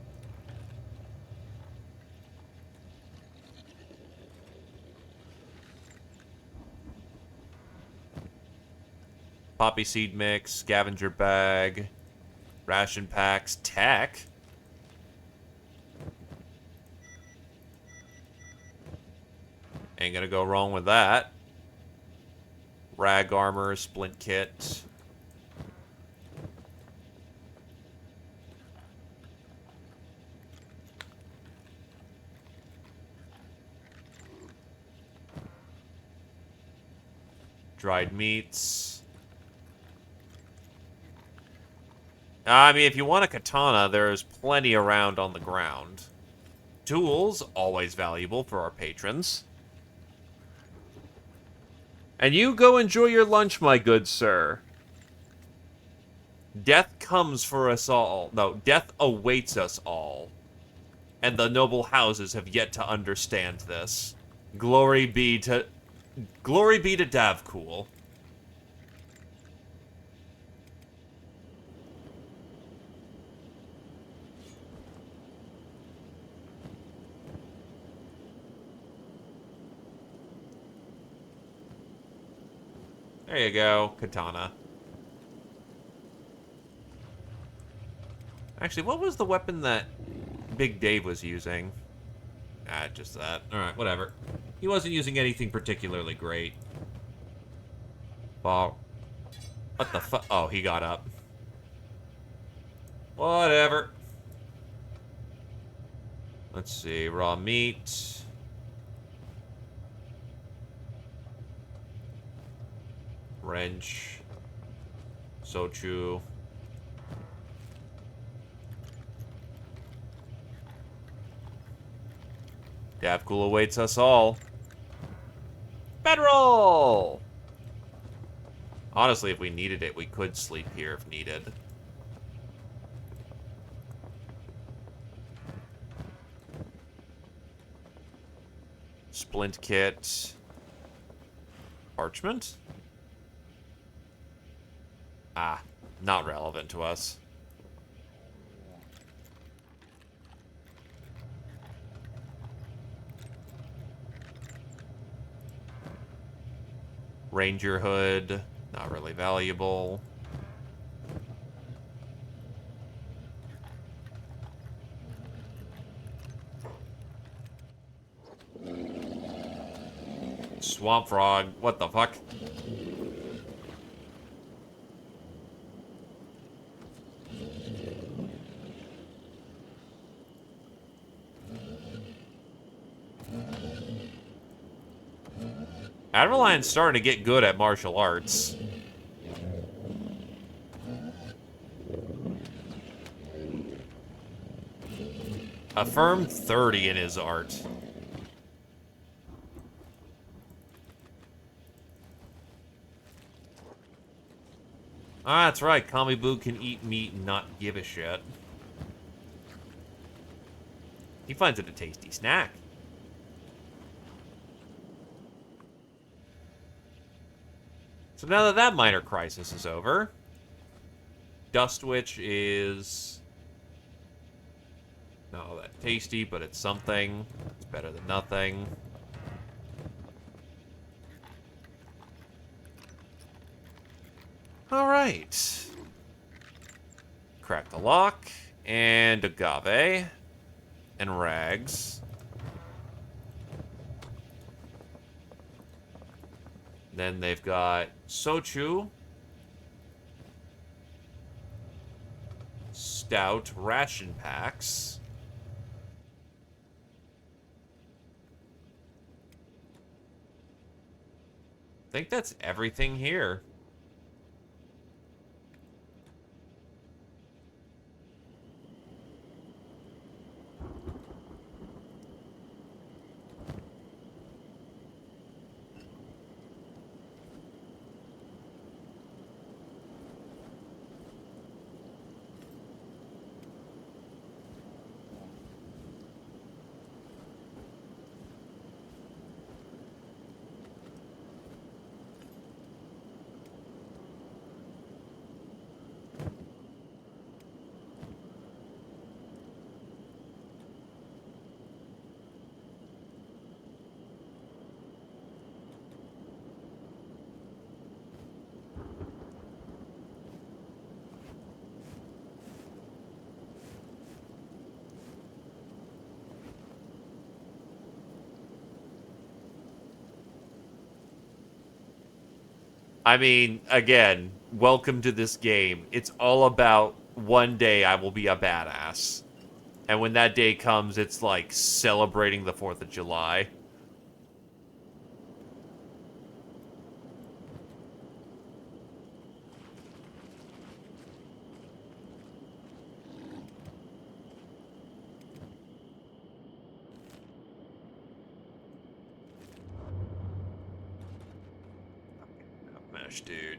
Poppy seed mix, scavenger bag, ration packs, tech. Ain't gonna go wrong with that. Rag armor, splint kit. Dried meats. I mean, if you want a katana, there's plenty around on the ground. Tools, always valuable for our patrons. And you go enjoy your lunch, my good sir. Death comes for us all. No, death awaits us all. And the noble houses have yet to understand this. Glory be to Davcool. There you go, katana. Actually, what was the weapon that Big Dave was using? Ah, just that. Alright, whatever. He wasn't using anything particularly great. Well, what the fuck? Oh, he got up. Whatever. Let's see. Raw meat. Wrench. Sochu. Davcool awaits us all. Bedroll! Honestly, if we needed it, we could sleep here if needed. Splint kit. Parchment? Ah, not relevant to us. Ranger hood, not really valuable. Swamp frog, what the fuck? Adderline's starting to get good at martial arts. A firm 30 in his art. Ah, that's right. Kamibu can eat meat and not give a shit. He finds it a tasty snack. So now that that minor crisis is over, Dust Witch is not all that tasty, but it's something. It's better than nothing. Alright. Crack the lock, and agave, and rags. Then they've got sochu, stout, ration packs. I think that's everything here. I mean, again, welcome to this game. It's all about one day I will be a badass. And when that day comes, it's like celebrating the 4th of July. Mesh, dude.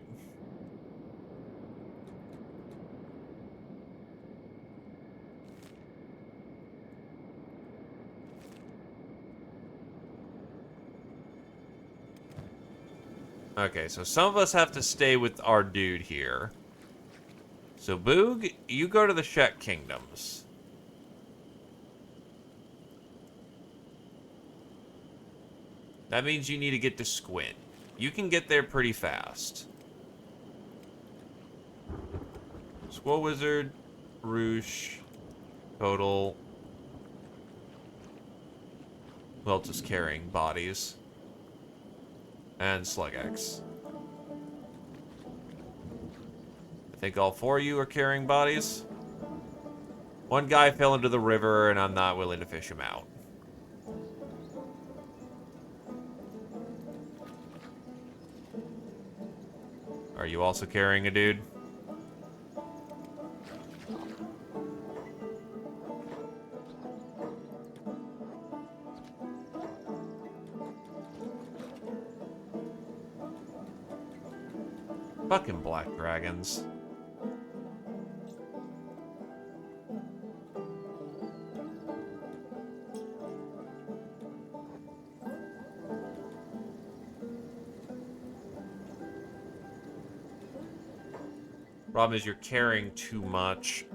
Okay, so some of us have to stay with our dude here. So, Boog, you go to the Shek Kingdoms. That means you need to get to Squint. You can get there pretty fast. Squirrel Wizard, Roosh, Total. Well, just carrying bodies. And Slugex. I think all 4 of you are carrying bodies. One guy fell into the river, and I'm not willing to fish him out. Are you also carrying a dude? Fucking black dragons. Problem is you're carrying too much.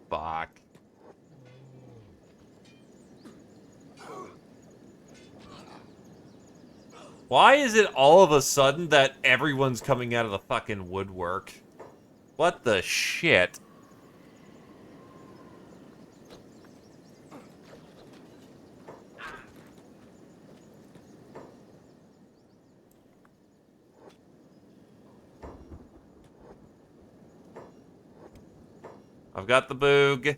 Fuck. Why is it all of a sudden that everyone's coming out of the fucking woodwork? What the shit? I've got the boog.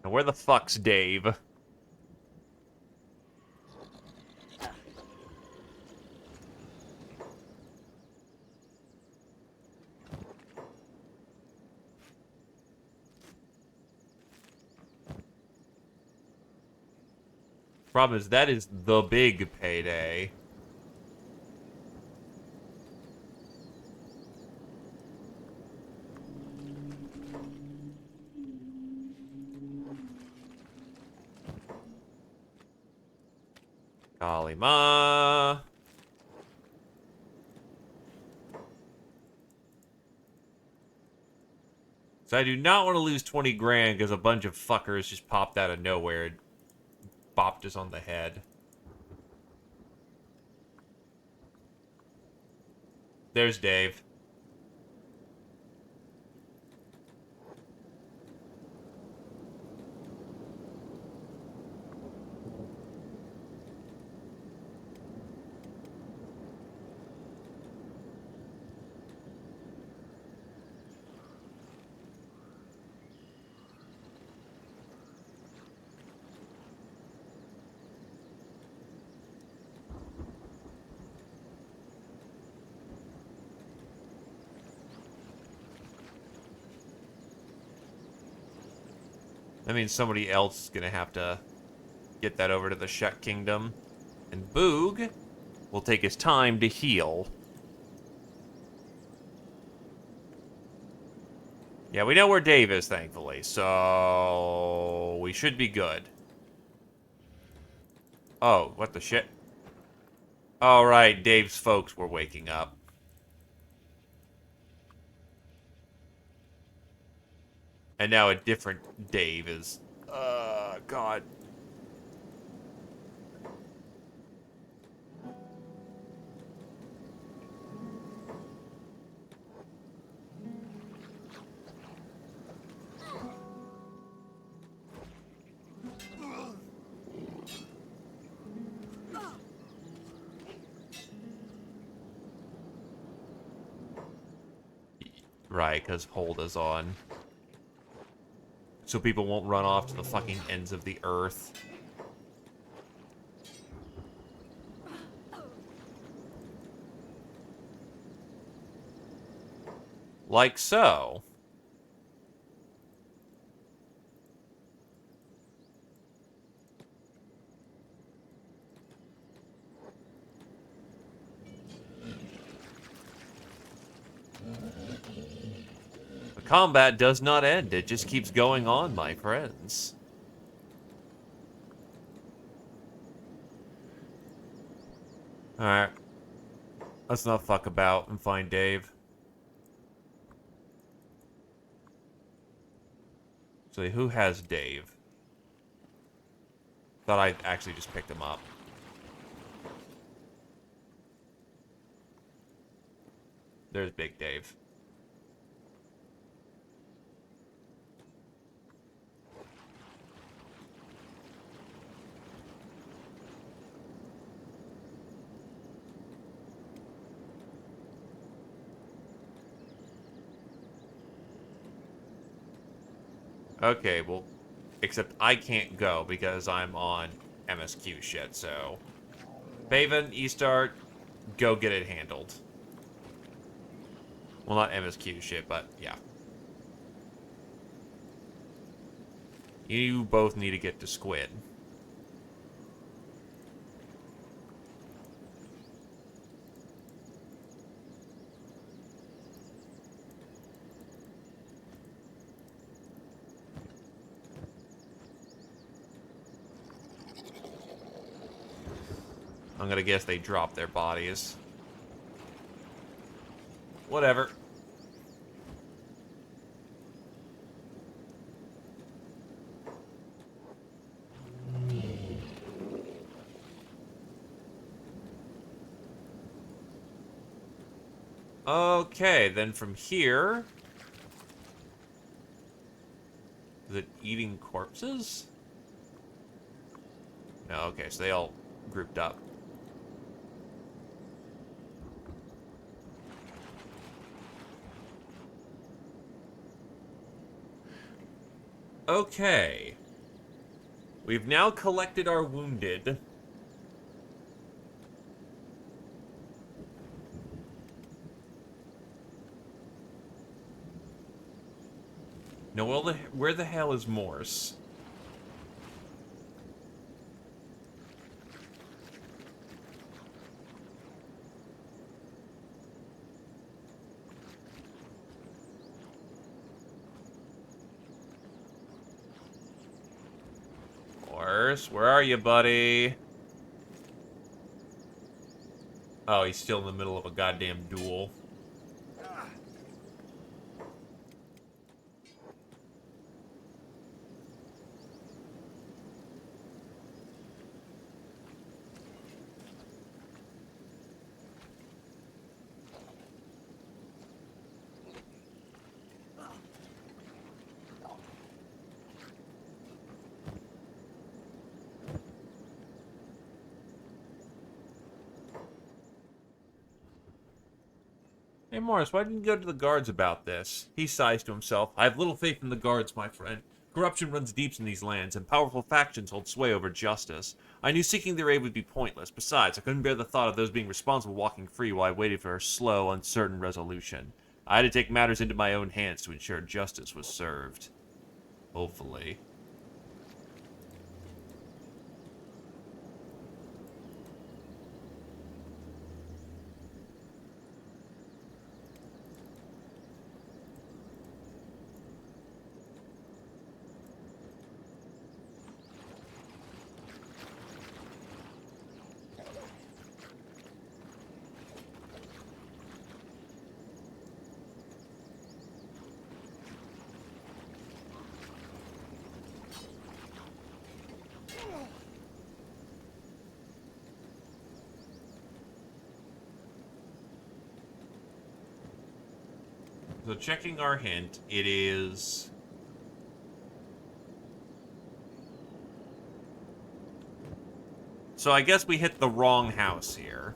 And where the fuck's Dave? Problem is, that is the big payday. Kalima. So I do not want to lose 20 grand because a bunch of fuckers just popped out of nowhere and bopped us on the head. There's Dave. That means somebody else is going to have to get that over to the Shek Kingdom. And Boog will take his time to heal. Yeah, we know where Dave is, thankfully, so we should be good. Oh, what the shit? All right, Dave's folks were waking up. And now a different Dave is... God. Right, because hold is on. So people won't run off to the fucking ends of the earth. Like so. The combat does not end. It just keeps going on, my friends. Alright. Let's not fuck about and find Dave. So who has Dave? Thought I actually just picked him up. There's Big Dave. Okay, well, except I can't go because I'm on MSQ shit, so... Baven, Eastart, go get it handled. Well, not MSQ shit, but yeah. You both need to get to Squid. I'm gonna guess they dropped their bodies. Whatever. Okay, then from here... Is it eating corpses? No, okay, so they all grouped up. Okay. We've now collected our wounded. Now, where the hell is Morse? Morse, where are you, buddy? Oh, he's still in the middle of a goddamn duel. Hey, Morris, why didn't you go to the guards about this? He sighs to himself. I have little faith in the guards, my friend. Corruption runs deep in these lands, and powerful factions hold sway over justice. I knew seeking their aid would be pointless. Besides, I couldn't bear the thought of those being responsible walking free while I waited for a slow, uncertain resolution. I had to take matters into my own hands to ensure justice was served. Hopefully. So checking our hint, it is... So I guess we hit the wrong house here.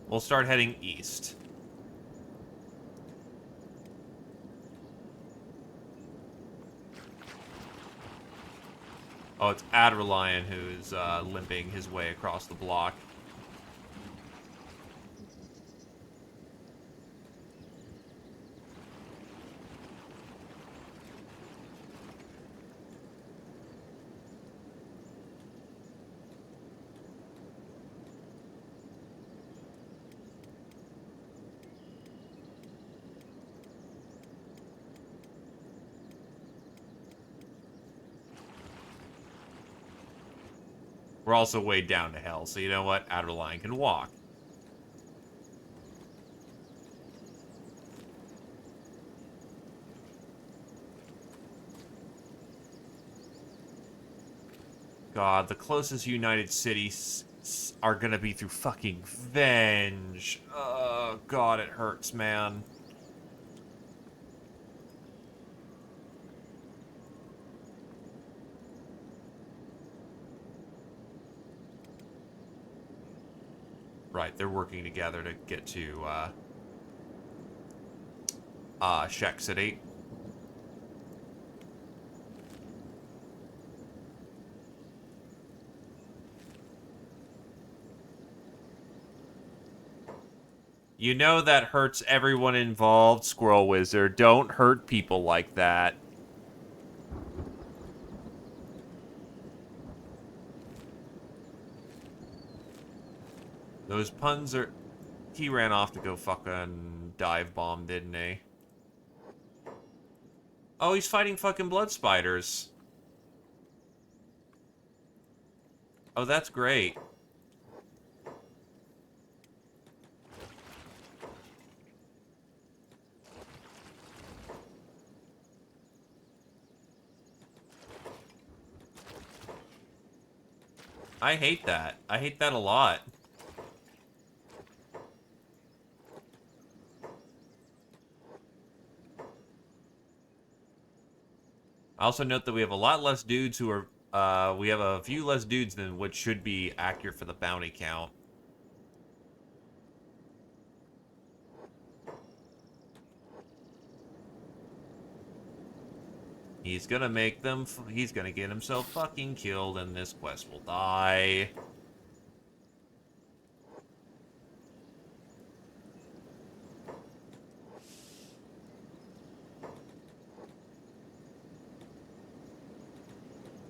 We'll start heading east. Oh, it's Adderlion who's limping his way across the block. We're also way down to hell, so you know what? Adderlion can walk. God, the closest United Cities are gonna be through fucking Venge. Oh, God, it hurts, man. Right, they're working together to get to, Shek City. You know that hurts everyone involved, Squirrel Wizard. Don't hurt people like that. Those puns are... He ran off to go fucking dive bomb, didn't he? Oh, he's fighting fucking blood spiders. Oh, that's great. I hate that. I hate that a lot. I also note that we have a lot less dudes who are... we have a few less dudes than what should be accurate for the bounty count. He's gonna make them... He's gonna get himself fucking killed and this quest will die.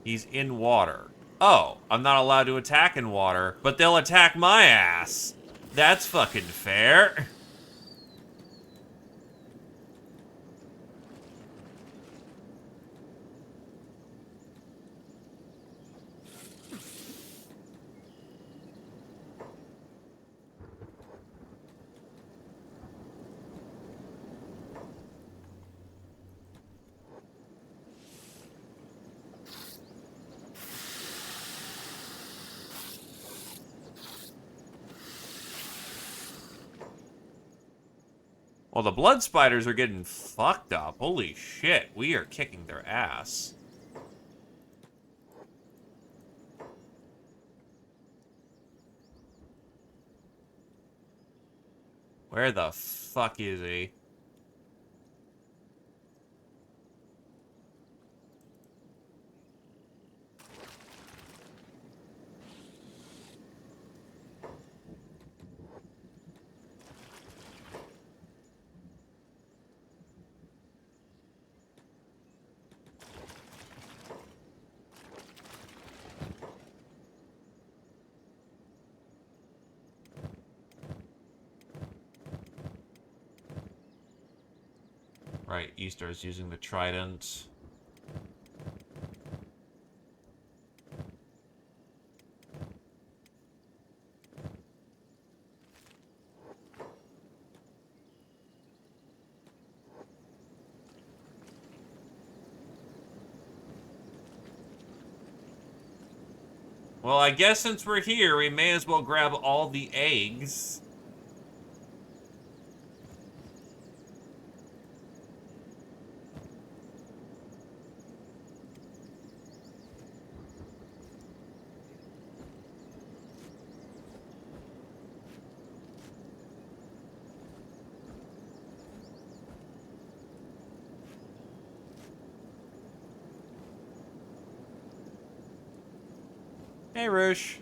He's in water. Oh, I'm not allowed to attack in water, but they'll attack my ass. That's fucking fair. Well, the blood spiders are getting fucked up. Holy shit, we are kicking their ass. Where the fuck is he? Right, Easter's using the trident. Well, I guess since we're here, we may as well grab all the eggs. Hey, Roosh.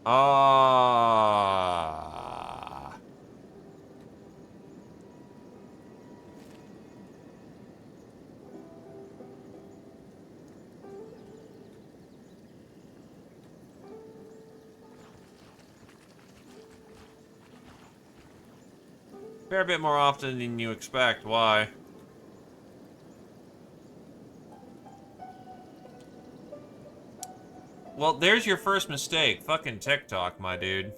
Ah. Fair bit more often than you expect. Why? Well, there's your first mistake. Fucking TikTok, my dude.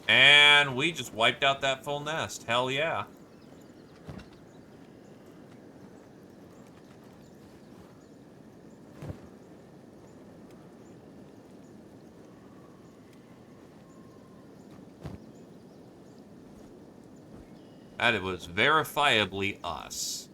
And we just wiped out that full nest. Hell yeah. That it was verifiably us.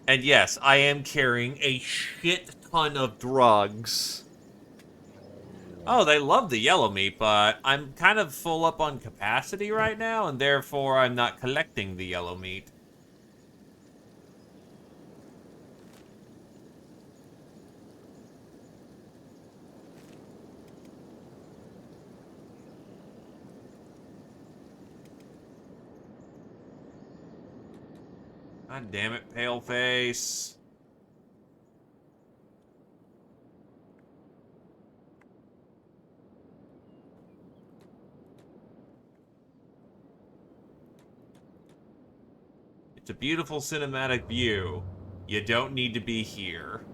And yes, I am carrying a shit ton of drugs. Oh, they love the yellow meat, but I'm kind of full up on capacity right now, and therefore I'm not collecting the yellow meat. God damn it, Paleface. It's a beautiful cinematic view. You don't need to be here.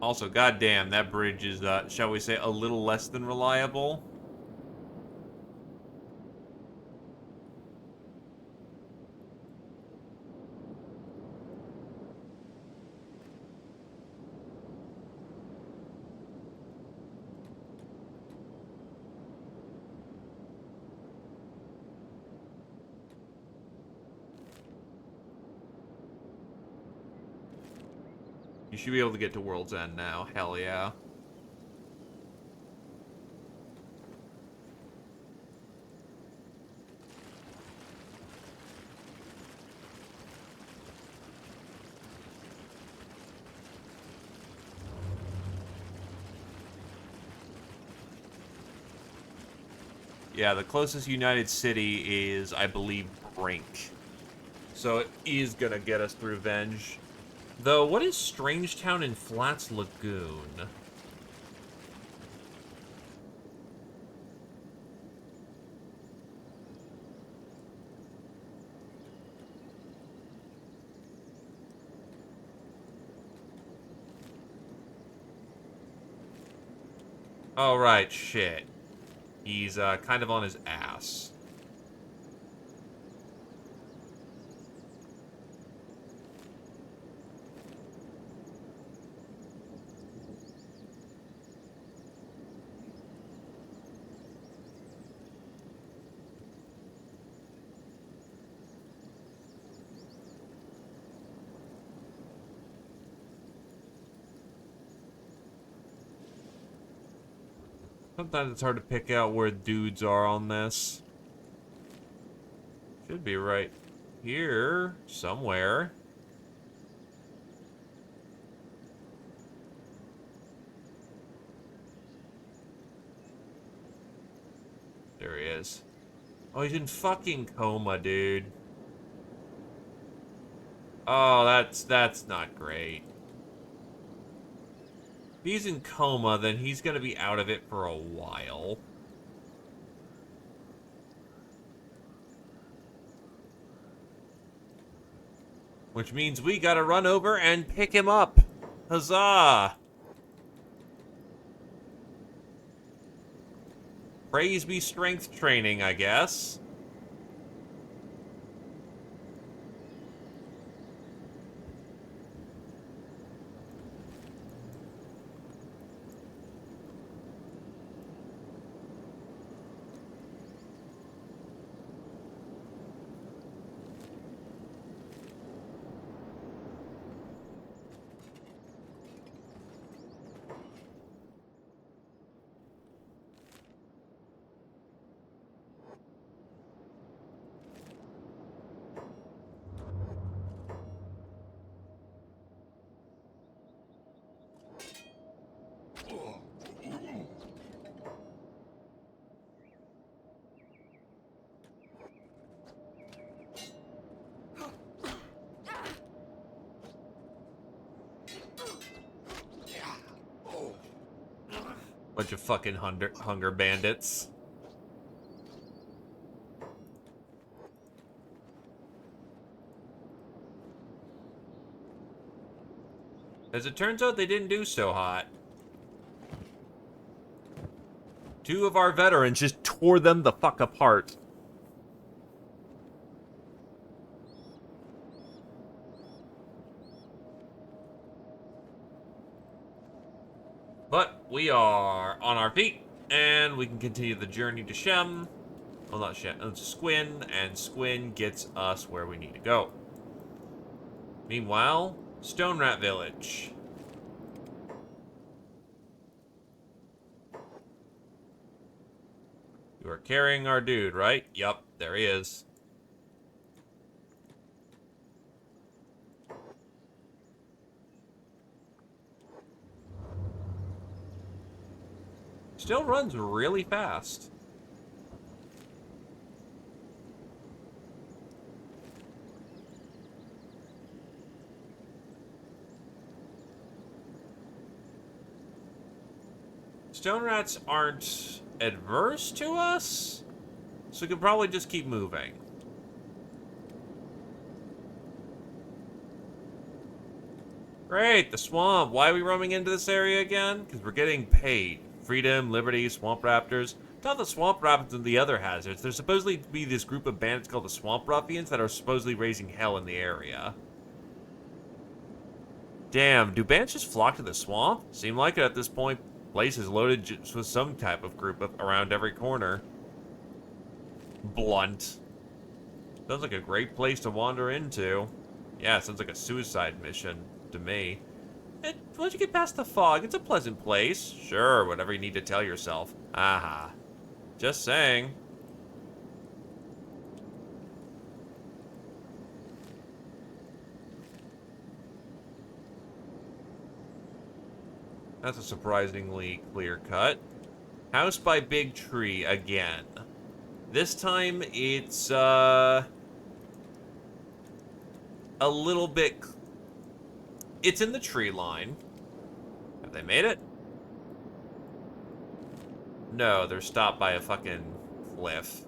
Also, goddamn, that bridge is, shall we say, a little less than reliable. You should be able to get to World's End now. Hell yeah. Yeah, the closest United City is, I believe, Brink. So it is gonna get us through Venge. Though, what is Strangetown and Flats Lagoon? Oh, right, shit. He's, kind of on his ass. Sometimes it's hard to pick out where dudes are on this. Should be right here, somewhere. There he is. Oh, he's in fucking coma, dude. Oh, that's not great. If he's in coma, then he's gonna be out of it for a while. Which means we gotta run over and pick him up. Huzzah! Praise be strength training, I guess. Bunch of fucking hunger bandits. As it turns out, they didn't do so hot. Two of our veterans just tore them the fuck apart. But we are on our feet, and we can continue the journey to Shem. Well, not Shem, it's Squin, and Squin gets us where we need to go. Meanwhile, Stone Rat Village. You are carrying our dude, right? Yup, there he is. Still runs really fast. Stone rats aren't adverse to us, so we can probably just keep moving. Great, the swamp. Why are we roaming into this area again? Because we're getting paid. Freedom, liberty, swamp raptors. Not the swamp raptors and the other hazards. There's supposedly to be this group of bandits called the swamp ruffians that are supposedly raising hell in the area. Damn, do bandits just flock to the swamp? Seem like it at this point. Place is loaded just with some type of group around every corner. Blunt. Sounds like a great place to wander into. Yeah, sounds like a suicide mission to me. Once you get past the fog, it's a pleasant place. Sure, whatever you need to tell yourself. Aha. Just saying. That's a surprisingly clear cut. House by Big Tree again. This time it's a little bit. It's in the tree line. Have they made it? No, they're stopped by a fucking cliff.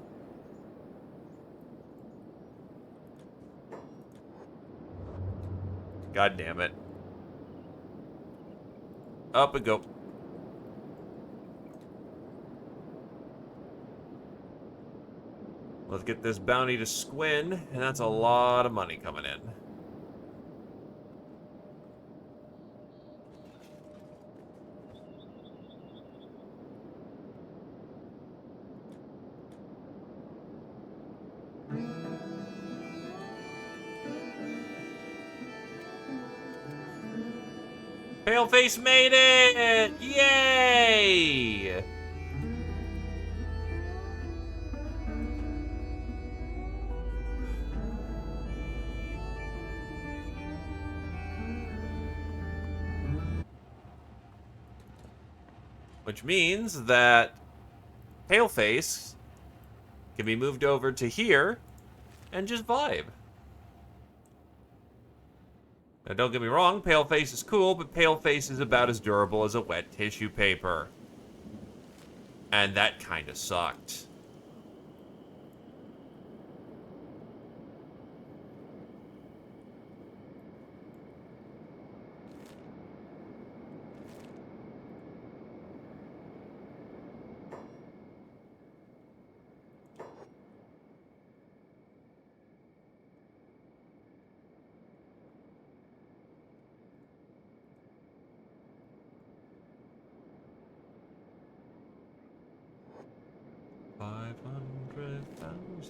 God damn it. Up we go. Let's get this bounty to Squin, and that's a lot of money coming in. Paleface made it! Yay! Which means that Paleface can be moved over to here and just vibe. Now, don't get me wrong, Paleface is cool, but Paleface is about as durable as a wet tissue paper. And that kind of sucked.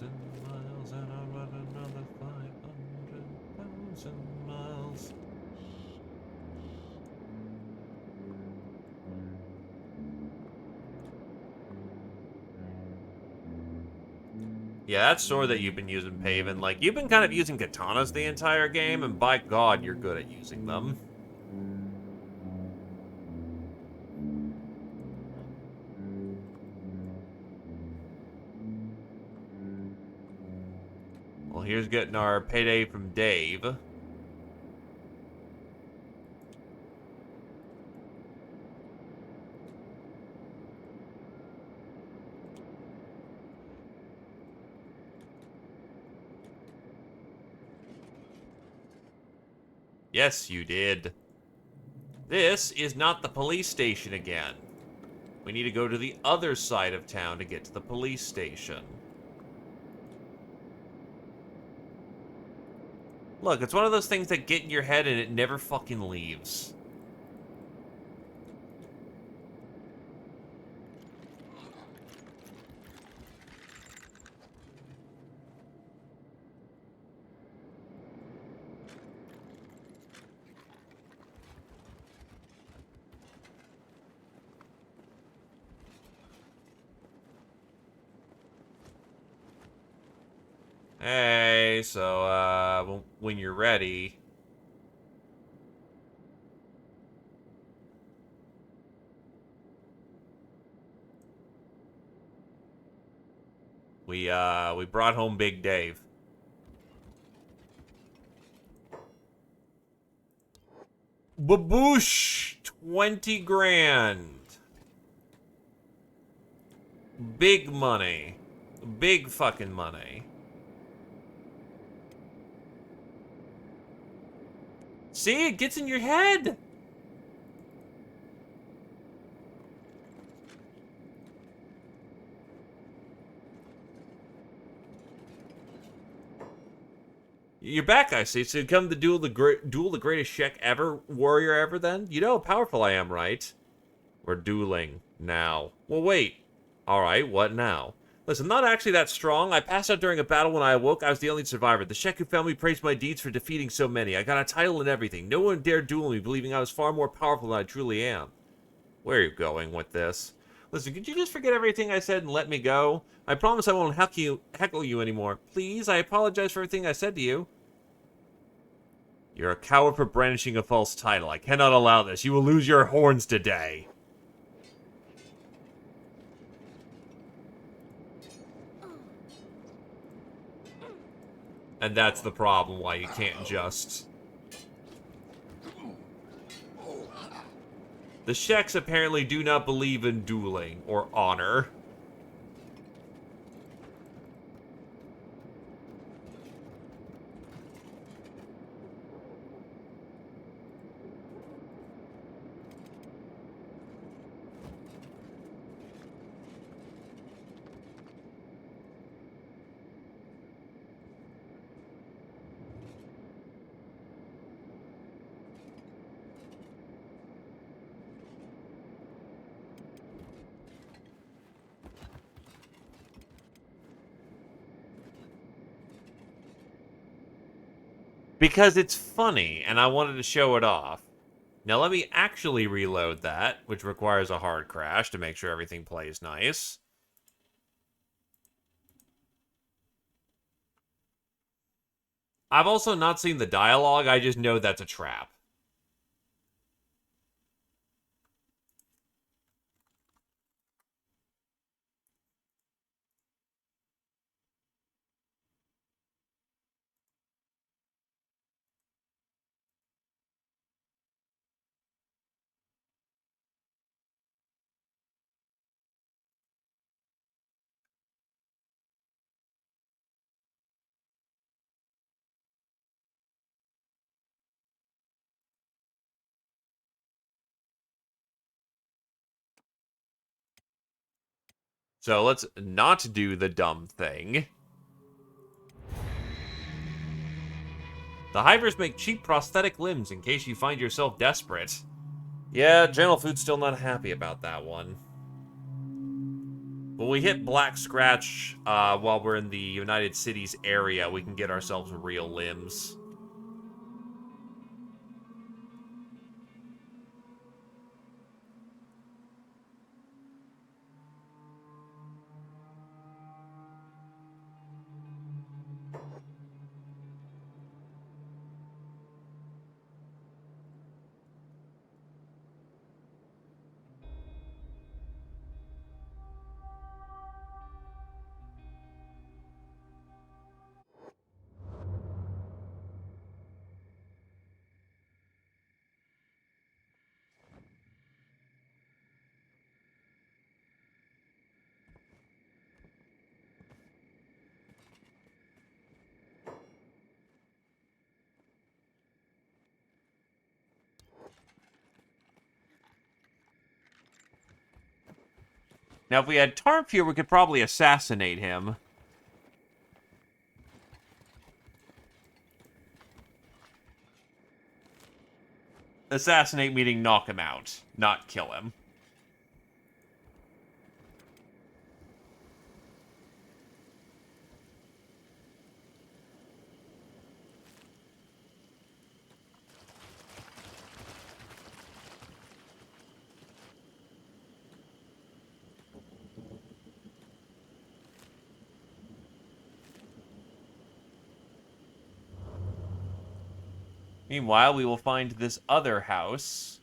miles, and I'll run another 500,000 miles. Yeah, that sword that you've been using, Paven, like, you've been kind of using katanas the entire game, and by God, you're good at using them. Well, here's getting our payday from Dave. Yes, you did. This is not the police station again. We need to go to the other side of town to get to the police station. Look, it's one of those things that get in your head and it never fucking leaves. Hey, so, when you're ready... We brought home Big Dave. Baboosh! 20 grand. Big money. Big fucking money. See, it gets in your head. You're back, I see. So you come to duel the greatest Shek ever, warrior ever. Then you know how powerful I am, right? We're dueling now. Well, wait. All right, what now? Listen, I'm not actually that strong. I passed out during a battle when I awoke. I was the only survivor. The Sheku family praised my deeds for defeating so many. I got a title and everything. No one dared duel me, believing I was far more powerful than I truly am. Where are you going with this? Listen, could you just forget everything I said and let me go? I promise I won't heckle you anymore. Please, I apologize for everything I said to you. You're a coward for brandishing a false title. I cannot allow this. You will lose your horns today. And that's the problem, why you can't just... The Sheks apparently do not believe in dueling or honor. Because it's funny, and I wanted to show it off. Now let me actually reload that, which requires a hard crash to make sure everything plays nice. I've also not seen the dialogue, I just know that's a trap. So let's not do the dumb thing. The Hivers make cheap prosthetic limbs in case you find yourself desperate. Yeah, General Food's still not happy about that one. When we hit Black Scratch while we're in the United Cities area, we can get ourselves real limbs. Now, if we had Tarp here, we could probably assassinate him. Assassinate meaning knock him out, not kill him. Meanwhile, we will find this other house.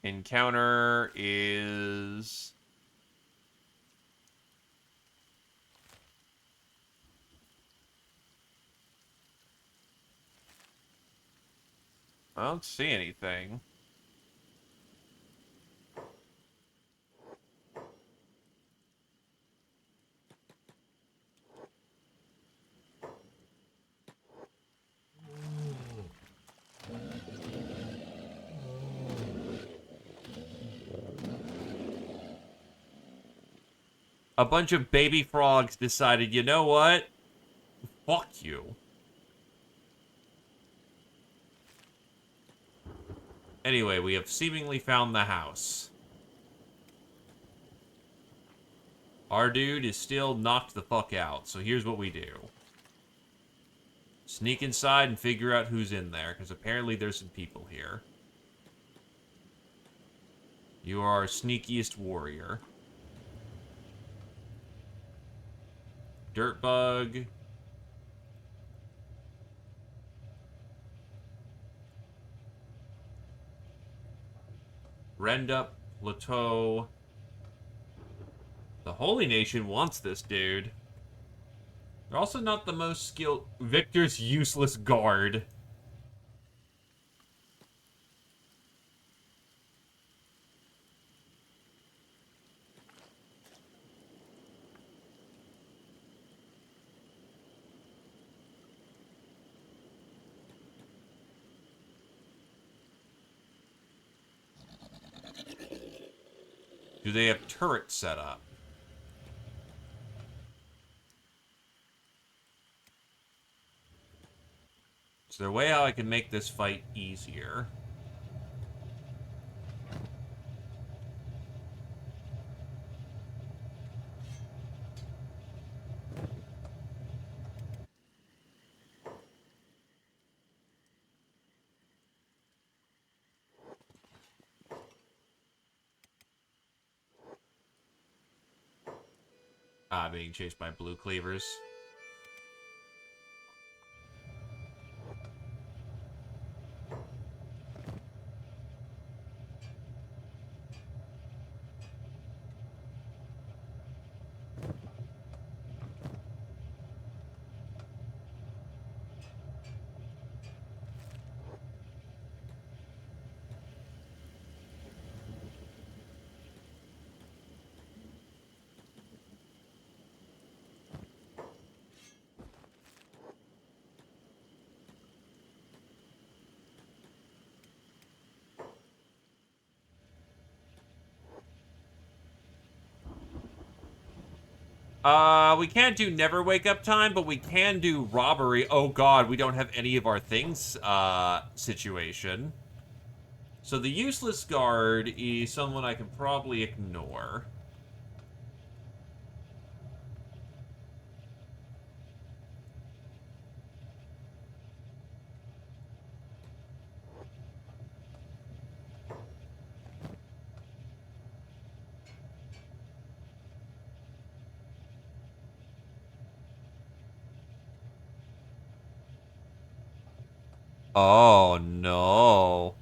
Encounter is... I don't see anything. A bunch of baby frogs decided, you know what? Fuck you. Anyway, we have seemingly found the house. Our dude is still knocked the fuck out, so here's what we do. Sneak inside and figure out who's in there, because apparently there's some people here. You are our sneakiest warrior. Dirtbug. Rendup, Plateau. The Holy Nation wants this dude. They're also not the most skilled. Victor's useless guard. Do they have turrets set up? Is there a way how I can make this fight easier? Being chased by blue cleavers. We can't do never wake up time, but we can do robbery. Oh god, we don't have any of our things, situation. So the useless guard is someone I can probably ignore. Oh, no.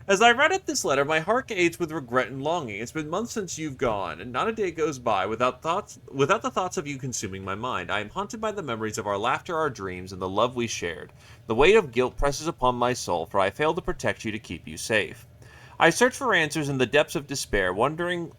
As I read up this letter, my heart aches with regret and longing. It's been months since you've gone, and not a day goes by without the thoughts of you consuming my mind. I am haunted by the memories of our laughter, our dreams, and the love we shared. The weight of guilt presses upon my soul, for I failed to protect you to keep you safe. I search for answers in the depths of despair, wondering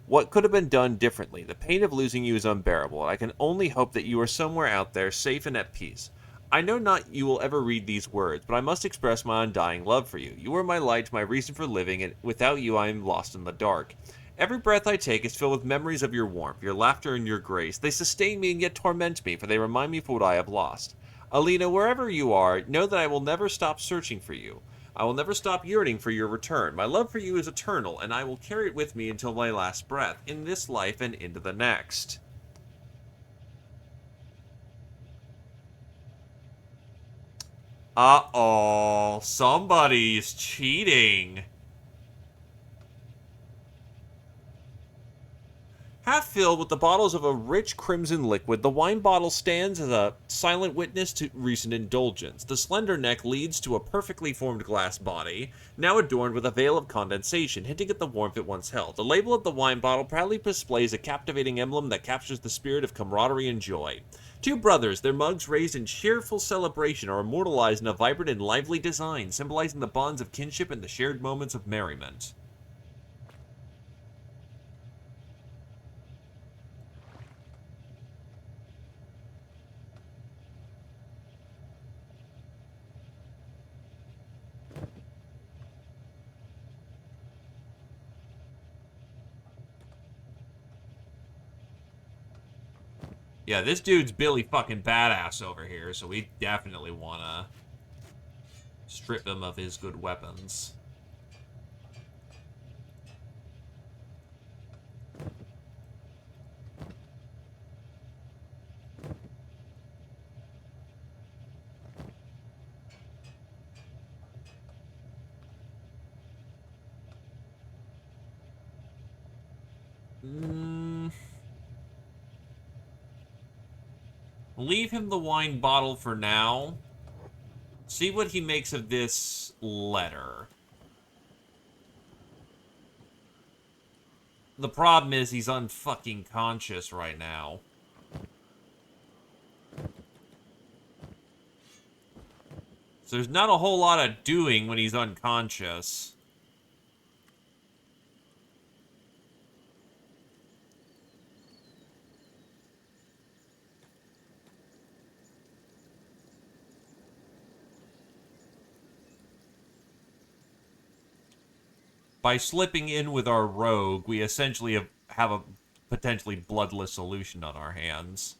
what could have been done differently. The pain of losing you is unbearable, and I can only hope that you are somewhere out there, safe and at peace. I know not you will ever read these words, but I must express my undying love for you. You are my light, my reason for living, and without you I am lost in the dark. Every breath I take is filled with memories of your warmth, your laughter, and your grace. They sustain me and yet torment me, for they remind me of what I have lost. Alina, wherever you are, know that I will never stop searching for you. I will never stop yearning for your return. My love for you is eternal, and I will carry it with me until my last breath, in this life and into the next. Uh-oh, somebody's cheating. Half filled with the bottles of a rich crimson liquid, the wine bottle stands as a silent witness to recent indulgence. The slender neck leads to a perfectly formed glass body, now adorned with a veil of condensation, hinting at the warmth it once held. The label of the wine bottle proudly displays a captivating emblem that captures the spirit of camaraderie and joy. Two brothers, their mugs raised in cheerful celebration, are immortalized in a vibrant and lively design, symbolizing the bonds of kinship and the shared moments of merriment. Yeah, this dude's Billy fucking badass over here, so we definitely want to strip him of his good weapons. Leave him the wine bottle for now. See what he makes of this letter. The problem is he's unfucking conscious right now. So there's not a whole lot of doing when he's unconscious. By slipping in with our rogue, we essentially have a potentially bloodless solution on our hands.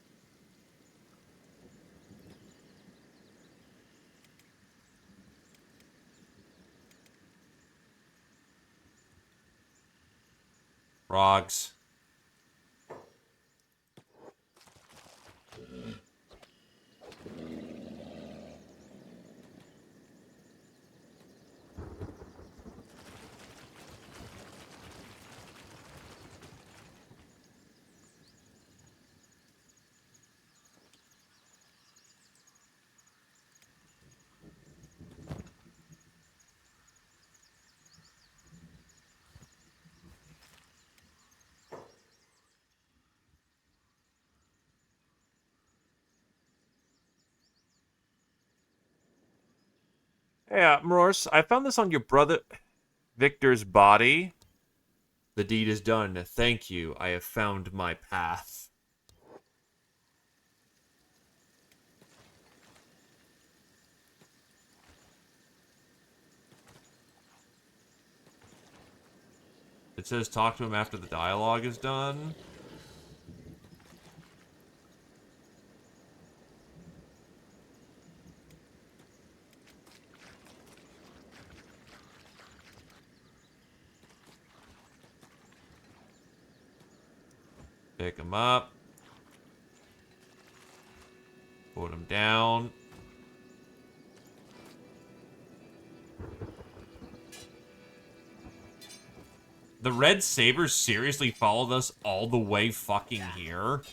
Frogs. Yeah, Morse, I found this on your brother Victor's body. The deed is done. Thank you. I have found my path. It says talk to him after the dialogue is done. Pick him up. Put him down. The red sabers seriously followed us all the way fucking here?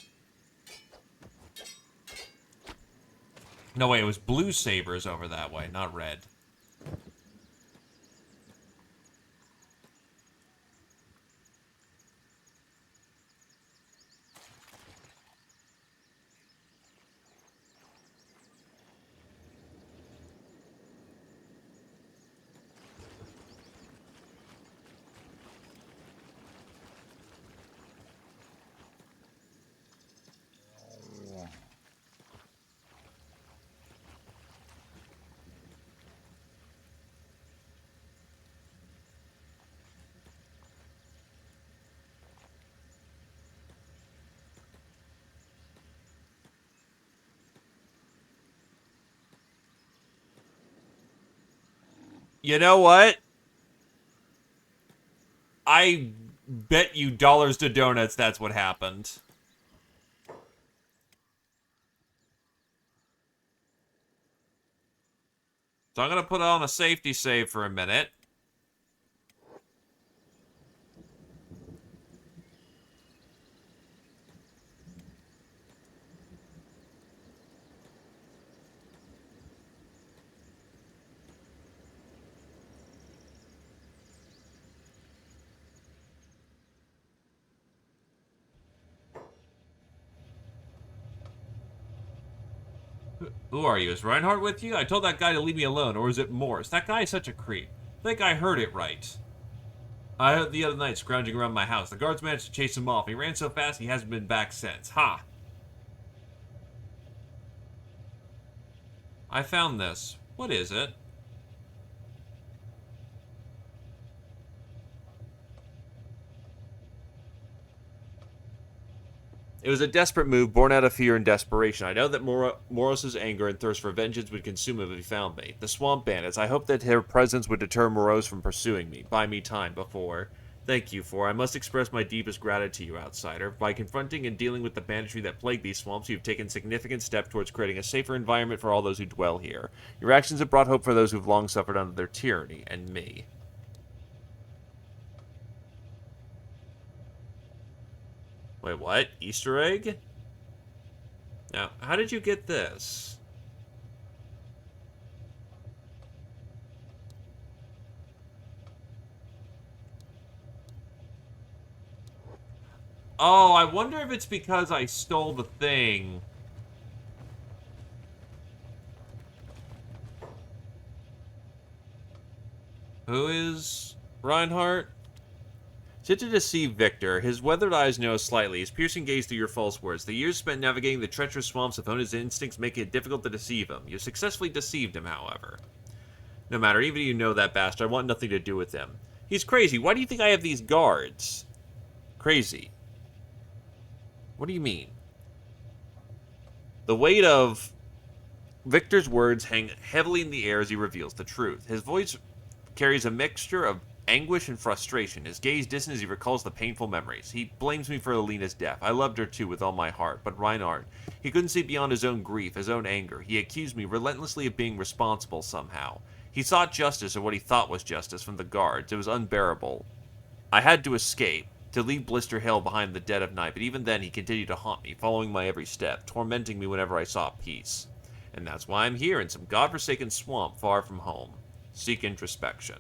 No, wait, it was blue sabers over that way, not red. You know what? I bet you dollars to donuts that's what happened. So I'm going to put on a safety save for a minute. Who are you? Is Reinhardt with you? I told that guy to leave me alone, or is it Morris? That guy is such a creep. I think I heard it right. I heard the other night scrounging around my house. The guards managed to chase him off. He ran so fast he hasn't been back since. Ha! I found this. What is it? It was a desperate move born out of fear and desperation. I know that Moros's anger and thirst for vengeance would consume him if he found me. The swamp bandits. I hoped that her presence would deter Moros from pursuing me. Buy me time before. Thank you, for I must express my deepest gratitude to you, outsider. By confronting and dealing with the banditry that plague these swamps, you've taken significant steps towards creating a safer environment for all those who dwell here. Your actions have brought hope for those who've long suffered under their tyranny, and me. Wait, what? Easter egg? Now, how did you get this? Oh, I wonder if it's because I stole the thing. Who is Reinhardt? Sit to deceive Victor. His weathered eyes know slightly, his piercing gaze through your false words. The years spent navigating the treacherous swamps have honed his instincts, making it difficult to deceive him. You successfully deceived him, however. No matter, even if you know that bastard, I want nothing to do with him. He's crazy. Why do you think I have these guards? Crazy. What do you mean? The weight of Victor's words hang heavily in the air as he reveals the truth. His voice carries a mixture of anguish and frustration. His gaze distant as he recalls the painful memories. He blames me for Alina's death. I loved her too with all my heart, but Reinhardt, he couldn't see beyond his own grief, his own anger. He accused me relentlessly of being responsible somehow. He sought justice, or what he thought was justice, from the guards. It was unbearable. I had to escape, to leave Blister Hill behind the dead of night, but even then he continued to haunt me, following my every step, tormenting me whenever I sought peace. And that's why I'm here, in some godforsaken swamp far from home. Seek introspection.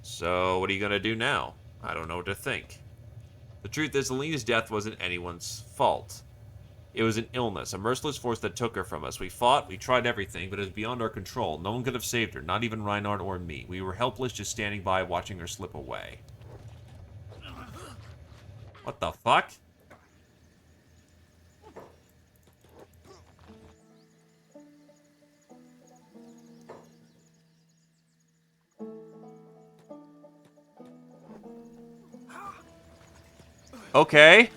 So, what are you going to do now? I don't know what to think. The truth is, Alina's death wasn't anyone's fault. It was an illness, a merciless force that took her from us. We fought, we tried everything, but it was beyond our control. No one could have saved her, not even Reinhardt or me. We were helpless, just standing by, watching her slip away. What the fuck? Okay.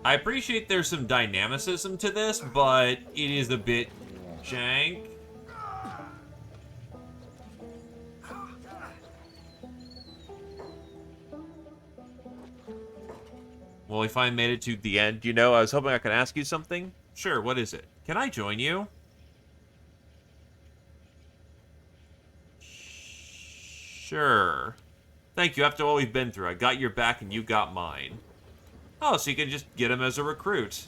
I appreciate there's some dynamicism to this, but it is a bit jank. Well, we finally made it to the end. You know, I was hoping I could ask you something. Sure, what is it? Can I join you? Sure. Thank you, after all we've been through. I got your back and you got mine. Oh, so you can just get him as a recruit.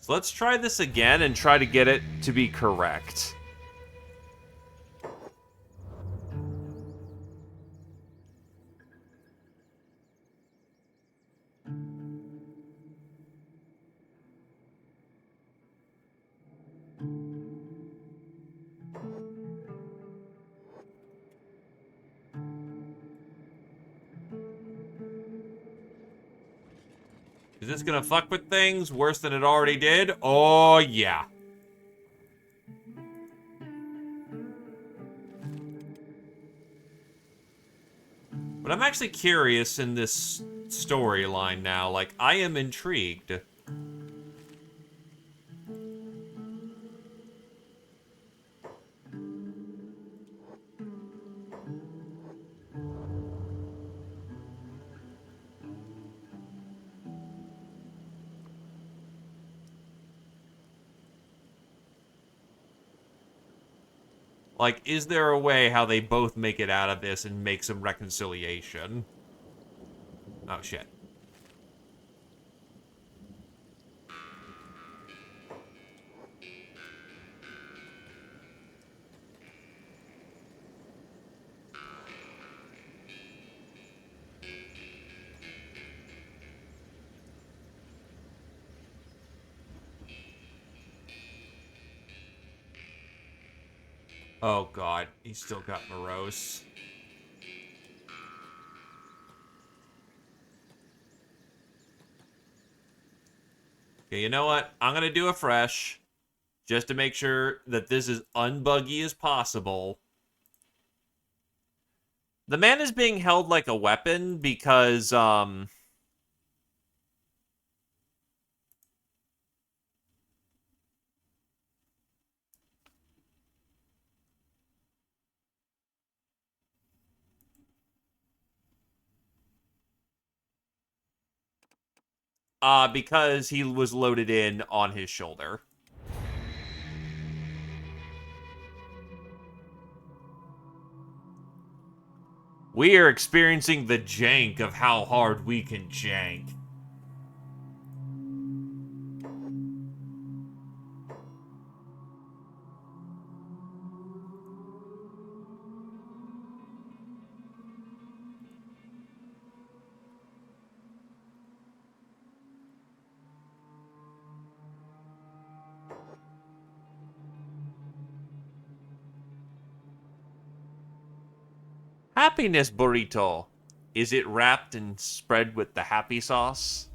So let's try this again and try to get it to be correct. Is this gonna fuck with things worse than it already did? Oh, yeah. But I'm actually curious in this storyline now. Like, I am intrigued. Like, is there a way how they both make it out of this and make some reconciliation? Oh, shit. Oh, God. He's still got morose. Okay, you know what? I'm going to do a fresh, just to make sure that this is unbuggy as possible. The man is being held like a weapon because, because he was loaded in on his shoulder. We are experiencing the jank of how hard we can jank. Happiness burrito. Is it wrapped and spread with the happy sauce?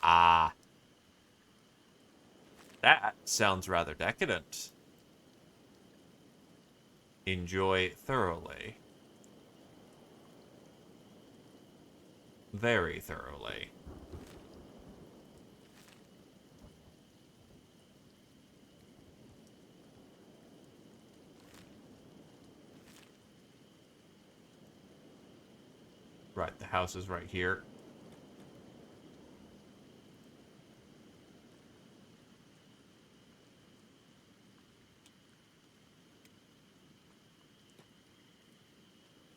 Ah, that sounds rather decadent. Enjoy thoroughly. Very thoroughly. Right, the house is right here.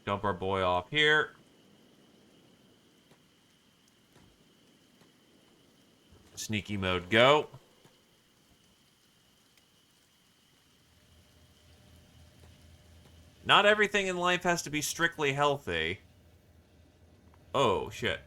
Dump our boy off here. Sneaky mode go. Not everything in life has to be strictly healthy. Oh, shit.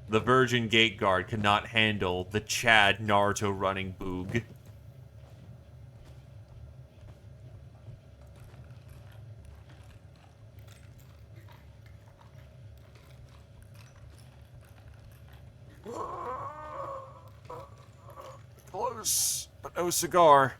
The Virgin Gate Guard cannot handle the Chad Naruto running boog. Close, but no cigar.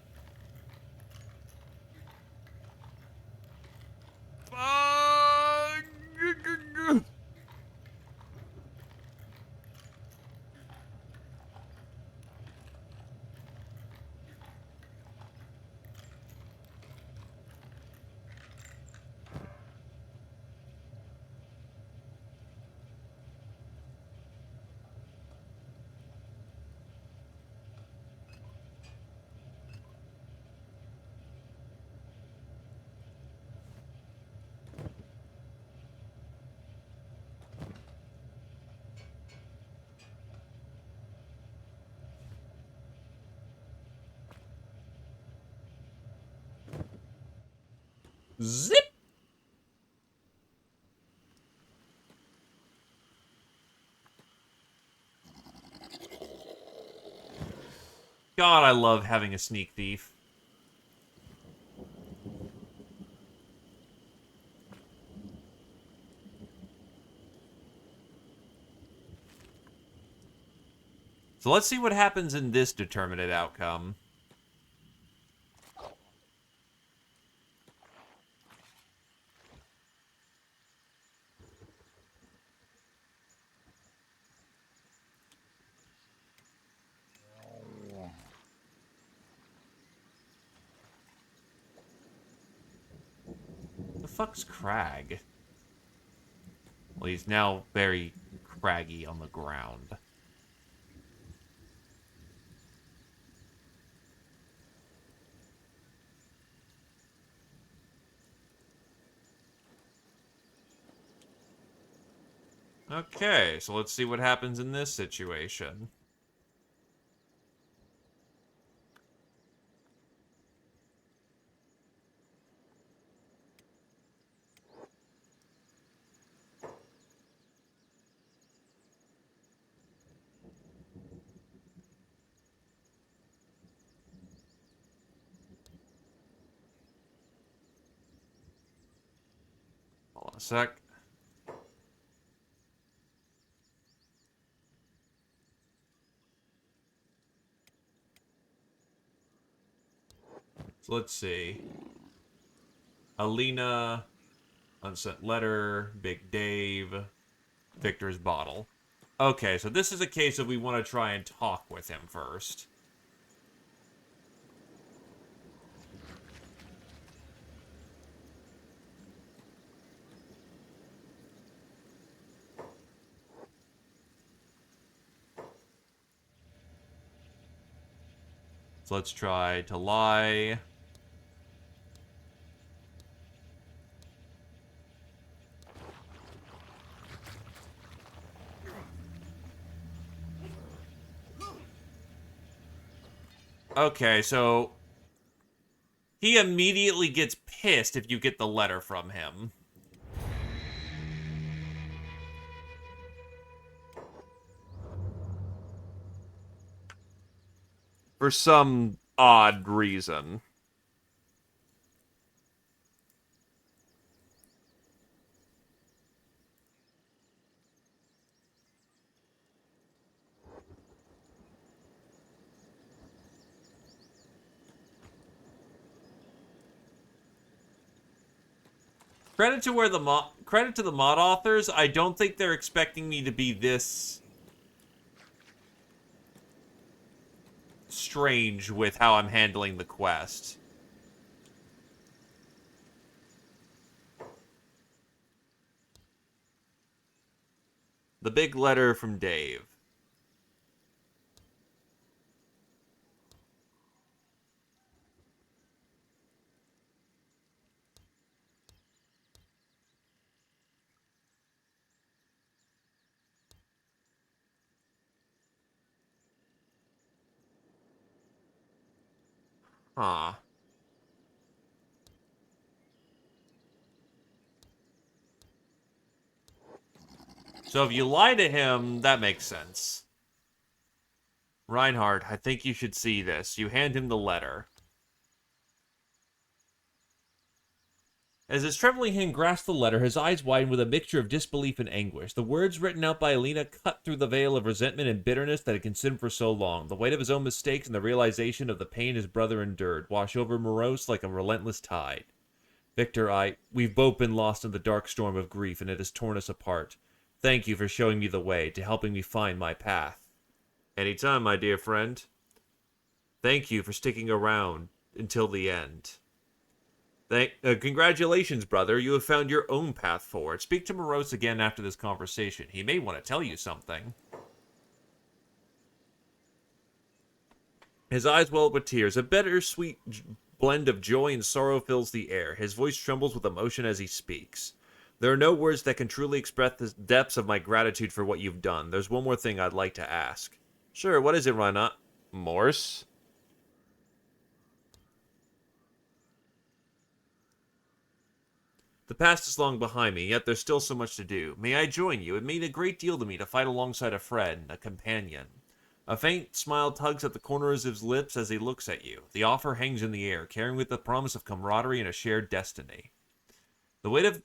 Zip! God, I love having a sneak thief. So let's see what happens in this determinate outcome. The fuck's Crag? Well, he's now very craggy on the ground. Okay, so let's see what happens in this situation. Hold on a sec. So let's see. Alina, unsent letter, Big Dave, Victor's bottle. Okay, so this is a case of we want to try and talk with him first. So let's try to lie. Okay, so he immediately gets pissed if you get the letter from him. For some odd reason. Credit to the mod authors. I don't think they're expecting me to be this strange with how I'm handling the quest. The big letter from Dave. Huh. So if you lie to him, that makes sense. Reinhardt, I think you should see this. You hand him the letter. As his trembling hand grasped the letter, his eyes widened with a mixture of disbelief and anguish. The words written out by Alina cut through the veil of resentment and bitterness that had consumed him for so long. The weight of his own mistakes and the realization of the pain his brother endured wash over Morose like a relentless tide. Victor, we've both been lost in the dark storm of grief, and it has torn us apart. Thank you for showing me the way, to helping me find my path. Anytime, my dear friend. Thank you for sticking around until the end. Congratulations, brother. You have found your own path forward. Speak to Morose again after this conversation. He may want to tell you something. His eyes welled with tears. A bittersweet blend of joy and sorrow fills the air. His voice trembles with emotion as he speaks. There are no words that can truly express the depths of my gratitude for what you've done. There's one more thing I'd like to ask. Sure, what is it, Rana? Morse? The past is long behind me, yet there's still so much to do. May I join you? It mean a great deal to me to fight alongside a friend, a companion. A faint smile tugs at the corners of his lips as he looks at you. The offer hangs in the air, carrying with the promise of camaraderie and a shared destiny. The weight of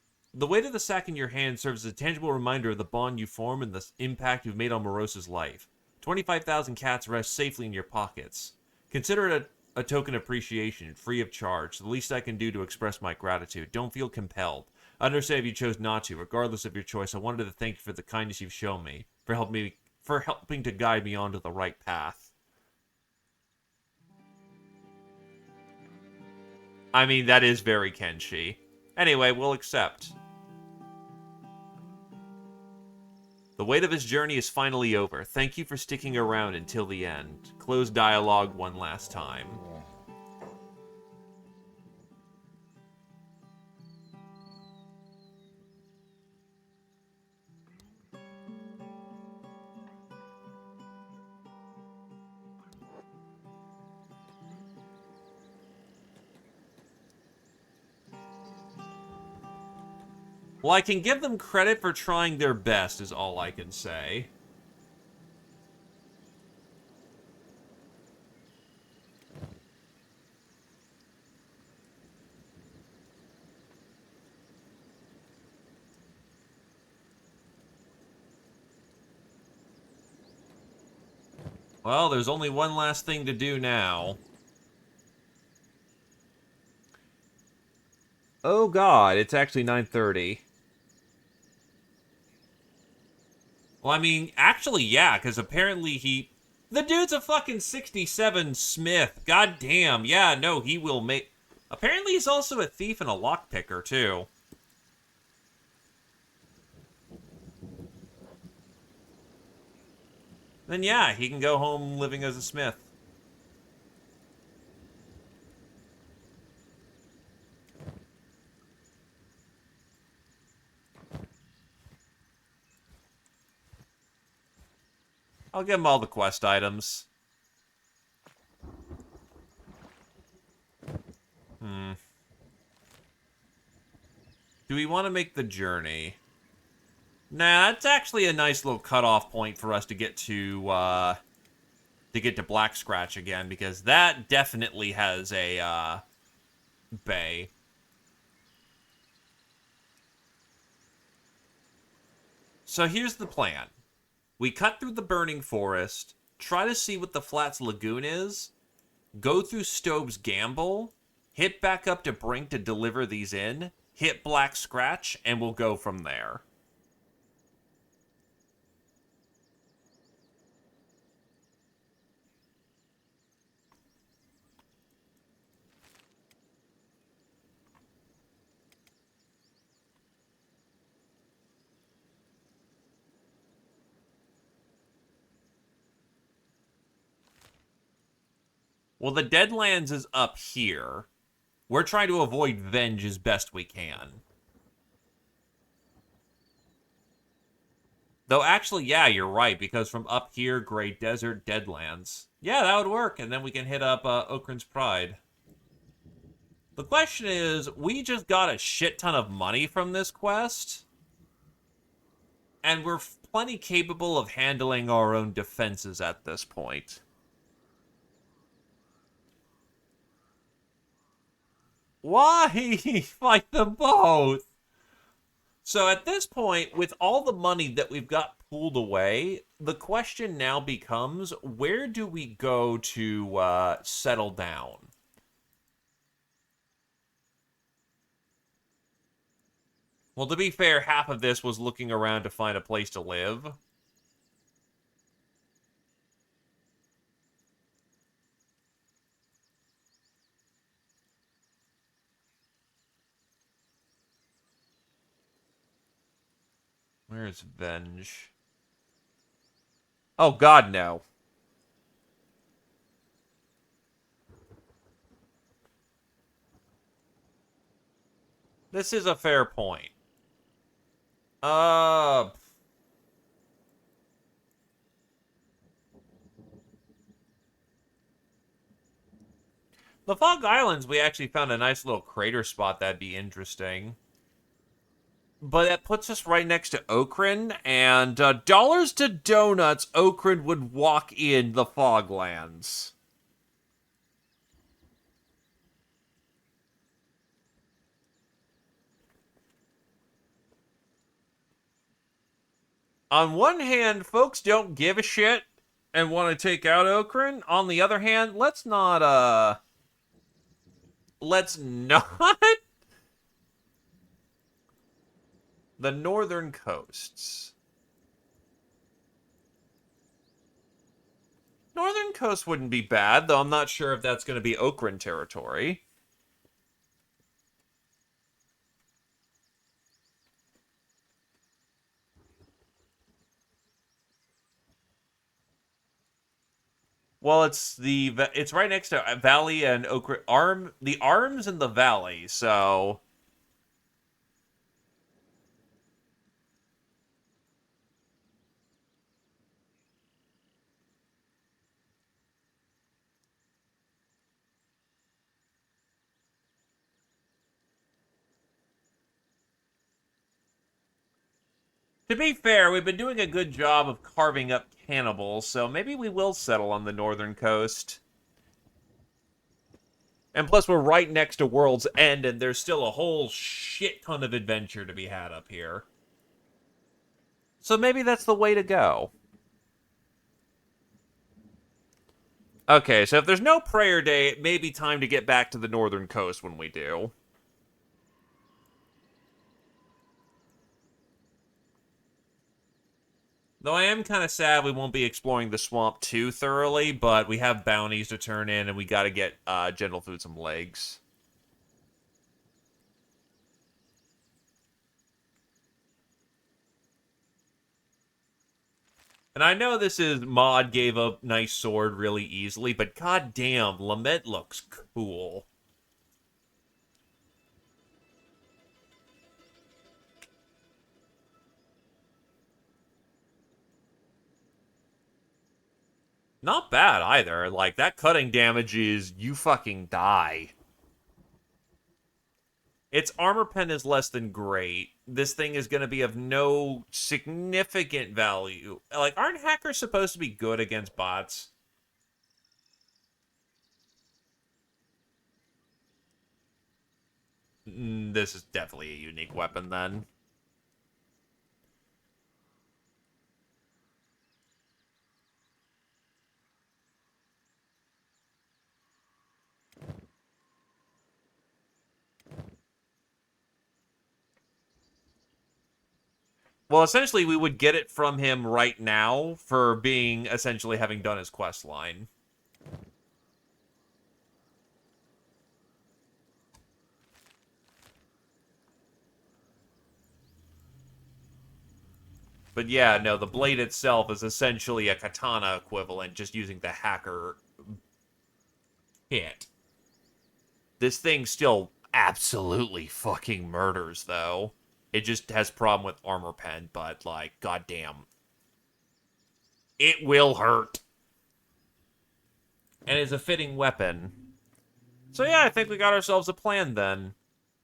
the sack in your hand serves as a tangible reminder of the bond you form and the impact you've made on Morosa's life. 25,000 cats rest safely in your pockets. Consider it a token of appreciation, free of charge. The least I can do to express my gratitude. Don't feel compelled. I understand if you chose not to. Regardless of your choice, I wanted to thank you for the kindness you've shown me, for helping to guide me onto the right path. I mean, that is very Kenshi. Anyway, we'll accept. The weight of his journey is finally over. Thank you for sticking around until the end. Close dialogue one last time. Well, I can give them credit for trying their best, is all I can say. Well, there's only one last thing to do now. Oh god, it's actually 9:30. Well, I mean, actually, yeah, because apparently the dude's a fucking 67 Smith. God damn, yeah, no, he will make... Apparently he's also a thief and a lockpicker, too. Then yeah, he can go home living as a smith. I'll give him all the quest items. Do we want to make the journey? Nah, that's actually a nice little cutoff point for us to get to Black Scratch again, because that definitely has a bay. So here's the plan. We cut through the burning forest, try to see what the Flats Lagoon is, go through Stobe's Gamble, hit back up to Brink to deliver these in, hit Black Scratch, and we'll go from there. Well, the Deadlands is up here. We're trying to avoid Venge as best we can. Though, actually, yeah, you're right, because from up here, Great Desert, Deadlands. Yeah, that would work, and then we can hit up Okran's Pride. The question is, we just got a shit ton of money from this quest, and we're plenty capable of handling our own defenses at this point. Why fight them both? So at this point, with all the money that we've got pooled away, the question now becomes, where do we go to settle down? Well, to be fair, half of this was looking around to find a place to live. Where's Venge? Oh, God, no. This is a fair point. Uh... The Fog Islands, we actually found a nice little crater spot that'd be interesting. but that puts us right next to Okran, and dollars to donuts, Okran would walk in the Foglands. On one hand, folks don't give a shit and want to take out Okran. On the other hand, let's not the northern coasts. Northern coast wouldn't be bad, though I'm not sure if that's going to be Okran territory. Well, it's right next to Valley and Okran the arms in the valley, so to be fair, we've been doing a good job of carving up cannibals, so maybe we will settle on the northern coast. And plus, we're right next to World's End, and there's still a whole shit ton of adventure to be had up here. So maybe that's the way to go. Okay, so if there's no prayer day, it may be time to get back to the northern coast when we do. Though I am kind of sad we won't be exploring the swamp too thoroughly, but we have bounties to turn in, and we gotta get Gentle Food some legs. And I know this is Mod gave a nice sword really easily, but goddamn, Lament looks cool. Not bad either. Like, that cutting damage is you fucking die. Its armor pen is less than great. This thing is going to be of no significant value. Like, aren't hackers supposed to be good against bots? This is definitely a unique weapon, then. Well, essentially, we would get it from him right now for being, essentially, having done his quest line. But yeah, no, the blade itself is essentially a katana equivalent, just using the hacker hit. This thing still absolutely fucking murders, though. It just has problem with armor pen, but, like, goddamn. It will hurt. And is a fitting weapon. So yeah, I think we got ourselves a plan then.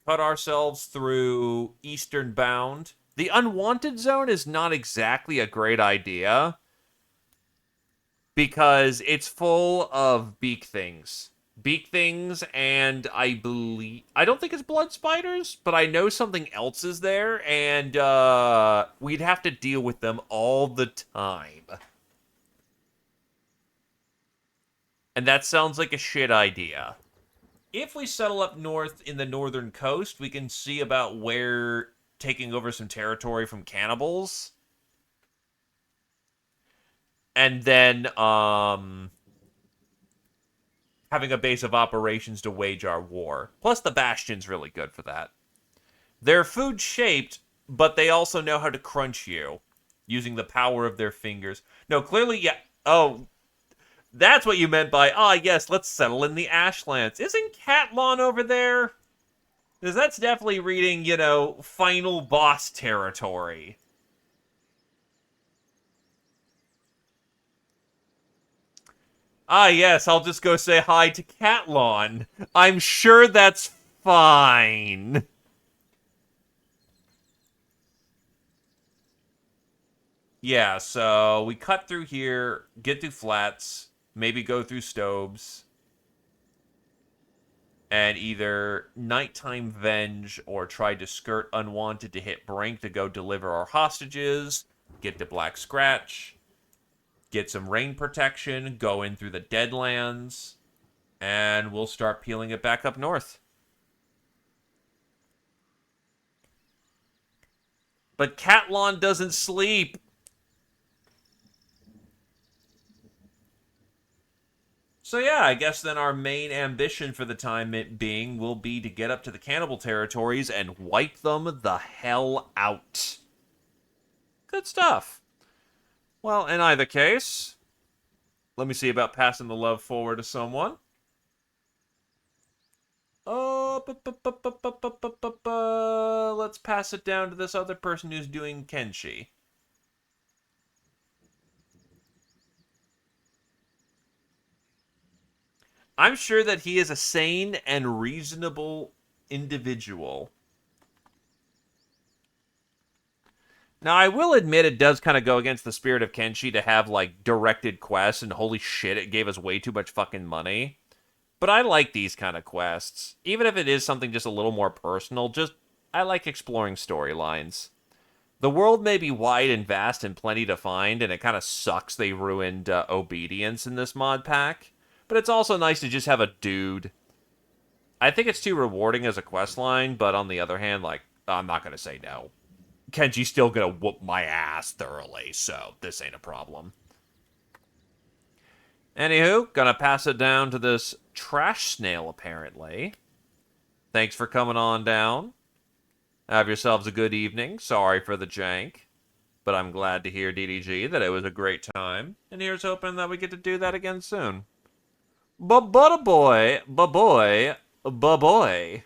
Cut ourselves through Eastern Bound. The Unwanted Zone is not exactly a great idea, because it's full of beak things. Beak things, and I don't think it's blood spiders, but I know something else is there, and we'd have to deal with them all the time. And that sounds like a shit idea. If we settle up north in the northern coast, we can see about where taking over some territory from cannibals. And then, having a base of operations to wage our war. Plus, the Bastion's really good for that. They're food-shaped, but they also know how to crunch you, using the power of their fingers. No, clearly, yeah. Oh, that's what you meant by, yes, let's settle in the Ashlands. Isn't Catlon over there? Because that's definitely reading, final boss territory. Yes, I'll just go say hi to Catlon. I'm sure that's fine. Yeah, so we cut through here, get through flats, maybe go through Stobes, and either nighttime venge or try to skirt unwanted to hit Brink to go deliver our hostages, get to Black Scratch, get some rain protection, go in through the Deadlands, and we'll start peeling it back up north. But Catlon doesn't sleep. So yeah, I guess then our main ambition for the time being will be to get up to the cannibal territories and wipe them the hell out. Good stuff. Well, in either case, let me see about passing the love forward to someone. Oh, let's pass it down to this other person who's doing Kenshi. I'm sure that he is a sane and reasonable individual. Now, I will admit it does kind of go against the spirit of Kenshi to have, like, directed quests, and holy shit, it gave us way too much fucking money. But I like these kind of quests. Even if it is something just a little more personal, I like exploring storylines. The world may be wide and vast and plenty to find, and it kind of sucks they ruined obedience in this mod pack. But it's also nice to just have a dude. I think it's too rewarding as a quest line, but on the other hand, like, I'm not going to say no. Kenji's still going to whoop my ass thoroughly, so this ain't a problem. Anywho, gonna pass it down to this trash snail, apparently. Thanks for coming on down. Have yourselves a good evening. Sorry for the jank. But I'm glad to hear, DDG, that it was a great time. And here's hoping that we get to do that again soon. Ba-ba-boy, ba-boy, ba-boy.